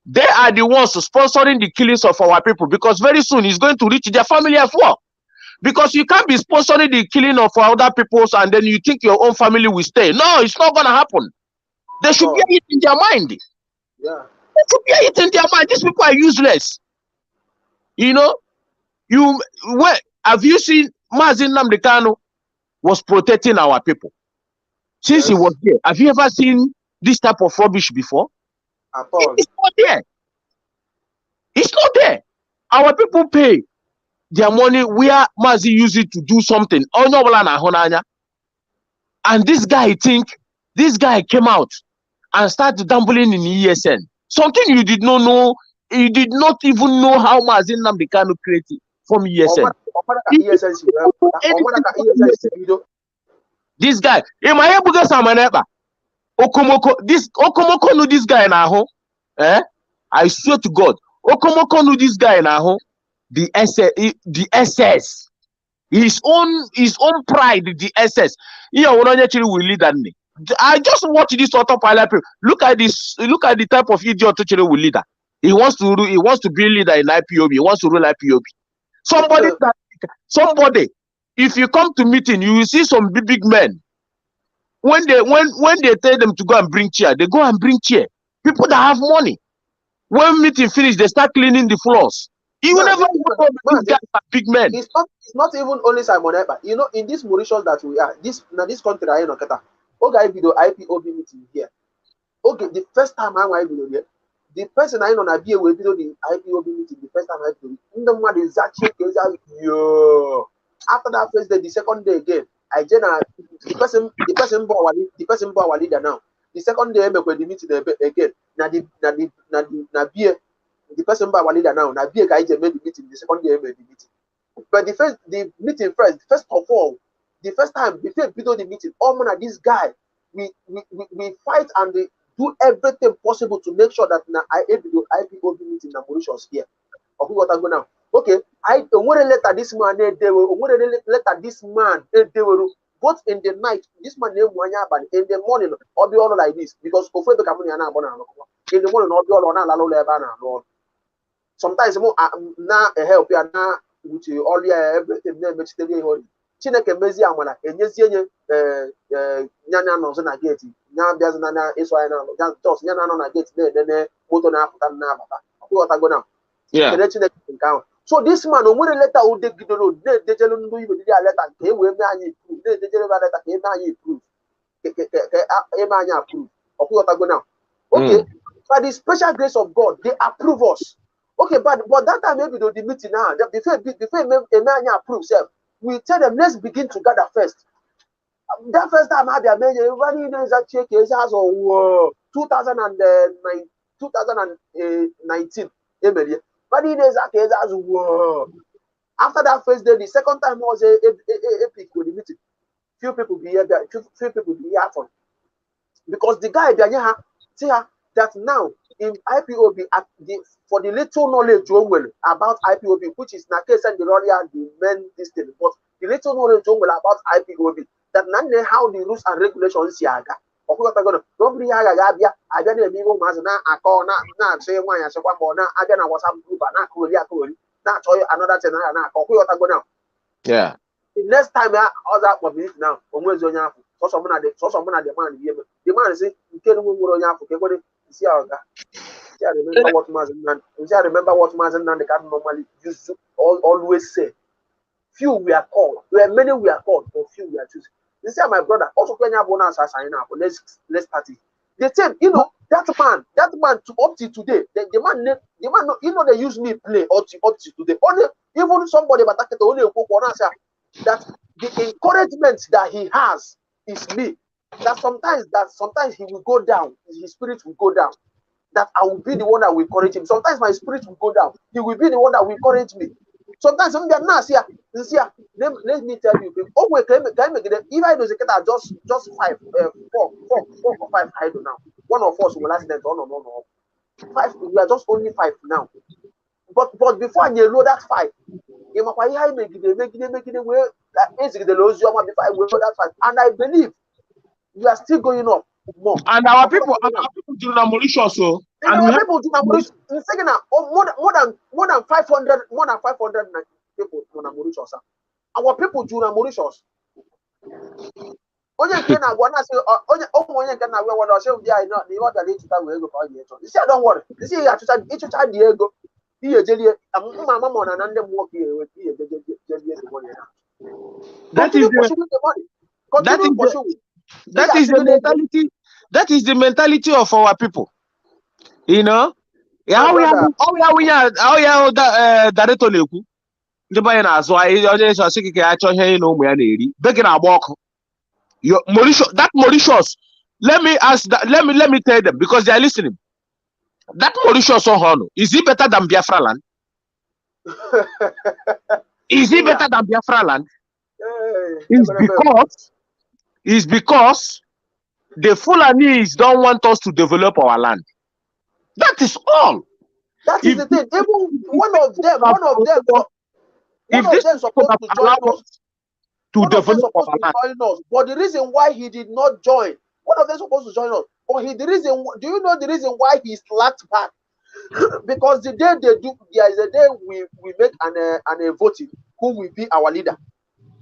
they are the ones sponsoring the killings of our people, because very soon it's going to reach their family as well. Because you can't be sponsoring the killing of other people's and then you think your own family will stay. No, it's not going to happen. They should bear it in their mind. Yeah. They should bear it in their mind. These people are useless. Have you seen Mazi Nnamdi Kanu was protecting our people since he was there? Have you ever seen this type of rubbish before? At all. It's not there. It's not there. Our people pay their money where Mazi use it to do something. And this guy came out and started dumpling in ESN. Something you did not know. You did not even know how Mazi Nnamdi Kanu created from ESN. This guy, Okomoko knew this guy now. I swear to God, Okomoko knew this guy now. The SS, his own pride, the SS. Will lead that. I just watch this autopilot. Look at the type of idiot will lead that. He wants to be leader in IPOB. He wants to rule IPOB. Somebody. If you come to meeting, you will see some big men. When they tell them to go and bring chair, they go and bring chair. People that have money. When meeting finish, they start cleaning the floors. You will never know these guys are big men. It's not even only Simon Ekpa. In this Mauritius that we are, this country I know Keta. Okay, video IPOB meeting here. Okay, the first time I went here, the person I know be with the IPOB meeting. The first time I do, the man is actually yo. After that first day, the second day again, the person bought our leader now. The second day, I make the meeting again. Na beer the person by our leader now. Now be a guy made the meeting. The second day made the meeting. But the meeting first of all, the first time before the meeting, oh man, this guy, we fight and we do everything possible to make sure that now IPOB meeting in Mauritius here. Okay, what I go now? Okay, I want to let this man let this man both in the night, this man name in the morning, or be all like this because in the morning, or be all sometimes more now help you now with all everything makes the day. Chineke mezi amana enyezi enye nyanya no na gate nya bia na eso ai na just nyanya no na gate na moto na afuta na abata what I go now. Yeah. So this man o nwere letter o degidolo de jelu ndu ibe di letter ke we me anyi prove de jelu letter ke me anyi prove ke me anyi approve what I go now. Okay, by the special grace of God they approve us. Okay, but that time maybe the meeting now before me anyi approve self. We tell them, let's begin to gather first. That first time I had everybody knows that check is as of 2019. But he knows that case as after that first day, the second time was a epic with the meeting. Few people be here, few people be here for because the guy see that now in IPOB for the little knowledge about IPOB, which is na case and the main distance, but the little knowledge about IPOB that none how the rules and regulations yaga. Nobody yaga I don't know mazana akọ na say one ya sekwa mo na aga na WhatsApp group na akoli na tell you another thing na akọ now. Yeah. The next time other public now onwezi onye afu so some na the man here the man say nke no nwere onye afu ke go see oga. I remember what Mazen can normally use always say. Few we are called. There are many we are called, but few we are choosing. You see, my brother, also when you have bonus sign up, let's party. They said, that man to up to today, the man, they use me play up to today. Only even somebody but only that the encouragement that he has is me. That sometimes he will go down, his spirit will go down. That I will be the one that will encourage him. Sometimes my spirit will go down. He will be the one that will encourage me. Sometimes I'm not here. Let me tell you. Oh, wait, can I make it? If I do the just 5, 4 or 5 I do now. One of us will last them. No. 5. We are just only 5 now. But before you know that 5, you must make it way. The lose your before I will know that 5. And I believe we are still going up. More. And our people do not Mauritius so and our people do not Mauritius in second more than 500 people on Mauritius. Our people do not Mauritius. Onye nke na gwa na say onye nke na we won say we are not the order dey tuta we go for the church. You say don't worry. You see ya tuta the ego. Iye jelie mama mo na nde mo ki ewe iye jelie the money na. That is the mentality. That is the mentality of our people. You know? How we are director leku. The boy na so I so sick ke acho he no mu ya na eri. Begin agba oku. Your Mauritius. Let me ask that let me tell them because they are listening. That Mauritius on is it better than Biafra land? Is it better than Biafra land? It's because the Fulanis don't want us to develop our land. That is all. That is the thing. Even one of them supposed to join us to develop our land. But the reason why he did not join, one of them supposed to join us. But do you know the reason why he slacked back? Because the day they do, there is a day we make an voting who will be our leader.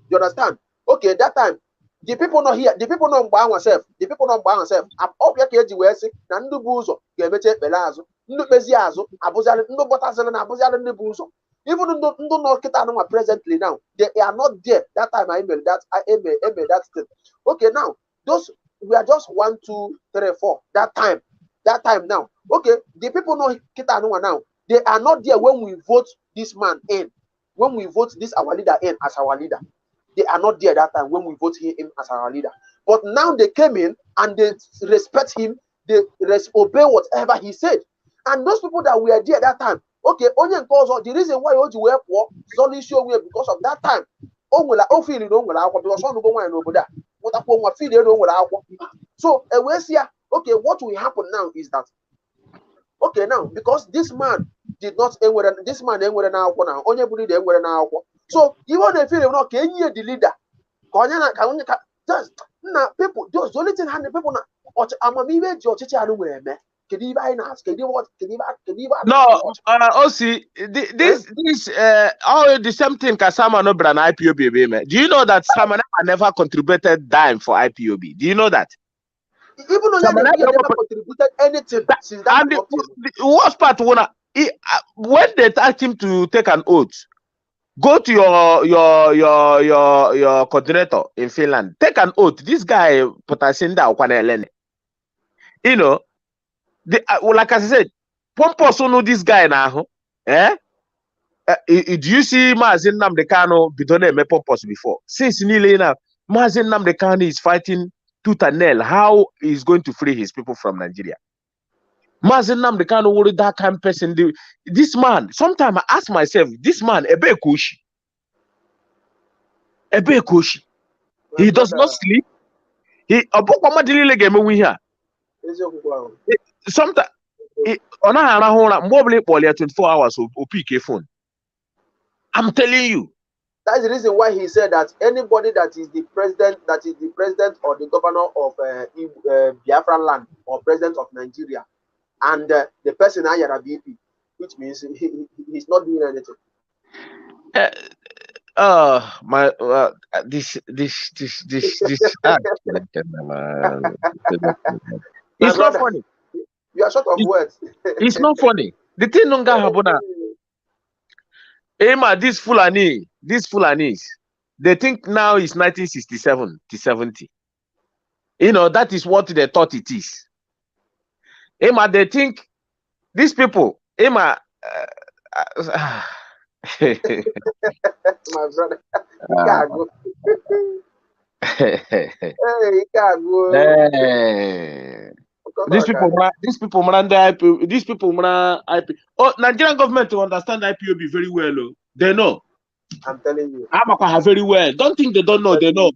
You understand? Okay, that time. The people not here, the people not by ourselves, I'm up here keji wesi, na ndu buzo, gemeche belazo, ndu beziazo, abuzale, ndu botazele na abuzale ndu buzo. Even ndu no kita no presently now, they are not there. That time I email that thing. Okay, now we are just 1, 2, 3, 4. That time now. Okay, the people no kita no now, they are not there when we vote this man in, when we vote this our leader in as our leader. They are not there that time when we vote him as our leader. But now they came in and they respect him. They obey whatever he said. And those people that were there at that time, okay, only cause the reason why you were poor is only show because of that time. Oh, well, I feel you don't because one go over there. What I feel you don't. So, okay, what will happen now is that, okay, now because this man did not end with this man end with now only body they were now. So even if you not can you the leader, just now people just the only thing hand people now. I'm a maybe your teacher man. No, Osi, this all the same thing Kasama no brand IPOB, man. Do you know that Samana never contributed dime for IPOB? Do you know that? Even though they never contributed anything since that. And the worst part, when they asked him to take an oath, go to your coordinator in Finland, take an oath. This guy Potasinda Okwanelene. You know, like I said, Pompos know this guy now. Eh? Do you see Mazin Namdekano Bidone me Pompos before? Since nearly now, Mazin Namdekano is fighting tooth and nail how he's going to free his people from Nigeria. Mazin Namdekano worried that kind of person. This man, sometimes I ask myself, this man, Ebe Koshi. He does not sleep. He sometimes on a 24 hours of PK phone. I'm telling you. That's the reason why he said that anybody that is the president or the governor of Biafran land or president of Nigeria, and the person Ayara BP, which means he's not doing anything. This it's not funny. You are short of words. It's not funny. The thing don't happen. Emma, these Fulanis, they think now is 1967 to 70. You know, that is what they thought it is. Emma, they think these people, Emma, my brother, you can't go. Hey, you can't go. These people, IP. Oh, Nigerian government to understand IPOB very well. Oh. They know. I'm telling you. Amaka very well. Don't think they don't know. They know.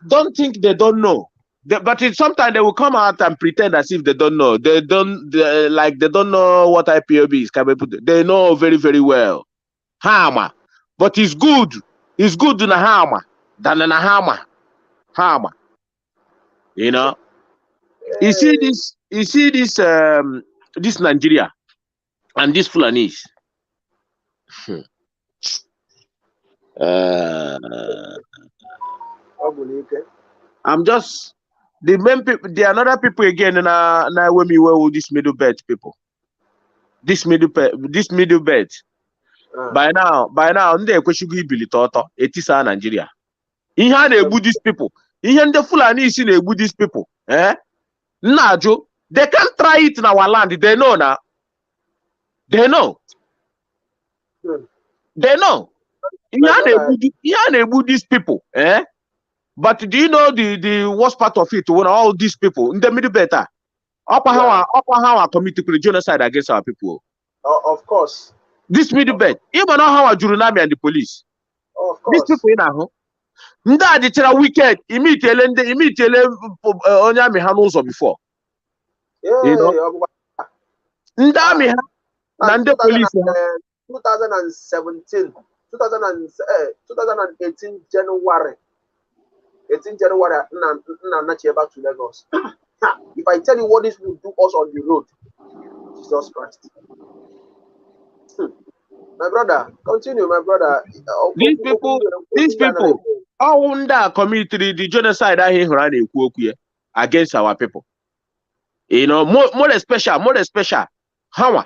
Don't think they don't know. But sometimes they will come out and pretend as if they don't know. They don't know what IPOB is capable. They know very, very well. Hammer. But it's good. It's good in a hammer than in a hammer. Hammer. You know? You see this this Nigeria and this Fulanese. I'm just the main people, the another people again now when we were with this middle belt people. This middle belt. By now, they question Billy Toto, it is Nigeria. He had a Buddhist people. He had the Fulanese in a Buddhist people. Eh? Najo, they can't try it in our land. They know now. They know. They know. He had a Buddhist people. Eh? But do you know the worst part of it? When all these people in the middle better, upper how committed genocide against our people. Of course. This middle bed, even know how Jurunami and the police. Of course. These people in our home. Nda the chira wicked immediately Onyami Hanuso before. You know? Ndami Nande police 2017 2018 January 18 January back to Lagos. If I tell you what this will do us on the road, Jesus Christ. My brother, continue, my brother. These people, all under community, the genocide I hear against our people. You know, more special. How?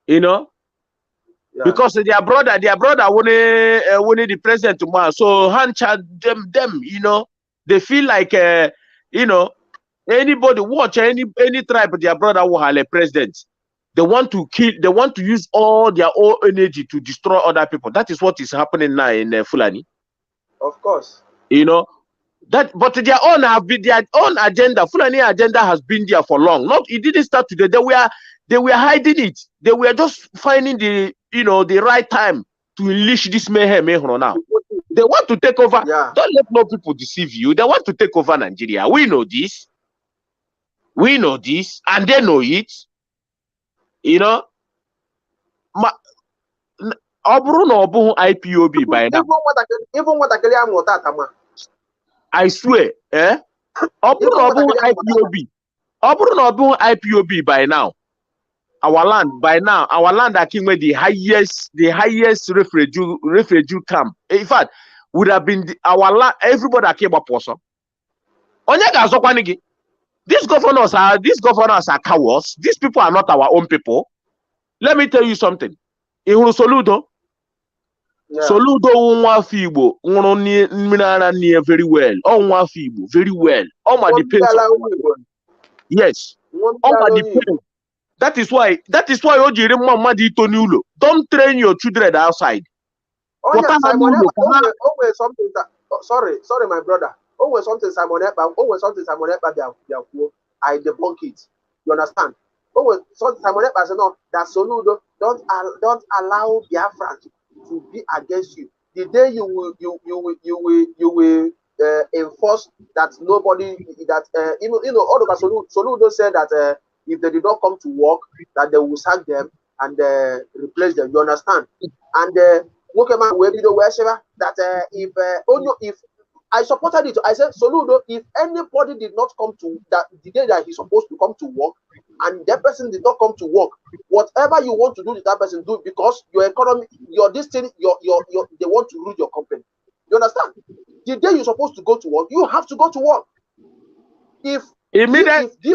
You know, because their brother wanted the president tomorrow. So them, you know, they feel like you know, anybody watch any tribe, their brother will have a president. They want to kill, they want to use all their own energy to destroy other people. That is what is happening now in Fulani. Of course. You know, But their own agenda, Fulani agenda has been there for long. It didn't start today. They were hiding it. They were just finding the right time to unleash this mayhem now. They want to take over. Yeah. Don't let no people deceive you. They want to take over Nigeria. We know this. We know this, and they know it. IPOB by now. Even what I can I swear, IPOB. IPOB by now. Our land came with the highest refugee camp. In fact, would have been our land. Everybody came up also. These governors are cowards. These people are not our own people. Let me tell you something. Soludo Nwafibo near very well. Oh, Nwafibo very well. Oh, my depends. Yes. Oh, my depends. That is why Ojiri Mama di Tonyulo. Don't train your children outside. Always something that, sorry, my brother. Always something Simon Epa I debunk it. You understand? Always something Simon Epa said no, that Soludo don't allow Biafra to be against you. The day you will enforce that nobody that Soludo said that if they did not come to work, that they will sack them and replace them. You understand? And that if I supported it, I said, Soludo, if anybody did not come to that the day that he's supposed to come to work, and that person did not come to work, whatever you want to do to that person, do, because your economy, your destiny, they want to rule your company. You understand? The day you're supposed to go to work, you have to go to work. If immediately we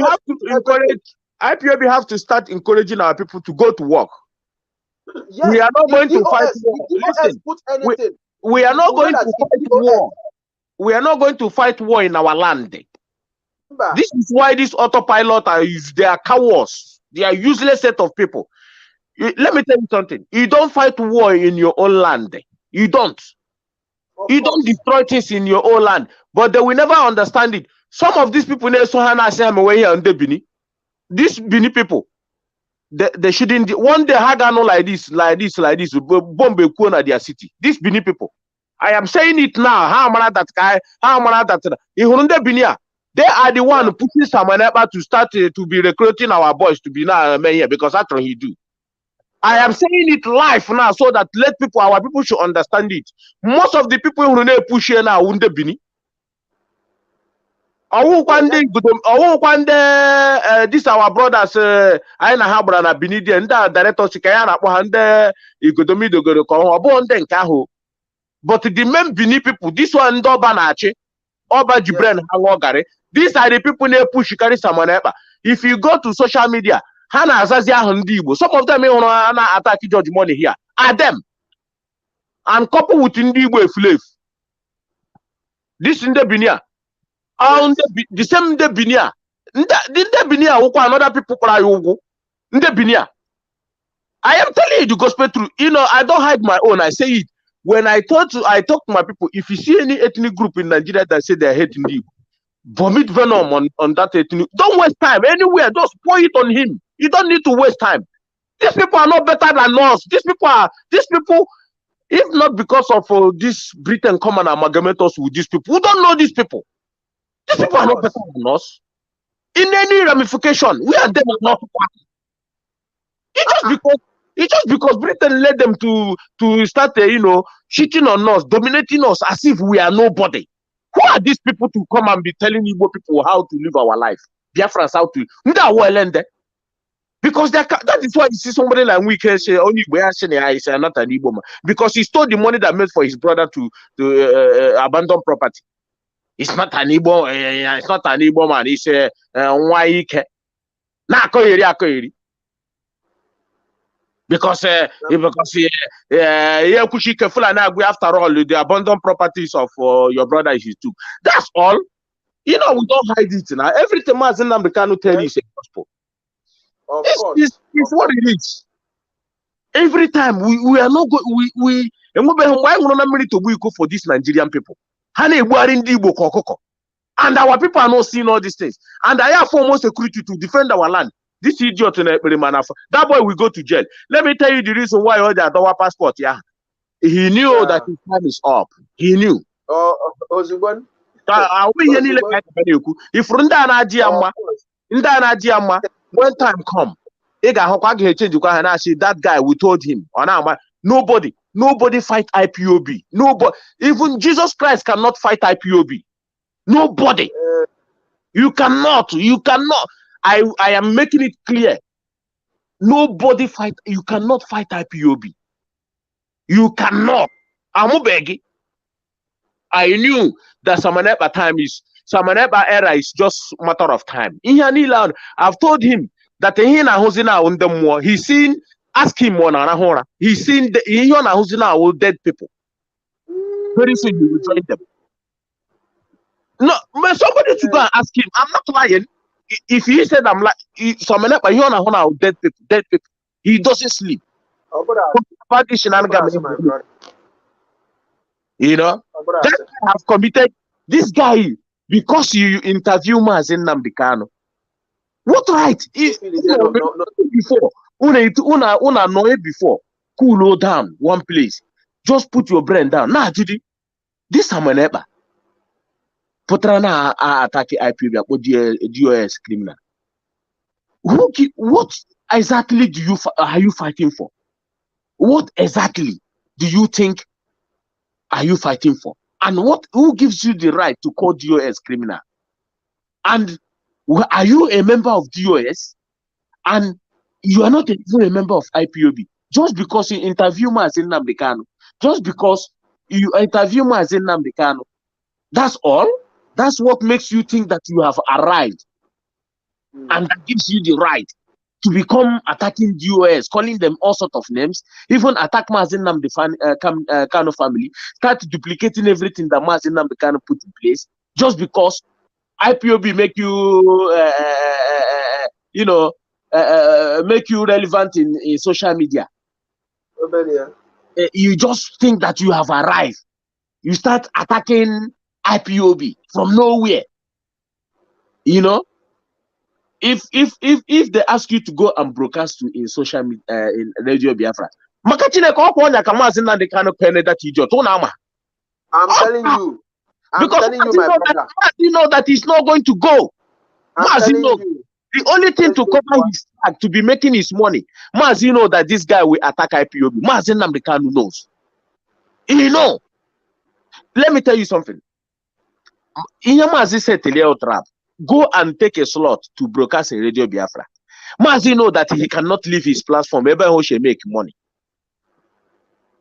have to encourage IPOB have to start encouraging our people to go to work. Yes, we are not going to fight war. Listen, we are not going to fight war. We are not going to fight war in our land. This is why these autopilots they are cowards. They are useless set of people. Let me tell you something. You don't fight war in your own land. You don't. You don't destroy things in your own land. But they will never understand it. Some of these people, these Bini people, they shouldn't. One day, Hagano like this, bomb at their city. These Bini people. I am saying it now. They are the one pushing Samaneba to start to be recruiting our boys to be now here because that's what he do. I am saying it live now so that our people should understand it. Most of the people who push here now won't be. This our brothers I na ha brana binidi and director Sikaya na hande igodomi dogoro ko obo nde nke ahụ. But the main Bini people, this one Oba Nachi, Oba Jibren Hangogare, these are the people they push carry Samaneba. If you go to social media, Hana Azazia Handibo, some of them attack George Money here. Are them. And couple with Indibo Flav. This in the Binia. The same de Binia. The Binia who another people cry Ugu. The Binia. I am telling you the gospel truth. You know, I don't hide my own. I say it. When I talk to my people, if you see any ethnic group in Nigeria that say they're hating you, vomit venom on that ethnic. Don't waste time anywhere. Just pour it on him. You don't need to waste time. These people are not better than us. These people, if not because of this Britain come and amalgamate us with these people, we don't know these people. These people are not better than us. In any ramification, we are them not part. It's just because Britain led them to start, cheating on us, dominating us as if we are nobody. Who are these people to come and be telling Igbo people how to live our life? Biafrans how to. Because that is why you see somebody like we can say only we are saying is not an Igbo man. Because he stole the money that made for his brother to abandon property. It's not an Igbo. It's not an Igbo man. It's a Waike. Because after all, the abandoned properties of your brother is too. That's all. We don't hide it now. Everything Mazen Americano tell you is a gospel. It's what it is. Every time we are not going. Why we not to go for these Nigerian people? And our people are not seeing all these things. And I have foremost security to defend our land. This idiot in that boy will go to jail. Let me tell you the reason why all the our passport. Yeah, he knew that his time is up. He knew. Ozugbo. If when time come, that guy, we told him, nobody fight IPOB. Nobody, even Jesus Christ cannot fight IPOB. Nobody. You cannot. I am making it clear. Nobody fight. You cannot fight IPOB. You cannot. I'm begging. I knew that Samaneba era is just a matter of time. I've told him that he's seen, ask him one. He's seen the dead people. Very soon he will join them. No, but somebody to go and ask him. I'm not lying. If he said I'm like Samaneba, dead people. He doesn't sleep. You know, that have committed this guy because you interview Mazen Namdekano. What right? Before, una know it before. Cool down one place. Just put your brain down. Nah, Judy, this Samaneba. Potrana attack IPOB DOS criminal. What exactly are you fighting for? What exactly do you think are you fighting for? And who gives you the right to call DOS criminal? And are you a member of DOS? And you are not even a member of IPOB. Just because you interview Mazen Namdekano. Just because you interview Mazen Namdekano. That's all? That's what makes you think that you have arrived. And that gives you the right to become attacking DOS, calling them all sorts of names, even attack Mazen Namdekano family, start duplicating everything that Mazen Namdekano put in place, just because IPOB make you, make you relevant in social media. You just think that you have arrived. You start attacking IPOB from nowhere. You know, if they ask you to go and broadcast in social media in Radio Biafra, I'm telling you. Because my brother. You know that he's not going to go. The only thing to cover his track, to be making his money, you know that this guy will attack IPOB. Mazen Namdekano knows. He know. Let me tell you something. Mazi said trap. Go and take a slot to broadcast in Radio Biafra. Mazi know that he cannot leave his platform. Maybe he should make money.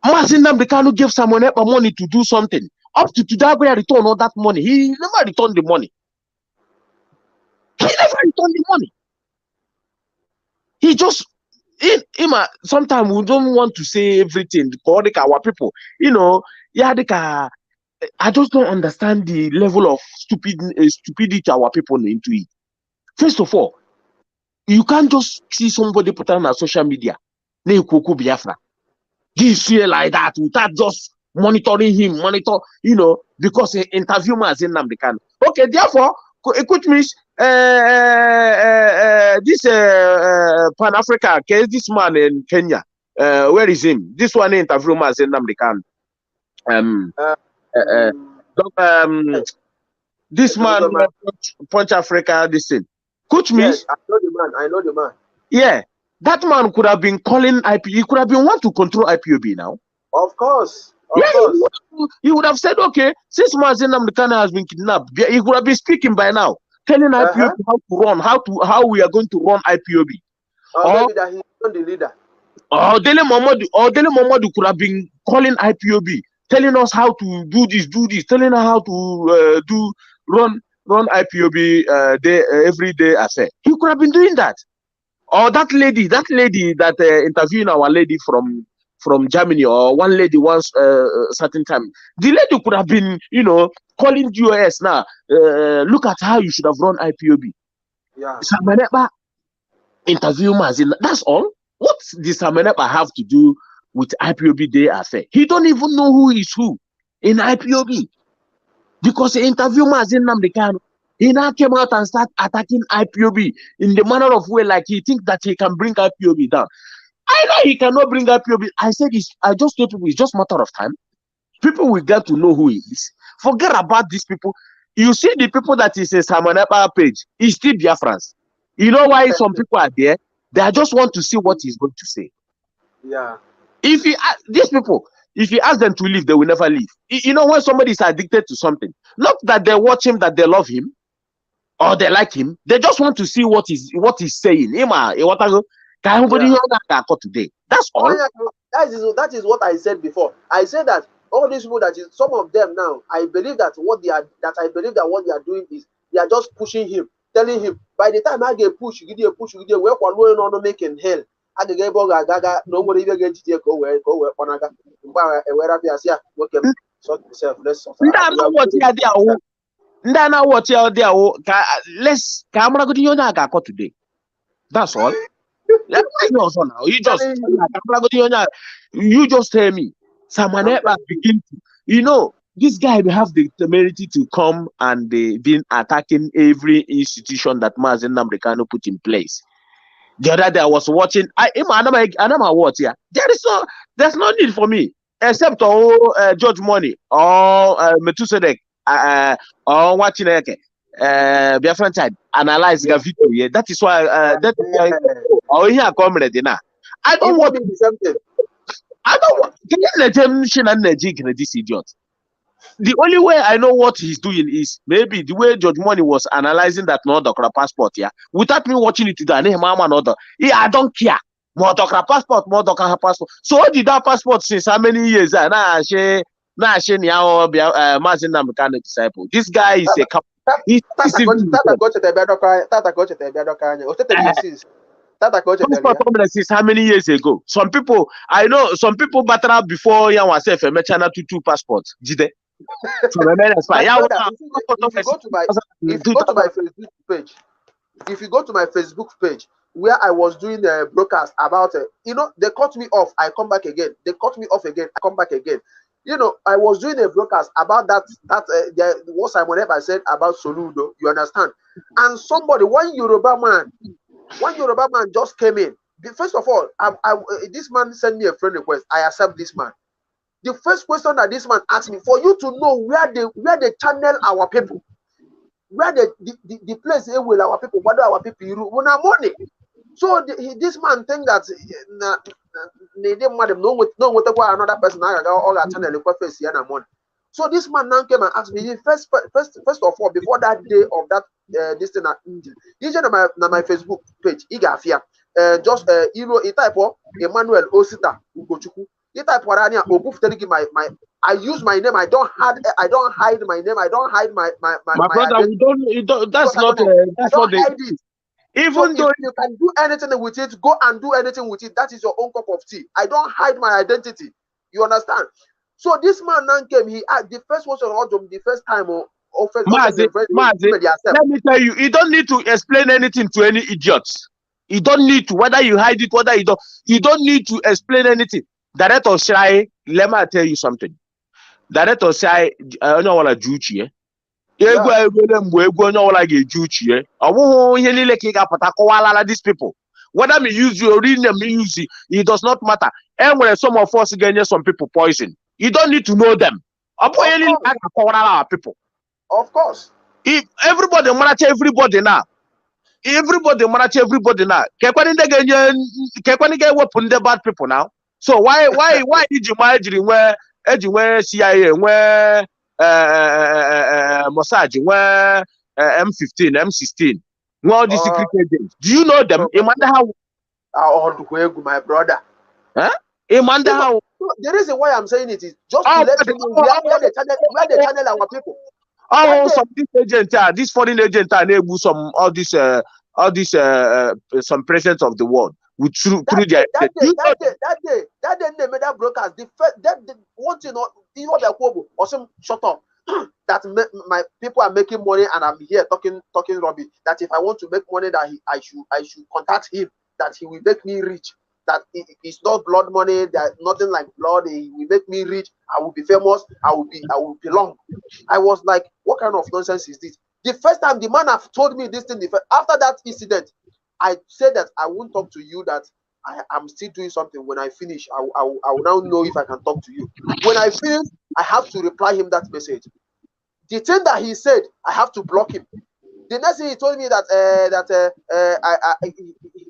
Mazen Namdekano gave someone money to do something. Up to today, where return all that money. He never returned the money. He just, sometimes we don't want to say everything. Our people, you know, I just don't understand the level of stupidity our people into it. First of all, you can't just see somebody put on social media, Biafra. He's here like that without just monitoring him, because he interview Mazen Namdekano. Okay, therefore, it means this Pan-Africa, this man in Kenya, where is him? This one interview Mazen Namdekano. This man, Punch Africa, this thing. Coach means, yes, I know the man. Yeah, that man could have been calling IP. He could have been want to control IPOB now. Of course. He would have said, okay, since Mazen Namdekano has been kidnapped, he could have been speaking by now, telling IPOB how to run, how we are going to run IPOB. Maybe that he's not the leader. Dele Momodu could have been calling IPOB, telling us how to do this, telling us how to run IPOB everyday affair. He could have been doing that. Or that lady that interviewing our lady from Germany, or one lady once certain time, the lady could have been, calling DOS now. Look at how you should have run IPOB. Yeah. Samaneba interview Mazen. That's all. What does Samaneba have to do with IPOB day affair? He don't even know who is who in IPOB. because he interviewed Mazin Namdekano. He now came out and started attacking IPOB in the manner of way like he thinks that he can bring IPOB down. I know he cannot bring IPOB. I said this. I just told people it's just a matter of time. People will get to know who he is. Forget about these people. You see the people that is a Samanapa page, he's still Biafrans. You know why some people are there? They just want to see what he's going to say. Yeah. If he these people, if you ask them to leave, they will never leave. You know, when somebody is addicted to something, not that they watch him, that they love him, or they like him, they just want to see what he's saying. Today. That's all. That is what I said before. I said that all these people some of them now, I believe that what they are doing is they are just pushing him, telling him by the time I get push, you get push, you get work on making hell. I get no more even get go where onaga. Where I see sort yourself. Let's sort let's camera go to today. That's all. You just tell me. Begin to, you know, this guy will have the temerity to come and been attacking every institution that Mazen Namdekano put in place. The other day I was watching. Watch here. There's no need for me except George Money or Metusedek or watching Biafran Child analyze the video. Yeah, that is why here comrade now. I don't want the same thing. I don't want this idiot. The only way I know what he's doing is maybe the way George Money was analyzing that no Doctor passport, yeah, without me watching it today. Yeah, I don't care. More Doctor passport, more Doctor passport. So what did that passport since how many years? Mazin Namdekano disciple. This guy is a how many years ago? Some people I know, some people battle out before you was a Mechine two passports. If you go to my Facebook page where I was doing the broadcast about they cut me off, I come back again. They cut me off again, I come back again. I was doing a broadcast about that what Simon I said about Soludo, you understand? And somebody, one Yoruba man just came in. First of all, this man sent me a friend request. I accept this man. The first question that this man asked me, for you to know where they channel our people, where the place they will our people, what do our people when our money. So this man think that they didn't want them know another person all our channel request here and money. So this man now came and asked me first of all, before that day of that this thing na my Facebook page, Igafia. Just he type of Emmanuel Osita Ugochukwu. He type Warania Obuf telling my I use my name. I don't hide my name. I don't hide my brother. We don't. That's not. That's not the. Even though you can do anything with it, go and do anything with it. That is your own cup of tea. I don't hide my identity. You understand? So this man now came. He the first one the first time let me tell you, you don't need to explain anything to any idiots. You don't need to, whether you hide it, whether you don't. You don't need to explain anything. Director Shai, let me tell you something. Director Shai, I don't want to judge you. These people, whether me use you or me use you, it does not matter. And when some of us get some people poison, you don't need to know them. Our people. Of course. If everybody manage everybody now. Everybody manage everybody now. Get weapon the bad people now. So why did you imagine where CIA, where Mossad, where M15, M16, where all these secret agents? Do you know them? My brother. Huh? How? The reason why I'm saying it is just to let you know where they channel our people. Some this agent, this foreign agent are able some all this some presidents of the world with through their that day they made that broadcast. The first that one thing or some shut up. That my people are making money and I'm here talking rubbish. That if I want to make money, that I should contact him. That he will make me rich. that it's not blood money. That nothing like blood. It will make me rich. I will be famous. I will belong. I was like, what kind of nonsense is this? The first time the man have told me this thing, after that incident, I said that I won't talk to you. That I am still doing something. When I finish, I will now know if I can talk to you. When I finish, I have to reply him that message. The thing that he said, I have to block him. The next thing he told me that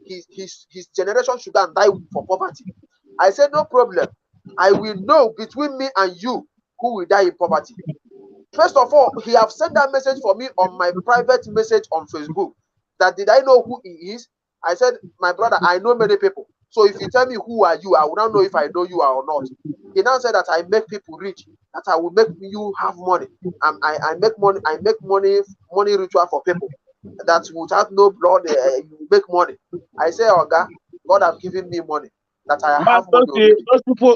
his generation should go and die for poverty. I said, no problem. I will know between me and you who will die in poverty. First of all, he have sent that message for me on my private message on Facebook. That did I know who he is? I said, my brother, I know many people. So if you tell me who are you, I will not know if I know you or not. He now said that I make people rich, that I will make you have money. I make money. I make money ritual for people. That without no blood, you make money. I say, Oga, God have given me money. That I have money.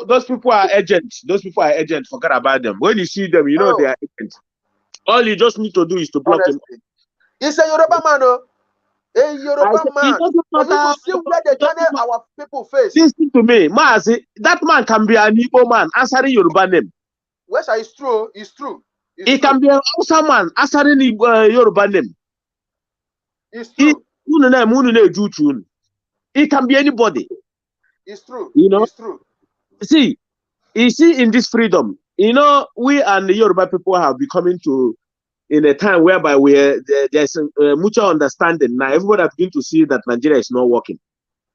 Those people are agents. Those people are agents. Forget about them. When you see them, you know they are agents. All you just need to do is to block him. He's a Yoruba man, a Yoruba man. For you to see where they channel our people face. Listen to me, Mazi. That man can be an Igbo man answering Yoruba name. Where's it's true? It's true. He can be an Hausa man answering Yoruba name. It's true. It can be anybody. It's true. You know. It's true. See, you see, in this freedom, you know, we and the Yoruba people have been coming to in a time whereby there's a mutual understanding. Now everybody has been to see that Nigeria is not working.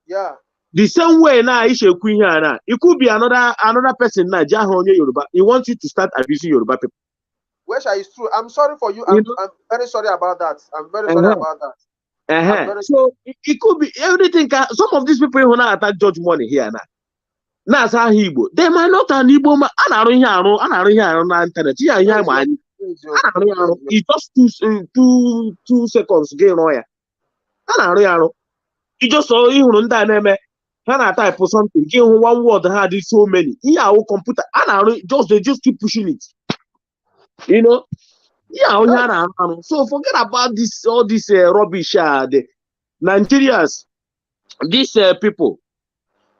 Yeah. The same way now, it could be another person now. Yoruba. He wants you to start abusing Yoruba people. Which is true. I'm sorry for you. I'm very sorry about that. I'm very sorry about that. So it could be everything. Some of these people who now attack Judge Money here now. Now Igbo. They might not an Igbo man. On internet. It's just two seconds. You just saw you type for something. One word had so many. Yeah, computer. They just keep pushing it. You know. Yeah, so forget about this, all this rubbish. The Nigerians, these people,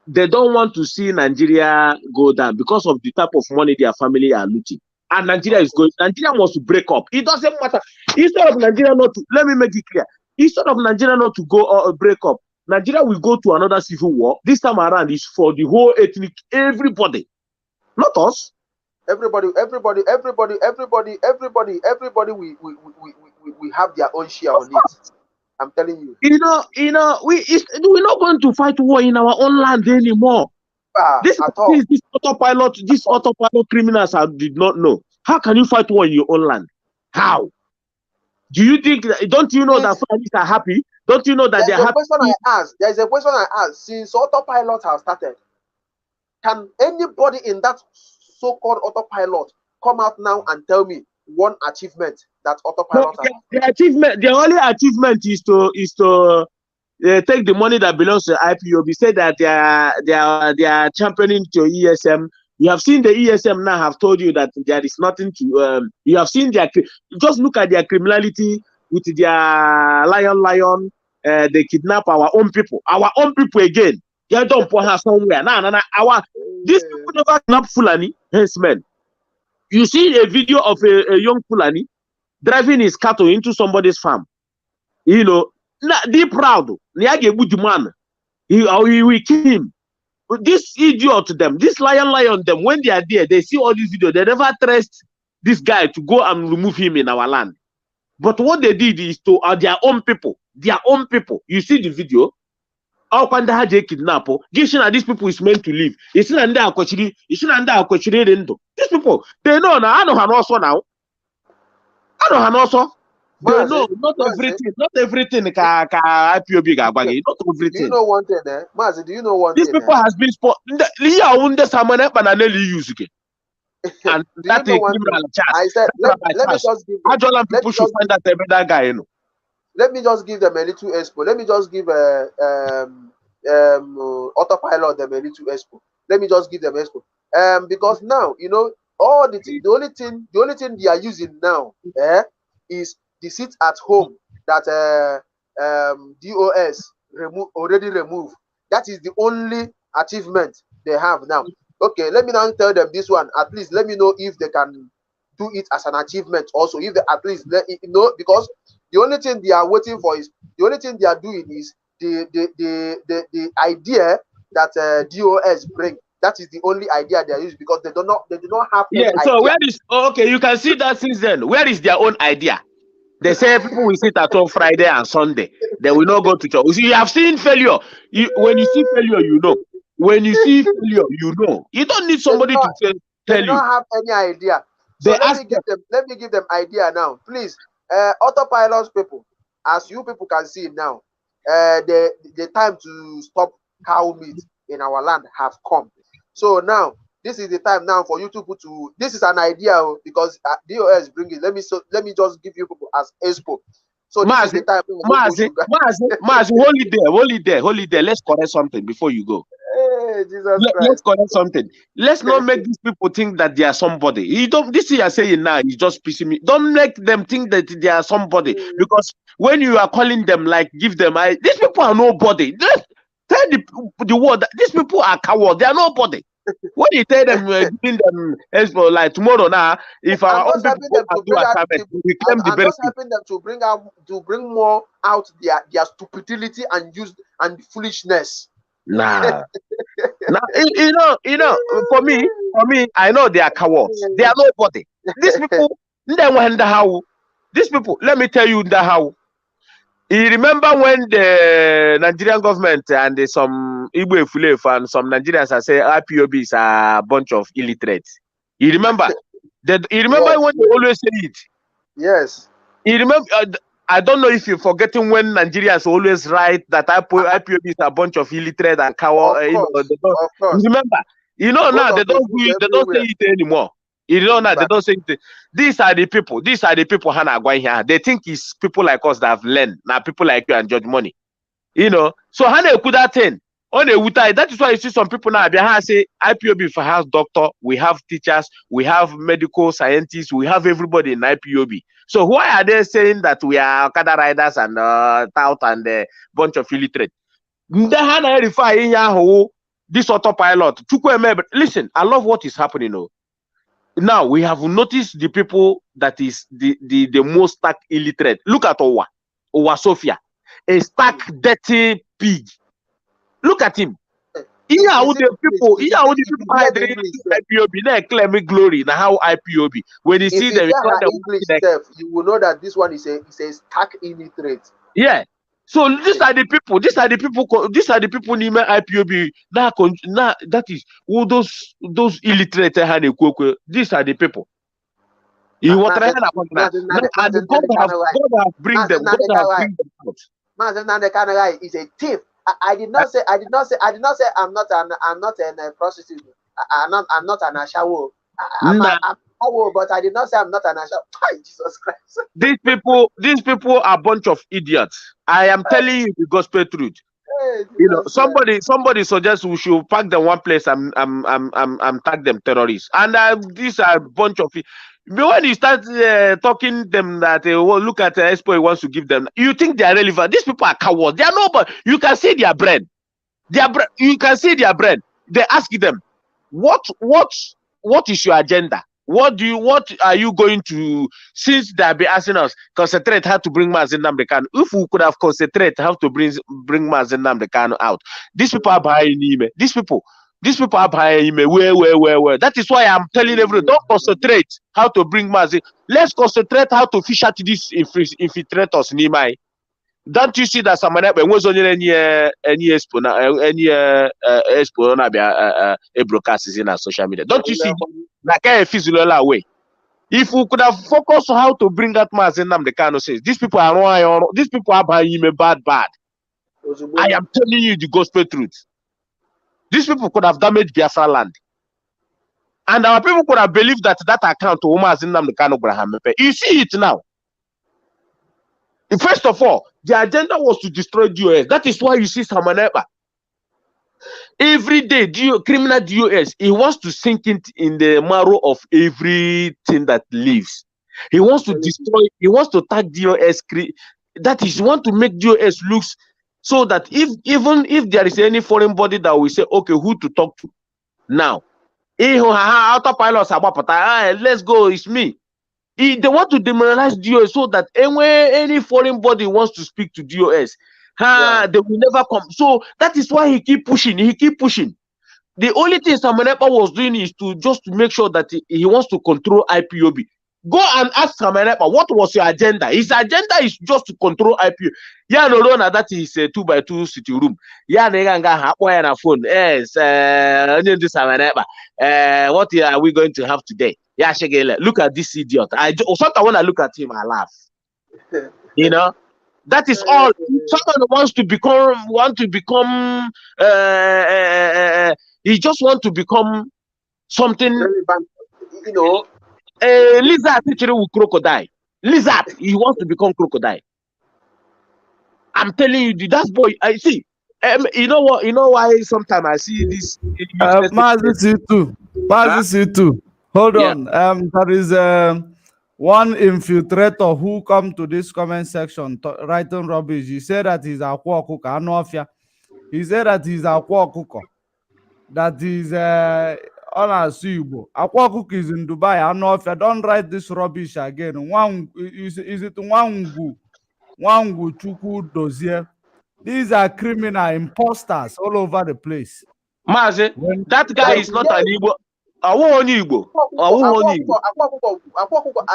they don't want to see Nigeria go down because of the type of money their family are looting. And Nigeria is going. Nigeria wants to break up. It doesn't matter. Instead of Nigeria not to, let me make it clear. Instead of Nigeria not to go break up, Nigeria will go to another civil war. This time around is for the whole ethnic, everybody, not us. Everybody, we have their own share on it. I'm telling you. We're not going to fight war in our own land anymore. This autopilot criminals did not know. How can you fight war in your own land? How? Do you think? Don't you know that Fulanis are happy? Don't you know that they're happy? There's a question I asked. Since autopilot has started, can anybody in that so-called autopilot come out now and tell me one achievement that autopilot has? The only achievement is to take the money that belongs to IPOB. Say that they are championing to ESM. You have seen the ESM now have told you that there is nothing to. You have seen just look at their criminality with their lion. They kidnap our own people again. They don't put her somewhere. These people never kidnap Fulani herdsmen. You see a video of a young Fulani driving his cattle into somebody's farm. You know, be proud. He will kill him. This idiot this lion them, when they are there, they see all these videos. They never trust this guy to go and remove him in our land. But what they did is to their own people. You see the video. How can they kidnap? These people is meant to live. These people, they know now. I know how also now. They know not everything. IPOB not everything. Do you know one thing there? Mazi, do you know one thing? These people has been spot. And that I said, let me just give people should find that better guy, you know. Let me just give them a little expo. Let me just give autopilot them a little expo. Let me just give them expo. Because now, you know, the only thing they are using now is the sit at home that DOS already removed. That is the only achievement they have now. Okay, let me now tell them this one. At least let me know if they can do it as an achievement also. If they at least because the only thing they are waiting for is the only thing they are doing is the idea that DOS bring. That is the only idea they are using because they do not have any idea. So where is okay? You can see that since then. Where is their own idea? They say people will sit at home Friday and Sunday. They will not go to church. You see, you have seen failure. When you see failure, you know. When you see failure, you know. You don't need somebody to tell you. They don't have any idea. So let me give them idea now, please. Autopilots people, as you people can see now, the time to stop cow meat in our land have come. So now this is the time now for you to put to. This is an idea because DOS bring it. Let me just give you people as expo. So this is the time. Hold it there. Let's correct something before you go. Hey, Jesus Christ. Let's correct something. Let's not make these people think that they are somebody. You don't. This you are saying now is just pissing me. Don't make them think that they are somebody because when you are calling them like give them, these people are nobody. Tell the world that these people are cowards. They are nobody. When you tell them, giving them like tomorrow now, if our own people do assignment, we claim the benefit. Helping them to bring more out their stupidity and foolishness. Nah. you know, for me, I know they are cowards. They are nobody. These people, these people, let me tell you how. You remember when the Nigerian government and some Igbo Fulef and some Nigerians are saying IPOB is a bunch of illiterates? You remember? When they always say it? Yes. You remember? I don't know if you're forgetting when Nigerians always write that IPOB is a bunch of illiterate and cowards. You remember? You know now they don't say it anymore. You know now they don't say it. These are the people Hannah going here. They think it's people like us that have learned. Now people like you and Judge Money. You know. So Hannah could attend. That is why you see some people now say IPOB for house doctor, we have teachers, we have medical scientists, we have everybody in IPOB. So why are they saying that we are Okada riders and tout and a bunch of illiterate? This autopilot. Listen, I love what is happening now. Now we have noticed the people that is the most stark illiterate. Look at Owa Sophia, a stark dirty pig. Look at him. Here are the people hiding IPOB. They claiming glory. Now how IPOB when you see them, you will know that this one is a stark illiterate. Yeah. So these are the people in IPOB. Now that is all those illiterate. These are the people. You want to God have bring them out. Is a thief. I did not say I'm not a prostitute. I'm not an ashawo. I'm ashawo, but I did not say I'm not an ashawo. Jesus Christ. These people are a bunch of idiots. I am telling you the gospel truth. You know, somebody suggests we should pack them one place and tag them terrorists. And these are a bunch of. When you start talking them that look at Expo he wants to give them, you think they are relevant. These people are cowards. They are nobody. You can see their brain. You can see their brain. They ask them, what is your agenda? What are you going to, since they be asking us, concentrate how to bring Mazen Namdekan. If we could have concentrated how to bring Mazen Namdekan out. These people are buying him. These people are buying him. Where. That is why I'm telling everyone, don't concentrate how to bring Mazen. Let's concentrate how to fish out these infiltrators, Nimai. Don't you see that someone was on any expo broadcasts in our social media? Don't you see like a physical way? If we could have focused on how to bring that Mazen Namdekan says, these people are buying him bad. I am telling you the gospel truth. These people could have damaged Biafra land. And our people could have believed that account to Mazen Namdekan Abraham. You see it now. First of all, the agenda was to destroy DOS. That is why you see Samaneba. Every day, criminal DOS, he wants to sink it in the marrow of everything that lives. He wants to destroy, he wants to tag DOS. That is, he wants to make DOS looks so that even if there is any foreign body that will say, okay, who to talk to now? Autopilots let's go, it's me. They want to demoralize DOS so that any foreign body wants to speak to DOS, they will never come. So that is why he keep pushing. The only thing Samanepa was doing is to make sure that he wants to control IPOB. Go and ask Samanepa, what was your agenda? His agenda is just to control IPOB. Yeah, no, that is a 2x2 sitting room. Yeah, nega phone. Yes, what are we going to have today? Yeah, look at this idiot. Sometimes when I look at him, I laugh. You know, that is all. Someone wants to become. He just want to become something. You know, a lizard with crocodile. Lizard. He wants to become crocodile. I'm telling you, that boy. I see. You know what? You know why? Sometimes I see this. Mazi Hold on. There is one infiltrator who come to this comment section writing rubbish. He said that he's a Kwok. He said that he's a Kwok. That is unassuable. Akwakuk is in Dubai. I know if I don't write this rubbish again. Is it Wangu Chuku Dozier? These are criminal imposters all over the place. Mazi, that guy is not an Igbo. I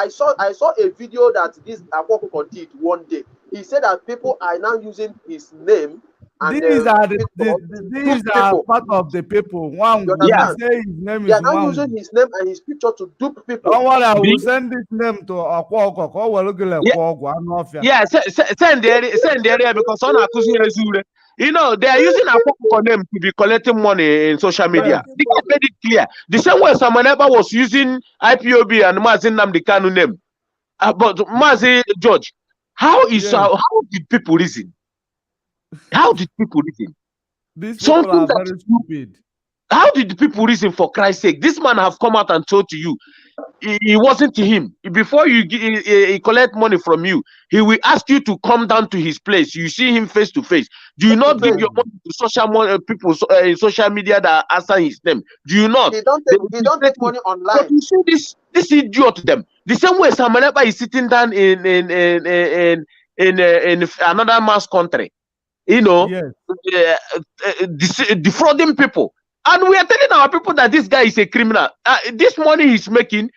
saw a video that this Akwakuk did one day. He said that people are now using his name. And these are part of the people. Say his name they are now using his name and his picture to dupe people. Don't worry, I will send this name to Akwakuk. Send the area because on accusing you know, they are using Akwakuk name to be collecting money in social media. They can make it clear. The same way Samaneba was using IPOB and Mazin Namdi Kanu name. But Mazi George, how did people reason? How did people reason? These people are very stupid. How did the people reason, for Christ's sake? This man have come out and told to you, it wasn't him. Before he collect money from you, he will ask you to come down to his place. You see him face to face. Do you not give your money to social people in social media that answer his name? Do you not? He don't take money online. But you see this idiot them. The same way Samaneba is sitting down in another man's country. You know, defrauding people. And we are telling our people that this guy is a criminal. This money he's making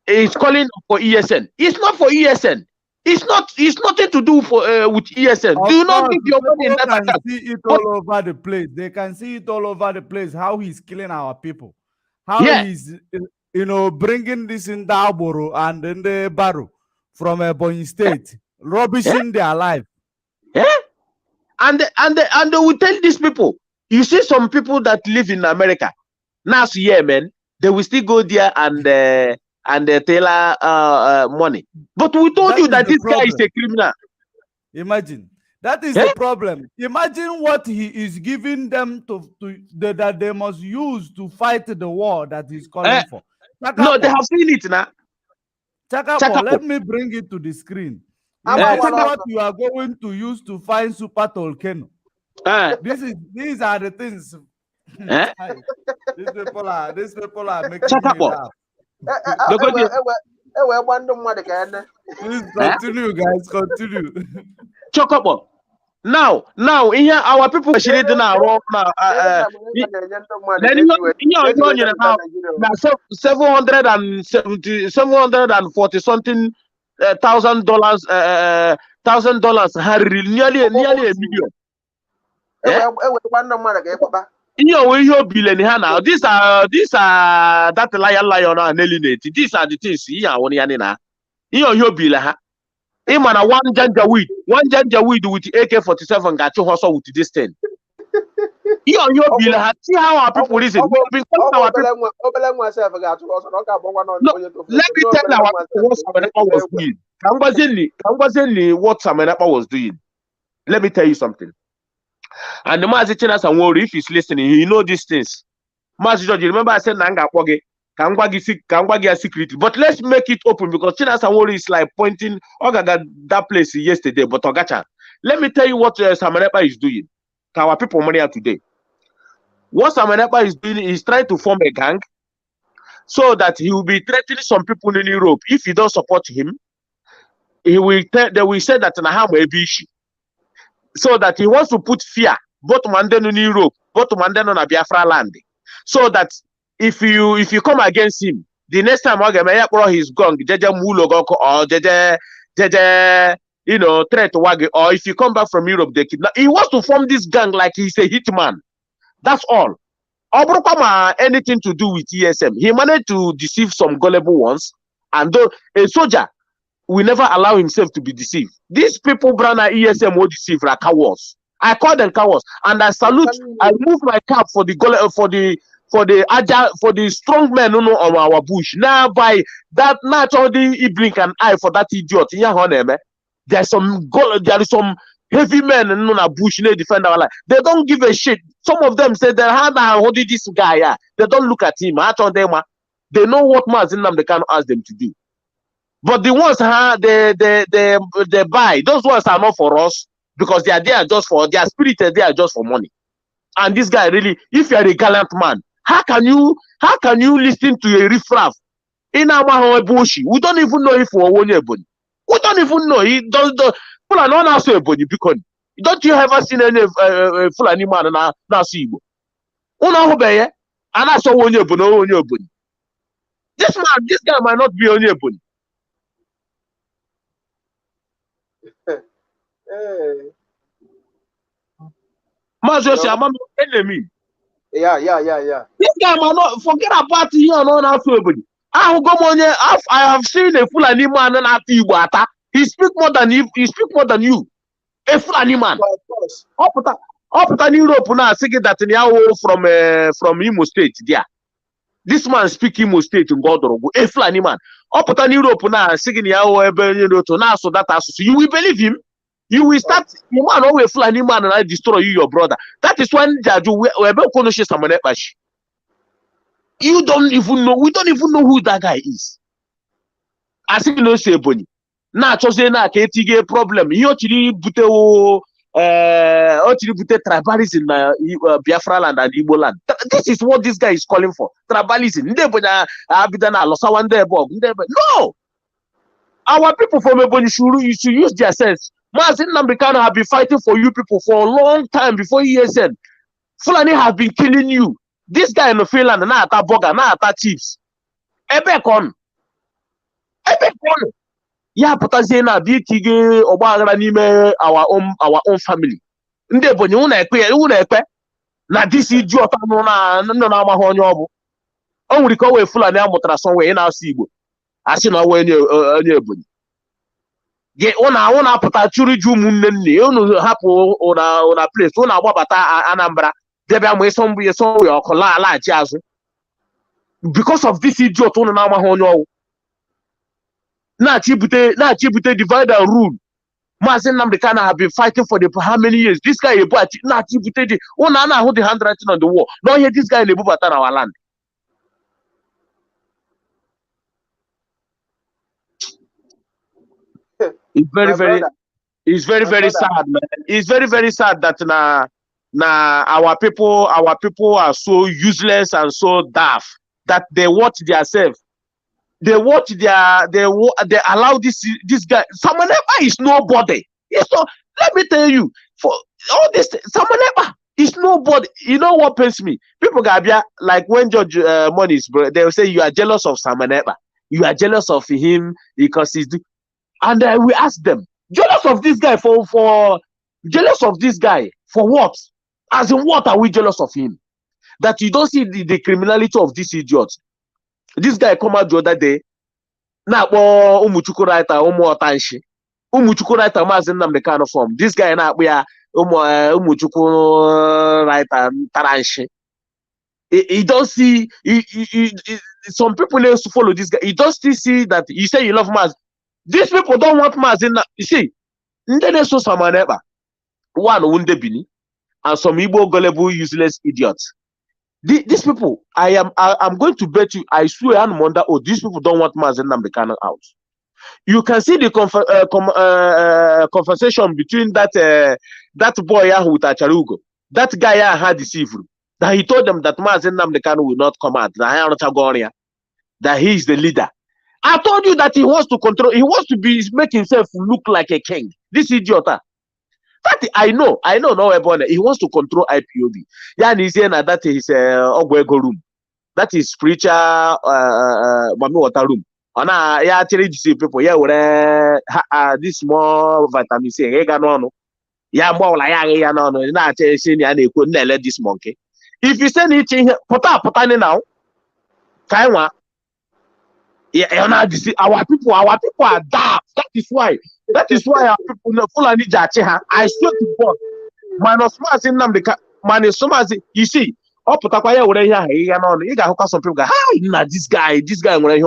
is calling for ESN. It's not for ESN. It's nothing to do with ESN. Do not give your money in that account. They can see it all over the place. They can see it all over the place. How he's killing our people. How he's, bringing this in Dauboro and in the Baro from Ebonyi State, rubbishing their life. Yeah. And they will tell these people. You see some people that live in America. Now, man, they will still go there and tell money. But we told you that this guy is a criminal. Imagine. That is the problem. Imagine what he is giving them that they must use to fight the war that he's calling for. No, they have seen it now. Chakapo, let me bring it to the screen. Imagine what you are going to use to find Super Tolkien. These are the things. These people are making me laugh. Please continue, guys. Continue. Chocobo. Now, here our people are sharing now. 740 something $1,000 nearly a million. Now these are that lion and alienate. These are the things your bill. One janja weed with AK-47 got you hustle with this thing. Your bill. See how our people reason. Let me tell our people what Samanapa was doing. What Samanapa was doing. Let me tell you something. And the Mazi Chinas and worry if he's listening, he know these things. Mazi George, remember I said Nanga Kwage, Kangwagi a secret. But let's make it open because Chinas and worry is like pointing Ogaga that place yesterday, but Ogacha. Let me tell you what Samanepa is doing. Our people money today. What Samanepa is doing is trying to form a gang so that he will be threatening some people in Europe. If you don't support him, they will say that Naham will be so that he wants to put fear both Manden in Europe, both Manden on a Biafra land. So that if you come against him, the next time his gong, Jeje Mulogoko or Jeje threat wagi, or if you come back from Europe, they kidnap. He wants to form this gang like he's a hitman. That's all. Obrokama anything to do with ESM. He managed to deceive some gullible ones, and though a soldier will never allow himself to be deceived. These people, Brana ESM, will deceive like cowards. I call them cowards, and I salute. I move my cap for the strong men on our bush. Now by that, not only he blink an eye for that idiot. There's some heavy men in our bush. They defend our life. They don't give a shit. Some of them say they holding this guy. They don't look at him. They know what Mazinam they can ask them to do. But the ones they buy, those ones are not for us because they are there just for their spirit. They are just for money. And this guy really, if you are a gallant man, how can you listen to a riffraff in our bush? We don't even know if we're one ebony. We don't even know. He does the full and non also ebony because don't you ever seen any full animal na sibo? Una obeye, and I saw one ebony. This guy might not be only ebony. Enemy. Yeah. This guy might not forget about you and all that. I have seen a full animal and not Iwata. He speak more than you. He speak more than you. A full animal. Up in Europe now, saying that from Imo State there. This man speak Imo State in Godorogo. A full animal. Up in Europe now, saying to now so that you will believe him. You will start, you man always fly any man and I destroy you, your brother. That is when you don't even know, we don't even know who that guy is. I think you know say Bonnie. Now chose na ketige problem. You actually put tribalism in Biafra land and Igbo land. This is what this guy is calling for. Tribalism. No! Our people from Ebony should use their sense. Mazin Nambikano have been fighting for you people for a long time before ESN. Fulani have been killing you. This guy in the Finland, na ata burger, na ata chips. Ebekon. Ya potazena bi tige ogbagara nime our own family. Nde Ebonyi una ekpe. Na this idiot no na amahụ onye obu. O nwere ka o we Fulani amụtara somewhere na asụ Igbo. Asị na onye Ebonyi. Una pụta chụrụ ju ụmụnne nne unu hapụ una place una agbabata Anambra debe ama eso ya ọkụ laghachi azụ because of this idiot unu na-amaghị onye ọwụ na-achibute divide and rule. Maazị Nnamdi Kanu have been fighting for how many years? This guy na-achibute unu na-ahụ the handwriting on the wall na ihe this guy na-ebubata na our land. It's very sad, man. It's very sad that our people are so useless and so daft that they watch themselves. They allow this guy. Samaneba is nobody. Let me tell you, for all this, Samaneba is nobody. You know what pains me? People Gabia, like when Judge Moniz, they will say you are jealous of Samaneba. You are jealous of him because he's. And we ask them, jealous of this guy for what? As in what are we jealous of him? That you don't see the criminality of this idiot. This guy come out the other day. Na umuchuku writer otanshi. Umuchuku writer Maazị Nnamdi Kanu form. This guy na umuchuku writer taranshi. He don't see some people need to follow this guy. He don't still see that you say you love Maazị. These people don't want Mazin. You see, so Samaneba, one Wundebini, and some Igbo gullible, useless idiots. These people, I'm going to bet you, I swear, these people don't want Mazin Nnamdi Kanu out. You can see the conversation between that boy with Acharugo. That guy had deceived. That he told them that Mazen Namdekano will not come out. That he is the leader. I told you that he wants to control. He wants to make himself look like a king. This idiot. That I know. No, he wants to control IPOB. Yeah, and he's saying that is Ogwego room. That is spiritual Mami water room. Yeah, actually deceive people. Yeah, this small vitamin C. Yeah, more like no. Not saying they couldn't let this monkey. If you send it put now. Kaiwa. Yeah, our people are daft. That is why our people Fulani Jacheha. I swear to God. Minus Mazin Namdeka, minus Somazi, you see, up Putakwaya, you got some people. Hi, this guy, when I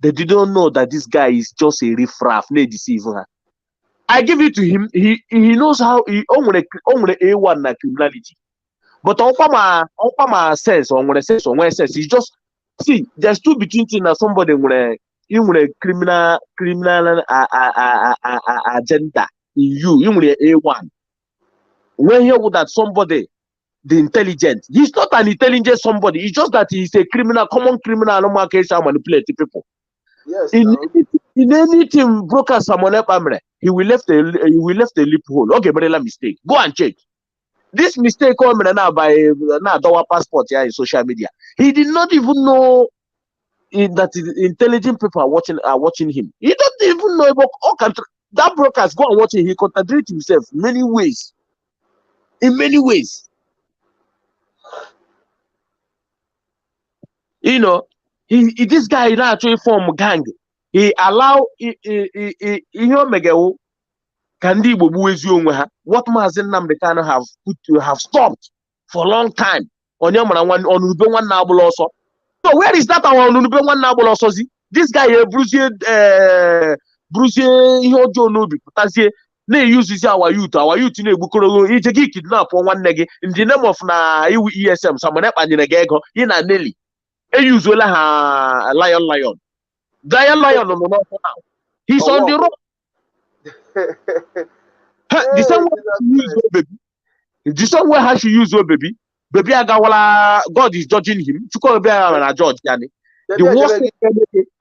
they didn't know that this guy is just a riffraff, no deceiver. I give it to him. He knows how he only A1 na criminality. But Opama says, he just see, there's two between things that somebody with a criminal agenda in you with A1. When here with that somebody, the intelligent, he's not an intelligent somebody, it's just that he's a criminal, common criminal, no more case, manipulate people. Yes. In anything broker someone up, he will left a loophole. Okay, but a mistake. Go and check. This mistake coming now by our passport here in social media. He did not even know that intelligent people are watching him. He don't even know about all country. That brokers go and watch him. He contradicts himself in many ways. You know, this guy is actually form gang. He allow what Mazen Namdekano have stopped for a long time. On Ube one nabul also. So where is that our Ube one nabul also? This guy Bruce Hojo Nobi. They use our youth in a Bukuro, each a kidnap on one neg in the name of ESM, someone up and in a gag in a Nelly. A usual lion. Dial lion on the north now. He's on the road. The same way how she use baby. Baby Agawala, God is judging him. To call a judge, Yanni. The worst thing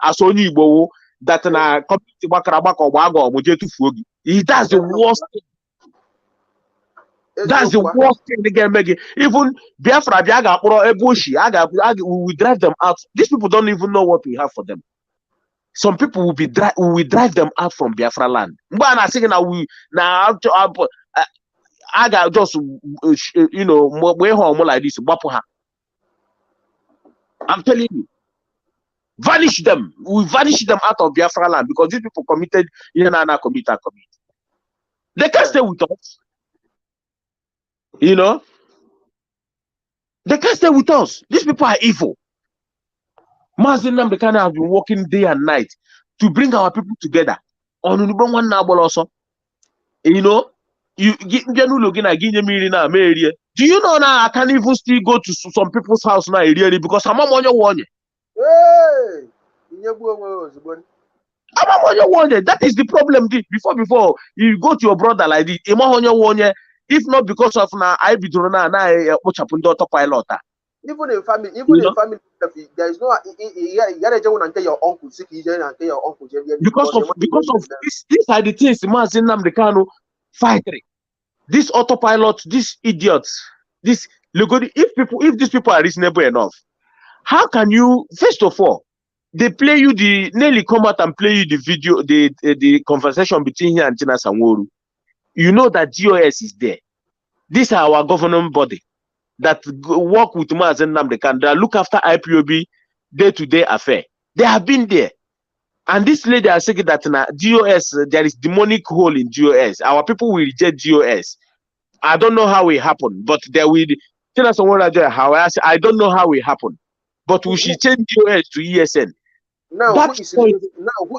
as only Igbo that na community Bakarabak or Wago or Mujetu Fugi. That's the worst thing. That's the worst thing they can make it. Even Biafra Biaga or Ebushi, we will drive them out. These people don't even know what we have for them. Some people will drive them out from Biafra land. But I'm saying I got just way home like this. I'm telling you, vanish them. We vanish them out of Biafra land because these people committed. They can't stay with us. They can't stay with us. These people are evil. Mazen Namdekano have been working day and night to bring our people together. On one nabol also. Do you know now I can't even still go to some people's house now because I'm on your one. That is the problem. Before you go to your brother like this, if not because of now I be doing now Autopilot. Even in family, there is no your uncle sick, your uncle because of these are the things Mazen Namdekano fighting. This autopilot, these idiots, if these people are reasonable enough, how can you first of all they play you nearly come out and play you the video, the conversation between him and Tina Sanworu. You know that GOS is there. These are our government body that work with Mazen Namdekano, that look after IPOB day-to-day affair. They have been there. And this lady has said that GOS, there is demonic hole in GOS. Our people will reject GOS. I don't know how it happened, but there will tell us I don't know how it happened. But we should change GOS to ESN. Now who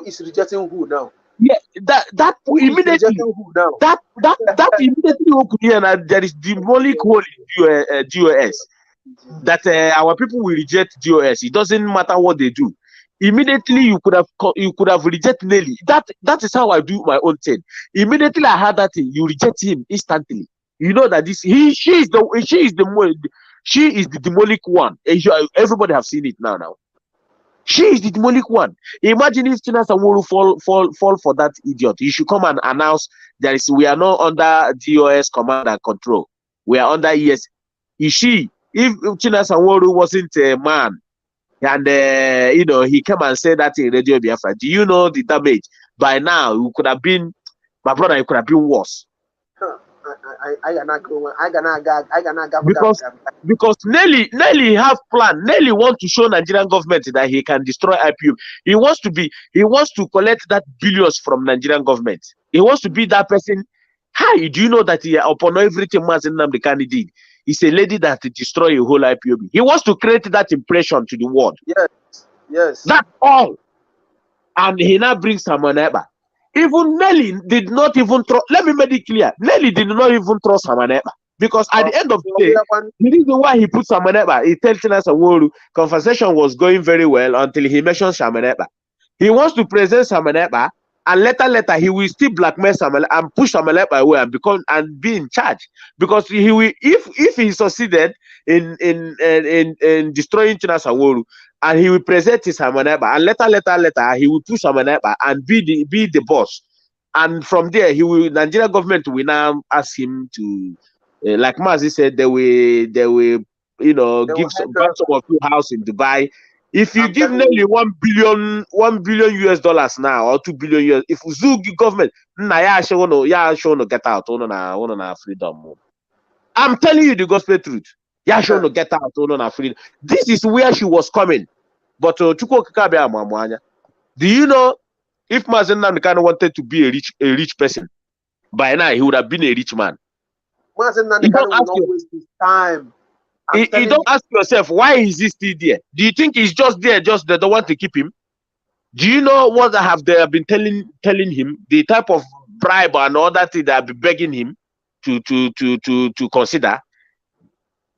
is rejecting who now? Yeah, that immediately there is demonic hole in GOS. That our people will reject GOS. It doesn't matter what they do. immediately you could have rejected Nelly. That is how I do my own thing. Immediately I heard that thing, you reject him instantly. You know that she is the demonic one. Everybody have seen it now. She is the demonic one. Imagine if Tina Samuru fall for that idiot. You should come and announce we are not under DOS command and control. We are under ES. If Tina Samuru wasn't a man, and he came and said that in Radio Biafra, do you know the damage? By now, you could have been, my brother, you could have been worse. Because Nelly have plan. Nelly wants to show Nigerian government that he can destroy IPOB. He wants to collect that billions from Nigerian government. He wants to be that person. Hi, do you know that upon everything Mazen Nnamdi did, he's a lady that destroy a whole IPOB. He wants to create that impression to the world. Yes. That's all. And he now brings Samaneba. Even Nelly did not even trust. Let me make it clear. Nelly did not even trust Samaneba. Because at the end of the day, the reason why he put Samaneba, he tells us a conversation was going very well until he mentioned Samaneba. He wants to present Samaneba, and later he will still blackmail Samaneba and push Samaneba away and be in charge. Because he will, if he succeeded in destroying China Sanwo-Olu, and he will present his Samaneba, and later he will push Samaneba and be the boss. And from there, Nigeria government will now ask him to, like Mazi said, they will give some of your house in Dubai. If you give nearly $1 billion US dollars now, or $2 billion US, if Zug government, get out on freedom. I'm telling you the gospel truth. Get out on freedom. This is where she was coming. But do you know if Mazen Nnamdi wanted to be a rich person, by now he would have been a rich man. Mazen Nnamdi will not waste his time. You don't ask yourself, why is he still there? Do you think he's just there, just they don't want to keep him? Do you know what they have been telling him? The type of bribe and all that thing they have been begging him to consider?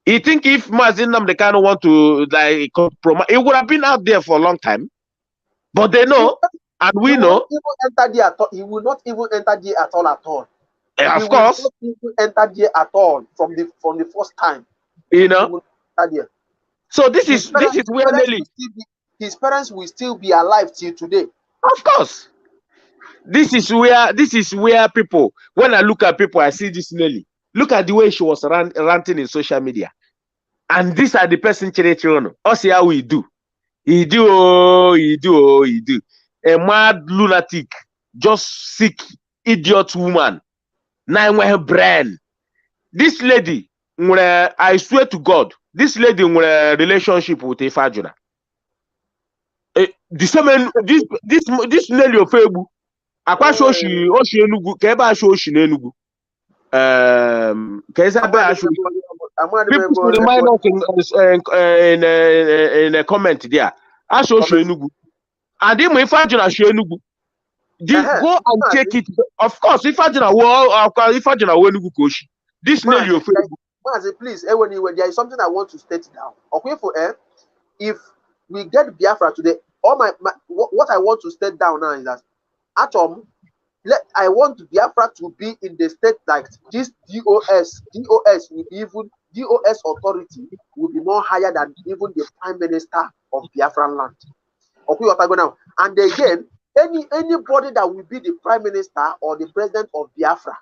You think if Mazen Nnamdi want to compromise, it would have been out there for a long time. But they know, and we know. He will not even enter there at all. Of course. He will not even enter there at all from the first time. You know. So this is where Nelly. His parents will still be alive till today. Of course. This is where people, when I look at people, I see this Nelly. Look at the way she was ranting in social media. And these are the person children. See how we do. He do. A mad lunatic, just sick, idiot woman. Now brain. This lady, I swear to God, this lady in a relationship with Ifajuna. This Nelly of Febu. Akwa shoshi enugu keba shoshi enugu. People remind us in a comment there. I shoshi enugu. And then if Ifajuna show enugu. Go and take it. Of course, Ifajuna enugu koshi. This Nelly of Febu. Please, when there is something I want to state down. Okay, if we get Biafra today, what I want to state down now is that I want Biafra to be in the state like this. DOS will be even DOS authority will be more higher than even the Prime Minister of Biafran land. Okay, what I go now? And again, anybody that will be the Prime Minister or the President of Biafra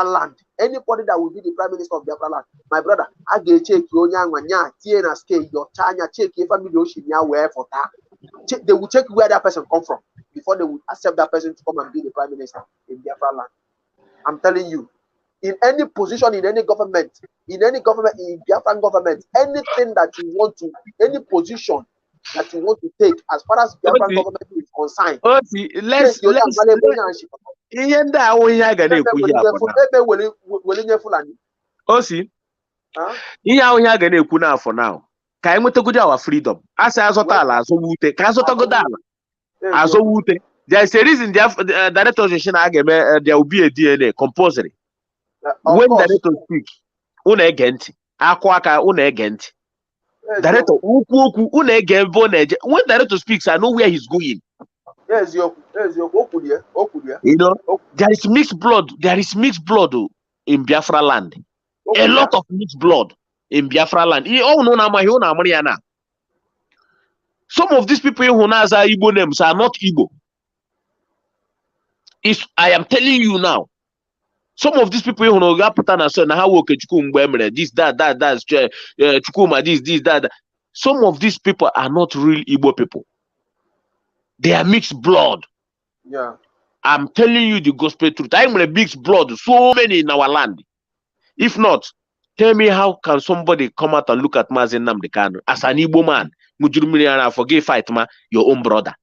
land, anybody that will be the Prime Minister of Biafra land, my brother, I get check your check your family where for that. They will check where that person come from before they will accept that person to come and be the Prime Minister in Biafra land. I'm telling you, in any position, in any government, in Biafran government, anything that you want to, any position that you want to take as far as Biafran government is concerned. Let's for now. Can we take our freedom? As I thought, there is a reason the director there will be a DNA compulsory. When the director speak, unagent, aquaka unagent. Director, when director speaks, I know where he's going. Yes, you. You know, there is mixed blood. There is mixed blood in Biafra land. A lot of mixed blood in Biafra land. Some of these people who now say Igbo names are not Igbo. I am telling you now. Some of these people who know Yaputana son how work this, that's Chukuma, this, that. Some of these people are not real Igbo people. They are mixed blood. Yeah. I'm telling you the gospel truth. I'm a mixed blood, so many in our land. If not, tell me how can somebody come out and look at Mazen Namdekano as an Igbo man? Mujurumiriana, forgive fight ma, your own brother.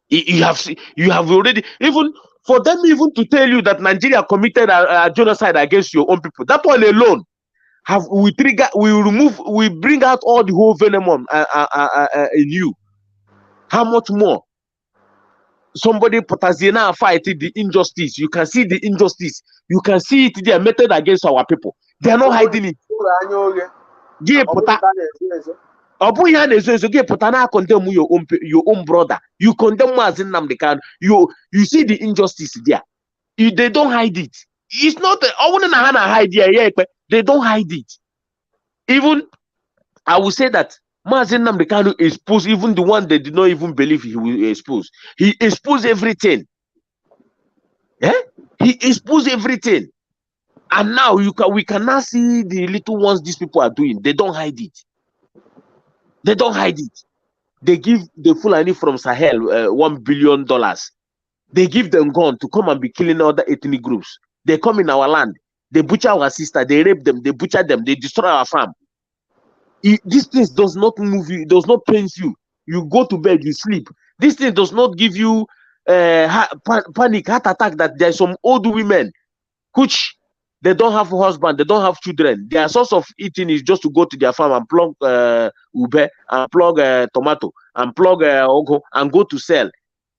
You have already, even for them even to tell you that Nigeria committed a genocide against your own people. That one alone we bring out all the whole venom in you. How much more? Somebody Potazina fight the injustice. You can see the injustice. You can see it. They are meted against our people. They are not hiding it. Condemn your own brother. You condemn Mazinam the can. You see the injustice there. They don't hide it. It's not hide here. They don't hide it. Even I will say that Mazin Namdekanu exposed even the one they did not even believe he will expose. He exposed everything. Yeah? He exposed everything. And now we can now see the little ones these people are doing. They don't hide it. They don't hide it. They give the Fulani from Sahel $1 billion. They give them gun to come and be killing other ethnic groups. They come in our land. They butcher our sister. They rape them. They butcher them. They destroy our farm. This thing does not move you, it does not pain you. You go to bed, you sleep. This thing does not give you panic, heart attack that there are some old women which they don't have a husband, they don't have children. Their source of eating is just to go to their farm and plug ube, and plug tomato, and plug ogo, and go to sell.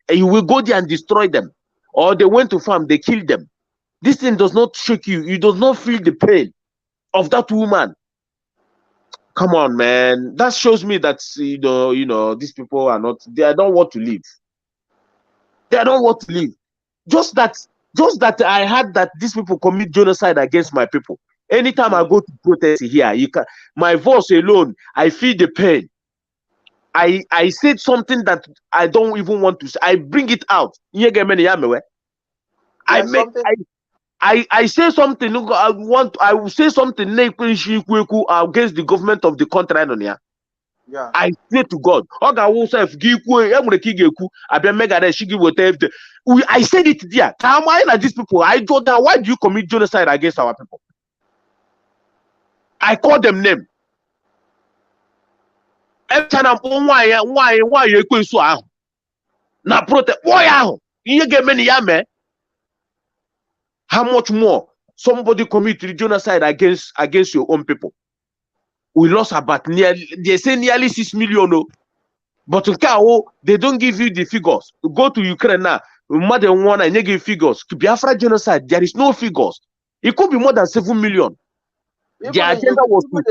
And you will go there and destroy them. Or they went to farm, they kill them. This thing does not shake you. You do not feel the pain of that woman. Come on, man. That shows me that you know these people are not. They don't want to live. They don't want to live. Just that I heard that these people commit genocide against my people. Anytime I go to protest here, my voice alone, I feel the pain. I said something that I don't even want to say. I bring it out. I say something. I will say something against the government of the country. Yeah. I say to God, I said it there. These people, I told them, why do you commit genocide against our people? I call them name. Every time why you so now protest why you get many yame. How much more somebody committed genocide against your own people? We lost about they say nearly 6 million. But they don't give you the figures. Go to Ukraine now, more than one and they give figures. Biafra genocide, there is no figures. It could be more than 7 million. The agenda was to wipe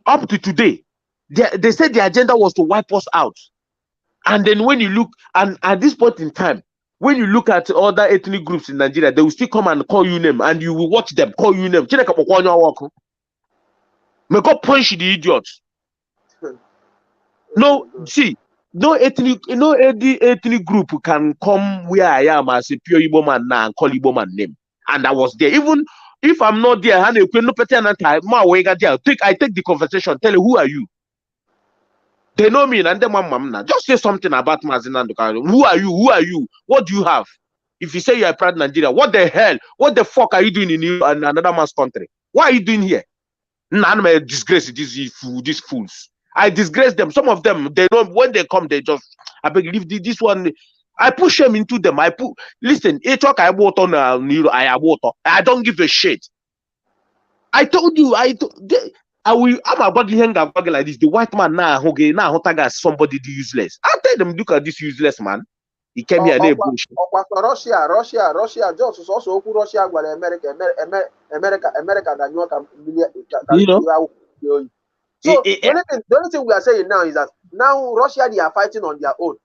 up to today, they said the agenda was to wipe us out. And then when you look, and at this point in time, when you look at other ethnic groups in Nigeria, they will still come and call you name, and you will watch them call you name. May God punish the idiots. No, see, no ethnic group can come where I am as a pure Igbo man now and call Igbo man name. And I was there. Even if I'm not there, I take the conversation, tell you, who are you? They know me, and then just say something about Mazinando. Who are you? Who are you? What do you have? If you say you're a proud Nigeria, what the hell? What the fuck are you doing in another man's country? What are you doing here? I'm a disgrace these fools. I disgrace them. Some of them, they don't, when they come, they just, I believe this one, I push them into them. Listen, I don't give a shit. I told you, I'm about the hang up like this. The white man now tag as somebody useless. I tell them, look at this useless man. He came here and Russia just also Russia America that you know. So the only thing we are saying now is that now Russia, they are fighting on their own.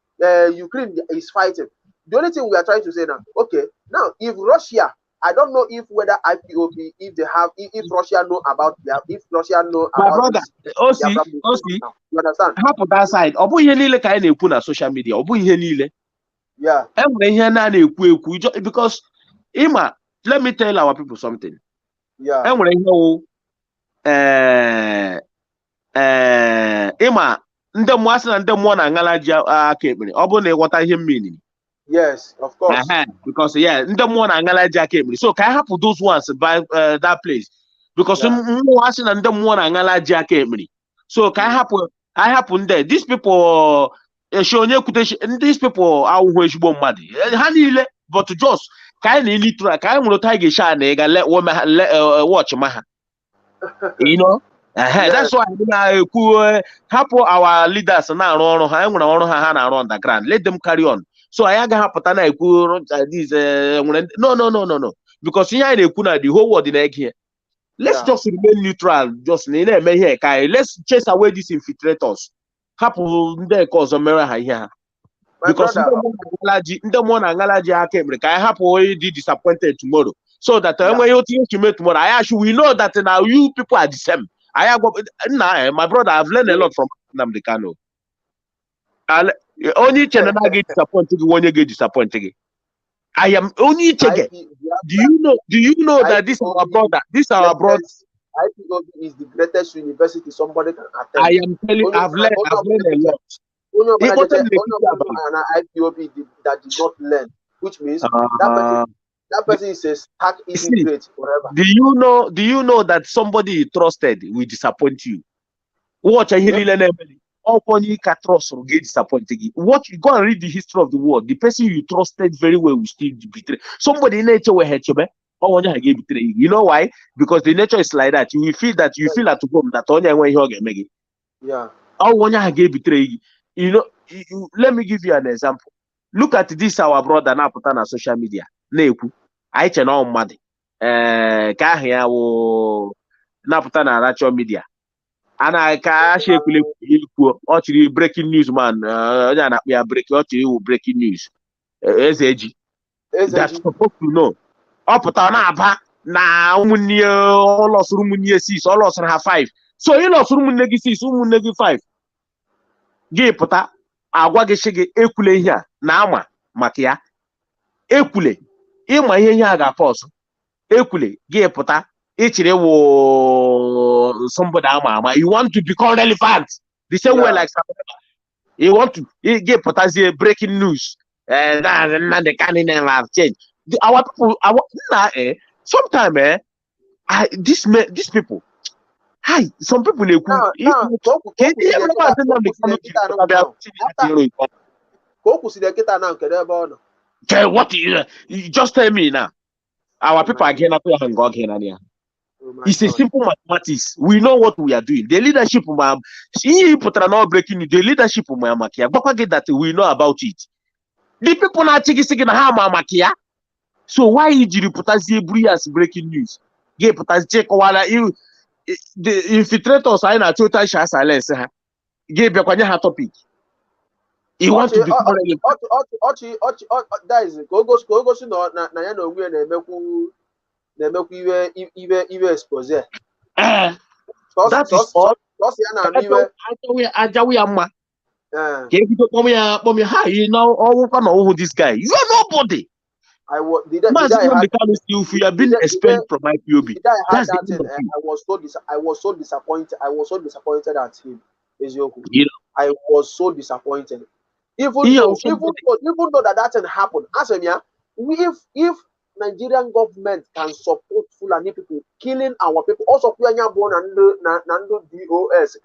Ukraine is fighting. The only thing we are trying to say now, okay, now if Russia, I don't know if whether IPOB, if Russia know about my brother, you understand? Half of that side, put on social media, yeah. Because Ima, let me tell our people something. Yeah. Ima, ndị mwasị na ndị mmụọ na-aṅala ji aka ekpere ọ bụrụ na ịghọta ihe meaning. Yes, of course. Because ndị mmụọ na-aṅala ji aka ekpere. So ka I hapụ those ones by that place because mwasị na ndị mmụọ na-aṅala ji aka ekpere. So ka I hapụ ndị these people these people awụhụ ezigbo mmadụ ha niile but just ka anyị na-elitura ka anyị nwere otu anyị ga-eshi na ịga watch ma ha. You know? That's why hapo our leaders na arụ ọrụ ha enwere ọrụ ha na arụ underground, let them carry on. So I ga hapụta na ekwu this no because ihe anyị na-ekwu na the whole world na here. Let's just remain neutral, just na-eme ihe ka let's chase away these infiltrators. Hapụ ndị ka ọzọ mere ha ihe ha because ndị mmụọ na-aṅala ji aka ekpere ka anyị hapụ dị disappointed tomorrow so that enweghị otu ihe chime tomorrow. We know that now you people are the same. My brother, I've learned a lot from Nnamdi Kanu. Only channel get disappointed when you get disappointed. I am only checking. Do you know that this is our brother? This our brother. IPOB is the greatest university somebody can attend. I am telling you, I've learned a lot. IPOB that did not learn, which means that person is a stark illiterate forever. Do you know that somebody you trusted will disappoint you? Watch a upon you can trust or get disappointed. What you go and read the history of the world. The person you trusted very well will still betray. Somebody in nature will hurt you, betray. You know why? Because the nature is like that. You will feel that at home that only when you get me. Yeah. Betray. You know, let me give you an example. Look at this our brother now put on social media. Na-ekwu anyị che na mmadụ ka ahụ ya wụ napụta na natural media ana ka asha ekwule ikwu ọ chịrị breaking news man onye na-akpọ ya ọ chịrị iwu breaking news Ezeji that's supposed to know ọ pụta na-aba na ụmụnne ọ lọsụrụ ụmụnne 6 ọ lọsụrụ ha 5 so ị lọsụrụ ụmụnne gị 6 ụmụnne gị 5 gị pụta agwa gị sị gị ekwule ihe a na ama maka ya ekwule ịma ihe a ga-apọsụ ekwule gị pụta ịchịrị wụ somebody ama you want to become relevant the same way like you want to gị pụtazie breaking news and the candidate have changed our people sometimes these people some people what you just tell me now. Our people are getting up and go again. It's a simple mathematics. We know what we are doing. The leadership, breaking the leadership, that we know about it. The people are taking so why did you put us as breaking news? The infiltrators are in a total silence. Give your topic. You want to become that is go na ya na onwe na-emekwu iwe expose. That is all. Ajawi amma. You know all this guy. You are nobody. I if you have been expelled from IPOB. I was so disappointed. I was so disappointed at him. I was so disappointed. Even though that thing happened, if Nigerian government can support Fulani people killing our people, also born and DOS,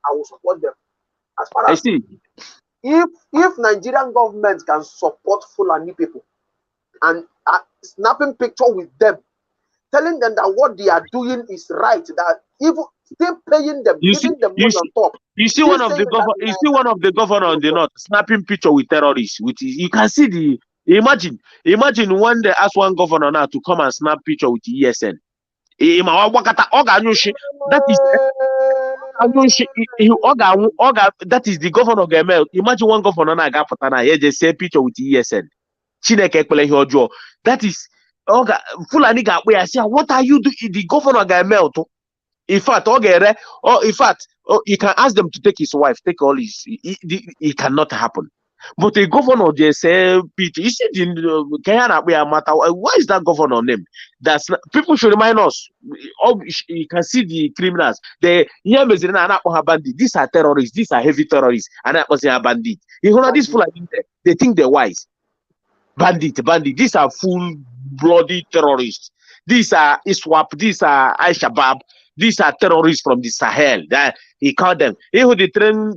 I will support them. As far as if Nigerian government can support Fulani people and snapping picture with them telling them that what they are doing is right, that even still paying them, giving them money on top. You see one of the governor. You see one of the governor on the north snapping picture with terrorists. You can see the. Imagine when they ask one governor now to come and snap picture with ESN. That is that is the governor Gemel. Imagine one governor now got Patana. He just say picture with ESN. That is Fulani got where I say, what are you doing? The governor Gemel. In fact, you can ask them to take his wife, take all his. It cannot happen. But the governor just say, Peter, you see, why is that governor name? People should remind us. You can see the criminals. These are terrorists. These are heavy terrorists. And that was a bandit. You know, these people they think they're wise. Bandit. These are full-blooded terrorists. These are ISWAP. These are Al-Shabaab. These are terrorists from the Sahel. That he called them. Even the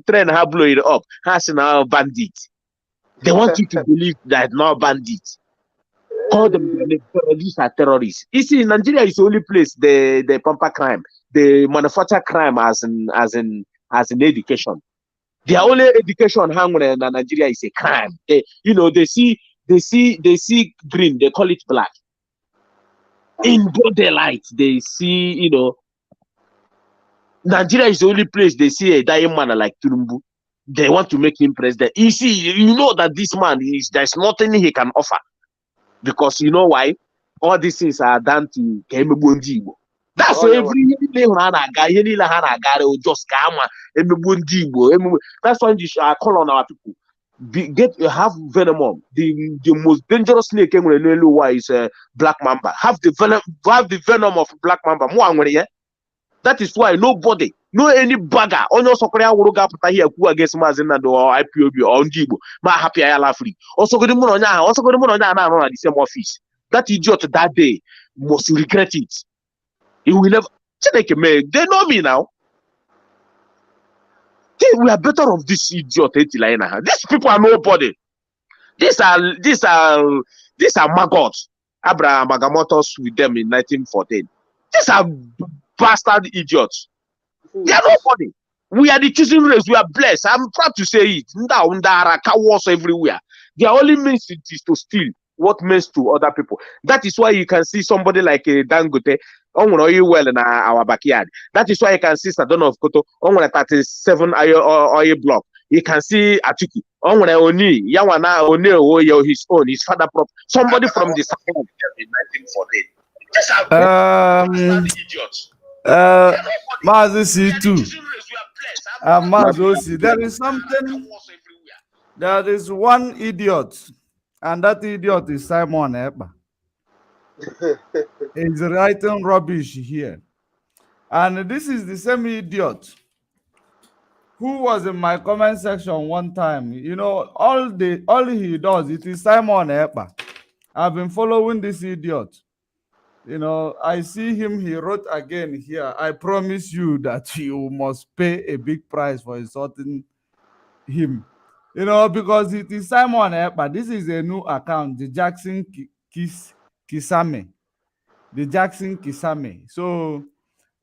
train have blown it up. Has now bandits. They want you to believe that now bandits. Call them these are terrorists. You see, Nigeria is the only place the pamper crime, the manufacture crime as in education. Their only education hang in Nigeria is a crime. They see green, they call it black. In broad daylight, they see, Nigeria is the only place they see a dying man like Turumbu. They want to make him president. You see, you know that this man there's nothing he can offer. Because you know why? All these things are done to Kemebundibo. That's why every guy will just come and that's why I call on our people. Have venom. The most dangerous snake is black mamba. Have the venom of black mamba. That is why nobody, no any bagger, on your Sokoria Wuruga here who against Mazinado or IPOB or Ndibo, ma happy I free. Also good moon on the same office. That idiot that day must regret it. He will never they know me now. We are better of this idiot. These people are nobody. These are maggots. Abraham Magamotos with them in 1914. These are bastard idiots. They are nobody. We are the choosing race. We are blessed. I'm proud to say it. Cowards everywhere. Their only means is to steal what means to other people. That is why you can see somebody like Dangote well in our backyard. That is why you can see Sadon of Koto on 37 oil block. You can see Atuki on Oni Yawana Oni his own, his father prop. Somebody from the Sahel in 1948. Idiots. Mazi C2. Mazi, there is one idiot, and that idiot is Simon Epa. He's writing rubbish here. And this is the same idiot who was in my comment section one time. All he does, it is Simon Epa. I've been following this idiot. I see him, he wrote again here, I promise you that you must pay a big price for insulting him. Because it is Simon Epa. This is a new account, the Jackson Kisame. The Jackson Kisame. So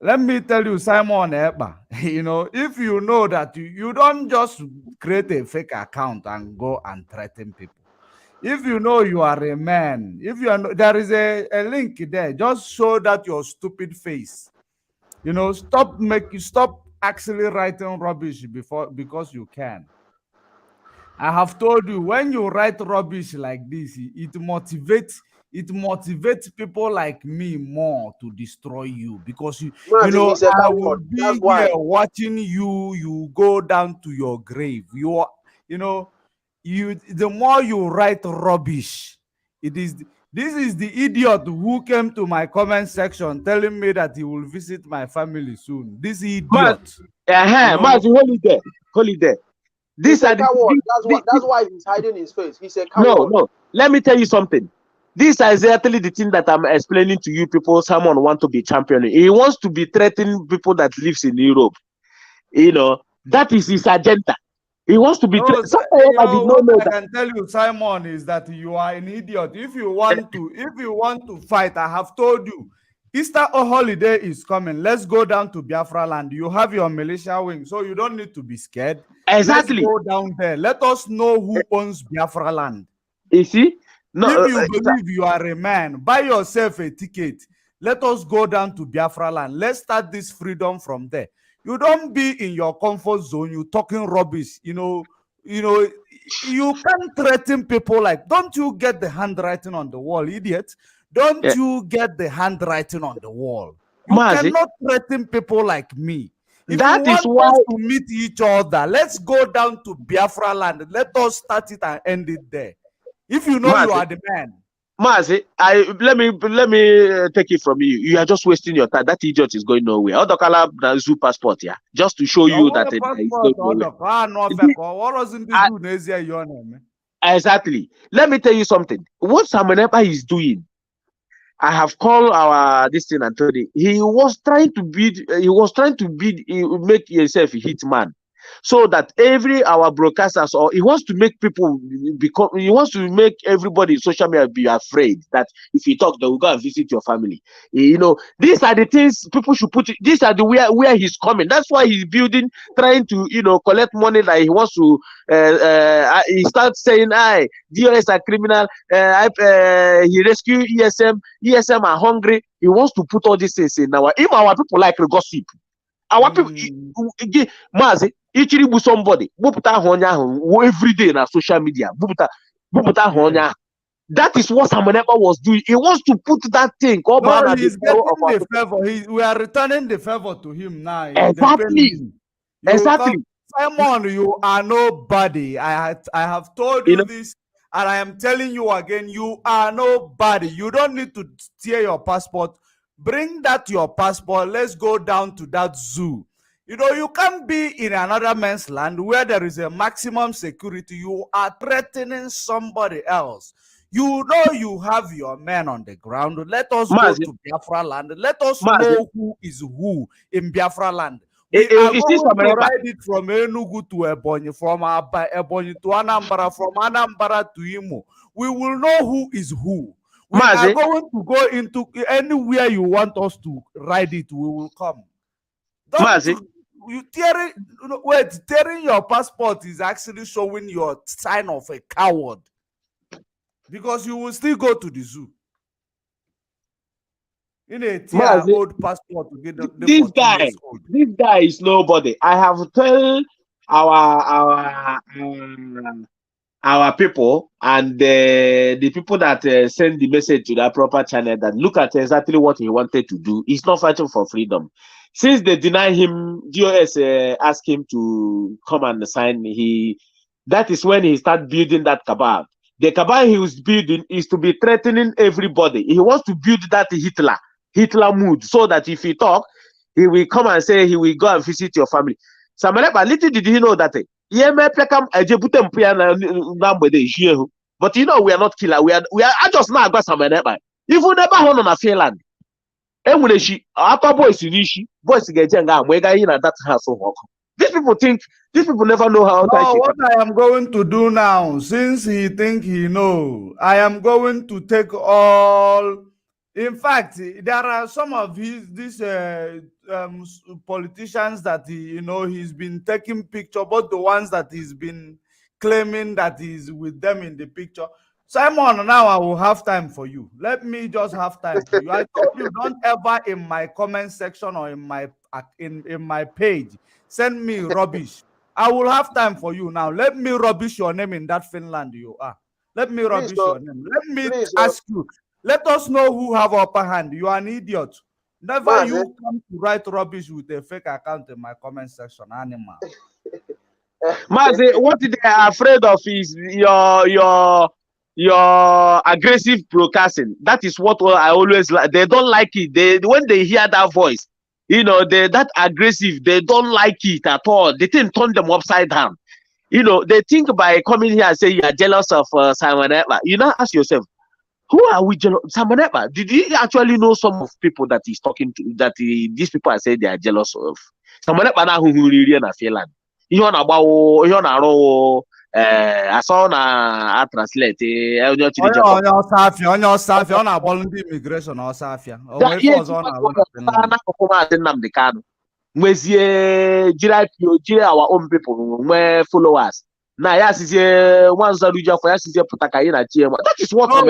let me tell you, Simon Epa, if you know that you don't just create a fake account and go and threaten people. If you know you are a man, there is a link there, just show that your stupid face. Stop actually writing rubbish because you can. I have told you, when you write rubbish like this, it motivates people like me more to destroy you, because I will be here watching you go down to your grave. The more you write rubbish, this is the idiot who came to my comment section telling me that he will visit my family soon. This idiot. Hold it there. That's why he's hiding his face. He's a coward. No. Let me tell you something. This is exactly the thing that I'm explaining to you people. Someone want to be championing. He wants to be threatening people that lives in Europe. That is his agenda. He wants to be. What I can tell you, Simon, is that you are an idiot. If you want to fight, I have told you, Easter holiday is coming. Let's go down to Biafra land. You have your militia wing, so you don't need to be scared. Exactly. Let's go down there. Let us know who owns Biafra land. You see? No, If you believe you are a man, buy yourself a ticket. Let us go down to Biafra land. Let's start this freedom from there. You don't be in your comfort zone. You talking rubbish. You can't threaten people like. Don't you get the handwriting on the wall, idiot? Don't you get the handwriting on the wall? You cannot threaten people like me. If that you is want why us to meet each other, let's go down to Biafra land. Let us start it and end it there. If you know you are the man. Mazi, let me take it from you. You are just wasting your time. That idiot is going nowhere. Odokala zoo passport, yeah, just to show you that he's going nowhere. Exactly. Let me tell you something. What Samanepa is doing, I have called this thing and told him he was trying to make himself a hit man, so that our broadcasters, or he wants to make people he wants to make everybody in social media be afraid that if you talk, they will go and visit your family. These are the things people should put. These are the where he's coming. That's why he's building, trying to collect money that he wants to. He starts saying, DOS are criminal. He rescued ESM. ESM are hungry. He wants to put all these things in our people like gossip. Our people, Mazi, ichiri bu somebody, buputa honya every day na social media. Buputa honya. That is what Samanepa was doing. He wants to put that thing. No, he's getting the favor. We are returning the favor to him now. Exactly. Exactly. Simon, you are nobody. I have told you this, and I am telling you again, you are nobody. You don't need to steal your passport. Bring that your passport. Let's go down to that zoo. You can't be in another man's land where there is a maximum security. You are threatening somebody else. You know you have your men on the ground. Let us go to Biafra land. Let us know who is who in Biafra land. We are going to ride it from Enugu to Ebonyi, from Ebonyi to Anambra, from Anambra to Imo. We will know who is who. We are going to go into anywhere you want us to ride it. We will come. Tearing your passport is actually showing your sign of a coward, because you will still go to the zoo. Old passport to get this guy is nobody. I have told our people and the people that send the message to that proper channel that look at exactly what he wanted to do. He's not fighting for freedom. Since they deny him, DOS asked him to come and sign. That is when he started building that cabal. The cabal he was building is to be threatening everybody. He wants to build that Hitler mood, so that if he talk, he will come and say he will go and visit your family. Samanepa, little did he know that. But we are not killer. We are just not about Samanepa. If we never hold on a fair land, after boys in Ishi, boys get that house. These people never know how. What I am going to do now, since he think he know, I am going to take all. In fact, there are some of these politicians that he's been taking picture, but the ones that he's been claiming that he's with them in the picture. Simon, now I will have time for you. Let me just have time for you. I told you, don't ever in my comment section or in my page send me rubbish. I will have time for you now. Let me rubbish your name in that Finland you are. Let me rubbish your name. Let me ask you. Let us know who have upper hand. You are an idiot. Never you come to write rubbish with a fake account in my comment section, animal. Mazi, what they are afraid of is your aggressive broadcasting. That is what I always like. They don't like it. When they hear that voice, that aggressive, they don't like it at all. They think turn them upside down. They think by coming here and say you are jealous of Simon Ekpa. Ask yourself, who are we jealous? Samanepa, did he actually know some of people that he's talking to, that these people are saying they are jealous of? Samanepa na who really na Finland. I saw na translate onye ọsafia ọ na-agbalụ ndị immigration ọsafia onwe ife ọzọ ọ na-alụ n'akụkụ Maazị Nnamdi Kanu nwezie jiri IPO jiri our own people nwee followers na ya sizie nwanzaru ji afọ ya sizie pụta ka anyị na chi ema. That is what m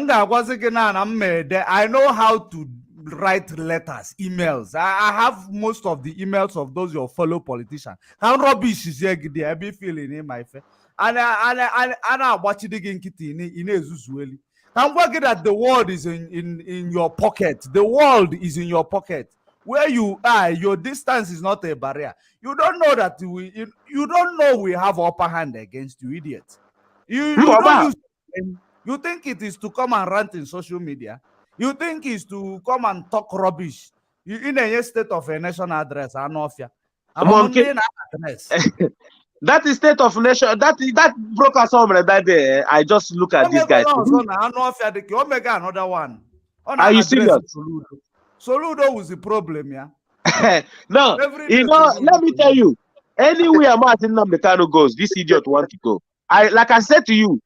ga-agwazi gị na mmede. I know how to write letters, emails. I have most of the emails of those your fellow politicians. How rubbish is here? I be feeling in my face. And I watch it again. In I'm working that the world is in your pocket. The world is in your pocket. Where you are, your distance is not a barrier. You don't know that you don't know we have upper hand against you, idiot. You think it is to come and rant in social media. You think it's to come and talk rubbish. You in a state of a national address, Anofia. That is state of nation. That broke us over that day. I just look at this guy. Omega another one. Are you serious? Soludo was the problem, yeah. No, let me tell you. Anywhere Martin Nnamdi Kanu goes, this idiot wants to go. Like I said to you,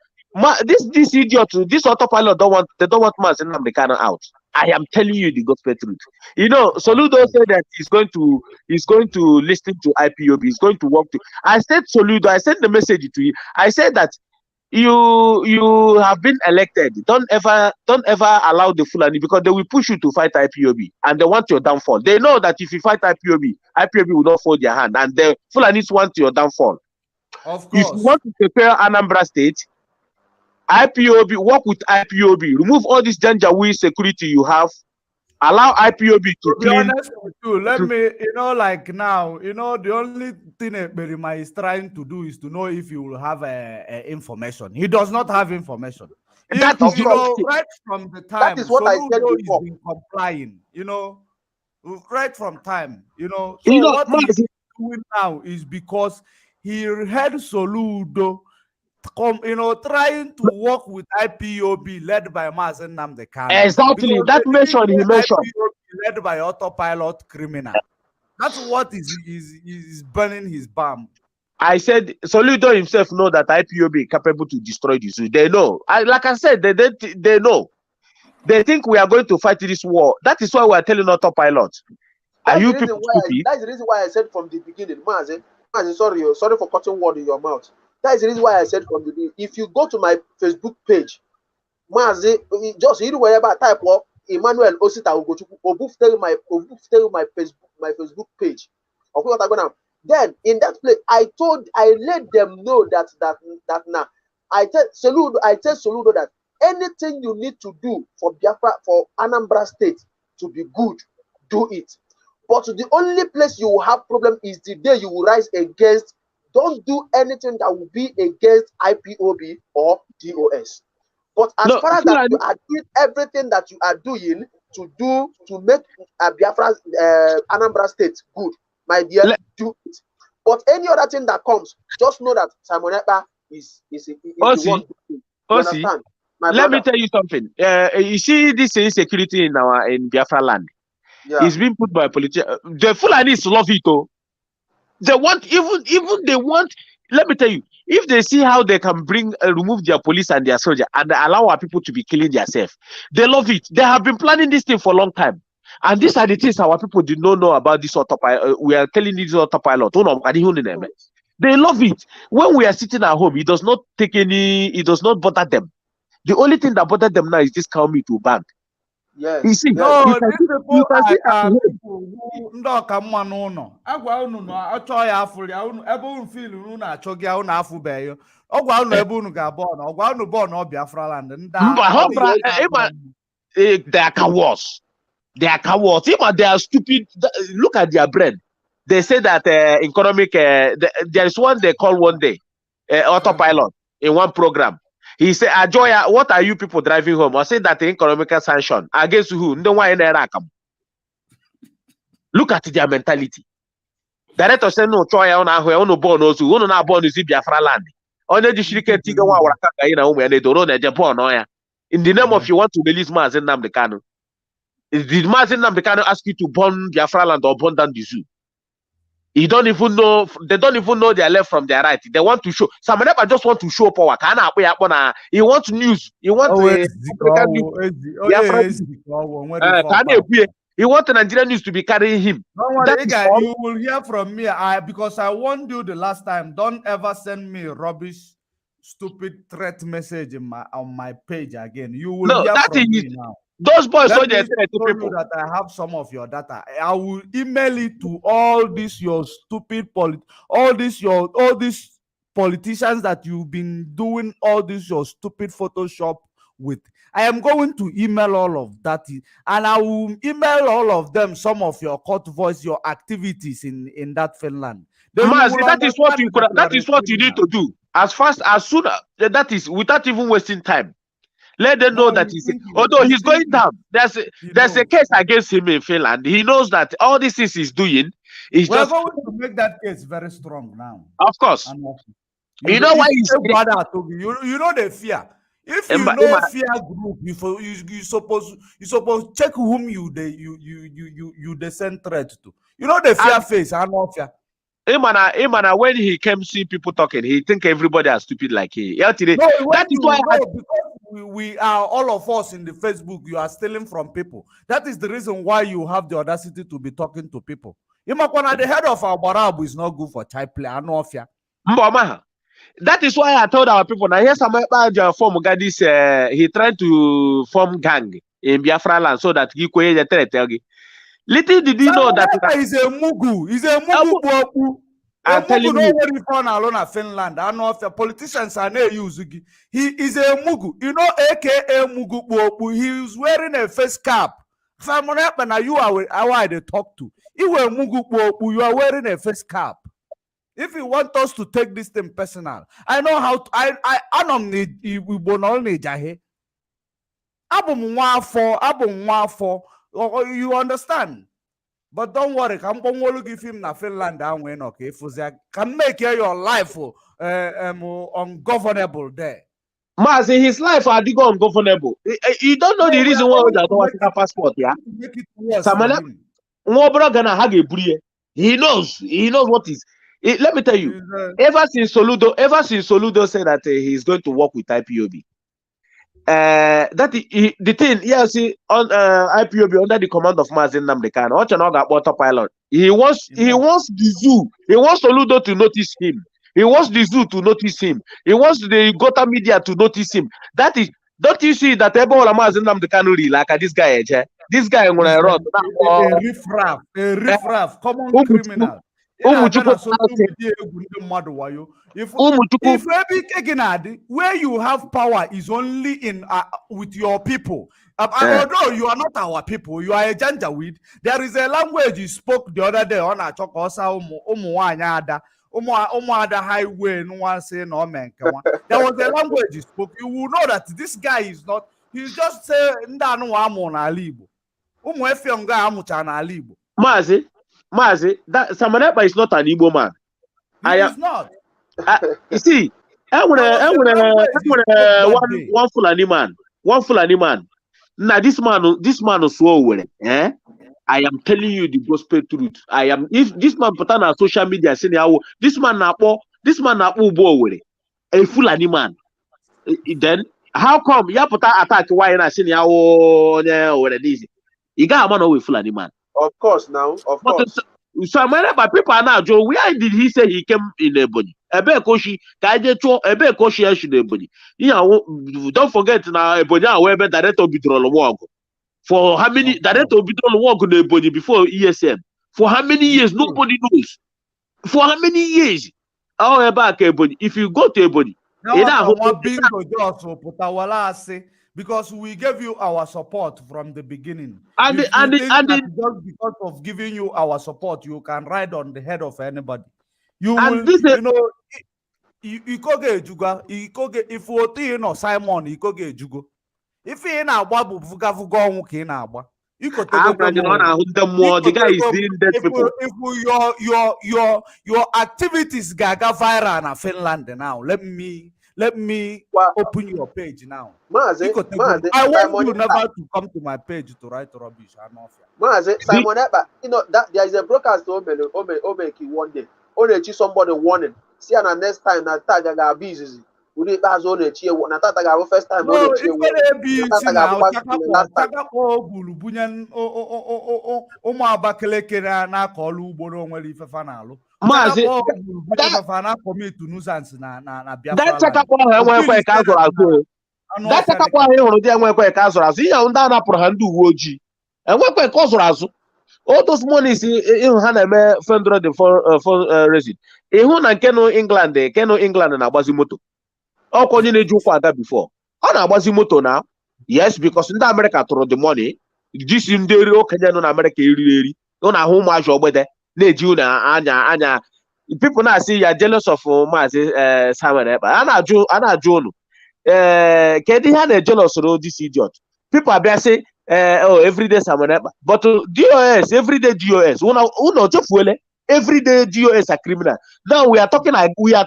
this idiot, this autopilot don't want Martin Nnamdi Kanu out. I am telling you the gospel truth. Soludo said that he's going to listen to IPOB. He's going to work to. I said Soludo. I sent the message to you. I said that you have been elected. Don't ever allow the Fulani, because they will push you to fight IPOB and they want your downfall. They know that if you fight IPOB will not fold their hand, and the Fulanis want your downfall. Of course. If you want to prepare Anambra State, IPOB, work with IPOB, remove all this Janjaweed security you have, allow IPOB to be honest with you, let me, like now, the only thing Berima is trying to do is to know if you will have information. He does not have information. Right from the time, that is what I said before. Been complying, right from time, So what he's doing now is because he had Soludo trying to work with IPOB led by Mazi Nnamdi Kanu. Exactly, that mention he mentioned. IPOB led by autopilot criminal. That's what is burning his bum. I said Soludo himself know that IPOB is capable to destroy the zoo. They know. Like I said, they know. They think we are going to fight this war. That is why we are telling autopilot. Are you people stupid? That's the reason why I said from the beginning, Mazi, sorry for cutting word in your mouth. That is the reason why I said from the beginning, if you go to my Facebook page, Mazi, just wherever type of Emmanuel Osita Ugochukwu, tell you my Facebook page. Okay, what I go now. Then in that place, I let them know that now I tell Soludo that anything you need to do for Biafra, for Anambra State to be good, do it. But the only place you will have problem is the day you will rise against. Don't do anything that will be against IPOB or DOS. But as far as that you are doing everything that you are doing to make Biafra Anambra State good, my dear, do it. But any other thing that comes, just know that Simon Ekpa is the one. Understand? Let me tell you something. You see this insecurity in Biafra land. Yeah. It's been put by politicians. The Fulanis love it, though. They want they want. Let me tell you, if they see how they can remove their police and their soldier and allow our people to be killing themselves, they love it. They have been planning this thing for a long time, and these are the things our people did not know about this autopilot. We are telling this autopilot. They love it. When we are sitting at home, it does not bother them. The only thing that bothers them now is this cow meat to bank. Yes. You see, no, these people are people who no. Agwa unu no acho ya afuri ebe unu feel unu na achogi unu afube yo. Ogwa unu ebe unu ga born, ogwa unu born no Biafra land. They are cowards. They are cowards. They are stupid. Look at their brain. They say that economic there is one they call one day autopilot in one program. He said, Ajoya, what are you people driving home? I said that the economical sanction against who? Look at their mentality. Director said, no, Choya on our own born, also, one on our born is Biafra land. Only the Shirika Tiga Waka in a home and they don't know Japan. In the name of you want to release Mazi Nnamdi Kanu. Did Mazi Nnamdi Kanu ask you to burn Biafra land or burn down the zoo? You don't even know. They don't even know their left from their right. They want to show. Samanepa just want to show power. He wants news. He wants African news. He wants Nigerian news to be carrying him. Don't worry, you will hear from me. Because I warned you the last time. Don't ever send me rubbish, stupid threat message on my page again. You will hear from me now. Those boys Let me show you that I have some of your data. I will email it to all these your stupid all these politicians that you've been doing all this your stupid Photoshop with. I am going to email all of that, and I will email all of them some of your court voice, your activities in that Finland. That is what you need to do as fast as soon as that is without even wasting time. Let them know that although he's going down, there's a case against him in Finland. He knows that all this he's doing is We're just going to make that case very strong now. Of course. You know why he's you know the fear. If you know fear group, you suppose check whom you send threat to. You know the fear face, I know fear. Imana, when he came see people talking, he think everybody are stupid like he. That is why we are all of us in the Facebook. You are stealing from people. That is the reason why you have the audacity to be talking to people. Imakwana, the head of our Barabu is not good for child play. I know fear. That is why I told our people now. Here's some form this. He tried to form gang in Biafra land so that he could get the little did he know that he's a mugu. He's a mugu. I'm telling you, nobody found alone in Finland. I know if the politicians are not using. He is a mugu. You know, AKA mugu. He is wearing a face cap. If I'm not happen, you are how they talk to. You are mugu. You are wearing a face cap. If you want us to take this thing personal, I know how to. I don't need we born only jahe. Abum wafo. You understand? But don't worry, I'm going to give him na Finland down when okay. Can make your life ungovernable there. Mazi, his life are ungovernable. You don't know the reason why they don't want a passport, yeah? He knows what is. Let me tell you, ever since Soludo said that he's going to work with IPOB, the thing, yeah, see, on IPOB under the command of Mazin Namdekan, Autopilot. He wants the zoo. He wants Soludo to notice him. He wants the zoo to notice him. He wants the Gota media to notice him. That is, don't you see that Ebola Mazin Namdekan like this guy? This guy on a road. A riffraff, common criminal. If where you have power is only in with your people, although you are not our people, you are a Janjaweed. There is a language you spoke the other day on a chokosa highway. No one say no man. There was a language you spoke. You will know that this guy is not. He just say ndanu amon alibo. Efionga amucha na alibo. Mazi, that Samanepa is not an Igbo man. He is not. You see, one Fulani man. Now this man is so well. I am telling you the gospel truth. If this man put on social media saying how this man na Ubo a Fulani man. Then how come you put attack why na saying how this? You got a man with Fulani man. Of course, now, of course. So my people are now, Joe, where did he say he came in Ebony? Ebekoshi, Ebekoshi, Ebony. Don't forget now, Ebony, where director Bidrol work. For how many director Bidrol work on Ebony before ESM? For how many years? Nobody knows. For how many years? Oh, Ebony. If you go to Ebony, because we gave you our support from the beginning. And just because of giving you our support, you can ride on the head of anybody. You will, you go get Juga, if you know Simon, you go get Jugo. If you na Babu Fugafugo, okay, na Aba. You could take the guy is doing that people. If your activities gaga viral in Finland now, let me let me open your page now. Mazi, I want you never to come to my page to write rubbish. I'm off. Mazi, Simon Epa, you know that there is a broadcast Omeki one day. Only somebody warning. See, and next time that tag I busy. We need that zone cheer. Na tata ga first time no, it's gonna be now. Takako bulubunyan ụmụ Abakaliki na-akọlụ ugbo n'onwere ifefa na-alụ. Maazị, na commit nuisance na Biafra. That chakakwa ha enwekwe ka azụrụ azụ. That chakakwa ha hụrụ dị enwekwe ka azụrụ azụ. Ihe ndị a napụrụ ha ndị uwe ojii. Enwekwe ka ọ zụrụ azụ. All those monies ịhụ ha na-eme federal resid. Ịhụ na nke nọ England na-agbazi moto. Ọkwa onye na-eji ụkwụ aga before. Ọ na-agbazi moto na. Yes, because ndị America tụrụ the money. Jisi ndị eri okenye nọ na America eri. Ọ na-ahụ ụmụazị ogbede na-eji ụlọ anya. People now say you are jealous of Mazi Samuel Ekpa. I na-ajụ unu. Kedu ihe a na-jealous of this idiot? People are say everyday Samuel Ekpa. But DOS, everyday DOS. Uno chefuele. Everyday DOS are criminal. Now we are talking like we are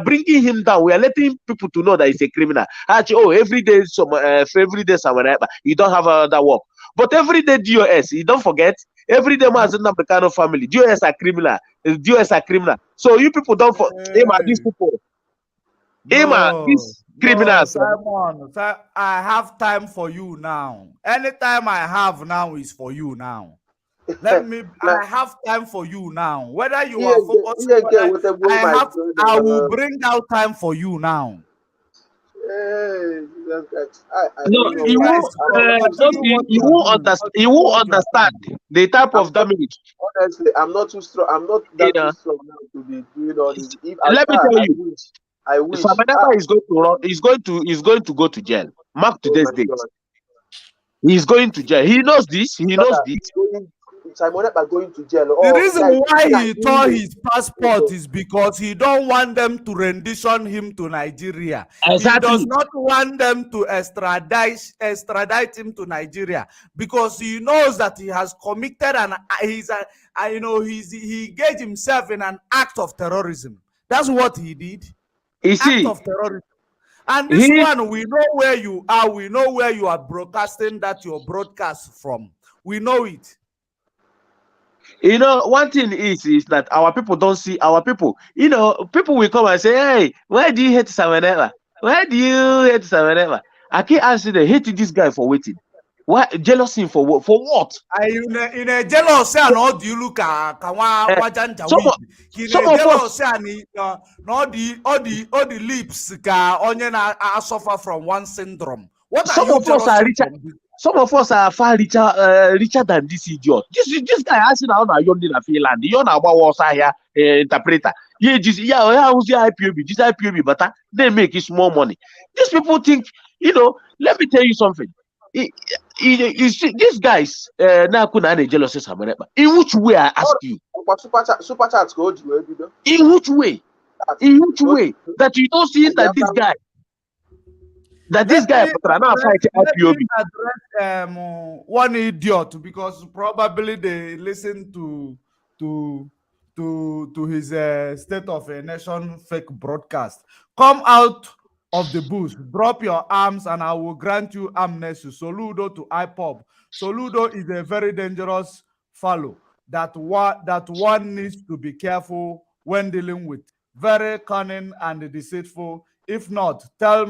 bringing him down. We are letting people to know that he's a criminal. Actually, everyday Samuel Ekpa. You don't have other work. But everyday DOS, you don't forget. Everyday Mazi Nnamdi family. DOS are criminal. DOS are criminal. So you people don't these people. These criminals. Simon, I have time for you now. Anytime I have now is for you now. I have time for you now. Whether you are focused, I will bring out time for you now. You won't understand the type of damage. Honestly, I'm not too strong. I'm not that too strong now to be doing all this. Let me tell you, I wish. Samanapa is going to run. He's going to go to jail. Mark today's date. He's going to jail. He knows this. He knows this. Simon Ekpa going to jail. The reason why he tore his passport is because he don't want them to rendition him to Nigeria. Exactly. He does not want them to extradite him to Nigeria because he knows that he has committed he engaged himself in an act of terrorism. That's what he did. Act of terrorism. And this one, we know where you are. We know where you are broadcasting your broadcast from. We know it. You know, one thing is that our people don't see our people. You know, people will come and say, hey, why do you hate Samuel Ekpa? Why do you hate Samuel Ekpa? I can't answer them. Hate this guy for waiting. Why jealousy for what? For what? In a jealousy and all do you look at some of us all the lips suffer from one syndrome. What some of us are richer. Some of us are far richer than this idiot. This guy asking how na yon in Finland. You know about what's here interpreter. Who's the IPOB? This IPOB, but they make small money. These people think, you know. Let me tell you something. These guys now couldn't jealousy. In which way I ask you? Super chats go. In which way? In which way that you don't see that this guy? This guy fight IPOB. One idiot because probably they listen to his State of a Nation fake broadcast. Come out of the booth, drop your arms, and I will grant you amnesty. Soludo to IPOB. Soludo is a very dangerous fellow that one needs to be careful when dealing with. Very cunning and deceitful. If not, tell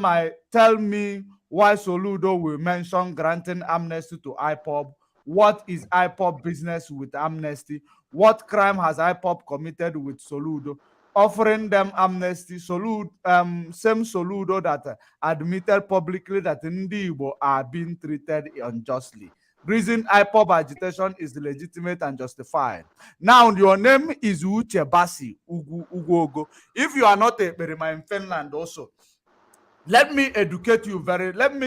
me why Soludo will mention granting amnesty to IPOB. What is IPOB business with amnesty? What crime has IPOB committed with Soludo? Offering them amnesty, same Soludo that admitted publicly that Ndi Igbo are being treated unjustly. Reason IPOB agitation is legitimate and justified. Now, your name is Uche Basi Ugogo. If you are not a Berima in Finland also, let me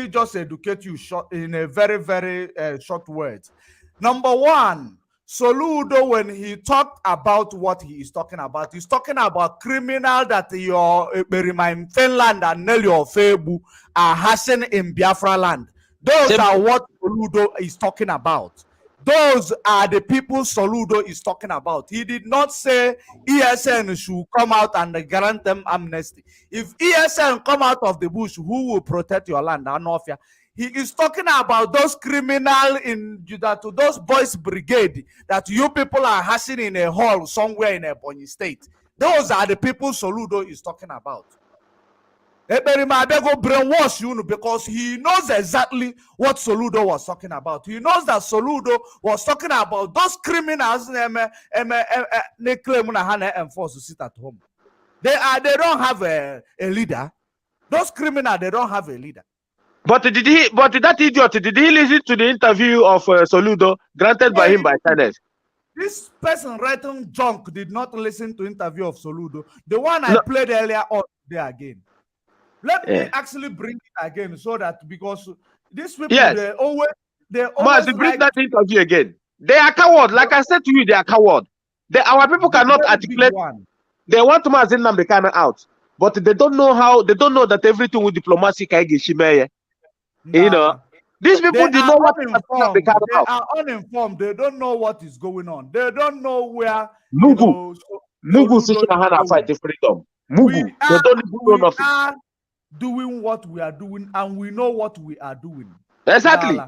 just educate you in a very, very short words. Number one, Soludo, when he talked about what he is talking about, he's talking about criminal that your Berima in Finland and Nelio Febu are hashing in Biafra land. Those are what Soludo is talking about. Those are the people Soludo is talking about. He did not say ESN should come out and grant them amnesty. If ESN come out of the bush, who will protect your land? Anofia. He is talking about those criminal in that to those boys brigade that you people are hashing in a hall somewhere in Ebonyi State. Those are the people Soludo is talking about. Go brainwash you because he knows exactly what Soludo was talking about. He knows that Soludo was talking about those criminals they claim enforced to sit at home. They don't have a leader. Those criminals, they don't have a leader. But did he? But that idiot, did he listen to the interview of Soludo granted by him by Senate? This person writing junk did not listen to interview of Soludo. The one I played earlier on there again. Let me actually bring it again so that because these people they always bring that interview again. They are coward. Like I said to you, they are coward. Our people cannot articulate. They want Mazin Nambekana out, but they don't know how. They don't know that everything with diplomacy can get shimeye. You know, these people did not what they are uninformed. They don't know what is going on. They don't know where Mugu fight the freedom. Mugu. They don't know nothing. Doing what we are doing, and we know what we are doing. Exactly.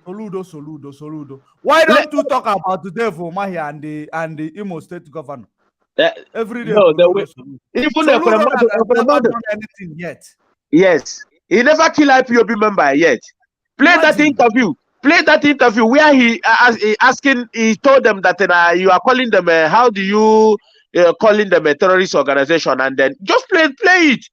Soludo. Why don't you talk about today for UMAHI and the Imo State governor? Every day. No, even never done anything yet. Yes, he never killed IPOB member yet. Play that interview. Play that interview where he told them that you are calling them. How do you calling them a terrorist organization? And then just play it.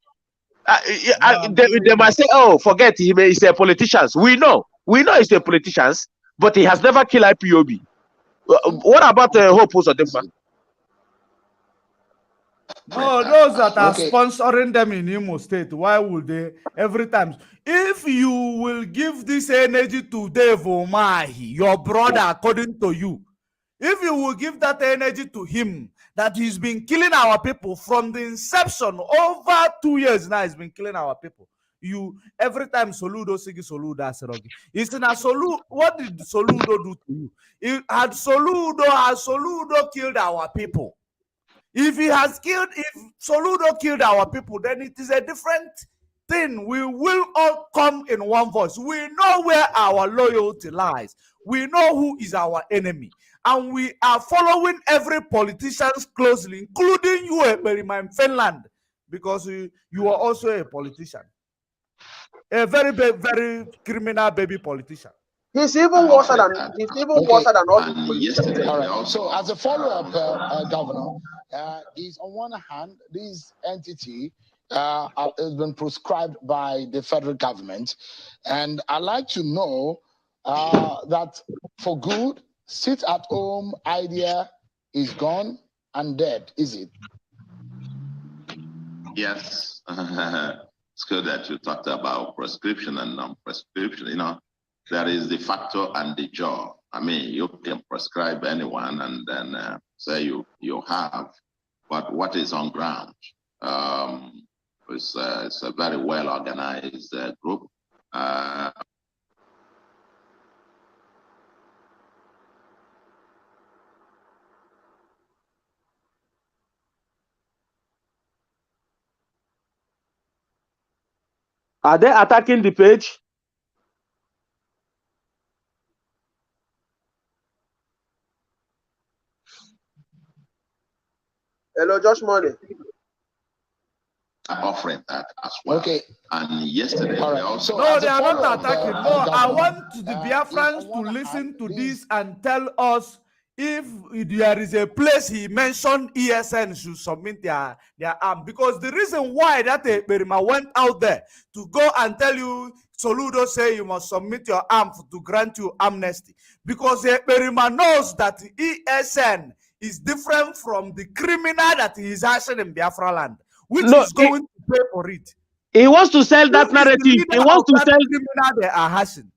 They might say, "Oh, forget him. He's a politician." We know he's a politician, but he has never killed IPOB. What about Hope Uzodimma? No, those that are sponsoring them in Imo State, why would they every time? If you will give this energy to Dave UMAHI, your brother, according to you, if you will give that energy to him, that he's been killing our people from the inception, over 2 years now, he's been killing our people. You every time Soludo Sigi Soludo Aserogi. It's in a Soludo. What did Soludo do to you? Had Soludo killed our people? If Soludo killed our people, then it is a different thing. We will all come in one voice. We know where our loyalty lies. We know who is our enemy. And we are following every politician closely, including you, Berima, in Finland, because you are also a politician. A very, very criminal baby politician. He's even worse than all yesterday. All right. So as a follow-up, Governor, is on one hand, this entity has been prescribed by the federal government, and I'd like to know that for good, sit-at-home idea is gone and dead, is it? Yes. It's good that you talked about prescription and non-prescription. You know, there is the factor and the jaw. I mean, you can prescribe anyone and then say you have, but what is on ground? It's a very well organized group. Are they attacking the page? Hello, Josh Money. Offering that as well. Okay. And yesterday they also. No, they are not attacking. No, I want the Biafrans to listen to this and tell us if there is a place he mentioned ESN should submit their arm, because the reason why that Berima went out there to go and tell you Soludo say you must submit your arm to grant you amnesty, because Berima knows that ESN is different from the criminal that he is hashing in Biafra land, which is going to pay for it. He wants to sell that narrative. He wants to sell criminal they are hashing.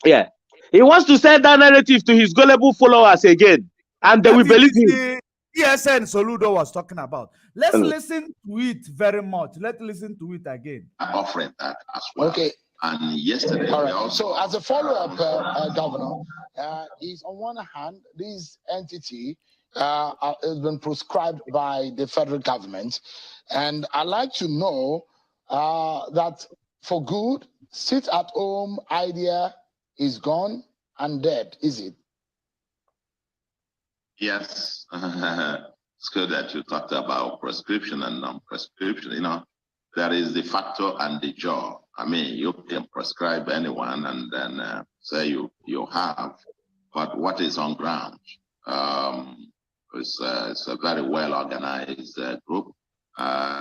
Yeah. He wants to sell that narrative to his gullible followers again, and they will believe him. The ESN Soludo was talking about. Let's listen to it very much. Let's listen to it again. Offering that as well. Okay. And yesterday, all we right. also... So as a follow-up, Governor, is on one hand, this entity has been prescribed by the federal government. And I'd like to know that for good, sit-at-home idea is gone and dead, is it? Yes. It's good that you talked about prescription and non-prescription. You know, there is the factor and the jaw. I mean, you can prescribe anyone and then say you have, but what is on ground? It's a very well organized group.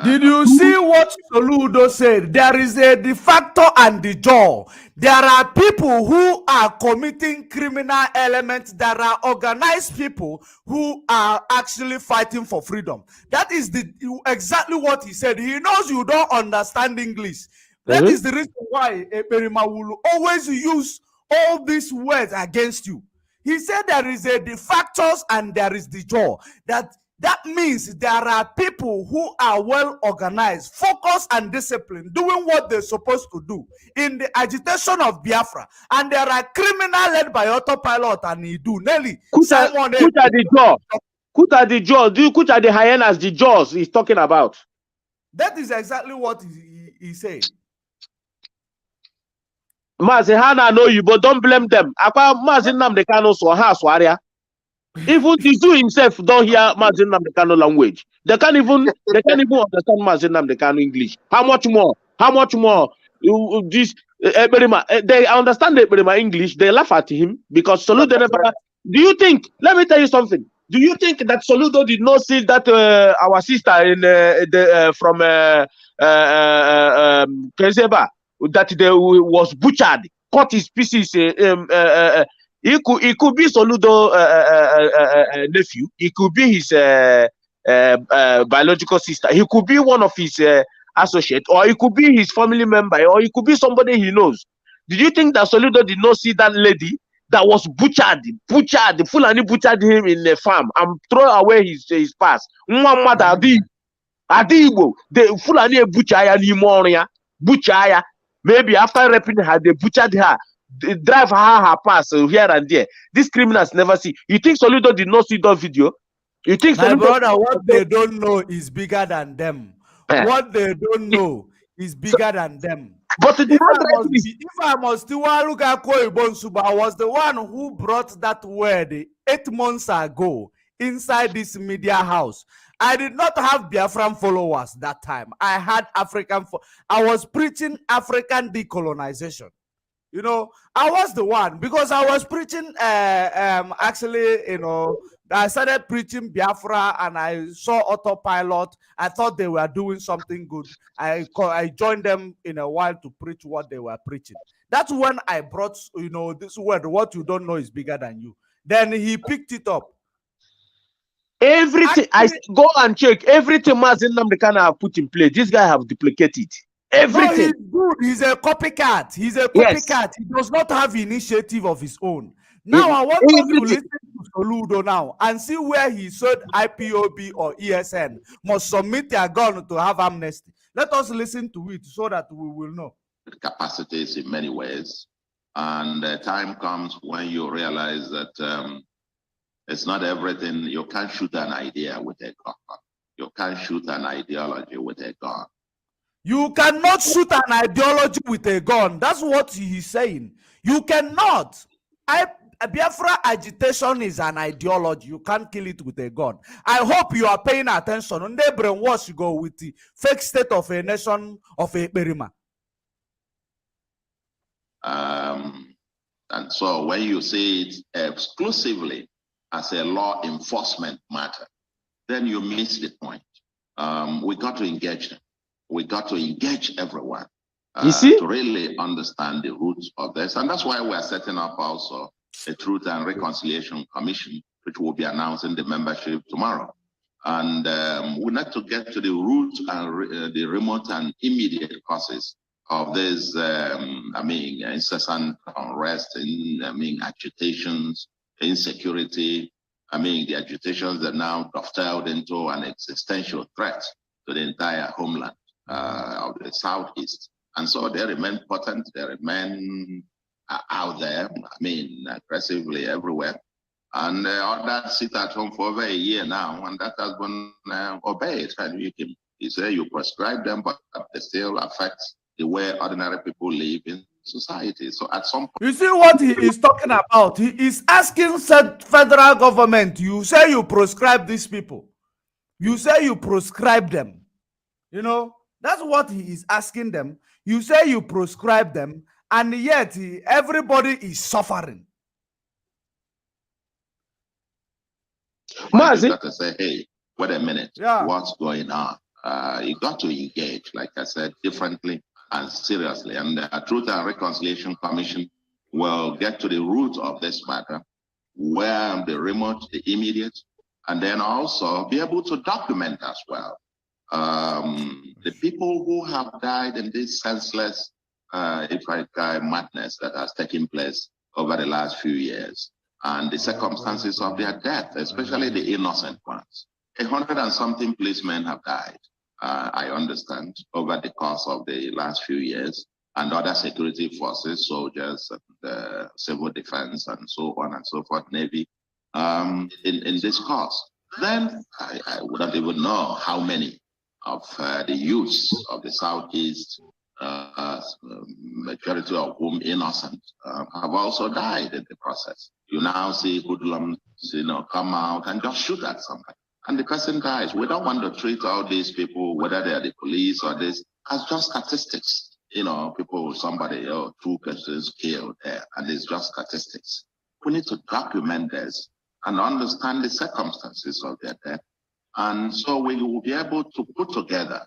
Did you see what Soludo said? There is a de facto and the jaw. There are people who are committing criminal elements. There are organized people who are actually fighting for freedom. That is exactly what he said. He knows you don't understand English. That is the reason why Eperima will always use all these words against you. He said there is a de factos and there is the jaw. That means there are people who are well organized, focused, and disciplined, doing what they're supposed to do in the agitation of Biafra. And there are criminals led by Autopilot and Iduu. Nelly, Simon, Kuta the jaw. Kuta the jaw. Kuta the hyenas, the jaws he's talking about. That is exactly what he said. Mazi Hana know you, but don't blame them. Mazi Nnamdi Kanu Swaria. Even the zoo himself don't hear Mazi Nnamdi Kanu language. They can't even understand Mazi Nnamdi Kanu English. How much more? They understand the English. They laugh at him because Soludo never. Do you think? Let me tell you something. Do you think that Soludo did not see that our sister in from Kezeba that they was butchered, cut his pieces? It could be Soludo nephew. It could be his biological sister. He could be one of his associates, or it could be his family member, or it could be somebody he knows. Did you think that Soludo did not see that lady that was butchered? The Fulani butchered him in the farm and throw away his past. Adibo, the Fulani butcher. Maybe after raping her, they butchered her. They drive her pass here and there. These criminals never see. You think Soludo did not see that video? You think my Soludo, brother, what they don't know is bigger than them. What they don't know is bigger than them. But if I must still look at Koibonsuba, I was the one who brought that word 8 months ago inside this media house. I did not have Biafran followers that time. I had I was preaching African decolonization. You know, I was the one because I was preaching. Actually, you know, I started preaching Biafra and I saw Autopilot. I thought they were doing something good. I joined them in a while to preach what they were preaching. That's when I brought, you know, this word. What you don't know is bigger than you. Then he picked it up. Everything I go and check everything Mazi Nnamdi Kanu have put in place. This guy have duplicated. Everything. No, he's good. He's a copycat. He's a copycat. Yes. He does not have initiative of his own. Now I want us to listen to Soludo now and see where he said IPOB or ESN must submit their gun to have amnesty. Let us listen to it so that we will know. Capacities in many ways, and the time comes when you realize that it's not everything. You can't shoot an idea with a gun. You can't shoot an ideology with a gun. You cannot shoot an ideology with a gun. That's what he's saying. You cannot. Biafra agitation is an ideology. You can't kill it with a gun. I hope you are paying attention. On the brainwash you go with the fake state of a nation of a Berima. And so when you say it exclusively as a law enforcement matter, then you miss the point. We got to engage them. We got to engage everyone to really understand the roots of this. And that's why we're setting up also a Truth and Reconciliation Commission, which will be announcing the membership tomorrow. And we need to get to the root and the remote and immediate causes of this, incessant unrest, agitations, insecurity. The agitations that now dovetailed into an existential threat to the entire homeland of the Southeast And so they remain potent, they remain out there, I mean, aggressively everywhere. And others sit at home for over a year now, and that has been obeyed. And you say you prescribe them, but they still affect the way ordinary people live in society. So at some point, you see what he is talking about? He is asking federal government, you say you prescribe these people. You say you prescribe them. You know, that's what he is asking them. You say you prescribe them, and yet everybody is suffering. You got to say, hey, wait a minute, what's going on? You got to engage, like I said, differently and seriously. And the Truth and Reconciliation Commission will get to the root of this matter, where the remote, the immediate, and then also be able to document as well. The people who have died in this senseless, madness that has taken place over the last few years, and the circumstances of their death, especially the innocent ones. 100 and something policemen have died, I understand, over the course of the last few years, and other security forces, soldiers, and, civil defense, and so on and so forth, Navy, in this cause. Then I wouldn't even know how many of the youths of the Southeast, majority of whom innocent, have also died in the process. You now see hoodlums, come out and just shoot at somebody, and the person dies. We don't want to treat all these people, whether they are the police or this, as just statistics. People, somebody, 2 persons killed there, and it's just statistics. We need to document this and understand the circumstances of their death. And so we will be able to put together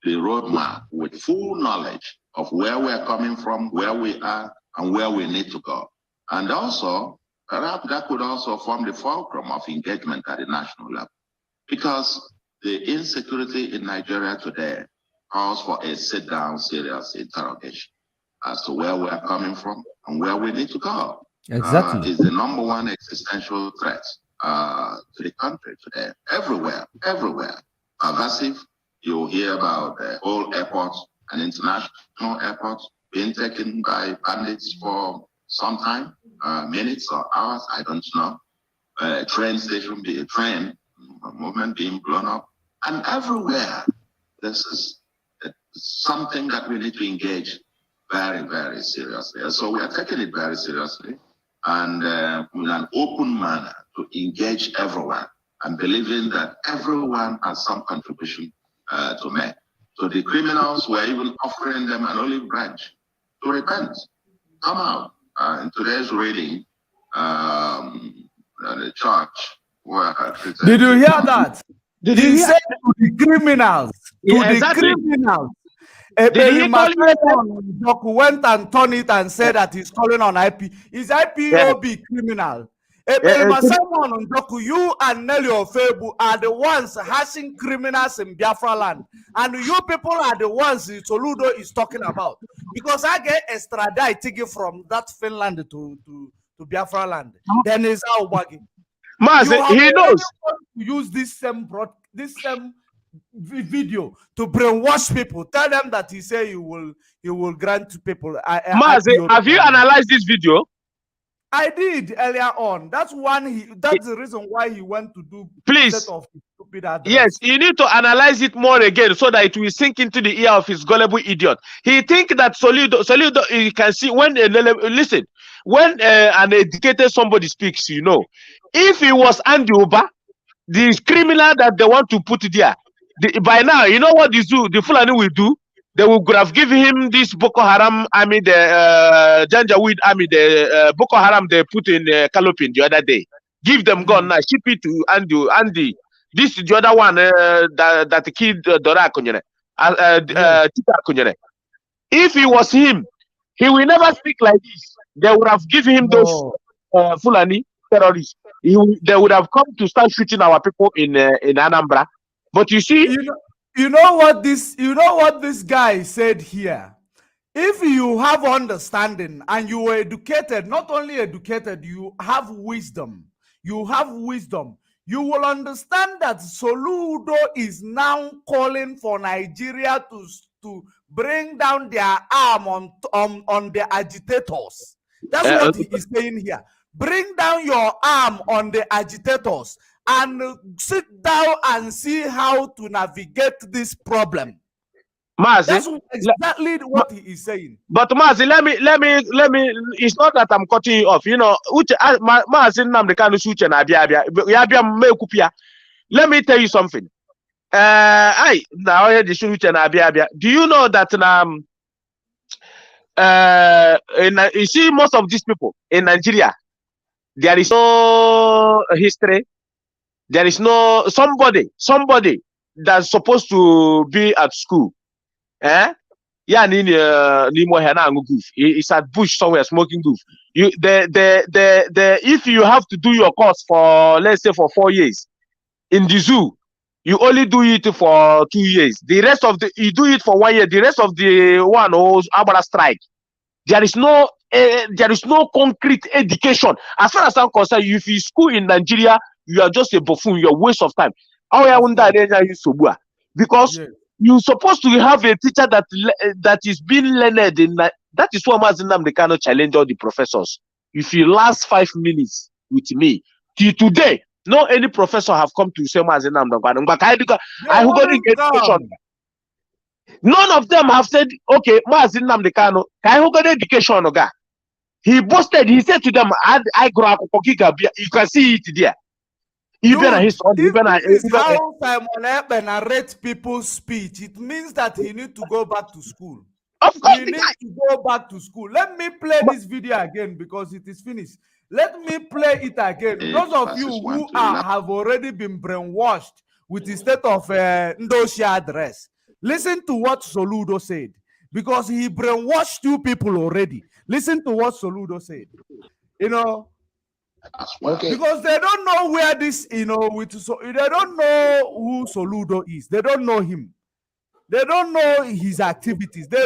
the roadmap with full knowledge of where we're coming from, where we are, and where we need to go. And also, perhaps that could also form the fulcrum of engagement at the national level. Because the insecurity in Nigeria today calls for a sit-down, serious interrogation as to where we are coming from and where we need to go. Exactly. Is the number one existential threat to the country today. Everywhere. Pervasive. You hear about all airports and international airports being taken by bandits for some time, minutes or hours, I don't know. Train station, train movement being blown up. And everywhere, this is something that we need to engage very, very seriously. So we are taking it very seriously, and in an open manner to engage everyone, and believing that everyone has some contribution to make. So the criminals, were even offering them an olive branch to repent, come out. In today's reading, the church were... Did you hear that? He said to the criminals, criminals. Went and turned it and said that he's calling on IP. Is IPOB criminal? Simon Njoku, you and Nelly Ofebu are the ones hashing criminals in Biafra land, and you people are the ones Soludo is talking about. Because I get extradited from that Finland to Biafra land. Then is our baggy. He knows. Use this same video to brainwash people. Tell them that he say you will grant people. Have you analyzed this video? I did earlier on. That's the reason why he went to do please set of stupid address. Yes, you need to analyze it more again so that it will sink into the ear of his gullible idiot. He think that Solido, you can see when listen, when an educated somebody speaks, if he was Andy Uba, the criminal that they want to put there, by now, you know what the Fulani will do? They will have given him this Boko Haram army, the Janjaweed army, the Boko Haram they put in Kalopin the other day. Give them gun now, ship it to Andy. This is the other one that killed Dora Akunyere, Tita Akunyere. If he was him, he will never speak like this. They would have given him those Fulani terrorists. They would have come to start shooting our people in Anambra. But you see, you know what this guy said here. If you have understanding and you are educated, not only educated, you have wisdom. You will understand that Soludo is now calling for Nigeria to to bring down their arm on the agitators. That's what he is saying here. Bring down your arm on the agitators and sit down and see how to navigate this problem. Mazi, that's exactly what he is saying. But Mazi, let me. It's not that I'm cutting you off. You know, Mazi Nnamdi Kanu Uche na abia mekupia. Let me tell you something. Do you know that you see most of these people in Nigeria, there is no history. There is no somebody that's supposed to be at school. Yeah, it's at bush somewhere smoking goof. If you have to do your course for, let's say, for 4 years in the zoo, you only do it for 2 years. The rest of you do it for 1 year. The rest of the one who's about strike. There is no concrete education. As far as I'm concerned, if you school in Nigeria, you are just a buffoon. You're a waste of time. Because you're supposed to have a teacher that is being learned in that. That is why Mazi Nnamdi Kanu challenge all the professors. If you last 5 minutes with me, till today, no any professor have come to say Mazi Nnamdi Kanu. None of them have said, okay, Mazi Nnamdi Kanu, can got education? He boasted, he said to them, I grow up, you can see it there. Even his son, how Simon Ekpe narrates people's speech, it means that he needs to go back to school. Of course, he needs to go back to school. Let me play this video again because it is finished. Let me play it again. Those of you who have already been brainwashed with the state of Ndosia address, listen to what Soludo said, because he brainwashed 2 people already. Listen to what Soludo said. You know, because they don't know where this, you know, they don't know who Soludo is. They don't know him. They don't know his activities. They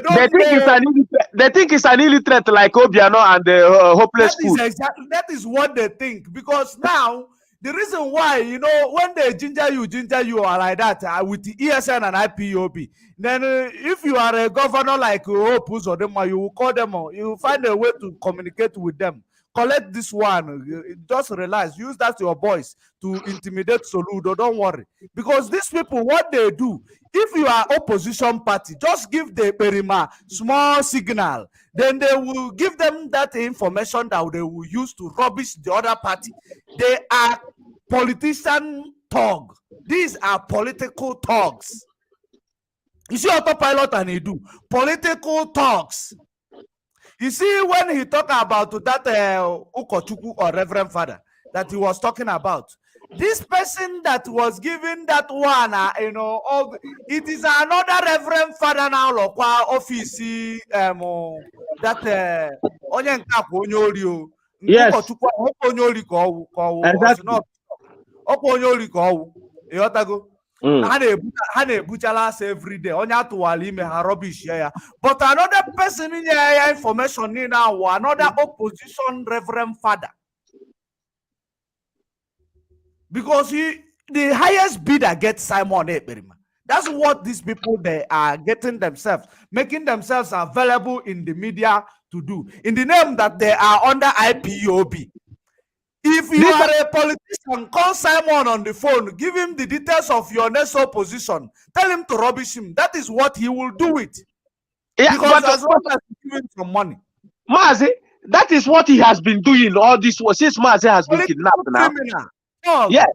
think it's an illiterate like Obiano and the hopeless fool. That is what they think. Because now, the reason why, you know, when they ginger you are like that with the ESN and IPOB, then if you are a governor like Opus or them, you will call them, you will find a way to communicate with them. Collect this one. Just realize, use that your voice to intimidate Soludo. Don't worry. Because these people, what they do, if you are opposition party, just give the Perima small signal. Then they will give them that information that they will use to rubbish the other party. They are politician thugs. These are political thugs. You see Autopilot and Iduu, political thugs. You see, when he talked about that Ukochukwu or Reverend Father that he was talking about, this person that was given that one, you know, it is another Reverend Father now, office, that yes. Ha na-ebuchalas every day. Onye atụwala ime ha rubbish ya. But another person in your information now, another opposition Reverend Father. Because the highest bidder gets Simon Ekpe. That's what these people, they are getting themselves, making themselves available in the media to do. In the name that they are under IPOB. If you are a politician, call Simon on the phone, give him the details of your next opposition, tell him to rubbish him. That is what he will do it. Yeah, because as long as you give him some money. Mazi, that is what he has been doing all this since Mazi has been kidnapped now. Oh. Yeah.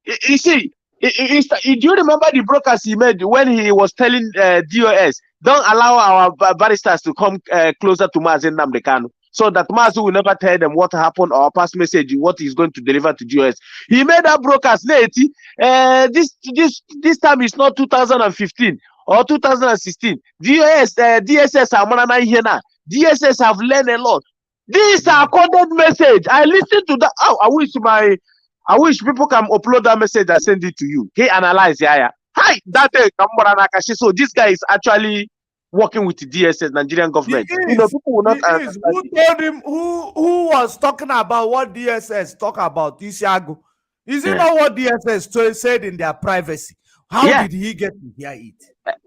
You see, do you remember the broadcast he made when he was telling DOS, don't allow our barristers to come closer to Mazi Nnamdi Kanu, so that Mazi will never tell them what happened or pass message, what he's going to deliver to DOS. He made that broadcast late. This time is not 2015 or 2016. DSS are here now. DSS have learned a lot. These are coded message. I listened to that. Oh, I wish people can upload that message and send it to you. He analyze Hi, that so this guy is actually working with the DSS, Nigerian government. You know, people will not. Who told him? Who was talking about what DSS talk about? Isiago. Is it not what DSS said in their privacy? How did he get to hear it?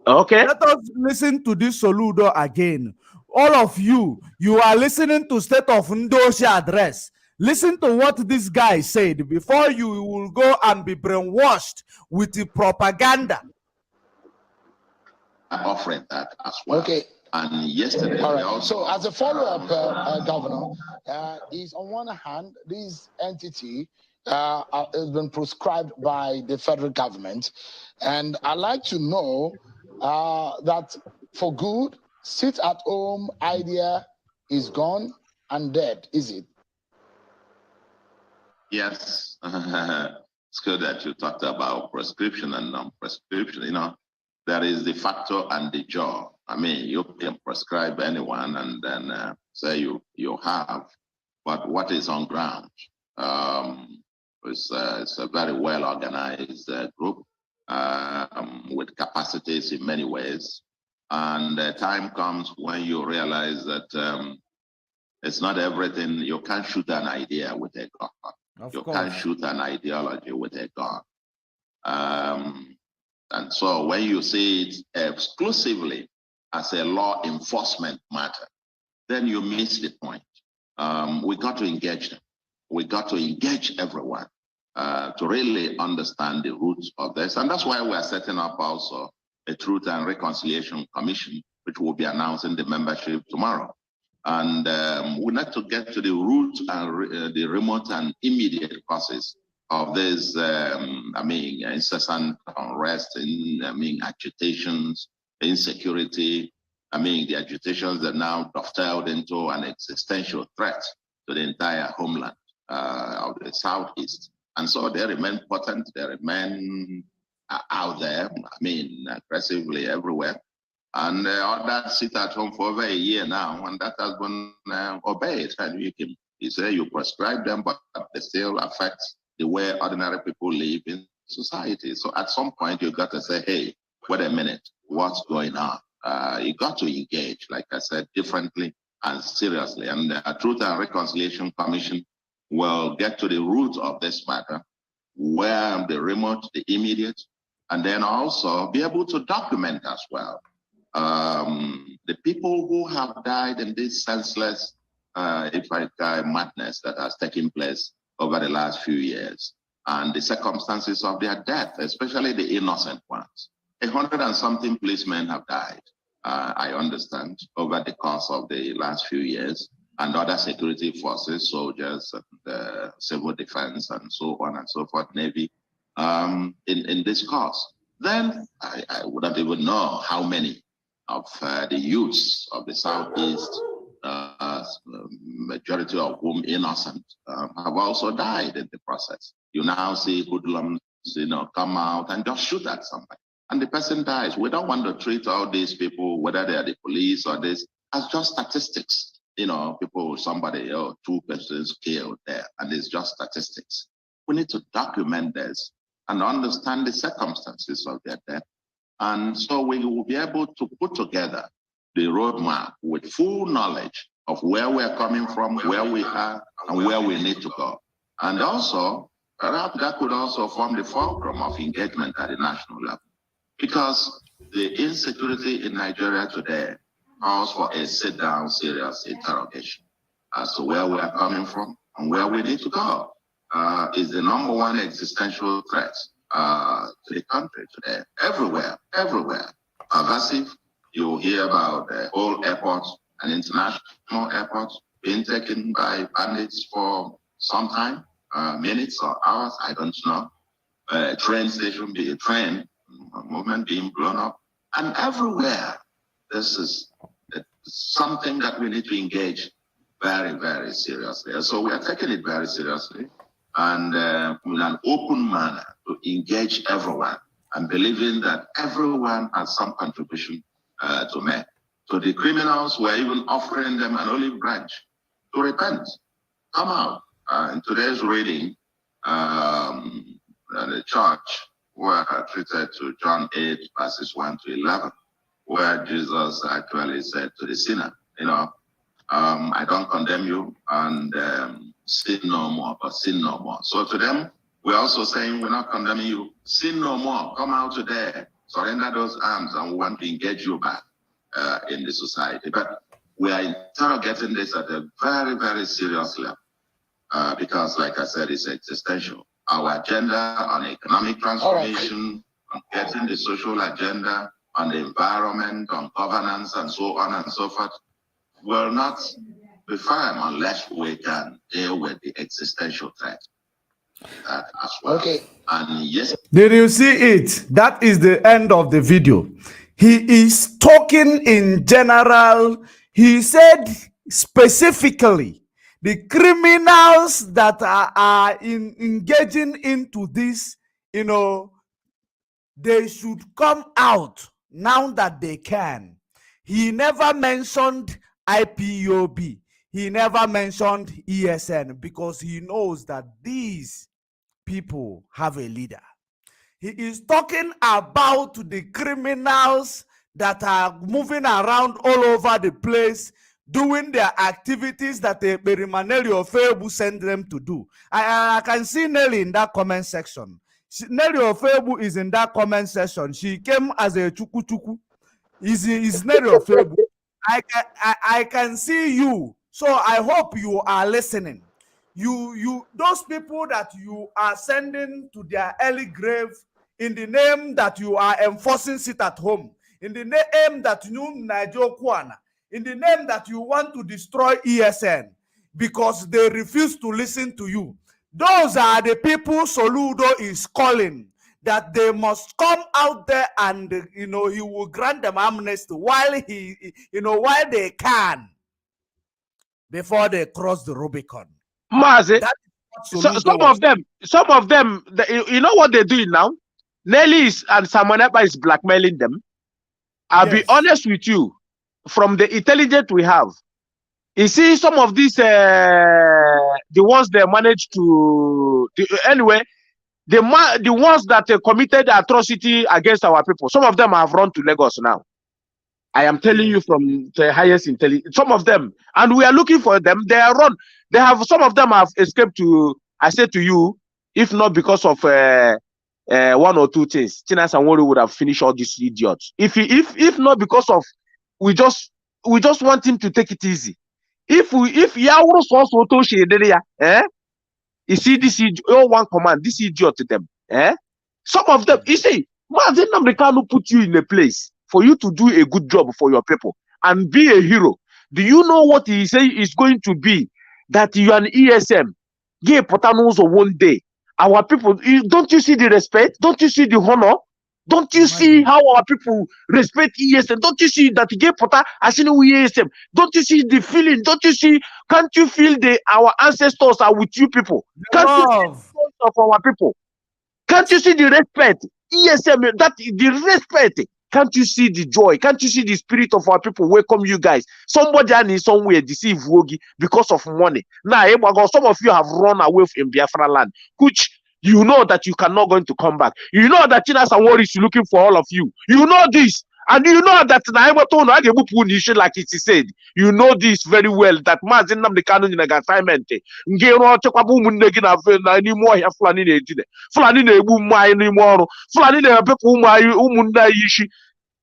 Okay. Let us listen to this Soludo again. All of you, you are listening to State of Ndosi address. Listen to what this guy said before you will go and be brainwashed with the propaganda. Offering that as well. Okay. And yesterday, all right. So as a follow-up, Governor, is on one hand, this entity has been prescribed by the federal government, and I'd like to know that for good, sit-at-home idea is gone and dead, is it? Yes. It's good that you talked about prescription and non-prescription. You know, there is the factor and the jaw. I mean, you can prescribe anyone and then say you have, but what is on ground? It's a very well organized group with capacities in many ways. And the time comes when you realize that it's not everything. You can't shoot an idea with a gun. You can't shoot an ideology with a gun. And so when you see it exclusively as a law enforcement matter, then you miss the point. We got to engage them. We got to engage everyone to really understand the roots of this. And that's why we're setting up also a Truth and Reconciliation Commission, which will be announcing the membership tomorrow. And we need to get to the root and the remote and immediate causes of this, incessant unrest, agitations, insecurity. The agitations that now dovetailed into an existential threat to the entire homeland of the Southeast. And so they remain potent, they remain out there, aggressively everywhere. And others sit at home for over a year now, and that has been obeyed. And you say you prescribe them, but they still affect the way ordinary people live in society. So at some point, you got to say, hey, wait a minute, what's going on? You got to engage, like I said, differently and seriously. And the Truth and Reconciliation Commission will get to the root of this matter, where the remote, the immediate, and then also be able to document as well. The people who have died in this senseless, madness that has taken place over the last few years, and the circumstances of their death, especially the innocent ones. 100 and something policemen have died, I understand, over the course of the last few years, and other security forces, soldiers, and civil defense, and so on and so forth, Navy, in this cause. Then I wouldn't even know how many of the youths of the Southeast, majority of whom innocent, have also died in the process. You now see hoodlums, come out and just shoot at somebody, and the person dies. We don't want to treat all these people, whether they are the police or this, as just statistics. Somebody, 2 persons killed there, and it's just statistics. We need to document this and understand the circumstances of their death. And so we will be able to put together the roadmap with full knowledge of where we're coming from, where we are, and where we need to go. And also, perhaps that could also form the fulcrum of engagement at the national level. Because the insecurity in Nigeria today calls for a sit-down, serious interrogation as to where we are coming from and where we need to go. Is the #1 existential threat to the country today. Everywhere. Pervasive. You hear about the whole airports and international airports being taken by bandits for some time, minutes or hours, I don't know. Train station, train movement being blown up. And everywhere, this is something that we need to engage very, very seriously. So we are taking it very seriously, and in an open manner to engage everyone, and believing that everyone has some contribution to make. So the criminals, we're even offering them an olive branch to repent, come out. In today's reading, the church were treated to John 8, verses 1 to 11, where Jesus actually said to the sinner, I don't condemn you, and sin no more, but sin no more. So to them, we're also saying we're not condemning you. Sin no more. Come out today. surrender those arms and we want to engage you back in the society. But we are interrogating this at a very, very serious level because, like I said, it's existential. Our agenda on economic transformation, on getting the social agenda, on the environment, on governance, and so on and so forth, will not be firm unless we can deal with the existential threat. That as well. Okay. And yes. Did you see it? That is the end of the video. He is talking in general. He said specifically the criminals that are engaging into this, they should come out now that they can. He never mentioned IPOB. He never mentioned ESN because he knows that these people have a leader. He is talking about the criminals that are moving around all over the place, doing their activities that Nelly Ofebu sent them to do. I can see Nelly in that comment section. Nelly Ofebu is in that comment section. She came as a chuku. Is Nelly Ofebu. I can see you. So I hope you are listening. You those people that you are sending to their early grave in the name that you are enforcing sit at home, in the name that you Najo Kwana, in the name that you want to destroy ESN because they refuse to listen to you. Those are the people Soludo is calling, that they must come out there and he will grant them amnesty while while they can, before they cross the Rubicon. Mazi, some of them, you know what they're doing now? Nelly and Samaneba is blackmailing them. I'll be honest with you, from the intelligence we have, you see some of these, the ones they managed to, anyway, the ones that committed atrocity against our people, some of them have run to Lagos now. I am telling you from the highest intelligence, some of them, and we are looking for them. They are run. They have, some of them have escaped to, I said to you, if not because of one or two things, Tina Sanwori would have finished all these idiots. If not because of, we just want him to take it easy. If Yawro was auto you see this all one command, this idiot to them. Some of them, you see, Mazen Namdekanu put you in a place for you to do a good job for your people and be a hero. Do you know what he say is going to be? That you are an ESM. Gay Potanos of one day. Our people, don't you see the respect? Don't you see the honor? Don't you see how our people respect ESM? Don't you see that Gay Pota as in ESM? Don't you see the feeling? Don't you see? Can't you feel our ancestors are with you people? Can't you see the voice of our people? Can't you see the respect? ESM, that the respect. Can't you see the joy? Can't you see the spirit of our people welcome you guys? Somebody in somewhere deceive Wogi because of money. Now, some of you have run away from Biafra land, which you know that you cannot going to come back. You know that China Sanwori is looking for all of you. You know this. And you know that like it is said. You know this very well that Mazin Namdekanu in a assignment.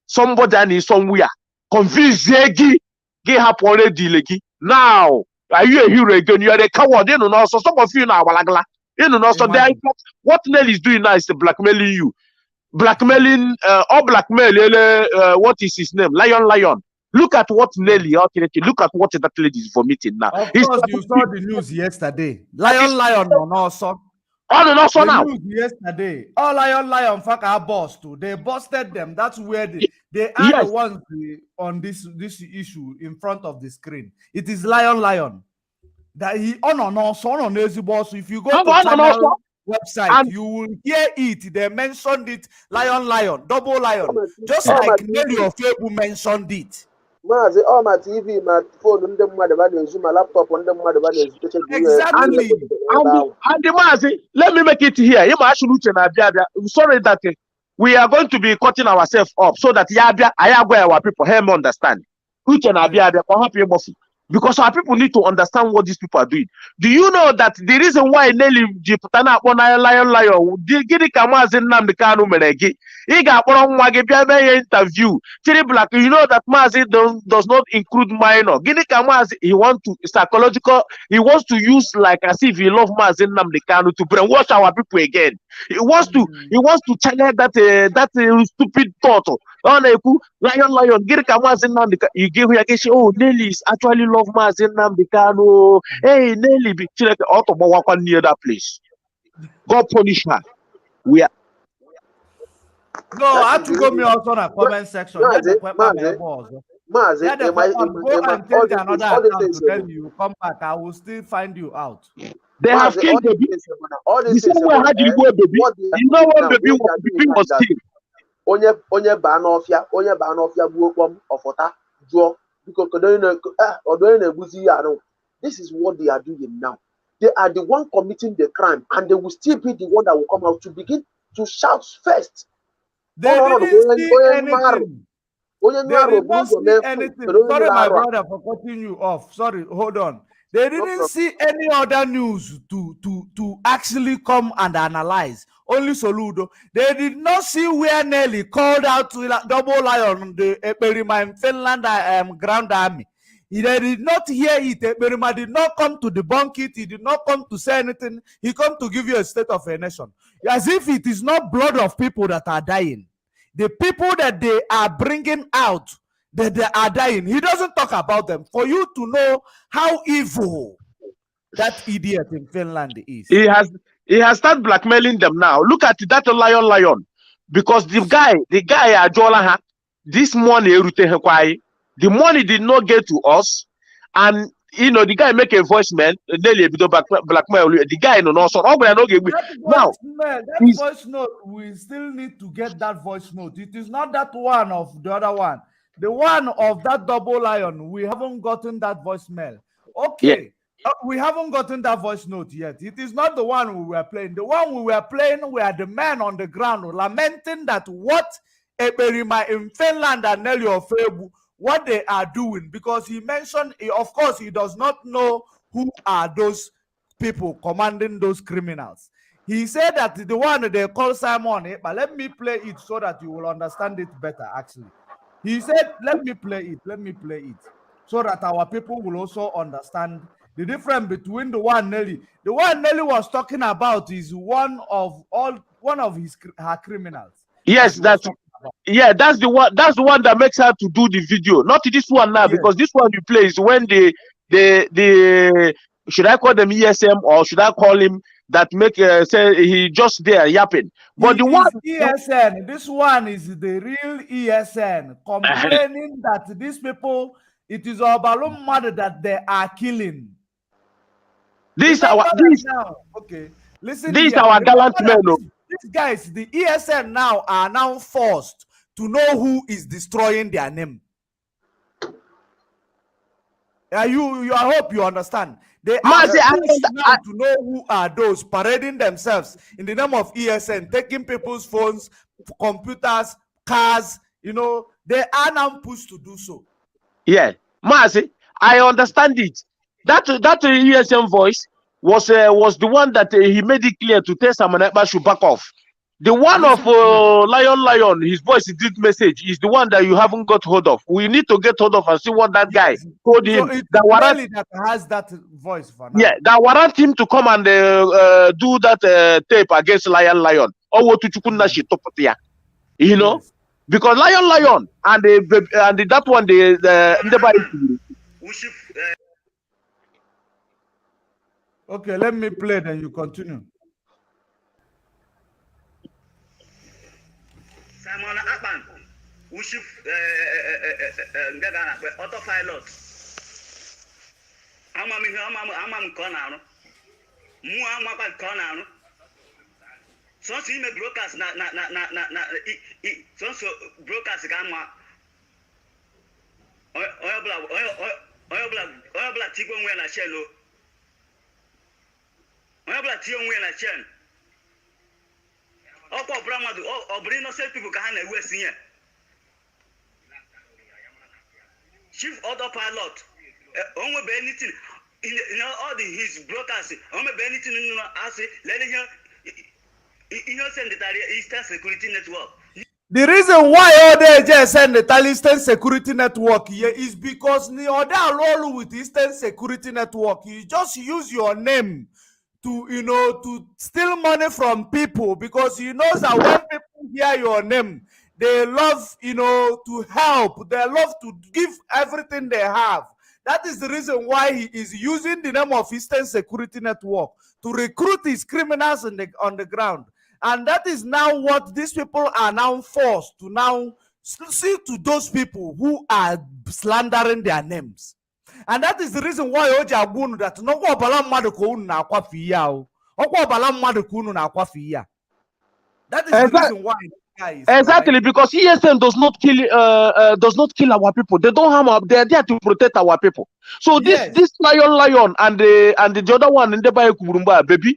Somebody is somewhere. Confused Zegi. Get up already. Now, are you a hero again? You are a coward. You know, so some of you now, you know, so what Nelly is doing now is blackmailing you. Blackmailing, or blackmail, what is his name? Lion. Look at what Nelly, look at what that lady is vomiting now. Of course, you saw the news yesterday. Lion, on also. Oh, no, so now. Yesterday, all Lion, fuck our boss too. They busted them. That's where they are the ones on this issue in front of the screen. It is Lion. That he on Easy Boss. If you go to channel website, you will hear it. They mentioned it. Lion, double lion. Just like Nelly Ofebu mentioned it. All my TV, my phone, my laptop, exactly. And let me make it here. I'm sorry that we are going to be cutting ourselves up so that our people help understand. Because our people need to understand what these people are doing. Do you know that the reason why Nelly Jiputana upon lion gidi kamazi Nnamdi Kanu meregi he got one interview Black, you know that Mazi does not include minor. Gidi kamazi he wants to psychological, he wants to use like as if he loves Mazi Nnamdi Kanu to brainwash our people again. He wants to channel that stupid thought. Lion, gidi kamazi Nnamdi Kanu you give here oh Nelly is actually love Mazi Nnamdi Kanu. Hey, Nelly, be near that place. God punish her. We are. No, I have to go me also on a comment section. Go and take another account to tell you, come back, I will still find you out. They have killed baby. The same way how did you go, baby? You know what baby was killed. Onye banofia buokom ofota draw because this is what they are doing now. They are the one committing the crime, and they will still be the one that will come out to begin to shout first. They didn't see anything. They did not see anything. Sorry, my brother, for cutting you off. Sorry, hold on. They didn't see any other news to actually come and analyze. Only Soludo. They did not see where Nelly called out to double lion the Eperima in Finland Grand Army. They did not hear it. Eperima did not come to debunk it. He did not come to say anything. He come to give you a state of a nation. As if it is not blood of people that are dying. The people that they are bringing out, that they are dying. He doesn't talk about them. For you to know how evil that idiot in Finland is. He has started blackmailing them now. Look at that lion. Because the guy Ajolaha, this money, the money did not get to us. And you know, the guy make a voicemail, blackmail the guy no so that voice note, we still need to get that voice note. It is not that one of the other one. The one of that double lion, we haven't gotten that voicemail. Okay. Yeah. We haven't gotten that voice note yet. It is not the one we were playing. The one we were playing were the men on the ground lamenting that what Eperima in Finland and Nelly Ofebu, what they are doing, because he mentioned, of course, he does not know who are those people commanding those criminals. He said that the one they call Simon, but let me play it so that you will understand it better, actually. He said, let me play it, so that our people will also understand the difference between the one Nelly was talking about is one of her criminals. Yes, that's the one. That's the one that makes her to do the video, not this one now, because this one you play is when the should I call them ESM or should I call him that make say he just there yapping? But the one ESN, this one is the real ESN complaining that these people, it is our balloon mother that they are killing. This our gallant men. These guys, the ESN now are now forced to know who is destroying their name. I hope you understand. They are forced now to know who are those parading themselves in the name of ESN, taking people's phones, computers, cars. You know, they are now pushed to do so. Yeah, Mazi, I understand it. That ESN voice was the one that he made it clear to tell Samanekba should back off. The one of Lion, his voice did message is the one that you haven't got hold of. We need to get hold of and see what that guy told him. So that warrant that has that voice for now. Yeah, that warrant him to come and do that tape against Lion. You know, because Lion and that one the Okay, let me play, then you continue. Simon Akpan, Ushif Autopilots. I'm corner. Muamaka corner. So see me brokers so brokers gamma. Oil black tigon when I shell. Oil black tigon when I shell. People can West here. Chief Autopilot, anything. All his brokers, anything, let him innocent the Eastern Security Network. The reason why all they just send the Eastern Security Network here is because the other role with Eastern Security Network, you just use your name to, to steal money from people, because you know that when people hear your name, they love, to help. They love to give everything they have. That is the reason why he is using the name of Eastern Security Network to recruit his criminals on the ground. And that is now what these people are now forced to now see to those people who are slandering their names. And that is the reason why Oja Agunu that no obala mmadu ko unu na akwafi ya o. Okwa obala mmadu ko unu na akwafi ya. That is the reason why exactly, because ESM does not kill our people. They don't harm our, they are there to protect our people. So this lion and the other one in the Kurumba baby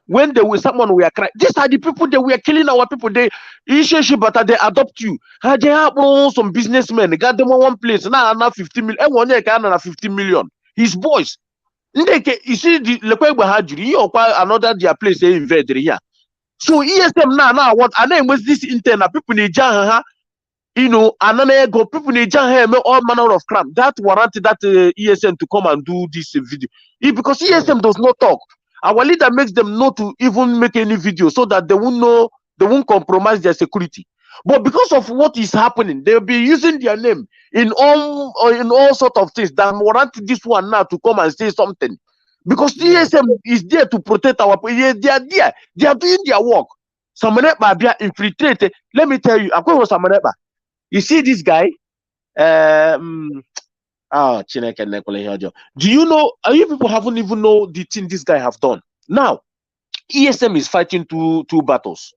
when they were someone we are crying. These are the people that we are killing our people. They but they adopt you. They have some businessmen. They got them on one place. Now 50 million. 50 million. His boys. You see the another their place they invade here. So ESM now what and then was this internal people in Jahan, and then go people in Jahan all manner of crime. That warranted that ESM to come and do this video. Because ESM does not talk. Our leader makes them not to even make any video so that they won't know, they won't compromise their security. But because of what is happening, they'll be using their name in all sort of things that warrant this one now to come and say something. Because the ESM is there to protect our people. They are there. They are doing their work. Samaneba be infiltrated. Let me tell you, I'm going to Samaneba. You see this guy? Do you know? You people haven't even know the thing this guy have done. Now, ESM is fighting two battles.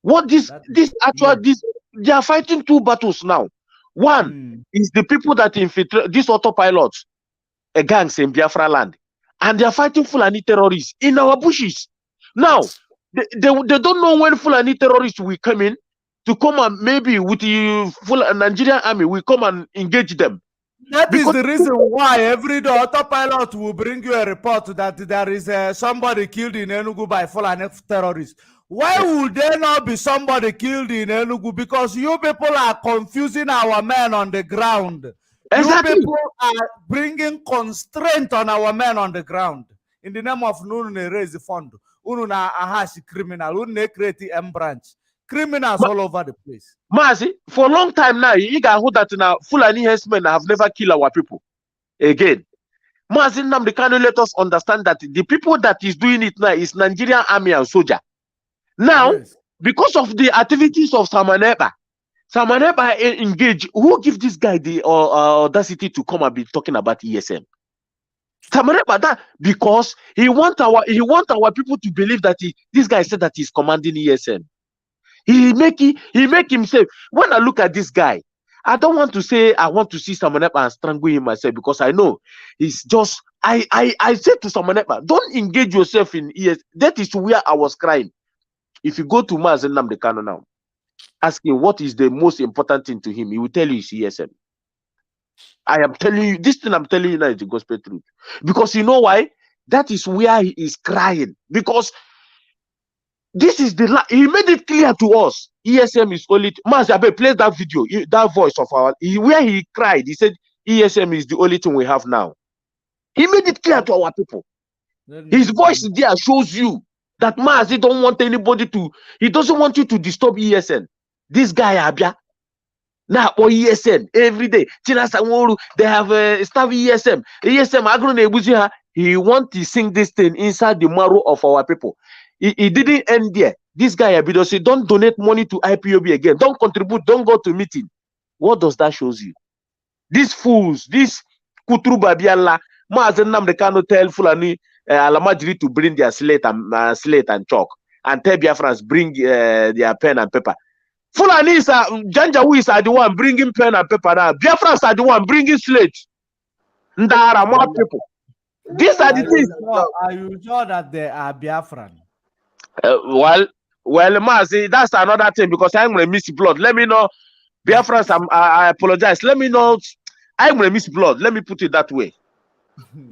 What they are fighting two battles now. One is the people that infiltrate these autopilots, gangs in Biafra land, and they are fighting Fulani terrorists in our bushes. Now, they don't know when Fulani terrorists will come in to come and maybe with the full Nigerian army will come and engage them. That is the reason why every day Autopilot will bring you a report that there is somebody killed in Enugu by Fulani terrorists. Why would there not be somebody killed in Enugu? Because you people are confusing our men on the ground. Exactly. You people are bringing constraint on our men on the ground. In the name of Nunu raise the fund. Ununa ahashi criminal. Unune create M branch. Criminals all over the place. Mazi, for a long time now, you got that now Fulani herdsmen have never killed our people. Again. Mazi Namdekano let us understand that the people that is doing it now is Nigerian army and soldier. Now, because of the activities of Samaneba engage, who give this guy the audacity to come and be talking about ESM? Samaneba, that because he want our people to believe that this guy said that he's commanding ESM. He make himself. When I look at this guy, I don't want to say I want to see Samaneba and strangle him myself, because I know he's just. I said to Samaneba, don't engage yourself in ESM. That is where I was crying. If you go to Mazen Namdekano now, ask him what is the most important thing to him, he will tell you it's ESM. I am telling you, this thing I'm telling you now is the gospel truth. Because you know why? That is where he is crying. Because this is he made it clear to us. ESM is only Mazabe, play that video, that voice of where he cried. He said ESM is the only thing we have now. He made it clear to our people. His voice there shows you that Mazi don't want anybody to, he doesn't want you to disturb ESN. This guy Abia. Now or ESN every day. They have staff ESM. ESM he want to sing this thing inside the marrow of our people. He didn't end there. This guy Abido say, don't donate money to IPOB again. Don't contribute, don't go to meeting. What does that shows you? These fools, this Kutru Babiala, Mazen Namdekano tell Fulani Alamajiri to bring their slate and chalk, and tell Biafrans bring their pen and paper. Fulani is Janjawees are the one bringing pen and paper now. Biafrans are the one bringing slate. Ndara more people. These are the things. Are you sure that they are Biafran? Well, Mazi, that's another thing, because I'm going to miss blood. Let me know, Biafrans. I apologize. Let me know. I'm gonna miss blood. Let me put it that way.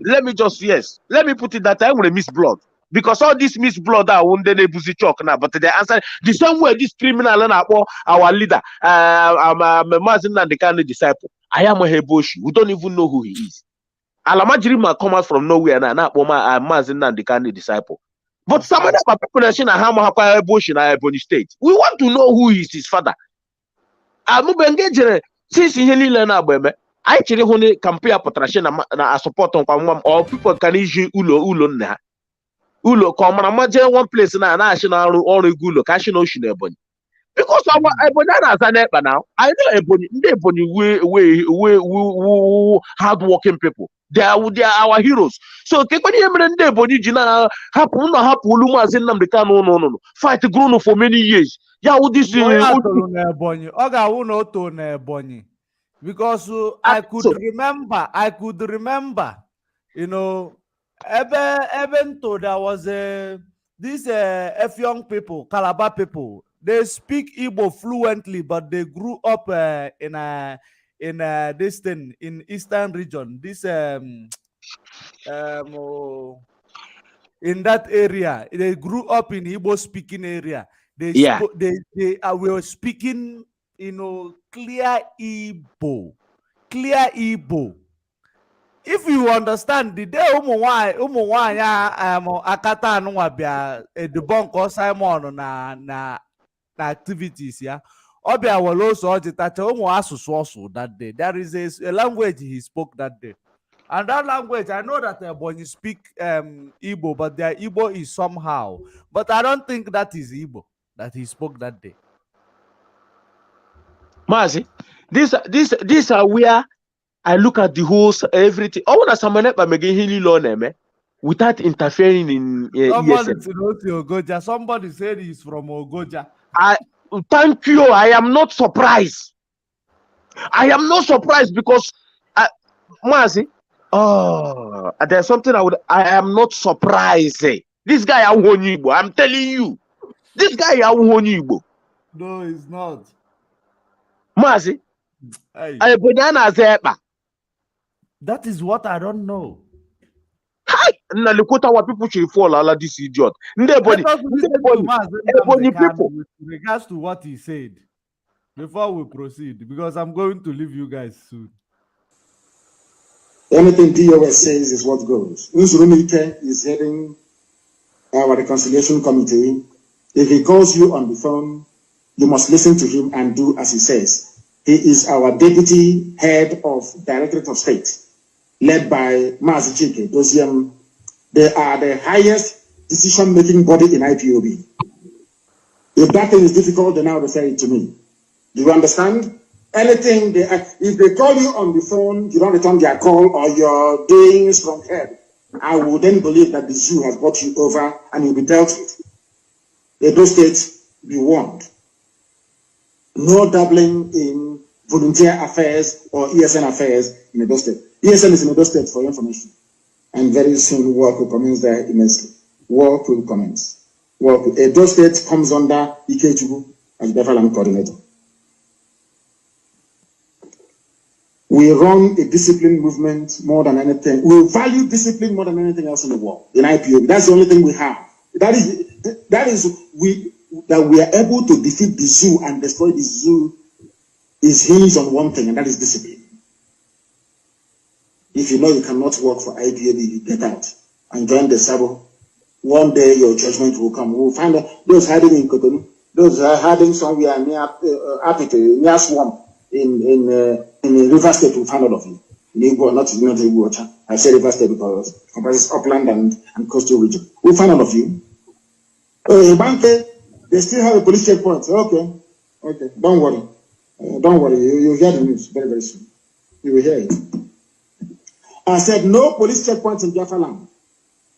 Let me put it that I'm gonna miss blood. Because all this miss blood are one day buzy chalk now, but the answer the same way this criminal and our leader, I'm a Mazin and the kind of disciple. I am a Heboshi. We don't even know who he is. Alamajirima come out from nowhere and I'm Mazin and the kind of disciple. But some of them are people that say Heboshi in Ebony State. We want to know who is his father. I'm engaged since he learned about I actually only compare potential na support on or people can issue ulo na ulo come na one place na national or gulo cash no ebony because our ebony as an eba now I know ebony we hard working people they are our heroes so kekweni emere ndị ebony ji na hapu olu mazin nam de kan no fight grown for many years ya wo this ebony oga wu no to na ebony. Because I could remember, you know, even though there was these F young people, Calabar people, they speak Igbo fluently, but they grew up in this thing in Eastern region. This in that area, they grew up in Igbo speaking area. They were speaking, you know, clear Igbo. If you understand, the day akata anwa bia debunk or Simon na activities ya. Obia will also asusu that day. There is a language he spoke that day. And that language, I know that when you speak Igbo, but their Igbo is somehow. But I don't think that is Igbo that he spoke that day. Mazi, these are where I look at the whole everything. I want to summon by making without interfering in Somebody said he's from Ogoja. Thank you. I am not surprised. Because Mazi, there's something I am not surprised. This guy I'm telling you. This guy No, he's not. Mazi, that is what I don't know. Hi, na Lakota what people should fall all this idiot. With regards to what he said, before we proceed, because I'm going to leave you guys soon. Anything DOS says is what goes. Uzurumike is heading our reconciliation committee. If he calls you on the phone, you must listen to him and do as he says. He is our deputy head of Directorate of State, led by Mazi Chike. They are the highest decision-making body in IPOB. If that thing is difficult, then now refer it to me. Do you understand? Anything, if they call you on the phone, you don't return their call or you're doing strong head, I will then believe that the zoo has got you over and you'll be dealt with. Edo State, be warned. No dabbling in volunteer affairs or ESN affairs in Edo State. ESN is in Edo State for your information. And very soon work will commence there immensely. Work will commence. Edo State comes under Ikechubu as the Development Coordinator. We run a discipline movement more than anything. We value discipline more than anything else in the world. In IPOB, that's the only thing we have. That we are able to defeat the zoo and destroy the zoo is hinged on one thing, and that is discipline. If you know you cannot work for IPOB, you get out and join the Sabo. One day your judgment will come. We'll find out those hiding in Cotonou, those are hiding somewhere near Apite, near Swamp in River State. We'll find out of you. In Igbo, not Igbo. I say River State because it comprises upland and coastal region. We'll find out of you. In Banke, they still have a police checkpoint. Okay, don't worry. You'll hear the news very, very soon. You will hear it. I said no police checkpoints in Biafra land.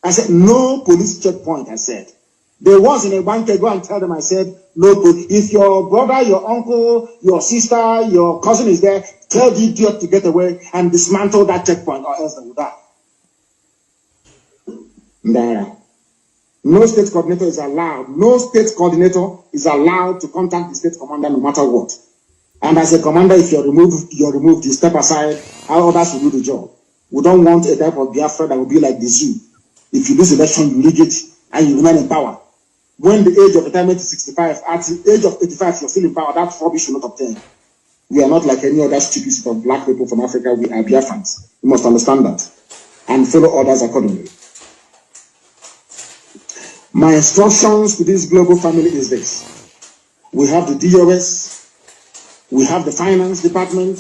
I said no police checkpoint. I said there was in a bank. Go and tell them. I said no. If your brother, your uncle, your sister, your cousin is there, tell the idiot to get away and dismantle that checkpoint, or else they will die. There. No state coordinator is allowed. No state coordinator is allowed to contact the state commander no matter what. And as a commander, if you're removed, you step aside, how others will do the job. We don't want a type of Biafra that will be like the zoo. If you lose election, you rig it, and you remain in power. When the age of retirement is 65, at the age of 85, you're still in power, that rubbish should not obtain. We are not like any other stupid set of black people from Africa. We are Biafrans. You must understand that. And follow orders accordingly. My instructions to this global family is this. We have the DOS, we have the finance department,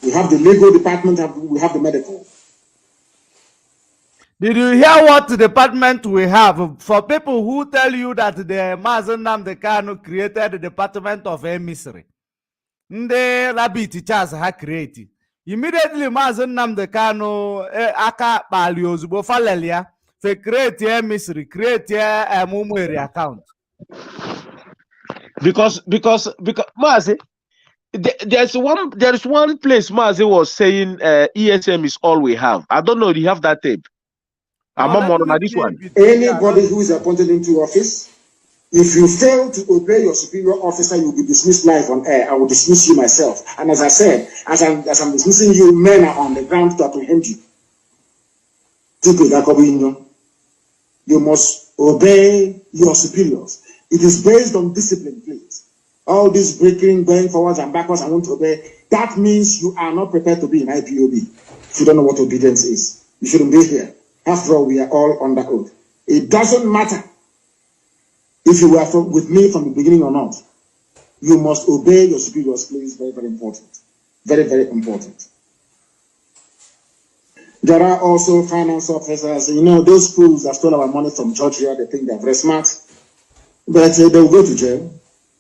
we have the legal department, we have the medical. Did you hear what department we have? For people who tell you that the Mazen Nnamdi Kanu created the Department of Emissary, the rabbit teachers ha create. Immediately Mazen Nnamdi Kanu aka kpali ozugbo falelia fe create emissary, create a Mumweri account. Because Mazi, there's one place Mazi was saying ESM is all we have. I don't know. Do you have that tape? I'm on this one. Anybody who is appointed into office, if you fail to obey your superior officer, you'll be dismissed live on air. I will dismiss you myself. And as I said, as I'm dismissing you, men are on the ground to apprehend you. You must obey your superiors. It is based on discipline, please. All this breaking, going forwards and backwards, I want to obey. That means you are not prepared to be in IPOB. If you don't know what obedience is, you shouldn't be here. After all, we are all under oath. It doesn't matter if you were with me from the beginning or not. You must obey your superiors, please. Very, very important. Very, very important. There are also finance officers. You know, those fools that stole our money from Georgia, they think they're very smart. But they will go to jail,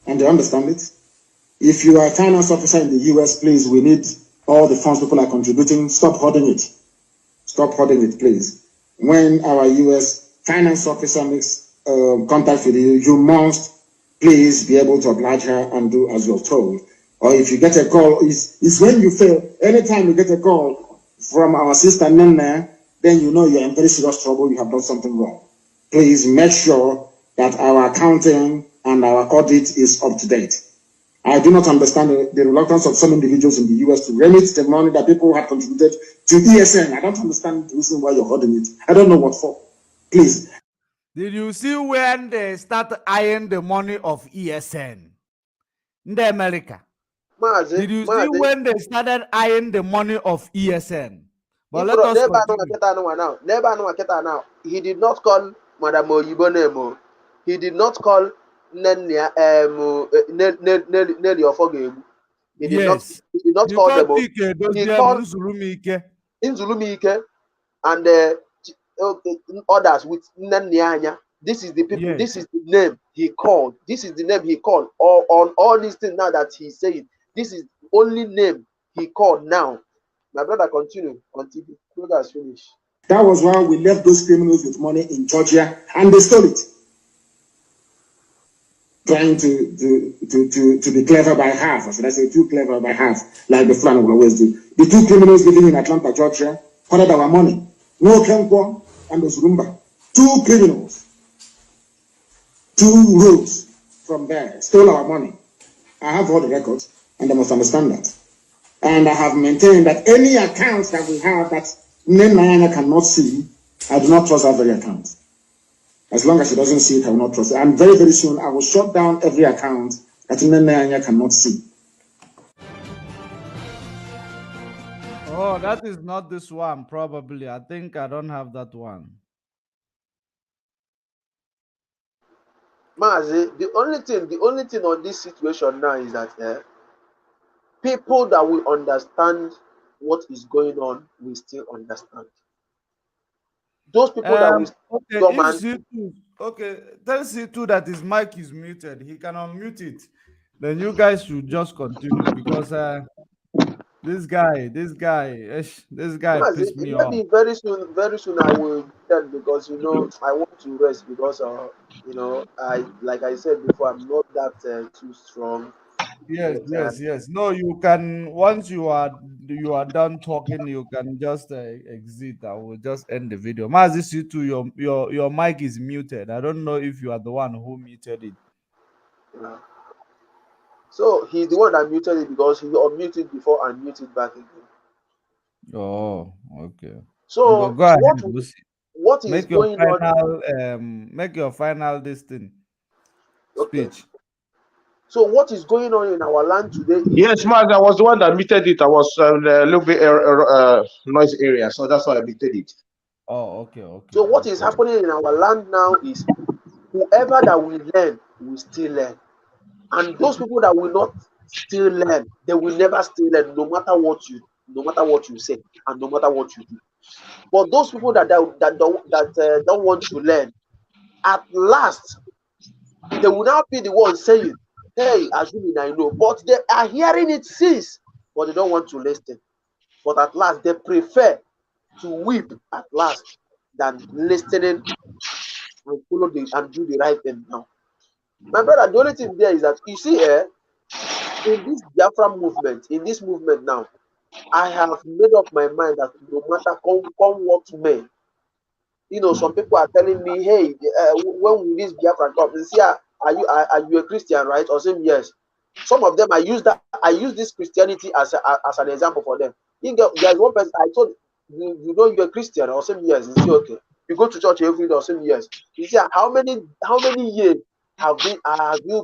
and they understand it. If you are a finance officer in the US, please, we need all the funds people are contributing. Stop hoarding it. Stop hoarding it, please. When our US finance officer makes contact with you, you must please be able to oblige her and do as you're told. Or if you get a call, it's when you fail. Anytime you get a call from our sister Nene, then you know you're in very serious trouble, you have done something wrong. Please make sure that our accounting and our audit is up to date. I do not understand the reluctance of some individuals in the US to remit the money that people have contributed to ESN. I don't understand the reason why you're holding it. I don't know what for. Please. Did you see when they start eyeing the money of ESN in the America? Did you see when they started eyeing the money of ESN? But let us continue. Now. He did not call Madam Oyibonemo. He did not call Nelly Ofogemu. He did not call them. He called Nzulumike and others with Nanyanya. This is the people. Yes. This is the name he called. This is the name he called. On all these things now that he's saying, this is the only name he called now. My brother, continue until the brother is finished. That was why we left those criminals with money in Georgia, and they stole it. Trying to be clever by half, or should I say too clever by half, like the Fulani will always do. The two criminals living in Atlanta, Georgia, hoarded our money. No Kenkwa and Ozurumba. Two criminals. 2 roads from there stole our money. I have all the records, and they must understand that. And I have maintained that any accounts that we have that Nene cannot see, I do not trust that very account. As long as she doesn't see it, I will not trust it. And very, very soon, I will shut down every account that Nene cannot see. Oh, that is not this one, probably. I think I don't have that one. Mazi, the only thing on this situation now is that people that will understand what is going on will still understand. Those people that will tell C2 that his mic is muted. He can unmute it. Then you guys should just continue because this guy pissed me off. Maybe very soon I will tell, because I want to rest, because like I said before, I'm not that too strong. Yes. No, you can, once you are done talking, you can just exit. I will just end the video. Mazis, you too, your mic is muted. I don't know if you are the one who muted it. So he's the one that muted it because he unmuted before and muted back again. Oh, okay. So Go ahead, what Lucy. what is Make your going on? final this thing Okay. speech. So what is going on in our land today is Yes, Mark, I was the one that muted it. I was a little bit noise area, so that's why I muted it. Oh, okay, okay. So what is happening in our land now is whoever that will learn will still learn. And those people that will not still learn, they will never still learn, no matter what you say and no matter what you do. But those people that don't want to learn, at last they will now be the ones saying, "Hey, assuming I know," but they are hearing it since, but they don't want to listen. But at last they prefer to weep at last than listening and follow and do the right thing now. My brother, the only thing there is that you see in this Biafra movement, in this movement now, I have made up my mind that no matter come what may, some people are telling me, "Hey, when will this Biafra come?" And see, are you a Christian, right? Or saying yes. Some of them I use this Christianity as an example for them. There's one person I told you know you're a Christian, or saying yes. You say okay. You go to church every day, or saying yes. You see how many years have you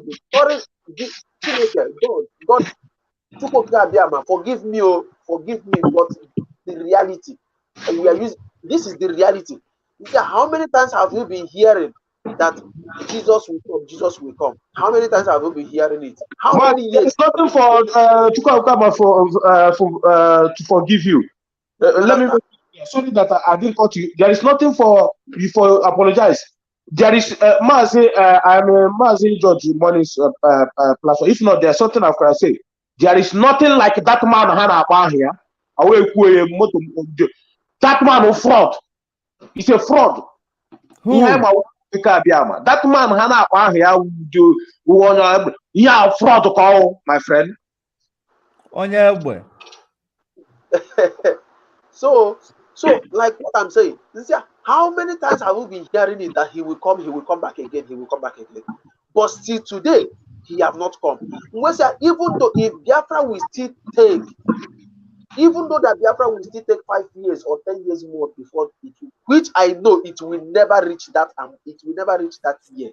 been sorry? God, forgive me, but the reality we are using. This is the reality. You see, how many times have you been hearing that Jesus will come? Jesus will come. How many times have you been hearing it? How Mark, many there years? is nothing for to forgive you. Let me sorry that I didn't cut you. There is nothing for you for apologize. There is Mazi. I'm a Mazi George Money's platform. If not, there's something I can say. There is nothing like that man Hannah about here. That man is fraud. He's a fraud. Who? That man Hannah about here do yeah fraud call my friend. So like what I'm saying, how many times have we been hearing it that he will come back again, but still today he have not come. Even though if Biafra will still take, even though that Biafra will still take 5 years or 10 years more before it will, which I know it will never reach that, year.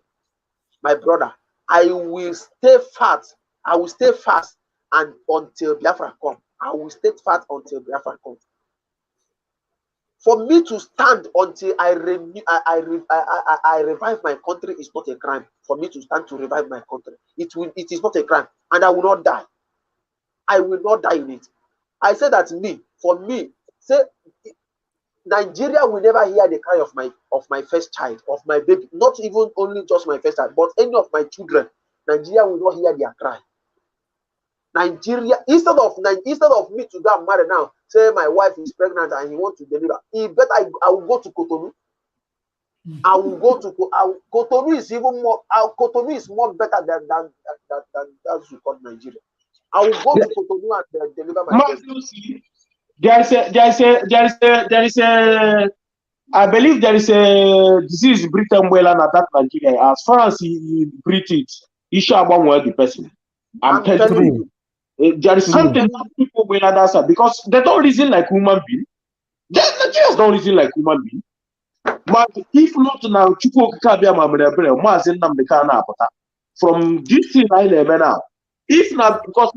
My brother, I will stay fast. I will stay fast and until Biafra come. I will stay fast until Biafra comes. For me to stand until I revive my country is not a crime. For me to stand to revive my country, it is not a crime, and I will not die. I will not die in it. I say that for me, say Nigeria will never hear the cry of my first child, of my baby, not even only just my first child, but any of my children. Nigeria will not hear their cry. Nigeria, instead of me to go and marry now, say my wife is pregnant and he wants to deliver, I will go to Cotonou. I will go to Cotonou is even more. Cotonou is more better than that's called Nigeria. I will go to Cotonou and deliver my baby. There is a I believe there is a disease Britain well and that Nigeria. As far as he breathes it, he shall one the person. I'm telling you. There is something that people will understand because they don't reason like human being. They just don't reason like human being. But if not now, from this thing I never now. If not because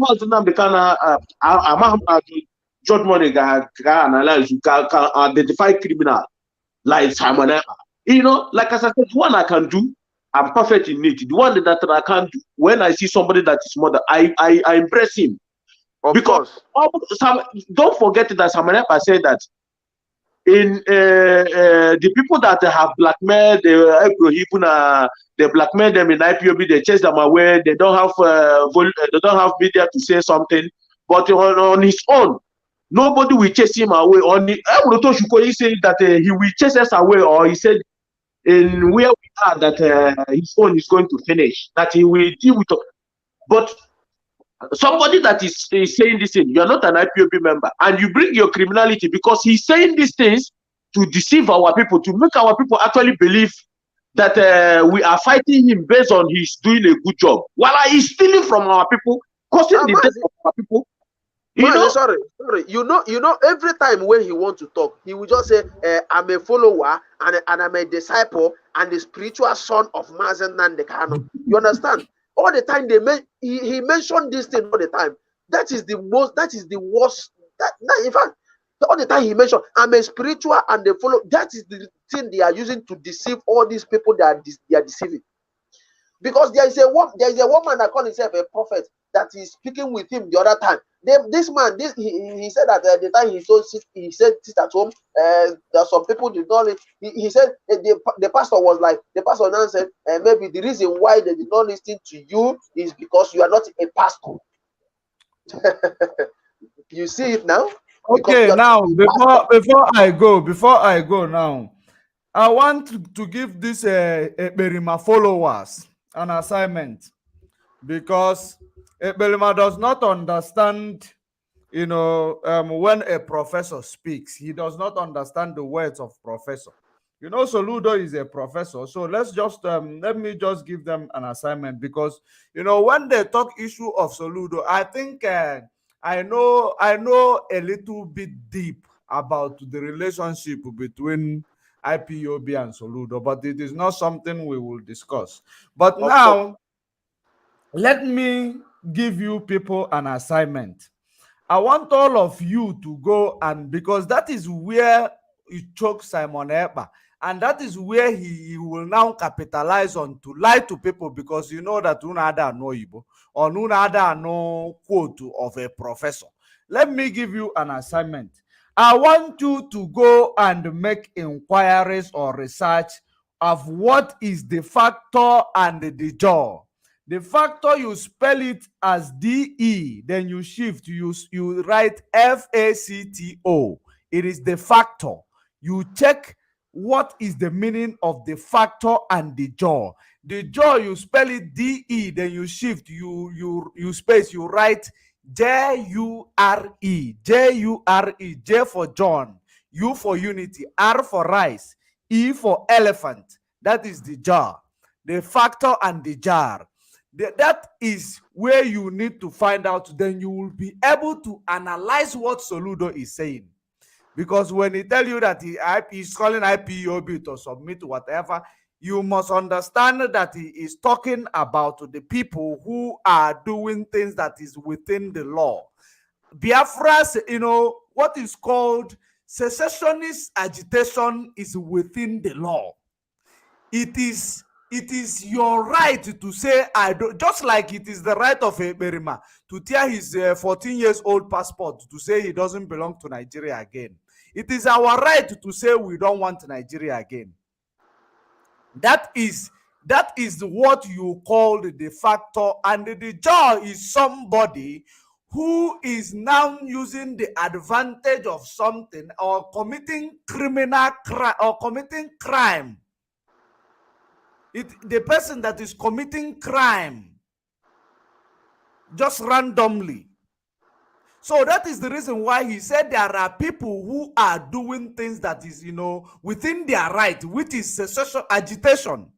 George Money can analyze, you can identify criminal like Simon Eber. Like as I said, one I can do, I'm perfect in it. The one that I can do, when I see somebody that is mother, I impress him. Because don't forget that Simon Eber said that in the people that have blackmailed they blackmail them in IPOB, they chase them away, they don't have media to say something, but on his own, nobody will chase him away. He said that he will chase us away, or he said in where we are that his own is going to finish, that he will deal with. But somebody that is saying this thing, you're not an IPOB member, and you bring your criminality because he's saying these things to deceive our people, to make our people actually believe that we are fighting him based on he's doing a good job, while he's stealing from our people, causing the death of our people. Sorry. You know, every time when he wants to talk, he will just say, I'm a follower and I'm a disciple and the spiritual son of Mazen Nandekano. You understand? All the time he mentioned this thing all the time. That is the worst. In fact, all the time he mentioned, I'm a spiritual and they follow. That is the thing they are using to deceive all these people that they are deceiving. Because there is a woman that calls himself a prophet that is speaking with him the other time. This man, he said that the time he said sit at home, there are some people did not. He said the pastor was like, the pastor now said, maybe the reason why they did not listen to you is because you are not a pastor. You see it now? Okay, now before I go now, I want to give this Berima followers an assignment, because Berima does not understand, when a professor speaks, he does not understand the words of professor. Soludo is a professor, so let me just give them an assignment, because when they talk issue of Soludo, I think I know a little bit deep about the relationship between IPOB and Soludo, but it is not something we will discuss. But now, let me give you people an assignment. I want all of you to go, and because that is where it choked Simon Ekpa, and that is where he will now capitalize on to lie to people, because you know that Unada no Igbo or Unada no quote of a professor. Let me give you an assignment. I want you to go and make inquiries or research of what is the factor and the jaw. The factor, you spell it as DE, then you shift, you write FACTO. It is the factor. You check what is the meaning of the factor and the jaw. The jaw, you spell it DE, then you shift, you space, you write JURE. JURE. J for John, U for unity, R for rice, E for elephant. That is the jar. The factor and the jar. That is where you need to find out. Then you will be able to analyze what Soludo is saying. Because when he tell you that he is calling IPOB to submit to whatever, you must understand that he is talking about the people who are doing things that is within the law. Biafra's, what is called secessionist agitation is within the law. It is your right to say, I don't, just like it is the right of a Berima to tear his 14 years old passport to say he doesn't belong to Nigeria again. It is our right to say we don't want Nigeria again. That is what you call the de facto, and the jaw is somebody who is now using the advantage of something or committing criminal crime or committing crime. The person that is committing crime just randomly. So that is the reason why he said there are people who are doing things that is, within their right, which is secession agitation,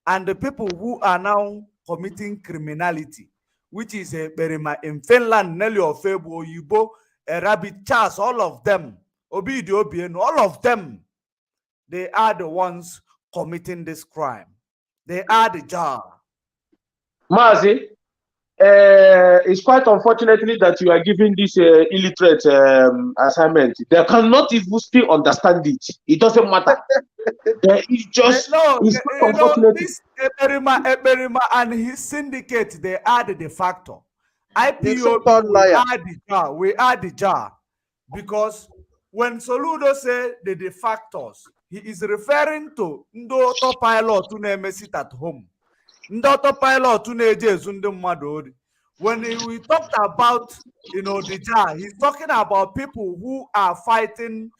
and the people who are now committing criminality, which is in Finland, Nelly Ofebu, Oyibo, Rabbit Charles, all of them, Obidi Obieno, all of them, they are the ones committing this crime. They are the jar. Mazi, it's quite unfortunately that you are giving this illiterate assignment. They cannot even still understand it. It doesn't matter. It's just this Eberima and his syndicate, they are the de facto. IPOB, we are the jar. Because when Soludo said the de factors, he is referring to Ndo Autopilot to name sit at home. Ndo Autopilot to name. When we talked about, the jar, he's talking about people who are fighting,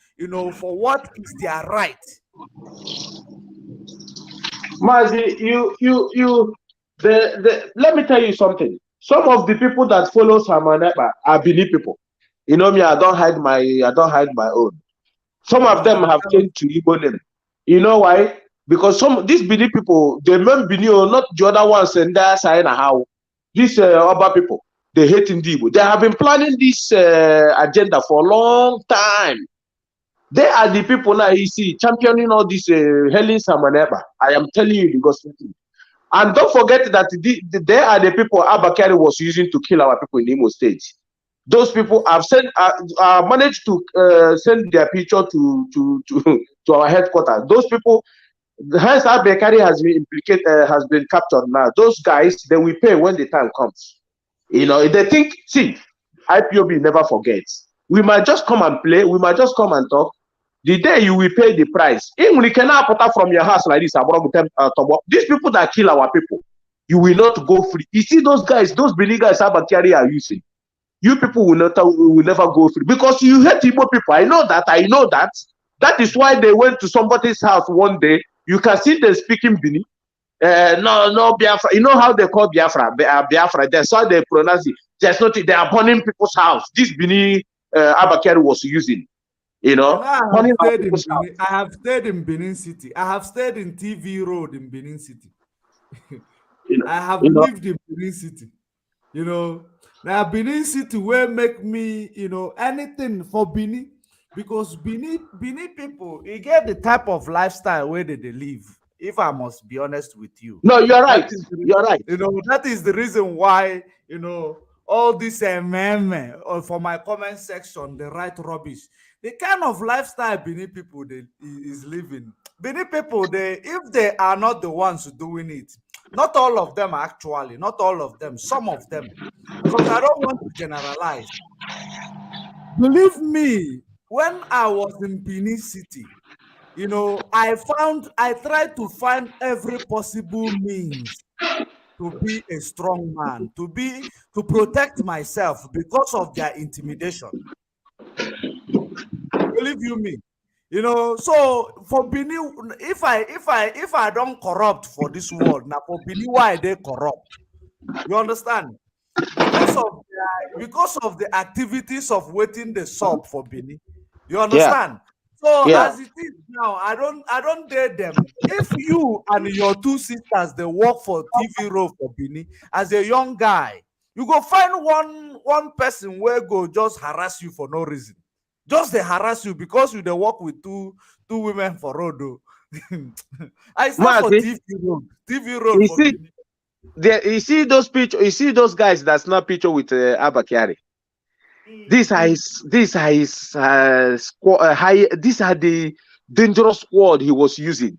for what is their right. Mazi, let me tell you something. Some of the people that follow Simon Ekpa are Benin people. You know me, I don't hide my own. Some of them have changed to Igbo name. You know why? Because some these Bini people, they remember Bini, not the other ones, and that's how these other people, they hate Indigo. They have been planning this agenda for a long time. They are the people now you see championing all this Helen Samaneba. I am telling you the gospel. And don't forget that they are the people Abakari was using to kill our people in Imo State. Those people have managed to send their picture to our headquarters. Those people, hence Abakari has been implicated, has been captured now. Those guys, they will pay when the time comes. You know, they think, see, IPOB never forgets. We might just come and play, we might just come and talk. The day you will pay the price, even when you cannot put out from your house like this, these people that kill our people, you will not go free. You see those guys, those Bini guys Abakari are using. You people will never go free because you hate Igbo people. I know that. That is why they went to somebody's house one day. You can see them speaking Bini. No, Biafra. You know how they call Biafra? Biafra. That's why they pronounce it. There's nothing. They are burning people's house. This Bini Abakari was using. You know, I have stayed in Benin City. I have stayed in TV Road in Benin City. I have lived in Benin City. You know, now Benin City will make me, you know, anything for Benin, because Benin people, you get the type of lifestyle where they live. If I must be honest with you. No, you're right. You're right. You know, that is the reason why, you know, all this or for my comment section, they write rubbish. The kind of lifestyle Benin people is living. Benin people, if they are not the ones doing it, not all of them actually, not all of them, some of them, because I don't want to generalize. Believe me, when I was in Benin City, you know, I tried to find every possible means to be a strong man, to protect myself because of their intimidation. Believe you me, you know. So for Benin, if I don't corrupt for this world, now for Benin, why they corrupt? You understand? Because of the activities of waiting the sub for Benin. You understand? So as it is now, I don't dare them. If you and your two sisters they work for TV Road for Benin as a young guy, you go find one person where go just harass you for no reason. Just they harass you because you they work with two women for road. I stand for TV Road. TV Road for Benin. You see those pictures, you see those guys that snap picture with Abakari. These are the dangerous squad he was using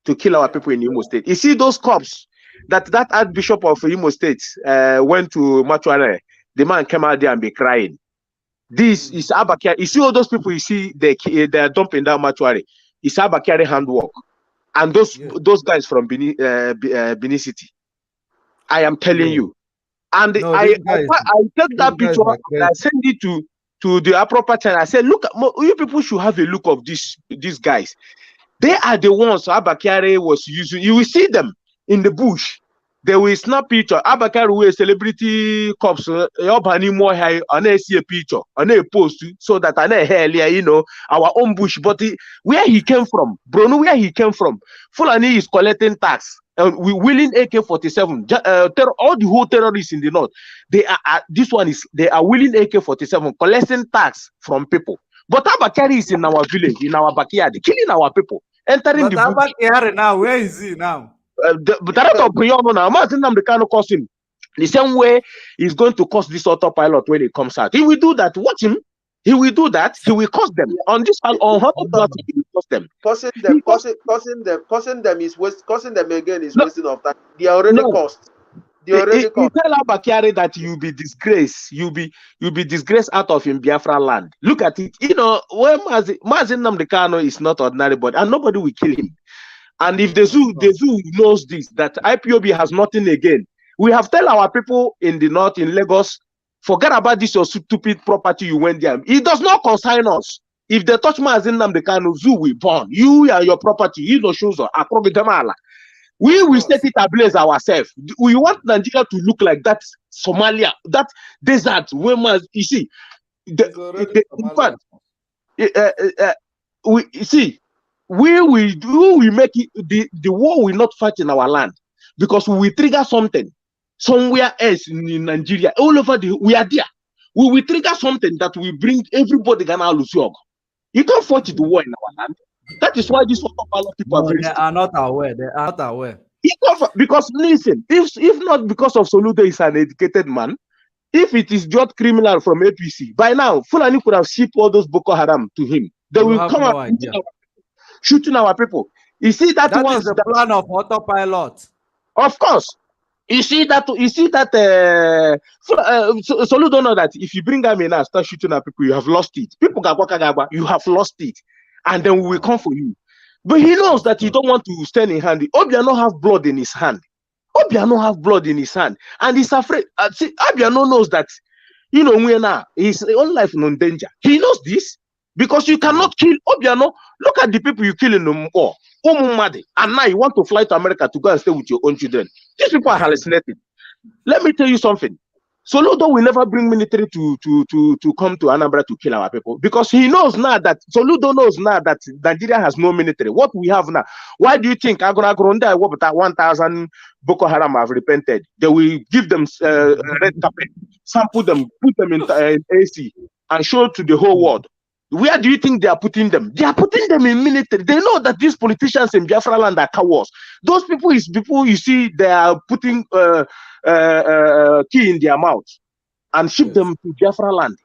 to kill our people in Imo State. You see those cops that Archbishop of Imo State went to Matuare. The man came out there and be crying. This is Abakari. You see all those people you see they're dumping down Matuare. It's Abakari handwork. And those guys from Benin City. I am telling you. And I take that picture and I send it to the appropriate channel. I said, look, you people should have a look of these guys. They are the ones Abakari was using. You will see them in the bush. They will snap picture. Abakari will celebrity cops. I see a picture. I post so that I know, you know, our own bush. But where he came from, Bruno, where he came from, Fulani is collecting tax. We willing AK-47. All the whole terrorists in the north, they are willing AK-47, collecting tax from people. But Abakari is in our village, in our backyard, killing our people, entering the Abakari now, where is he now? The same way he's going to cost this autopilot when it comes out. He will do that. Watch him. He will do that. He will cost them on this autopilot. He will cost them. Costing them again is wasting of time. They are already cost. They already cost. You tell Abakari that you'll be disgraced. You'll be disgraced out of in Biafra land. Look at it. You know, when Mazin Namdekano is not ordinary, and nobody will kill him. And if the zoo knows this, that IPOB has nothing again. We have tell our people in the north, in Lagos, forget about this your stupid property you went there. It does not concern us. If they touch Mazin Namdekano, zoo will burn. You and your property, you know, shows are. We will set it ablaze ourselves. We want Nigeria to look like that Somalia, that desert where you see. In fact, we see. we will make it, the war will not fight in our land, because we will trigger something somewhere else in Nigeria, all over we are there. We will trigger something that will bring everybody Ghana lose. You can't fight the war in our land. That is why these Autopilot people are very they are not aware. They are not aware. Because listen, if not because of Soludo is an educated man, if it is just criminal from APC, by now Fulani could have shipped all those Boko Haram to him. They will come out shooting our people. You see that is the plan of Autopilot. Of course. You see that Solu don't know that if you bring them in and start shooting at people, you have lost it. People you have lost it. And then we will come for you. But he knows that you don't want to stand in hand. Obiano have blood in his hand. Obiano have blood in his hand. And he's afraid. See, Obiano knows that, you know, his own life is in danger. He knows this. Because you cannot kill Obiano. Look at the people you kill in the war. And now you want to fly to America to go and stay with your own children. These people are hallucinating. Let me tell you something. Soludo will never bring military to come to Anambra to kill our people, because he knows now that Soludo knows now that Nigeria has no military. What we have now, why do you think Agona Gronda 1,000 Boko Haram have repented? They will give them red carpet, sample them, put them in AC, and show to the whole world. Where do you think they are putting them? They are putting them in military. They know that these politicians in Biafra land are cowards. Those people is people you see they are putting key in their mouth and ship them to Biafra land.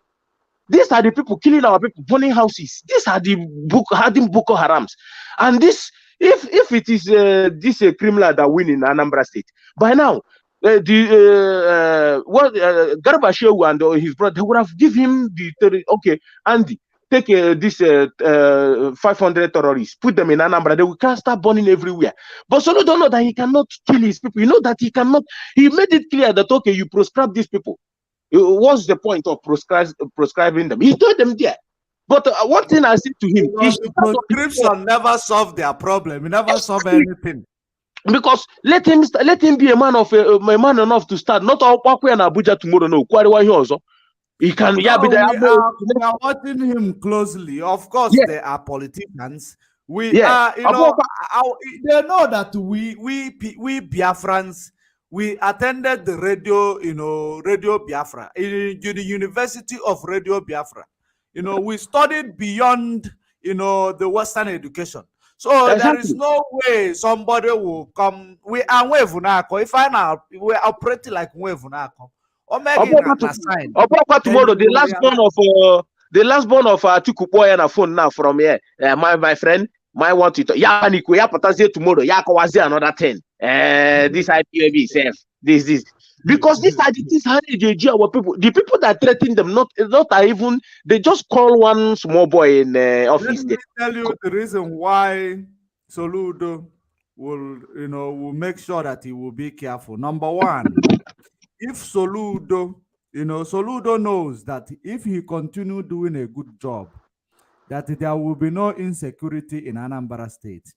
These are the people killing our people, burning houses. These are the Boko Harams. And this, if it is this criminal that win in Anambra State, by now Garba Shehu and his brother, they would have given him the okay, Andy. Take this 500 terrorists, put them in Anambra, they will start burning everywhere. But Solo don't know that he cannot kill his people. You know that he cannot. He made it clear that, okay, you proscribe these people. What's the point of proscribing them? He told them there. But one thing I said to him, proscription never solved their problem. It never solved anything. Because let him be a man enough to start. Not all Pakwe and Abuja tomorrow. No, Kwariwa here also. He can, we are watching him closely. Of course, they are politicians. We are, you know, they know that we Biafrans, we attended the radio, you know, Radio Biafra, in the University of Radio Biafra. You know, we studied beyond, you know, the Western education. So there is no way somebody will come. We are Wevunako. If I now we are operating like Wevunako. Tomorrow, the last born of Atiku boy on a phone now from here. My friend, my want to ya tomorrow. Ya another 10. This IPOB safe. This. Because these are the things how they do our people. The people that threaten them, not even they just call one small boy in office. Let me tell you the reason why Soludo will make sure that he will be careful. Number one. If Soludo knows that if he continue doing a good job, that there will be no insecurity in Anambra State.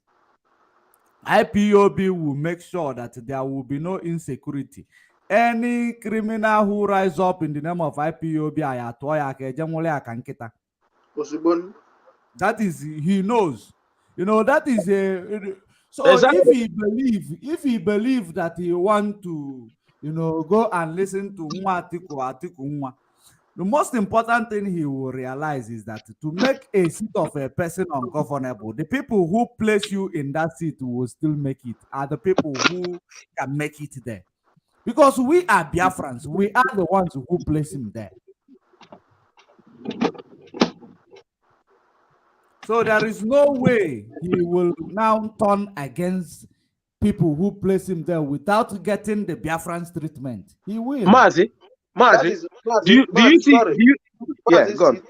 IPOB will make sure that there will be no insecurity. Any criminal who rise up in the name of IPOB, that is, he knows. You know, that is a... So exactly. if he believe that he want to, you know, go and listen to Atiku, the most important thing he will realize is that to make a seat of a person ungovernable, the people who place you in that seat will still make it, are the people who can make it there. Because we are Biafrans, we are the ones who place him there. So there is no way he will now turn against people who place him there without getting the Biafran treatment. He will. Mazi, do you see? Yeah, go on.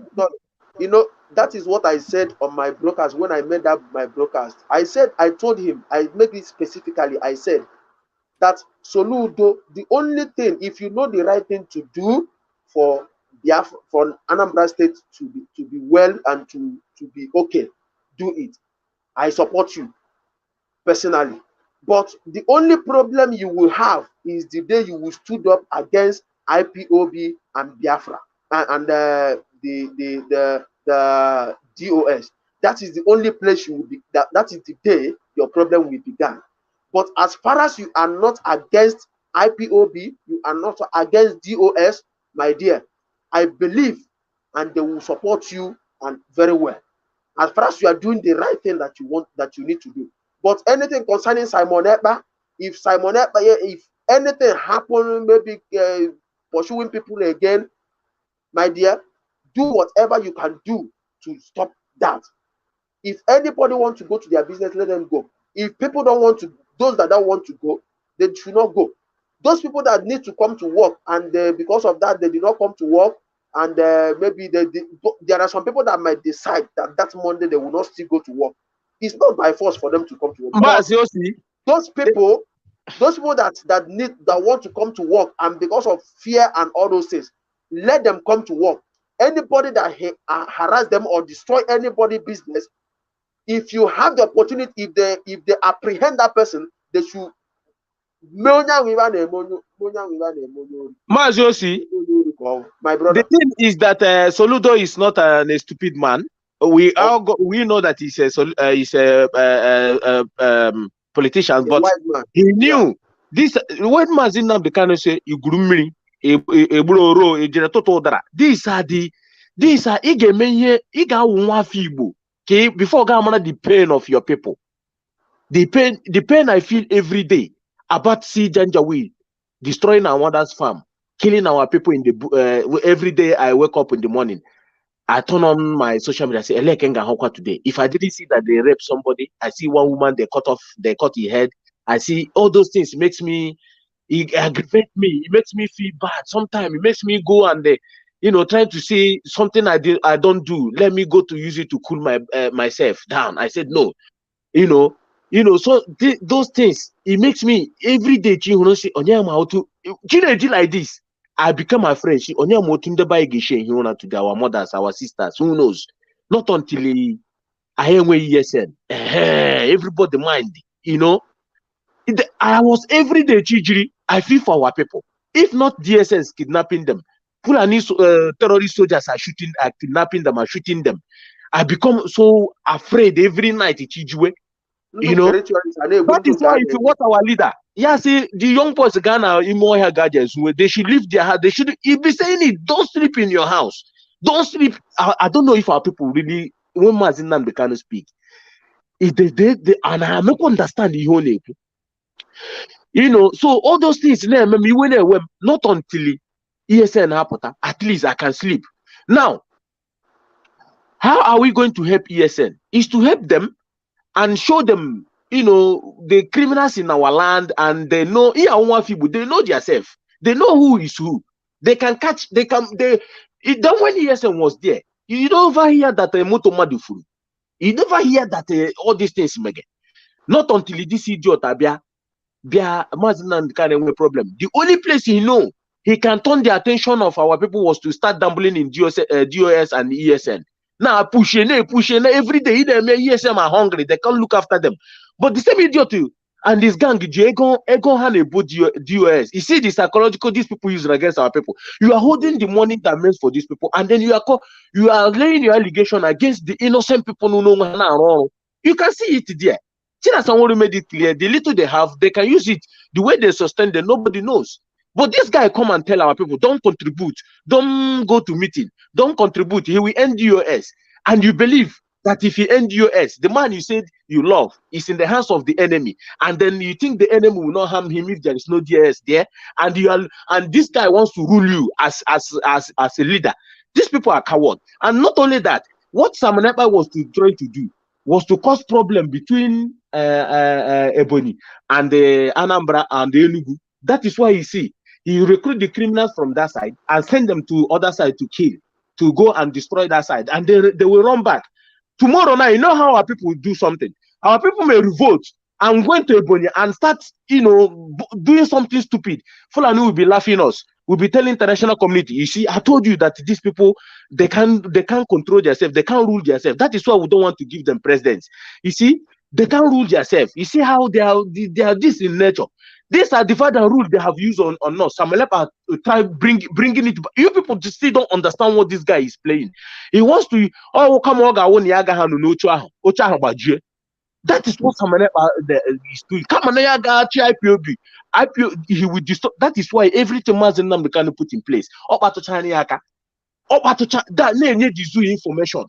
You know, that is what I said on my broadcast when I made up my broadcast. I told him, I made it specifically. I said that Soludo, the only thing, if you know the right thing to do for Anambra State to be well and to be okay, do it. I support you personally. But the only problem you will have is the day you will stood up against IPOB and Biafra and the DOS. that is the only place you will be, that is the day your problem will begin. But as far as you are not against IPOB, you are not against DOS, my dear, I believe and they will support you and very well. As far as you are doing the right thing that you want, that you need to do. But anything concerning Simon Ekpa, if Simon Ekpa, if anything happen, maybe pursuing people again, my dear, do whatever you can do to stop that. If anybody wants to go to their business, let them go. If people don't want to, those that don't want to go, they should not go. Those people that need to come to work and because of that they did not come to work, and maybe there are some people that might decide that Monday they will not still go to work. It's not by force for them to come to work. But those people that want to come to work, and because of fear and all those things, let them come to work. Anybody that harass them or destroy anybody's business, if you have the opportunity, if they apprehend that person, they should. My brother. The thing is that Soludo is not a stupid man. We know that he's a politician, but he knew this. When Mazina Bekano say you grumri these are before the pain of your people. The pain I feel every day about see Janjaweed destroying our mother's farm, killing our people in the every day I wake up in the morning, I turn on my social media, I say Elekenga today. If I didn't see that they raped somebody, I see one woman they cut her head, I see all those things. It aggravates me, it makes me feel bad. Sometimes it makes me go and trying to say something I don't do. Let me go to use it to cool myself down. I said no, so those things, it makes me every day like this. I become my friend. To our mothers, our sisters, who knows? Not until I am ESN. Everybody mind, I was every day I feel for our people. If not DSS kidnapping them, Fulani terrorist soldiers are kidnapping them, are shooting them. I become so afraid every night. That is why if you watch our leader, see the young boys Ghana UMAHI gadgets, they should leave their house. They should be saying it. Don't sleep in your house. Don't sleep. I don't know if our people really, when Mazinam they cannot speak. If they and I don't understand the whole name. So all those things, not until ESN happen, at least I can sleep. Now, how are we going to help ESN? Is to help them and show them, the criminals in our land, and they know, they know themselves. They know who is who. They can catch, when ESN was there, you don't ever hear that Moto Madufuru. You never hear that all these things, not until this idiot, Mazinan can have a problem. The only place he can turn the attention of our people was to start gambling in DOS and ESN. Now pushing every day. ESM are hungry. They can't look after them. But the same idiot and this gang, Egon DOS. You see the psychological these people using against our people. You are holding the money that meant for these people, and then you are laying your allegation against the innocent people who know wrong. You can see it there. Someone made it clear. The little they have, they can use it. The way they sustain them, nobody knows. But this guy come and tell our people, don't contribute, don't go to meeting, don't contribute. He will end DOS. And you believe that if he end DOS, the man you said you love is in the hands of the enemy. And then you think the enemy will not harm him if there is no DOS there. And this guy wants to rule you as a leader. These people are cowards. And not only that, what Simon Ekpa was trying to do was to cause problem between Ebony and the Anambra and the Enugu. That is why he recruit the criminals from that side and send them to other side to kill, to go and destroy that side, and they will run back. Tomorrow night, you know how our people will do something. Our people may revolt and go to Ebony and start, doing something stupid. Fulani will be laughing us. We'll be telling international community, you see, I told you that these people, they can't control themselves, they can't rule themselves. That is why we don't want to give them presidents. You see, they can't rule themselves. You see how they are this in nature. These are divide and rule they have used on us. Samalepa try bringing it. You people just still don't understand what this guy is playing. He wants to. Oh, come on, that is what Samalepa is doing. Come on, IPOB. He will distort. That is why everything Mazenam can put in place. That information.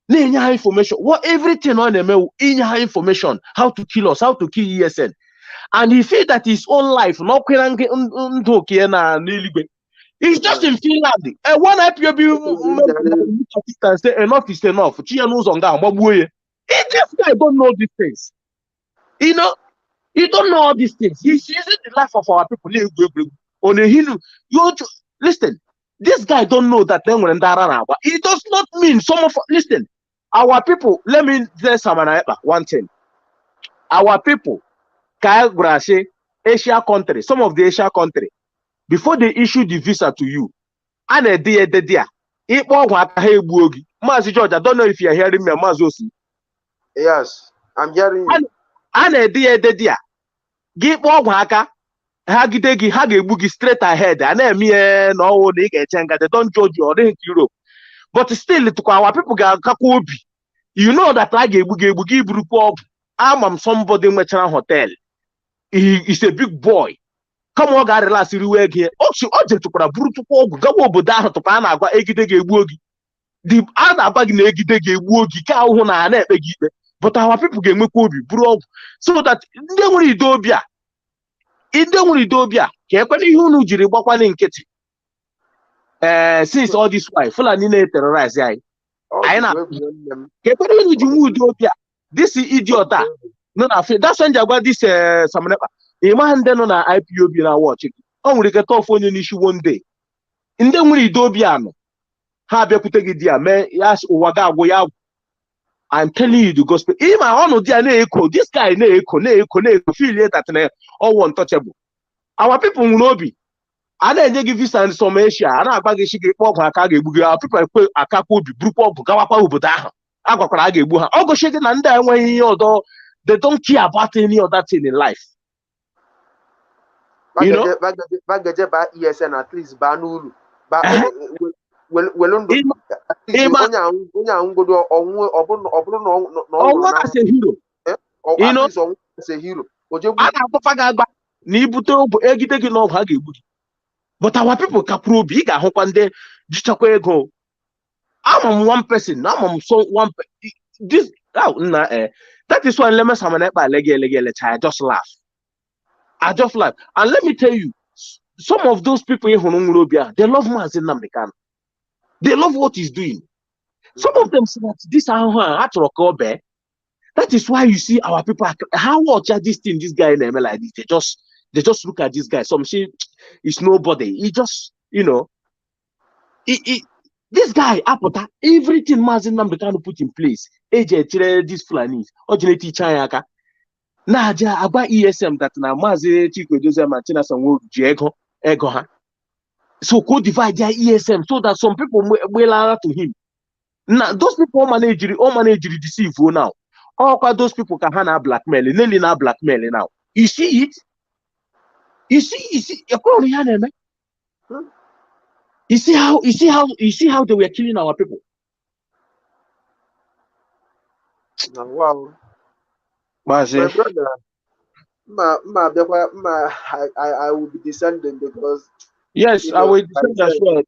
Information. What everything on them information. How to kill us? How to kill ESN? And he feel that his own life, he's just in Finland. And one IPOB and say enough is enough. This guy don't know these things. You know, you don't know all these things. He's using the life of our people. On a hill, listen. This guy don't know that then when it does not mean some of listen. Our people. Let me say one thing. Our people. Asia country, some of the Asia country, before they issue the visa to you, and a dear, Mazi George, I don't know if you're hearing me, Mazosi. Yes, I'm hearing you. And a dear, give one waka, Hagidegi, Hagebugi straight ahead, and then me no they don't judge you or they Europe. But still, to our people get Kakubi. You know that I gave Bugi, I'm somebody in a hotel. He is a big boy. Come on, guy, relax. You work here. Also, object to put a brutal go over down to Pana, Egidege Wogi. The other bag in Egidege Wogi, Kauna, and Egide. But our people get Mukobi, bro. So that they will Dobia. In the Dobia, Kepani Hunu Jiribakwan in Kitty. Since all this while, Fulani terrorize. I know. Kepani Dobia. This is idiot. No, that's when you got this some man then on an IPOB now watching. Only get off on an issue one day. In the way Dobiano, have you could take it there, man? Yes, Waga way out. I'm telling you the gospel. In my honor, this guy feel that all untouchable. Our people will not be. And then they give you some Asia. And I bag she get pop her cargo. People put a couple be group up, Gawapa over there. I got Buha. I'll go shaking and then when you they don't care about any other thing in life. You know? ESN at least Banulu. But as a hero. You know, as a hero. But our people capro big one day. I'm one person. I'm so one. This that is why let me I just laugh. I just laugh. And let me tell you, some of those people in Honolulu, they love Mazin Namdekan. They love what he's doing. Some of them say that this that is why you see our people how watch this thing, this guy in like this. They just look at this guy. Some say it's nobody. He just, you know, this guy, Apota, everything Mazin Namdekan put in place. AJ, this Fulanis, Ojineti Chayaka. Naja, about ESM that now Mazi Chico Joseph Martinez and Wood Jego, Ego. So go divide their ESM so that some people will allow to him. Now, those people manage deceive you now. All those people can have blackmail, Nelly now blackmail now. You see it? You see, you see how they were killing our people. Wow. My brother, I will be descending because yes, I will descend as well.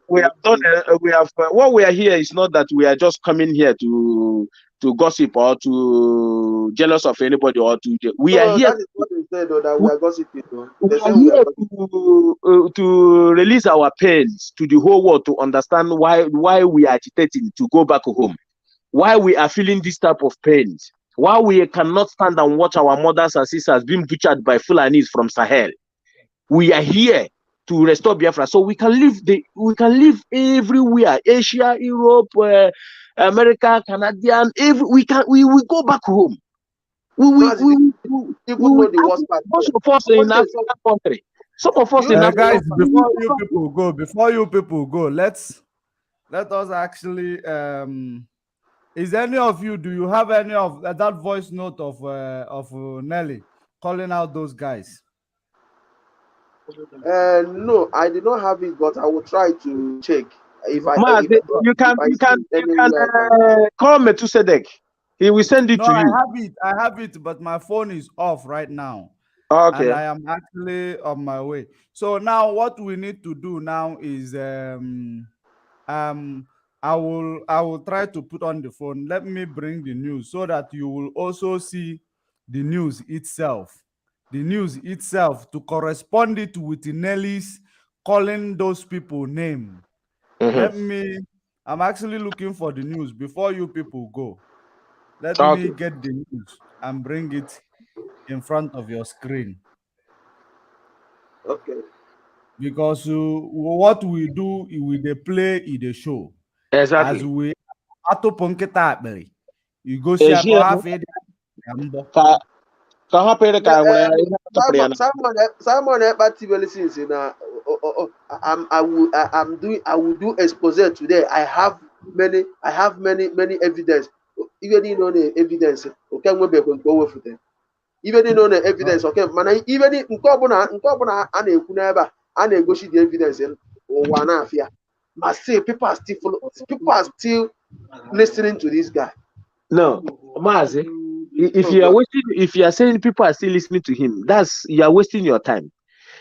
We have done. What we are here is not that we are just coming here to gossip or to jealous of anybody or to. We are here. That is what they said, though, that we are gossiping. We are here to release our pains to the whole world to understand why we are agitating to go back home. Why we are feeling this type of pains, why we cannot stand and watch our mothers and sisters being butchered by Fulanis from Sahel. We are here to restore Biafra, so we can live everywhere, Asia, Europe, America, Canadian. We will go back home. Most of us in African country. Some of us in Africa. Guys, before you people go, let us actually Is any of you, do you have any of that voice note of Nelly calling out those guys? No, I did not have it, but I will try to check if I Mazi, you can call Metusedek. He will send it No, to I you. have it, but my phone is off right now. Okay. And I am actually on my way. So now what we need to do now is I will try to put on the phone. Let me bring the news so that you will also see the news itself. The news itself to correspond it with Nelly's calling those people name. I'm actually looking for the news before you people go. Let me get the news and bring it in front of your screen. Okay. Because what we do, we they play in the show. Exactly. As we Autopilots, you go see half it. Simon since I will do expose today. I have many evidence. Even you know the evidence. Okay, we be going to go with them. Even you know the evidence. Okay, man. Even nkobuna a na-ekwu n'ebe a na-egosi the evidence ụwa na-afịa. But still, people are still listening to this guy. No, Mazi, if you are saying people are still listening to him, you are wasting your time.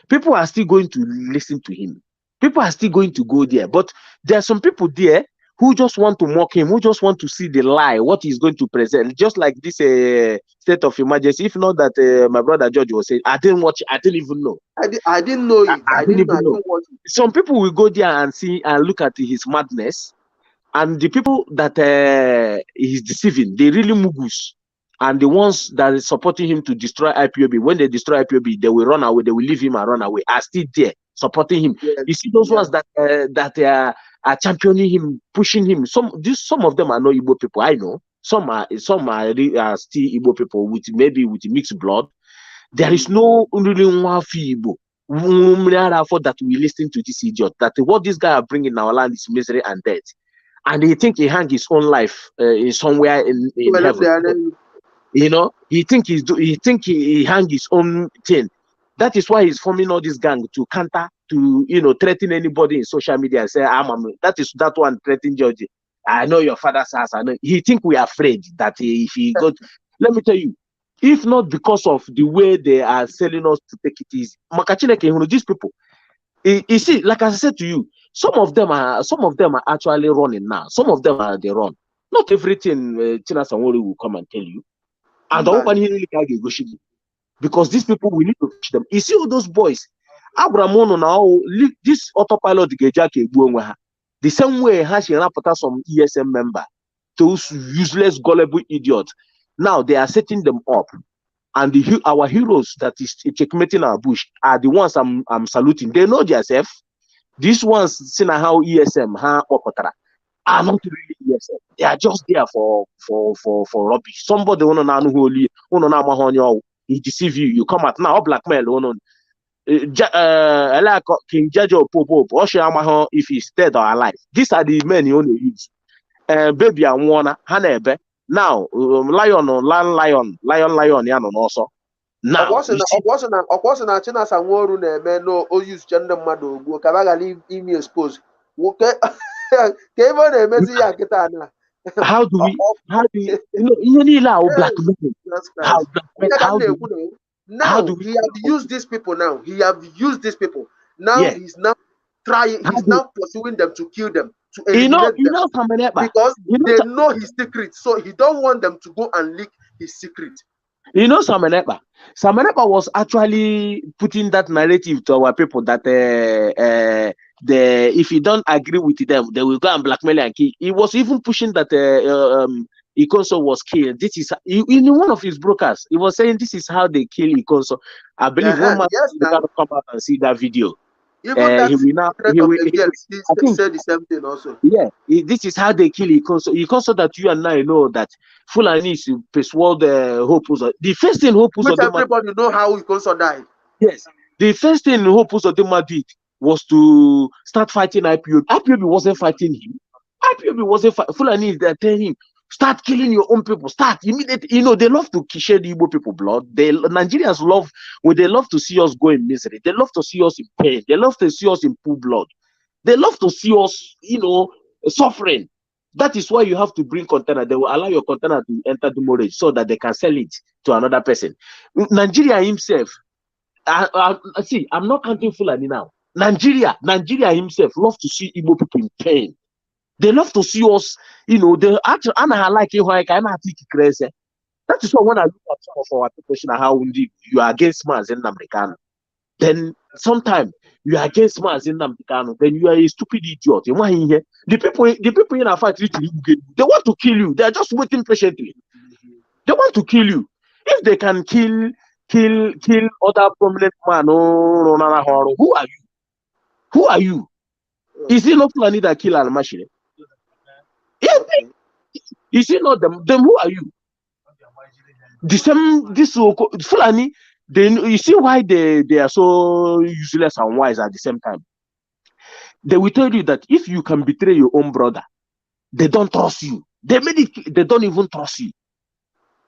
People are still going to listen to him. People are still going to go there. But there are some people there who just want to mock him, who just want to see the lie, what he's going to present. Just like this state of emergency. If not that my brother George was saying, I didn't watch it, I didn't even know. I didn't know it. I didn't know. Some people will go there and see and look at his madness. And the people that he's deceiving, they really mugus. And the ones that is supporting him to destroy IPOB, when they destroy IPOB, they will run away. They will leave him and run away. Are still there supporting him. Yes. You see those ones that are championing him, pushing him. Some of them are not Igbo people. I know some are still Igbo people with mixed blood. There is no really one Igbo that we listen to this idiot. That what this guy are bringing in our land is misery and death. And he think he hang his own life in somewhere in heaven. You know, he think he hang his own thing. That is why he's forming all this gang to counter, to threaten anybody in social media and say, that one threatening Georgie. I know your father's house. I know. He think we are afraid that if he got. Let me tell you, if not because of the way they are selling us to take it easy, these people. You see, like I said to you, some of them are actually running now. Some of them they run. Not everything Tina Sanwori will come and tell you. And because these people, we need to teach them. You see all those boys. Abramono now, this autopilot the same way has some ESM member, those useless gullible idiots. Now they are setting them up. And our heroes that is checkmating our bush are the ones I'm saluting. They know themselves. These ones, seeing how ESM, are not really ESM. They are just there for rubbish. Somebody he deceive you. You come out now, blackmail. King Jajo Popo, if he's dead or alive. These are the men you only use. Baby, I wanna Hanebe. Now, lion, also. Now, na China Sanworu na-eme no o use gender mmadụ ogbuo ka ba gali imi expose. Ka ebe ọ na-emezi ya kịta na. How do you know blackmail? Now he have used these people now. Now he's now trying, he's now pursuing them to kill them, to eliminate them. Because they know his secret, so he don't want them to go and leak his secret. You know, Samenepa was actually putting that narrative to our people that if you don't agree with them, they will go and blackmail and kill. He was even pushing that Ikonso was killed. This is in one of his brokers. He was saying this is how they kill Ikonso. I believe one man to come out and see that video. Even he said the same thing also. Yeah, this is how they kill Ikonso. Ikonso that you and I know that Fulani is persuade Hope. The first thing Hope everybody know how Ikonso died. Yes, the first thing Hope Uzodinma did was to start fighting IPOB. IPOB wasn't fighting him. IPOB wasn't Fulani is there telling him, Start killing your own people. Start immediately. You know, they love to shed Igbo people blood. Nigerians love, when they love to see us go in misery. They love to see us in pain. They love to see us in poor blood. They love to see us, you know, suffering. That is why you have to bring container. They will allow your container to enter the mortgage so that they can sell it to another person. Nigeria himself, see, I'm not counting Fulani now. Nigeria himself love to see Igbo people in pain. They love to see us, you know, they actually, that is why when I look at some of our people, how you are against Mazen Namdekano, then sometimes you are against Mazen Namdekano, then you are a stupid idiot. The people in our fight, they want to kill you. They are just waiting patiently. They want to kill you. If they can kill other prominent man, who are you? Who are you? Is it not Fulani that kill Al-Mashire? Is it not them? Then who are you? The same, this Fulani, you see why they are so useless and wise at the same time. They will tell you that if you can betray your own brother, they don't trust you. They don't even trust you.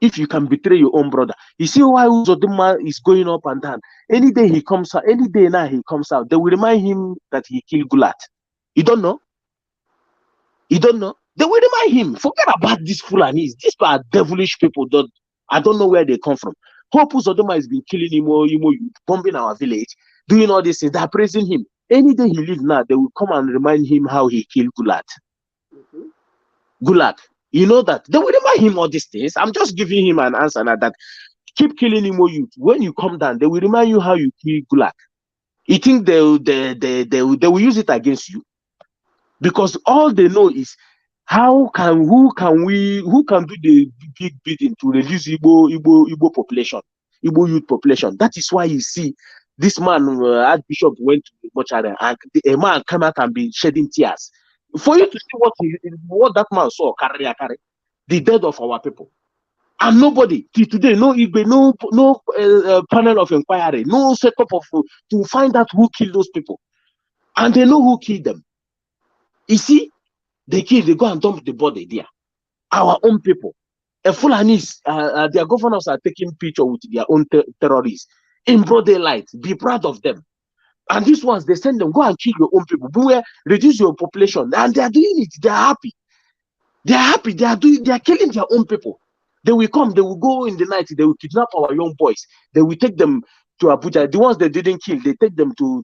If you can betray your own brother, you see why Uzodinma is going up and down. Any day he comes out, any day now he comes out, they will remind him that he killed Gulat. You don't know? You don't know? They will remind him. Forget about these Fulanis. These are devilish people. I don't know where they come from. Hope Uzodinma has been killing Imo youth, bombing our village, doing all this things. They're praising him. Any day he leaves now, they will come and remind him how he killed Gulat. Gulat. You know that they will remind him all these things. I'm just giving him an answer now that keep killing Imo youth. When you come down, they will remind you how you kill Gulat. You think they will use it against you? Because all they know is who can do the big bidding to reduce Igbo population, Igbo youth population. That is why you see this man, Archbishop, went to the mortuary and a man came out and been shedding tears. For you to see what that man saw, carry the death of our people. And nobody, till today, no panel of inquiry, no setup to find out who killed those people. And they know who killed them. You see, they go and dump the body there. Our own people. Fulanis, their governors are taking picture with their own terrorists in broad daylight. Be proud of them. And these ones, they send them, go and kill your own people. Reduce your population. And they are doing it. They are happy. They are happy. They are killing their own people. They will come, they will go in the night, they will kidnap our young boys. They will take them to Abuja. The ones they didn't kill, they take them to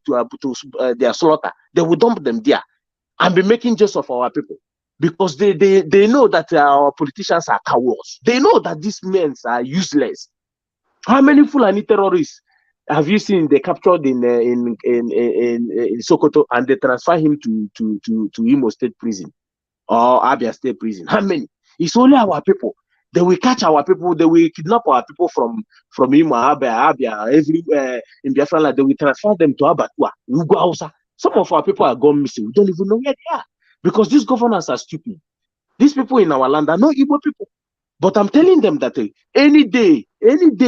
their slaughter. They will dump them there and be making jest of our people. Because they know that our politicians are cowards. They know that these men are useless. How many Fulani terrorists have you seen they captured in Sokoto and they transfer him to Imo State Prison or Abia State Prison? How many? It's only our people. They will catch our people. They will kidnap our people from Imo, Abia, everywhere in Biafra land. They will transfer them to Abatua, Ugwausa. Some of our people are gone missing. We don't even know where they are because these governors are stupid. These people in our land are not Igbo people. But I'm telling them that any day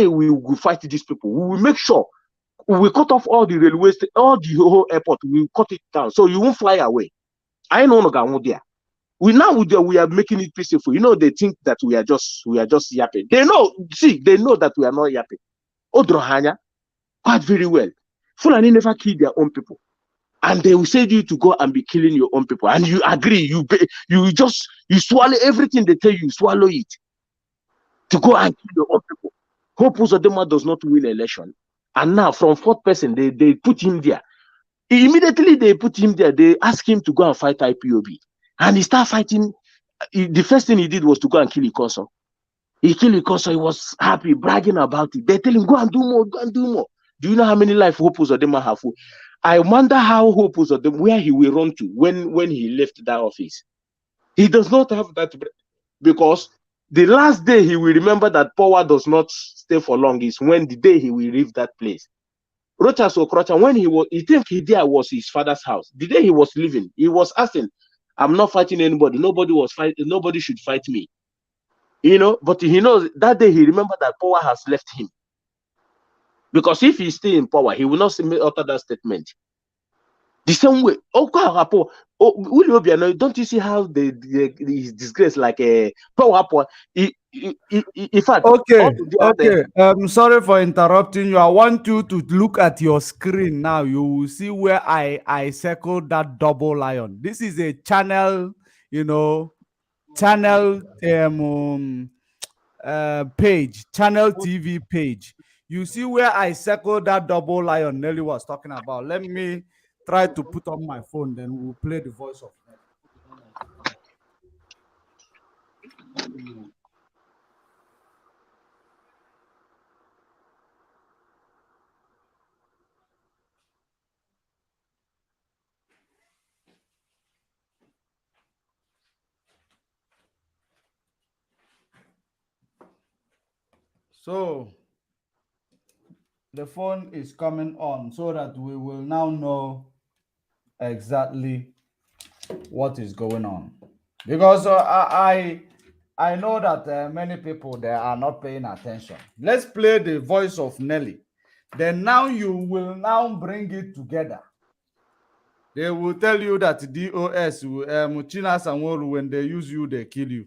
we will fight these people. We will make sure we will cut off all the railways, all the whole airport. We will cut it down so you won't fly away. I know no there. We are making it peaceful. You know, they think that we are just yapping. They know that we are not yapping. Odrohanya, quite very well. Fulani never kill their own people. And they will say to you to go and be killing your own people. And you agree, you swallow everything they tell you, swallow it. To go and kill your own people. Hope Uzodinma does not win election. And now from fourth person, they put him there. Immediately they put him there, they ask him to go and fight IPOB. And he started fighting. The first thing he did was to go and kill Ikoso. He killed Ikoso, he was happy, bragging about it. They tell him, go and do more, go and do more. Do you know how many life Hope Uzodinma have? I wonder how Hope Uzodinma, where he will run to when he left that office. He does not have that, because the last day he will remember that power does not stay for long is when the day he will leave that place. Rochas Okrocha, when he think there was his father's house. The day he was leaving, he was asking, I'm not fighting anybody. Nobody should fight me. You know, but he knows that day he remembered that power has left him. Because if he stay in power, he will not utter that statement. The same way. Don't you see how the disgrace like a power point? In fact, Okay, all of you out there. sorry for interrupting you. I want you to look at your screen now. You will see where I circled that double lion. This is a channel, channel page, channel TV page. You see where I circled that double lion Nelly was talking about. Let me try to put on my phone, then we'll play the voice of Nelly. So the phone is coming on so that we will now know exactly what is going on, because I know that many people there are not paying attention. Let's play the voice of Nelly, then now you will now bring it together. They will tell you that DOS Mechine Sanwo-Olu, when they use you, they kill you,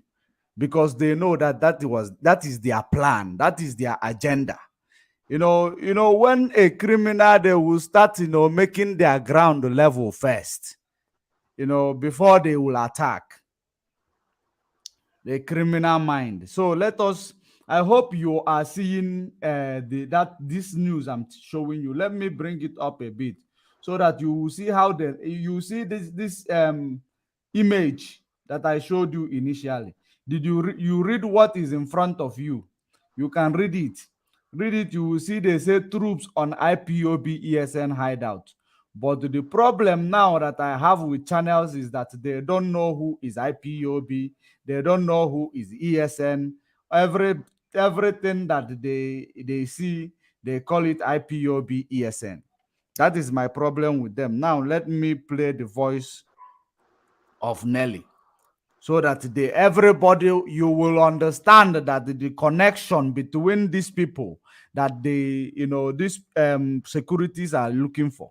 because they know that is their plan, that is their agenda. When a criminal, they will start making their ground level first, before they will attack the criminal mind. So I hope you are seeing this news I'm showing you. Let me bring it up a bit so that you will see how you see this image that I showed you initially. Did you read what is in front of you? You can read it. Read it. You will see they say troops on IPOB ESN hideout. But the problem now that I have with channels is that they don't know who is IPOB. They don't know who is ESN. Everything that they see, they call it IPOB ESN. That is my problem with them. Now, let me play the voice of Nelly so that everybody, you will understand that the connection between these people that these securities are looking for.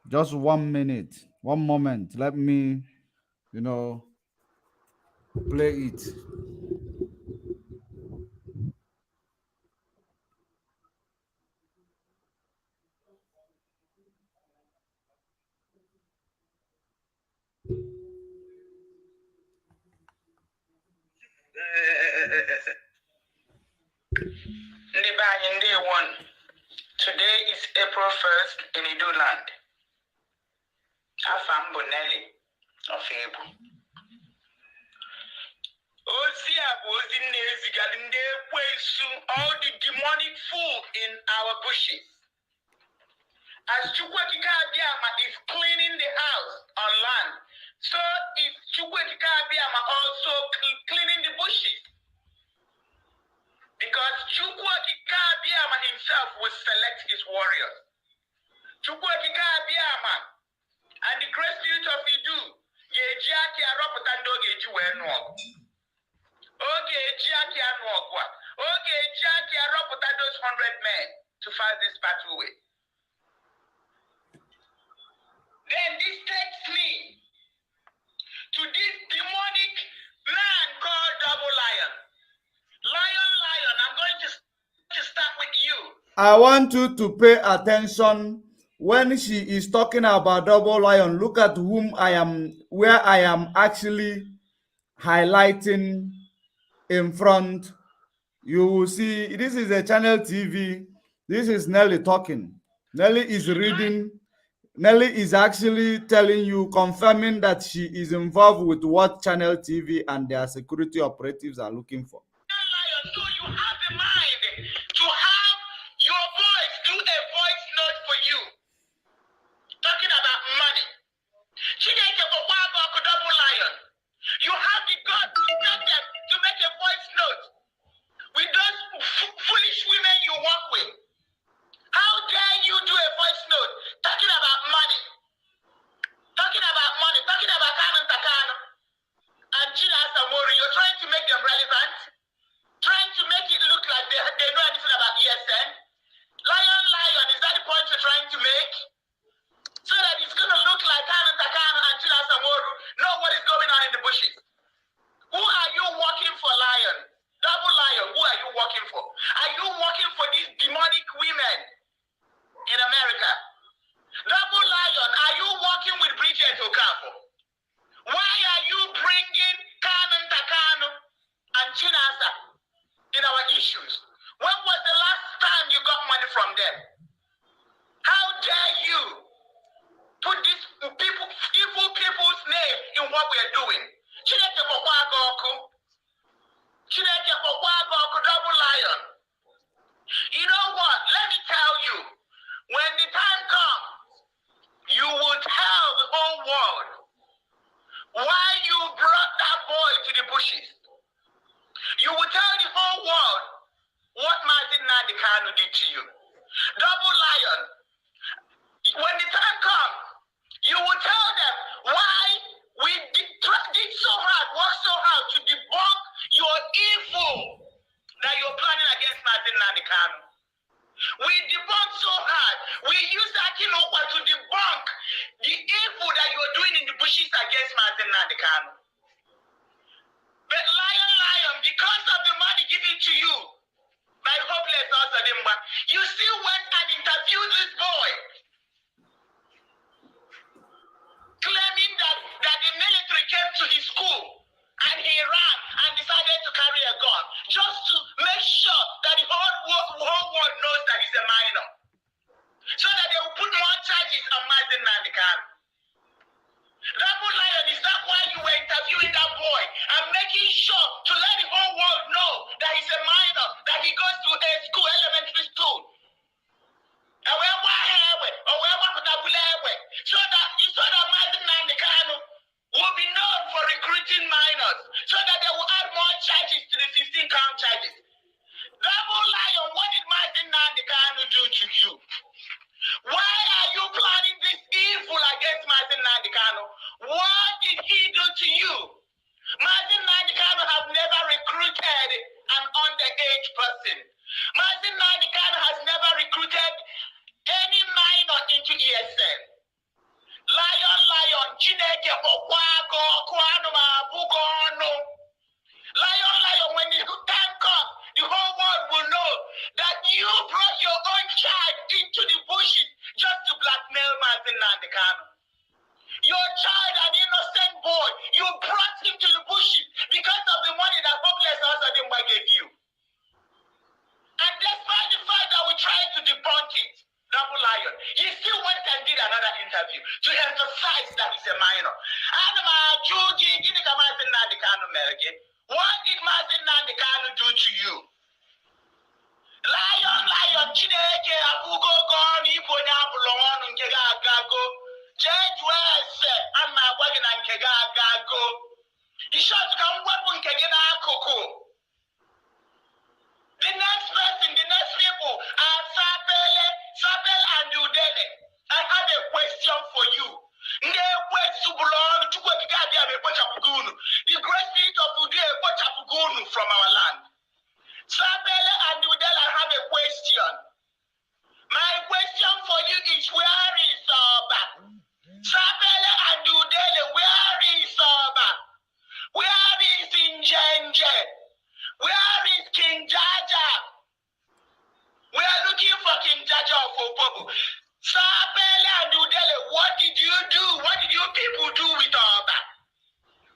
Just 1 minute, one moment. Let me, play it. Today is April 1st in Iduu land. Afam Bonelli of Ibu. All the demonic fool in our bushes. As Chukwuekike is cleaning the house on land, so is Chukwuekike also cleaning the bushes. Because Chukwuekike himself will select his warriors. Chukwuekike and the great spirit of Iduu, Yejiaki Aropotando Yejiwenuo. Okay, Jiaki Anuokwa. Okay, Jiaki Aropotando those 100 men to fight this battle with. Then this takes me to this demonic man called Double Lion. Lion, I'm going to start with you. I want you to pay attention when she is talking about Double Lion. Look at where I am actually highlighting in front. You will see this is a channel TV. This is Nelly talking. Nelly is reading. Nelly is actually telling you, confirming that she is involved with what channel TV and their security operatives are looking for. So you have the mind to have your voice do a voice note for you. Talking about money. Double Lion. You have the guts to tell them to make a voice note with those foolish women you work with. How dare you do a voice note talking about money? Talking about money, talking about Kanan Takano and China Samori. You're trying to make them relevant, trying to make it look like they what we are doing. Double lion. You know what? Let me tell you. When the time comes, you will tell the whole world why you brought that boy to the bushes. You will tell the whole world what Martin Nandekano did to you. Double lion. When the time comes, you will tell them why we did so hard, worked so hard to debunk your evil that you're planning against Martin Nandekano. We debunked so hard. We used Akinokwa to debunk the evil that you're doing in the bushes against Martin Nandekano. But lion, because of the money given to you by Hopeless Osadimba, you still went and interviewed this boy, claiming that the military came to his school and he ran and decided to carry a gun just to make sure that the whole world knows that he's a minor, so that they will put more charges on Martin Nandekano. Double lion, is that why you were interviewing that boy and making sure to let the whole world know that he's a minor, that he goes to a school, elementary school? So that Martin Nandekano will be known for recruiting minors, so that they will add more charges to the 15 count charges. Double lion, what did Martin Nandekano do to you? Why are you planning this evil against Martin Nandekano? What did he do to you? Martin Nandekano has never recruited an underage person. Martin Nandekano has never recruited any minor into ESN. Lion, Chineke Okwago, Kwano Mabugono. Lion, when the time comes, the whole world will know that you brought your own child into the bushes just to blackmail Martin Nandekano. Your child, an innocent boy, you brought him to the bushes because of the money that Hopeless Osadimba gave you. And despite the fact that we tried to debunk it, Double lion, he still went and did another interview to emphasize that he's a minor. And what did Martin Nandekano do to you? Lion, Chineke, Abugo, Gon, Iponya, Bulon, Nkega, Gago, Judge West, and my wagon and Kega, Gago. He shot to come weapon Kegena Coco. The next person, the next people are Sapele and Udele. I have a question for you. The great spirit of Udele from our land. Sapele and Udele, I have a question. My question for you is, where is Oba? Sapele and Udele, where is Oba? Where is Injenje? Where is King Jaja? We are looking for King Jaja of Opobo. Sapele and Udele, what did you do? What did you people do with Oba?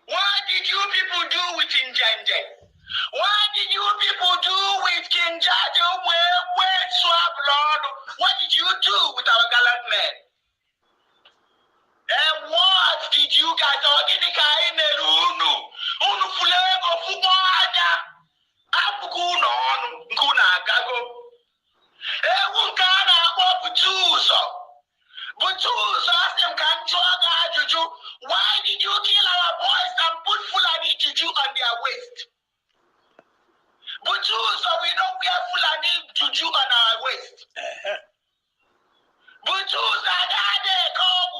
What did you people do with Injenje? What did you people do with King Jaja? What did you do with our gallant men? And what did you guys why did you kill our boys and put Fulani juju on their waist? Butuzo, we don't wear Fulani juju on our waist. Butuzo,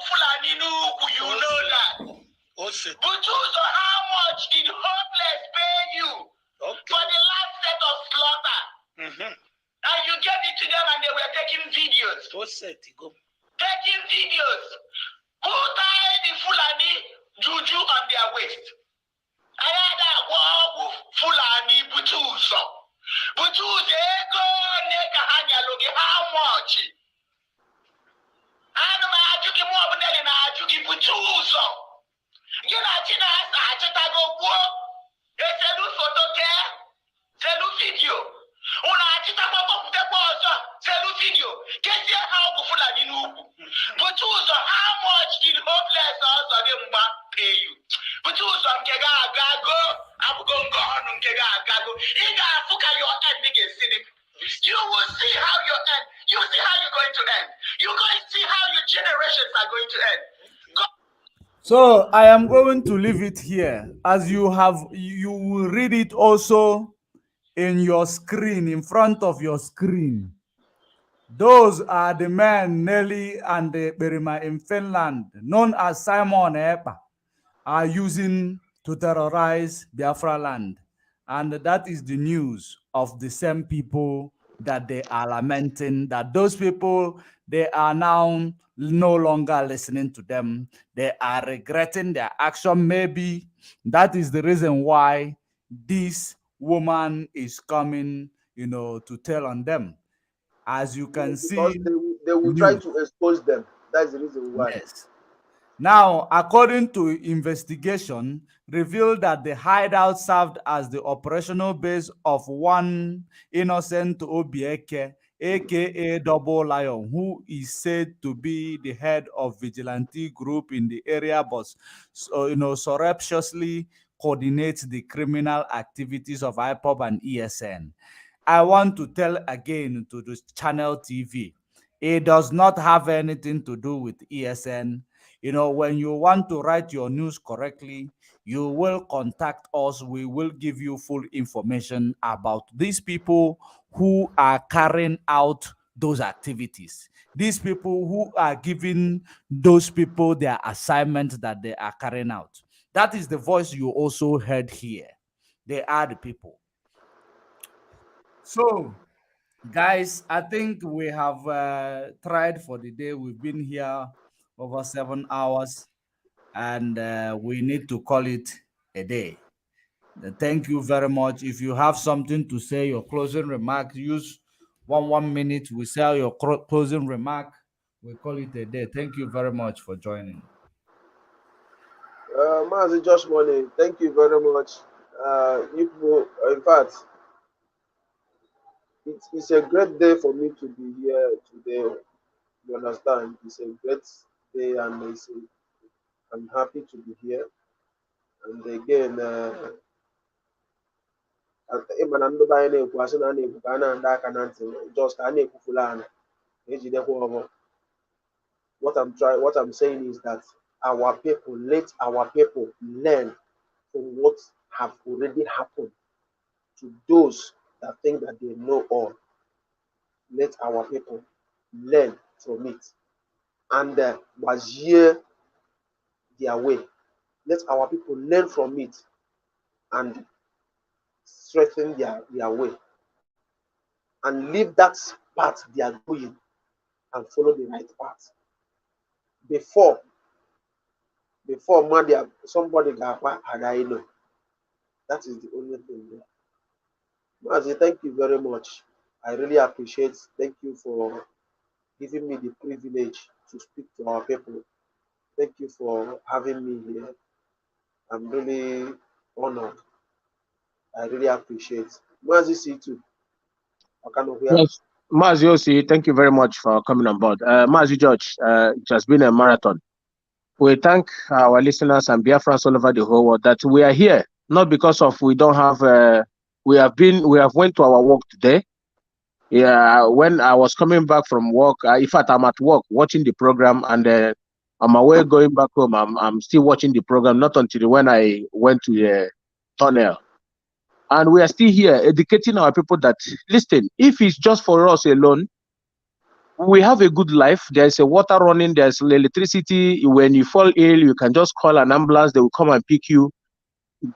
Fulani, you know that. Butuzo, how much did Hopeless pay you for the last set of slaughter? And you gave it to them and they were taking videos. Taking videos. Who tied the Fulani juju on their waist? I had a war Fulani Butuzo. Butuzo, go neka hanya loge, how much? And my ajuki more than an ajuki Butuzo. You know, China has a chatago war. A selu photo care, selu video. Una chitago of the boss, selu video. Get your how Fulani Nubu. Butuzo, how much did Hopeless also pay you? So I am going to leave it here. As you will read it also in your screen, in front of your screen. Those are the men, Nelly and Berima in Finland, known as Simon Epa, are using to terrorize Biafra land. And that is the news of the same people that they are lamenting, that those people, they are now no longer listening to them. They are regretting their action. Maybe that is the reason why this woman is coming, to tell on them. As you can Because see, they will try to expose them. That's the reason why. yes. Now, according to investigation, revealed that the hideout served as the operational base of one innocent Obieke, aka Double Lion, who is said to be the head of vigilante group in the area, but surreptitiously coordinates the criminal activities of IPOB and ESN. I want to tell again to the channel TV, it does not have anything to do with ESN. When you want to write your news correctly, you will contact us. We will give you full information about these people who are carrying out those activities. These people who are giving those people their assignments that they are carrying out. That is the voice you also heard here. They are the people. So, guys, I think we have tried for the day. We've been here over 7 hours, and we need to call it a day. Thank you very much. If you have something to say, your closing remark, use 1 minute. We say your closing remark. We call it a day. Thank you very much for joining. Mazi Josh Money, thank you very much. You people, in fact, it's a great day for me to be here today. You understand? It's a great day, and I'm happy to be here. And again, ịma na ndị be anyị na-ekwu asị na a na-ekwu ka a na-ada aka na ntị just ka a na-ekwufula ana ejidekwa ọbọ. What I'm saying is that let our people learn from what have already happened to those that think that they know all. Let our people learn from it and wazie their way. Let our people learn from it and strengthen their way and leave that path they are going and follow the right path. Before somebody got know. That is the only thing there. Mazi, thank you very much. I really appreciate. Thank you for giving me the privilege to speak to our people. Thank you for having me here. I'm really honored. I really appreciate. Mazi, see you too. Yes, Mazi Osi, thank you very much for coming on board. Mazi George, it has been a marathon. We thank our listeners and Biafrans all over the whole world that we are here, not because of we don't have, we have went to our work today. Yeah, when I was coming back from work, in fact, I'm at work watching the program, and on my way going back home, I'm still watching the program, not until when I went to the tunnel. And we are still here educating our people that, listen, if it's just for us alone, we have a good life. There's a water running, there's electricity. When you fall ill, you can just call an ambulance, they will come and pick you,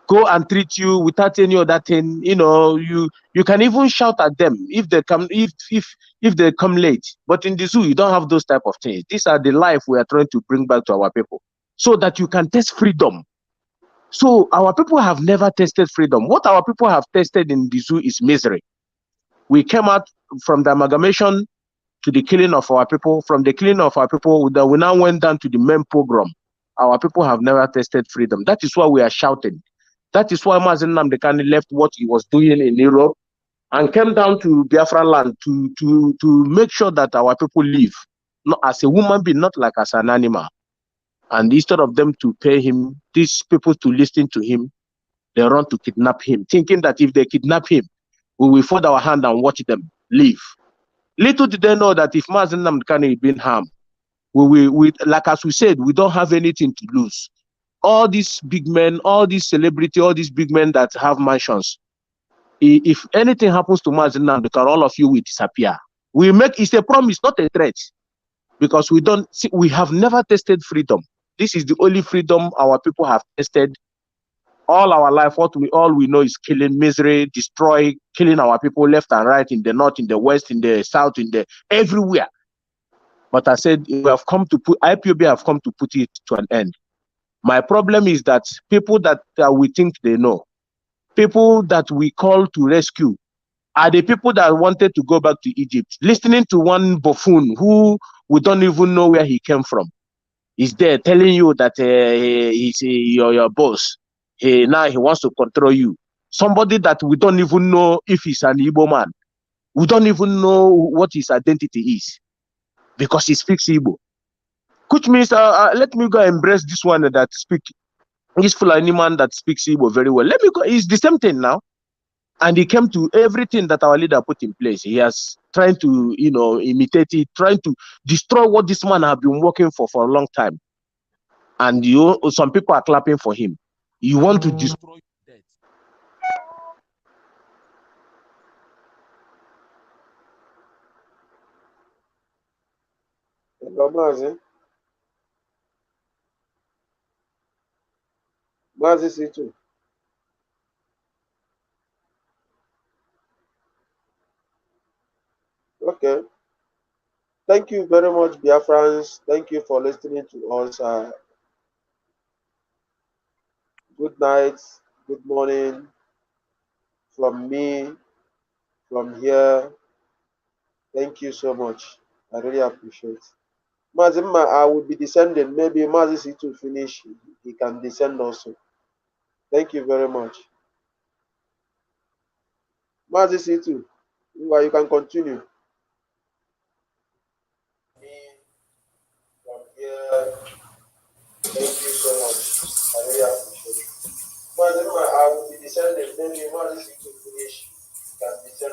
go and treat you without any other thing. You can even shout at them if they come if they come late. But in the zoo, you don't have those type of things. These are the life we are trying to bring back to our people, so that you can taste freedom. So our people have never tasted freedom. What our people have tasted in the zoo is misery. We came out from the amalgamation to the killing of our people. From the killing of our people, we now went down to the main pogrom. Our people have never tasted freedom. That is why we are shouting. That is why Mazi Nnamdi Kanu left what he was doing in Europe and came down to Biafra land to make sure that our people live, not as a human being, not like as an animal. And instead of them to pay him, these people to listen to him, they run to kidnap him, thinking that if they kidnap him, we will fold our hand and watch them leave. Little did they know that if Mazi Nnamdi Kanu is being harmed, we like as we said, we don't have anything to lose. all these big men, all these celebrity, all these big men that have mansions, if anything happens to Mazi Nnamdi, all of you will disappear. We make it's a promise, not a threat, because we don't see, we have never tasted freedom. This is the only freedom our people have tasted all our life. All we know is killing, misery, destroy, killing our people left and right, in the north, in the west, in the south, in the everywhere. But I said we have come to put IPOB have come to put it to an end. My problem is that people that we think they know, people that we call to rescue, are the people that wanted to go back to Egypt, listening to one buffoon who we don't even know where he came from. He's there telling you that he's your boss. Now he wants to control you. Somebody that we don't even know if he's an Igbo man. We don't even know what his identity is because he speaks Igbo. Which means, let me go embrace this one that speaks, this Fulani man that speaks Igbo very well. Let me go, it's the same thing now. And he came to everything that our leader put in place. He has trying to, imitate it, trying to destroy what this man has been working for a long time. And some people are clapping for him. You want to destroy that. Mazi C2. Okay. Thank you very much, Biafrans. Thank you for listening to us. Good night, good morning from me, from here. Thank you so much. I really appreciate it. Mazima, I will be descending. Maybe Mazi C2 finish. He can descend also. Thank you very much. Mazi C2, you can continue. From here, thank you so much. I really appreciate it. Mazima, I will be descending. Maybe Mazi C2 finish.